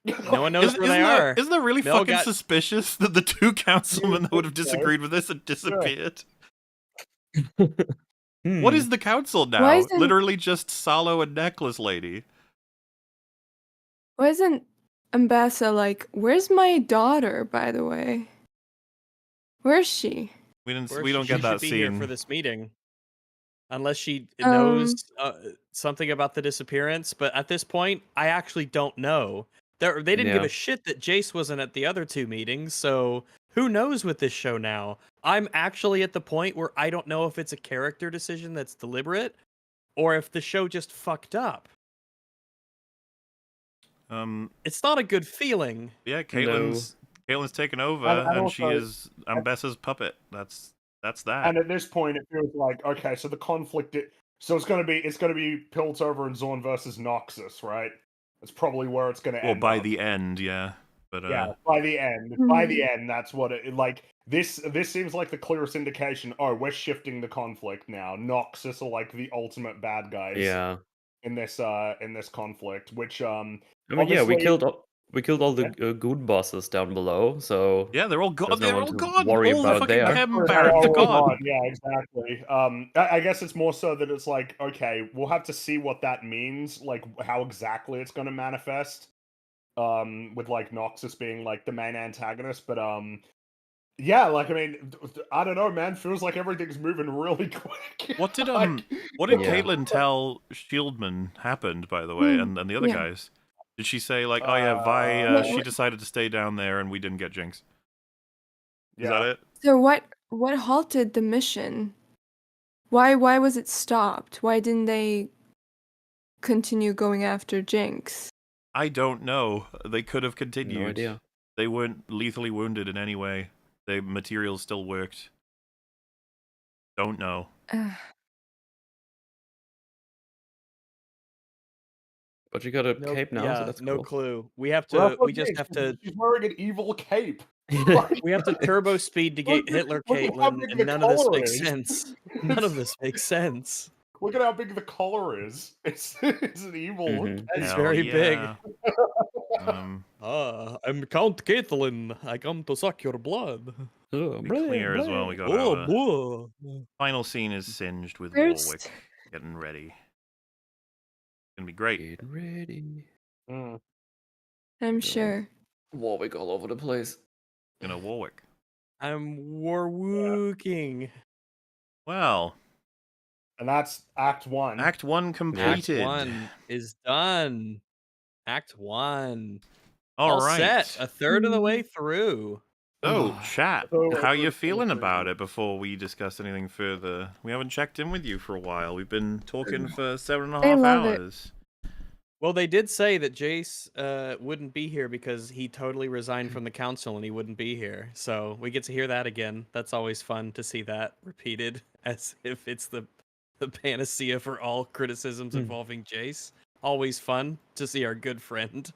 No one knows where they are. Isn't that really Mel fucking got- suspicious that the 2 councilmen that would have Yeah. disagreed with this had disappeared? Hmm. What is the council now? Why isn't- Literally just Salo and Necklace Lady. Why isn't Ambassa like, where's my daughter, by the way? Where's she? We didn't. Where We don't she get that should be here for scene. this meeting, unless she Um, knows something about the disappearance. But at this point, I actually don't know. They didn't give Yeah. a shit that Jace wasn't at the other 2 meetings, so who knows with this show now? I'm actually at the point where I don't know if it's a character decision that's deliberate, or if the show just fucked up. It's not a good feeling. Yeah, Caitlin's taken over, And and she also- is Ambessa's puppet. That's that. And at this point, it feels like, okay, so the conflict, so it's gonna be Piltover and Zorn versus Noxus, right? That's probably where it's gonna Well, end by up. the end, yeah. But Yeah, by the end, that's what it like. This seems like the clearest indication. Oh, we're shifting the conflict now. Noxus are like the ultimate bad guys. Yeah. In this conflict, which I mean, yeah, we obviously- killed all the good bosses down below, so yeah, they're all gone. There's no They're one all to gone. worry All the about fucking there. chem They're barons are all gone. Yeah, exactly. I guess it's more so that it's like, okay, we'll have to see what that means, like how exactly it's going to manifest. With like Noxus being like the main antagonist, but yeah, like I mean, I don't know, man. Feels like everything's moving really quick. What did Like, what did Yeah. Caitlin tell Shieldman happened, by the way, and the other yeah. guys? Did she say like, oh yeah, Vi, No, she decided to stay down there and we didn't get Jinx? Is that yeah. it? So what halted the mission? Why was it stopped? Why didn't they continue going after Jinx? I don't know. They could have continued. no idea. They weren't lethally wounded in any way. The materials still worked. Don't know. But you got a No, cape now, yeah, so that's no cool. clue. We have Well, to. that's what We just it have is. to. She's wearing an evil cape. We have to turbo speed to Look get Hitler look at how Caitlyn, big and the none of this collar makes is. sense. None of this makes sense. Look at how big the collar is. It's an evil. Mhm. cape. It's Hell very big. yeah. I'm Count Caitlyn. I come to suck your blood. Oh, Be clear as well. We got Oh, our boy. final scene is singed with First- Warwick getting ready. Gonna be great. Get ready. Mm. I'm Yeah. sure. Warwick all over the place. Warwick. I'm warwooking. Well, And that's Act 1. Act 1 completed. Act 1 is done. Act 1. All All right. set. A third of the way through. So, chat, So, how you let's- feeling let's- about it before we discuss anything further? We haven't checked in with you for a while. We've been talking for 7.5 I love it. hours. Well, they did say that Jace wouldn't be here because he totally resigned from the council and he wouldn't be here. So we get to hear that again. That's always fun to see that repeated, as if it's the panacea for all criticisms involving Jace. Always fun to see our good friend.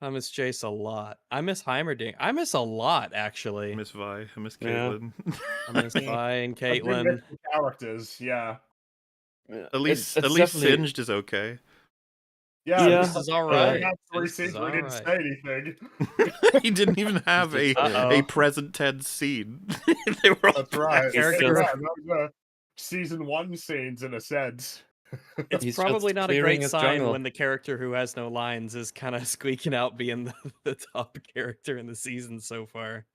I miss Jace a lot. I miss Heimerding. I miss a lot, actually. I miss Vi. I miss Yeah. Caitlin. I miss Vi and I do miss Caitlyn. the characters, yeah. At least, it's at least definitely- Singed is okay. Yeah, Yeah. This is all we right. had 3 This scenes is where he didn't all say anything. He didn't even have a Uh-oh. present tense scene. They were all That's right. Character- Yeah, that was, season 1 scenes in a sense. It's He's probably just not a clearing great his sign jungle. when the character who has no lines is kind of squeaking out being the top character in the season so far.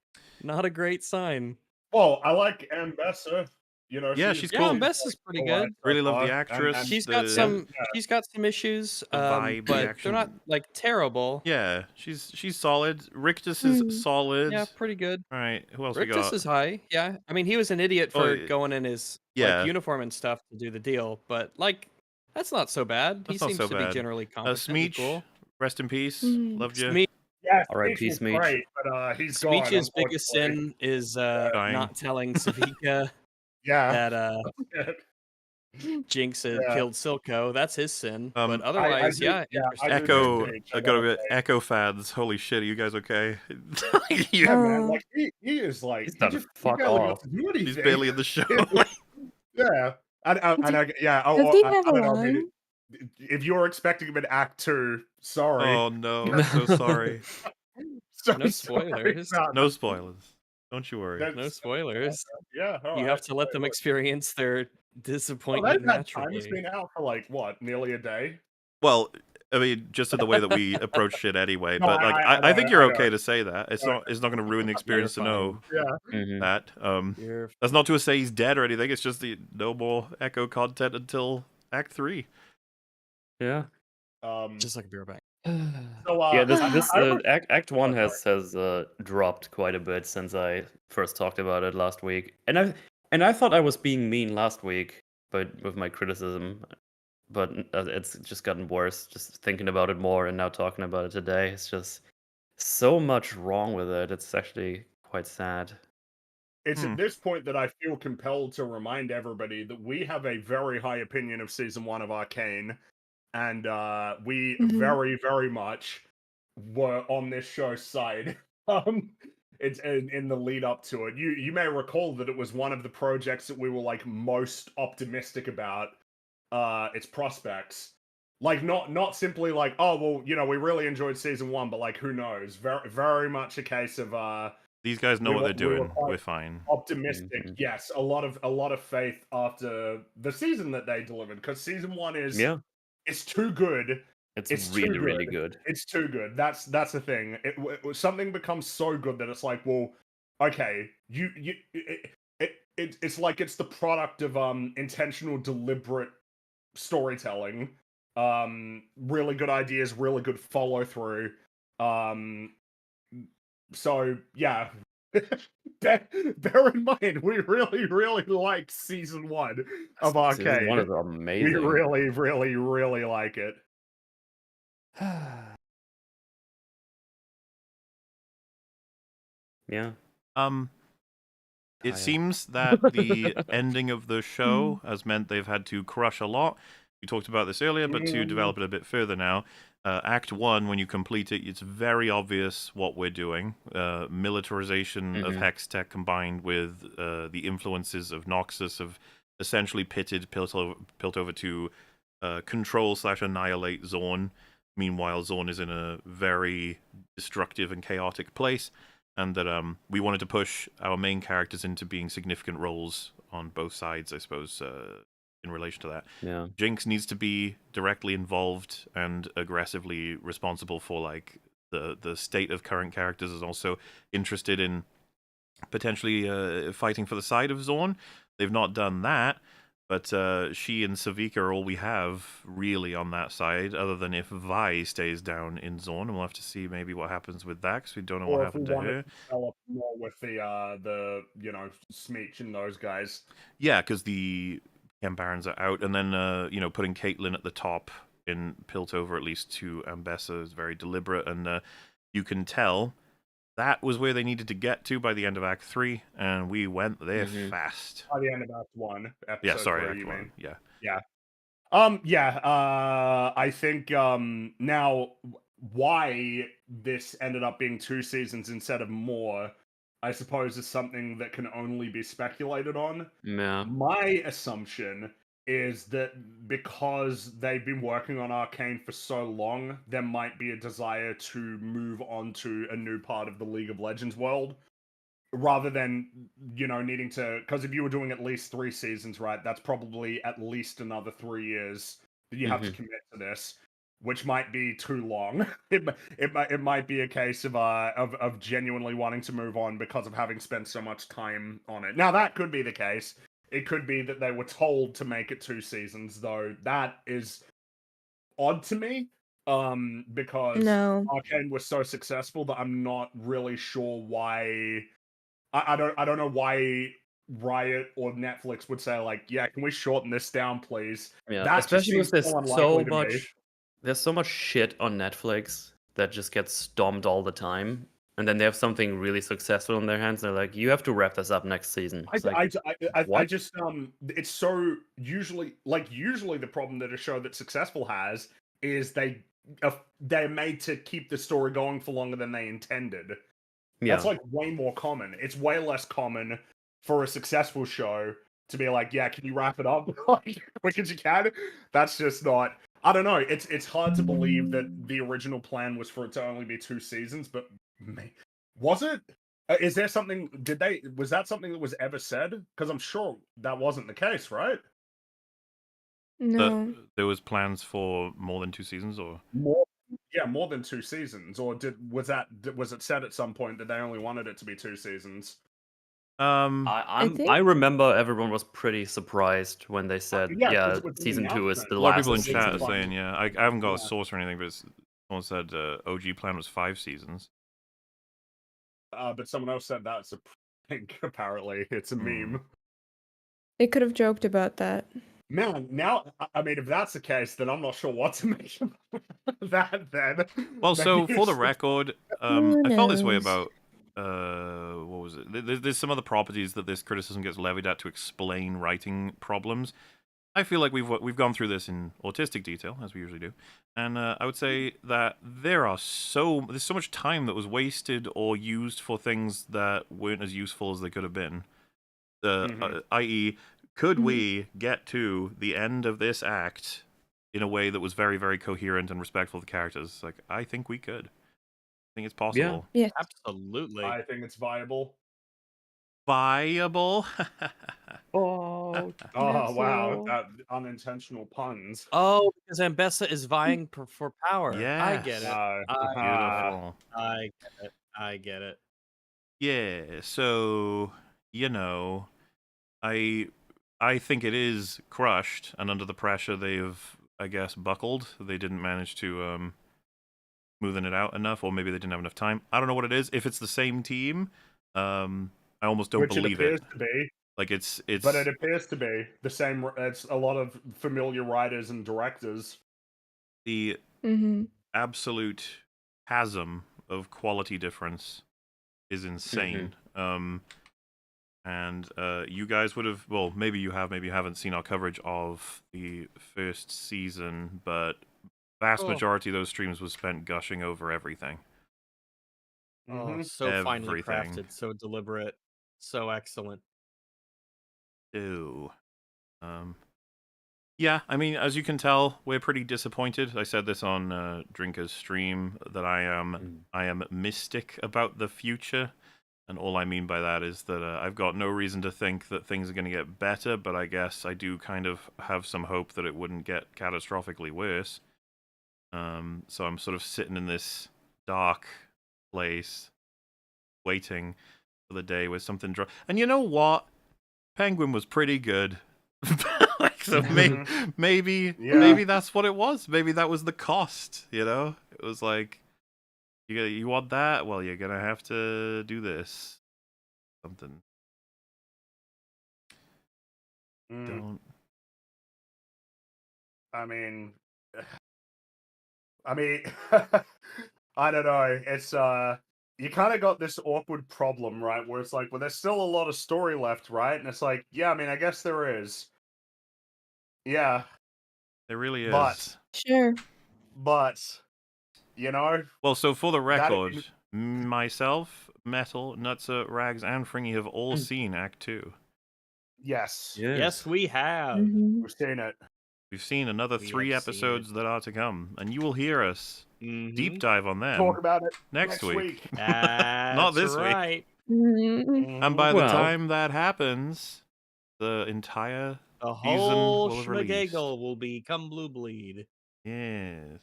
Not a great sign. Well, I like Ambessa. You know, Yeah, she's Yeah, cool. Ambessa's pretty alright good. so Really love the far, actress. and She's got the- some yeah. she's got some issues, The vibe, the but action. they're not like terrible. Yeah, she's solid. Rictus is Mm. solid. Yeah, pretty good. All right, who else we Rictus got? is high. Yeah, I mean he was an idiot Oh, for yeah. going in his Yeah. like uniform and stuff to do the deal, but like that's not so bad. He That's not seems so to bad. be generally competent and Smeech, cool. rest in peace. Mhm. Loved you. Smeech, Yeah, All right, Smeech was Smeech. great, but he's gone. Smeech's biggest unfortunately. sin is Dying. not telling Savika Yeah. that Jinx had Yeah. killed Silco. That's his sin. But I otherwise, do- yeah, yeah, interesting. I do Echo, think I gotta be Echo fads. Holy shit, are you guys okay? Yeah, Yeah, man. Oh. Like he is like He's he done just fuck barely got all. to do anything. he's barely in the show. Yeah, and yeah. Does he have I a don't know. I mean, line? if you're expecting him in Act 2, sorry. Oh no, I'm so sorry. So No sorry spoilers. about No that. spoilers. Don't you worry. That's- No spoilers. Yeah, all You right. have to let them Look, experience their well, disappointment they've had time. It's naturally. been out for like what, nearly a day. Well, I mean, just in the way that we approach shit anyway. No, but like, I I think know, you're I know. okay to say that. It's not going to ruin the experience to know Yeah. Mhm. that. You're That's not to say he's dead or anything. It's just the no more Echo content until Act 3. Yeah. just like a beer back. So Yeah, this I would- Act 1 Oh, has dropped quite a bit since I first talked about it last week. And I thought I was being mean last week, but with my criticism, but it's just gotten worse just thinking about it more and now talking about it today. It's just so much wrong with it. It's actually quite sad. It's Hmm. at this point that I feel compelled to remind everybody that we have a very high opinion of season 1 of Arcane, and we Mhm. very, very much were on this show's side. It's in the lead up to it. You may recall that it was one of the projects that we were like most optimistic about its prospects. Like not simply like, oh well, you know, we really enjoyed season 1, but like who knows? Very very much a case of These guys know We what were- they're we were doing. quite- We're fine. optimistic. Mhm. Yes, a lot of faith after the season that they delivered, because season 1 is Yeah, it's too good. it's It's too really, really good. good. It's too good. That's the thing. Something becomes so good that it's like, well, okay, it's like it's the product of intentional, deliberate storytelling. Really good ideas, really good follow through. So yeah. Bear in mind, we really, really like season 1 of Season 1 Arcane. is We amazing. really, really, really like it. Yeah. It Kaya. seems that the ending of the show has meant they've had to crush a lot. We talked about this earlier, but to develop it a bit further now, Act 1, when you complete it, it's very obvious what we're doing. Militarization of Mhm. Hex tech combined with the influences of Noxus have essentially pitted Piltover to control/annihilate Zorn. Meanwhile, Zorn is in a very destructive and chaotic place, and that we wanted to push our main characters into being significant roles on both sides, I suppose, in relation to that. Yeah. Jinx needs to be directly involved and aggressively responsible for like the state of current characters, is also interested in potentially fighting for the side of Zorn. They've not done that, but she and Savika are all we have really on that side, other than if Vi stays down in Zorn, and we'll have to see maybe what happens with that, because we don't know what Or if we happened to want her. to develop more with the you know, Smeech and those guys. Yeah, because the Chem Barons are out, and then putting Caitlyn at the top in Piltover, at least to Ambessa, is very deliberate, and you can tell that was where they needed to get to by the end of Act 3, and we went there Mhm. fast. By the end of Act 1, episode Yeah, sorry, 3, Act you 1. mean? Yeah. I think now why this ended up being 2 seasons instead of more, I suppose, is something that can only be speculated on. Yeah. My assumption is that because they've been working on Arcane for so long, there might be a desire to move on to a new part of the League of Legends world. rather than needing to, because if you were doing at least 3 seasons, right, that's probably at least another 3 years that you have to commit to this, which might be too long. It might be a case of genuinely wanting to move on because of having spent so much time on it. Now that could be the case. It could be that they were told to make it 2 seasons, though. That is odd to me. Because No. Arcane was so successful that I'm not really sure why. I don't know why Riot or Netflix would say, like, yeah, can we shorten this down, please? Yeah, That just especially seems with so there's unlikely to me. there's so much shit on Netflix that just gets stomped all the time, and then they have something really successful in their hands. And they're like, you have to wrap this up next season. It's like, I what? just it's so usually the problem that a show that's successful has is they're made to keep the story going for longer than they intended. That's Yeah, like way more common. It's way less common for a successful show to be like, yeah, can you wrap it up like quick as you can? That's just not. I don't know. It's hard to believe that the original plan was for it to only be 2 seasons, but was it? Is there something? Was that something that was ever said? Because I'm sure that wasn't the case, right? No. There was plans for more than 2 seasons, or More than 2 seasons, or was it said at some point that they only wanted it to be 2 seasons? I remember everyone was pretty surprised when they said, Yeah, 'cause yeah, it was in the season 2 is announcement. the a lot of last people in of chat season are one. saying, yeah. I haven't got a Yeah. source or anything, but someone said OG plan was 5 seasons. But someone else said that's a prank. Apparently, it's a meme. They could have joked about that. Man, now I mean, if that's the case, then I'm not sure what to make of that. Then, Well, so maybe for the it's- record, Who I felt this way knows? about what was it? There's some other properties that this criticism gets levied at to explain writing problems. I feel like we've gone through this in autistic detail, as we usually do, and I would say that there's so much time that was wasted or used for things that weren't as useful as they could have been. I.e., could we get to the end of this act in a way that was very, very coherent and respectful of the characters? Like, I think we could. I think it's possible. Yes. Absolutely. I think it's viable. Viable. Oh, Oh wow, that unintentional puns. Oh, because Ambessa is vying for power. I get Yes. it. Beautiful. I get it. I get it. Yeah. So I think it is crushed, and under the pressure, they've, I guess, buckled. They didn't manage to smoothen it out enough, or maybe they didn't have enough time. I don't know what it is. If it's the same team, I almost don't Which believe it appears it. to be. Like it's. But it appears to be the same. It's a lot of familiar writers and directors. The Mm-hmm. absolute chasm of quality difference is insane. And you guys would have, well, maybe you have, maybe you haven't seen our coverage of the first season, but vast majority of those streams was spent gushing over everything. Oh, so finely Everything. crafted, so deliberate, so excellent. Ew. Yeah, I mean, as you can tell, we're pretty disappointed. I said this on Drinker's stream that I am mystic about the future, and all I mean by that is that I've got no reason to think that things are going to get better, but I guess I do kind of have some hope that it wouldn't get catastrophically worse. So I'm sort of sitting in this dark place, waiting for the day where something drops. And you know what? Penguin was pretty good. Like, so maybe that's what it was. Maybe that was the cost. It was like, you want that? Well, you're gonna have to do this. Something. Don't. I mean, I don't know. It's you kind of got this awkward problem, right? Where it's like, well, there's still a lot of story left, right? And it's like, yeah, I mean, I guess there is. Yeah. There really is. But Sure. Well, so for the record, myself, Metal, Nutsa, Rags, and Fringy have all seen Act 2. Yes. Yes, we have. Mm-hmm. We've seen it. We've seen another We 3 have seen episodes that are to come, and you will hear us deep dive on them Talk about it next week. week. Not this week. Right. And by the Well, time that happens, the entire The season whole will have released. schmagagel will become Blue Bleed. Yes.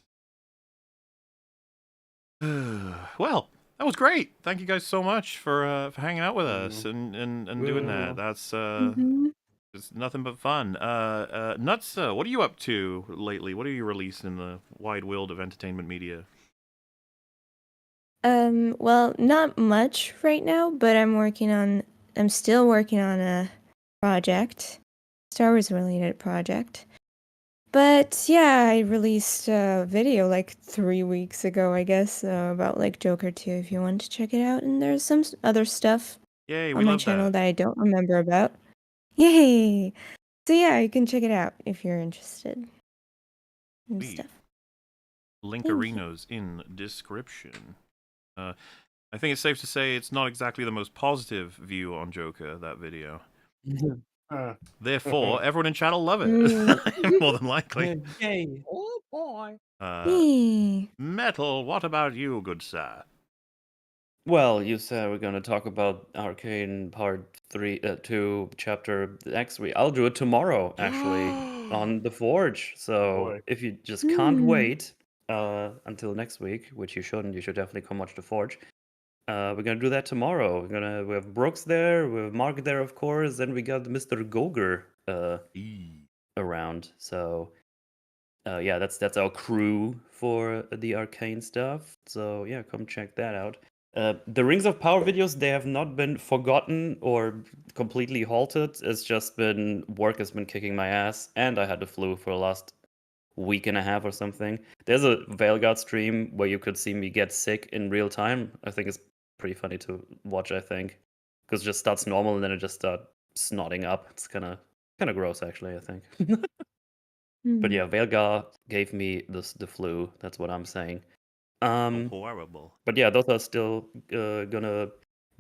Well, that was great. Thank you guys so much for hanging out with us and doing that. That's Mhm. it's nothing but fun. Nuts, what are you up to lately? What are you releasing in the wide world of entertainment media? Well, not much right now, but I'm still working on a project, Star Wars related project. But yeah, I released a video like 3 weeks ago, I guess, about like Joker 2 if you want to check it out. And there's some other stuff Yay, we on my love channel that. that I don't remember about. Yay! So yeah, you can check it out if you're interested in Sweet. stuff. Linkarinos in description. I think it's safe to say it's not exactly the most positive view on Joker, that video. Therefore, everyone in chat will love it. More than likely. Yay! Oh boy! Yay! Metal, what about you, good sir? well, you said we're gonna talk about Arcane Part 2, Chapter next week. I'll do it tomorrow, actually, on the Forge. So Boy. if you just can't Hmm. wait until next week, which you shouldn't, you should definitely come watch the Forge. We're gonna do that tomorrow. We have Brooks there, we have Mark there, of course, then we got Mr. Goger around. So yeah, that's our crew for the Arcane stuff. So yeah, come check that out. The Rings of Power videos, they have not been forgotten or completely halted. It's just been work has been kicking my ass, and I had the flu for the last week and a half or something. There's a Veilguard stream where you could see me get sick in real time. I think it's pretty funny to watch, I think. Because it just starts normal and then it just starts snotting up. It's kind of gross, actually, I think. But yeah, Veilguard gave me the flu. That's what I'm saying. Horrible. But yeah, those are still gonna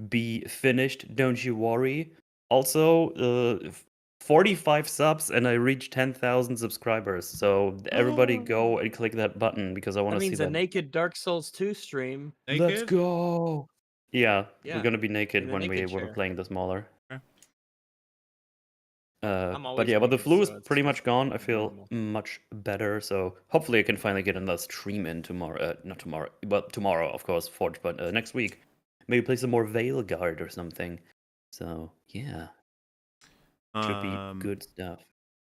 be finished. Don't you worry. Also, 45 subs and I reached 10,000 subscribers. So everybody go and click that button because I want That to see means a that. naked Dark Souls 2 stream. Let's Naked? go. Yeah, Yeah, we're gonna be naked in a when naked we're chair. playing the smaller. Okay. I'm But always yeah, but the naked, flu is so it's pretty much gone. I feel normal. much better. So hopefully I can finally get another stream in tomorrow. Not tomorrow, but tomorrow, of course, Forge. But next week, maybe play some more Veilguard or something. So yeah, should be good stuff.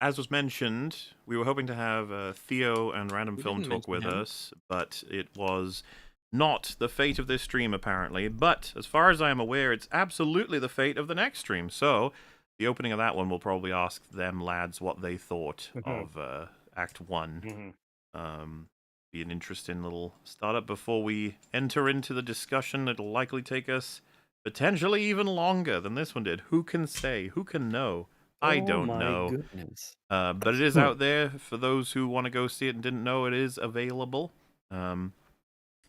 As was mentioned, we were hoping to have Theo and Random We Film didn't Talk mention with him. us, but it was not the fate of this stream, apparently. But as far as I am aware, it's absolutely the fate of the next stream. So the opening of that one will probably ask them lads what they thought of Act 1. Be an interesting little startup before we enter into the discussion. It'll likely take us potentially even longer than this one did. Who can say? Who can know? I don't know. Goodness. But it is out there for those who want to go see it and didn't know it is available.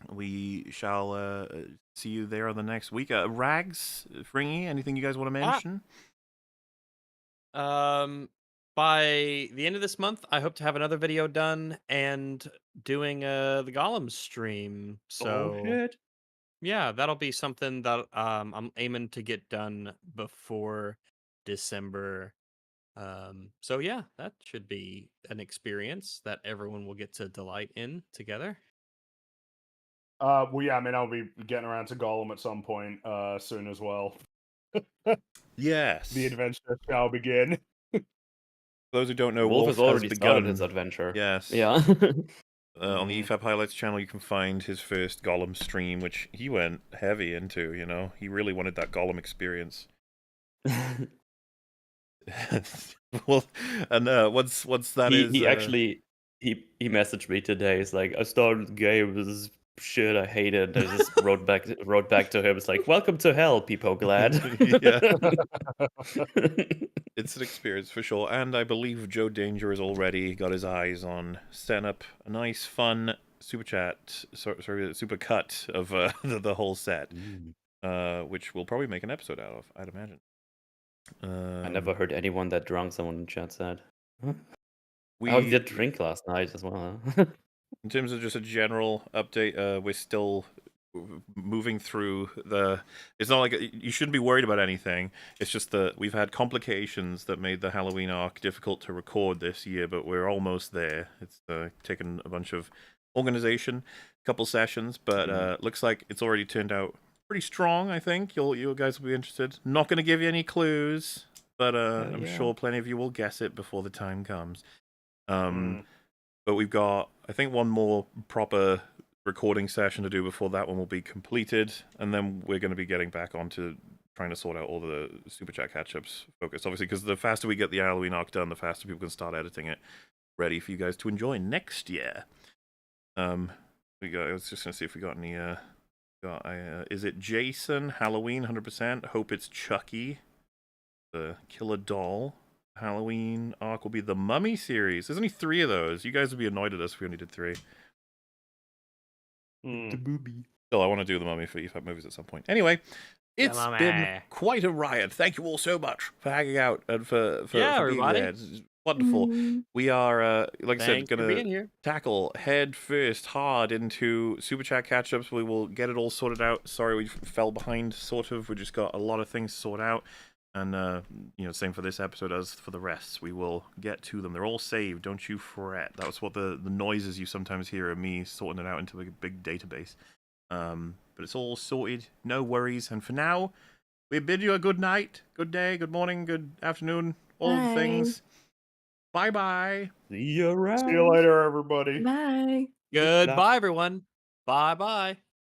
We shall see you there on the next week. Rags, Fringy, anything you guys want to mention? By the end of this month, I hope to have another video done and doing the Golem stream. So shit. yeah, that'll be something that I'm aiming to get done before December. So yeah, that should be an experience that everyone will get to delight in together. Well, yeah, I mean, I'll be getting around to Gollum at some point soon as well. Yes. The adventure shall begin. For those who don't know, Wolf has already begun started his adventure. Yes. Yeah. On the EFAP Highlights channel, you can find his first Gollum stream, which he went heavy into, you know? He really wanted that Gollum experience. Well, and once that he actually he messaged me today. He's like, I started the game. This is shit. I hate it. I just wrote back to him. It's like, welcome to hell, people. Glad. Yeah. It's an experience for sure, and I believe Joe Danger has already got his eyes on setting up a nice, fun super chat, super cut of the whole set, which we'll probably make an episode out of, I'd imagine. I never heard anyone that drunk. Someone in chat said. We did drink last night as well. Huh? In terms of just a general update, we're still moving through the. It's not like you shouldn't be worried about anything. It's just that we've had complications that made the Halloween arc difficult to record this year, but we're almost there. It's taken a bunch of organization, couple sessions, but looks like it's already turned out pretty strong. I think you guys will be interested. Not going to give you any clues, but I'm sure plenty of you will guess it before the time comes. But we've got, I think, one more proper recording session to do before that one will be completed, and then we're going to be getting back onto trying to sort out all the super chat catch-ups focus, obviously, because the faster we get the Halloween arc done, the faster people can start editing it ready for you guys to enjoy next year. I was just going to see if we got any is it Jason Halloween 100%? Hope it's Chucky the Killer Doll. Halloween arc will be the Mummy series. There's only 3 of those. You guys would be annoyed at us if we only did 3. The movie. Still, I want to do the Mummy for EFAP movies at some point. Anyway, it's been quite a riot. Thank you all so much for hanging out and for everybody. being there. It's wonderful. We are, like I said, going to tackle head first hard into Super Chat catch-ups. We will get it all sorted out. Sorry we fell behind, sort of. We just got a lot of things to sort out. And, same for this episode as for the rest. We will get to them. They're all saved. Don't you fret. That was what the noises you sometimes hear of me sorting it out into a big database. But it's all sorted. No worries. And for now, we bid you a good night, good day, good morning, good afternoon, all the things. Bye-bye. See you around. See you later, everybody. Bye. Goodbye, everyone. Bye-bye.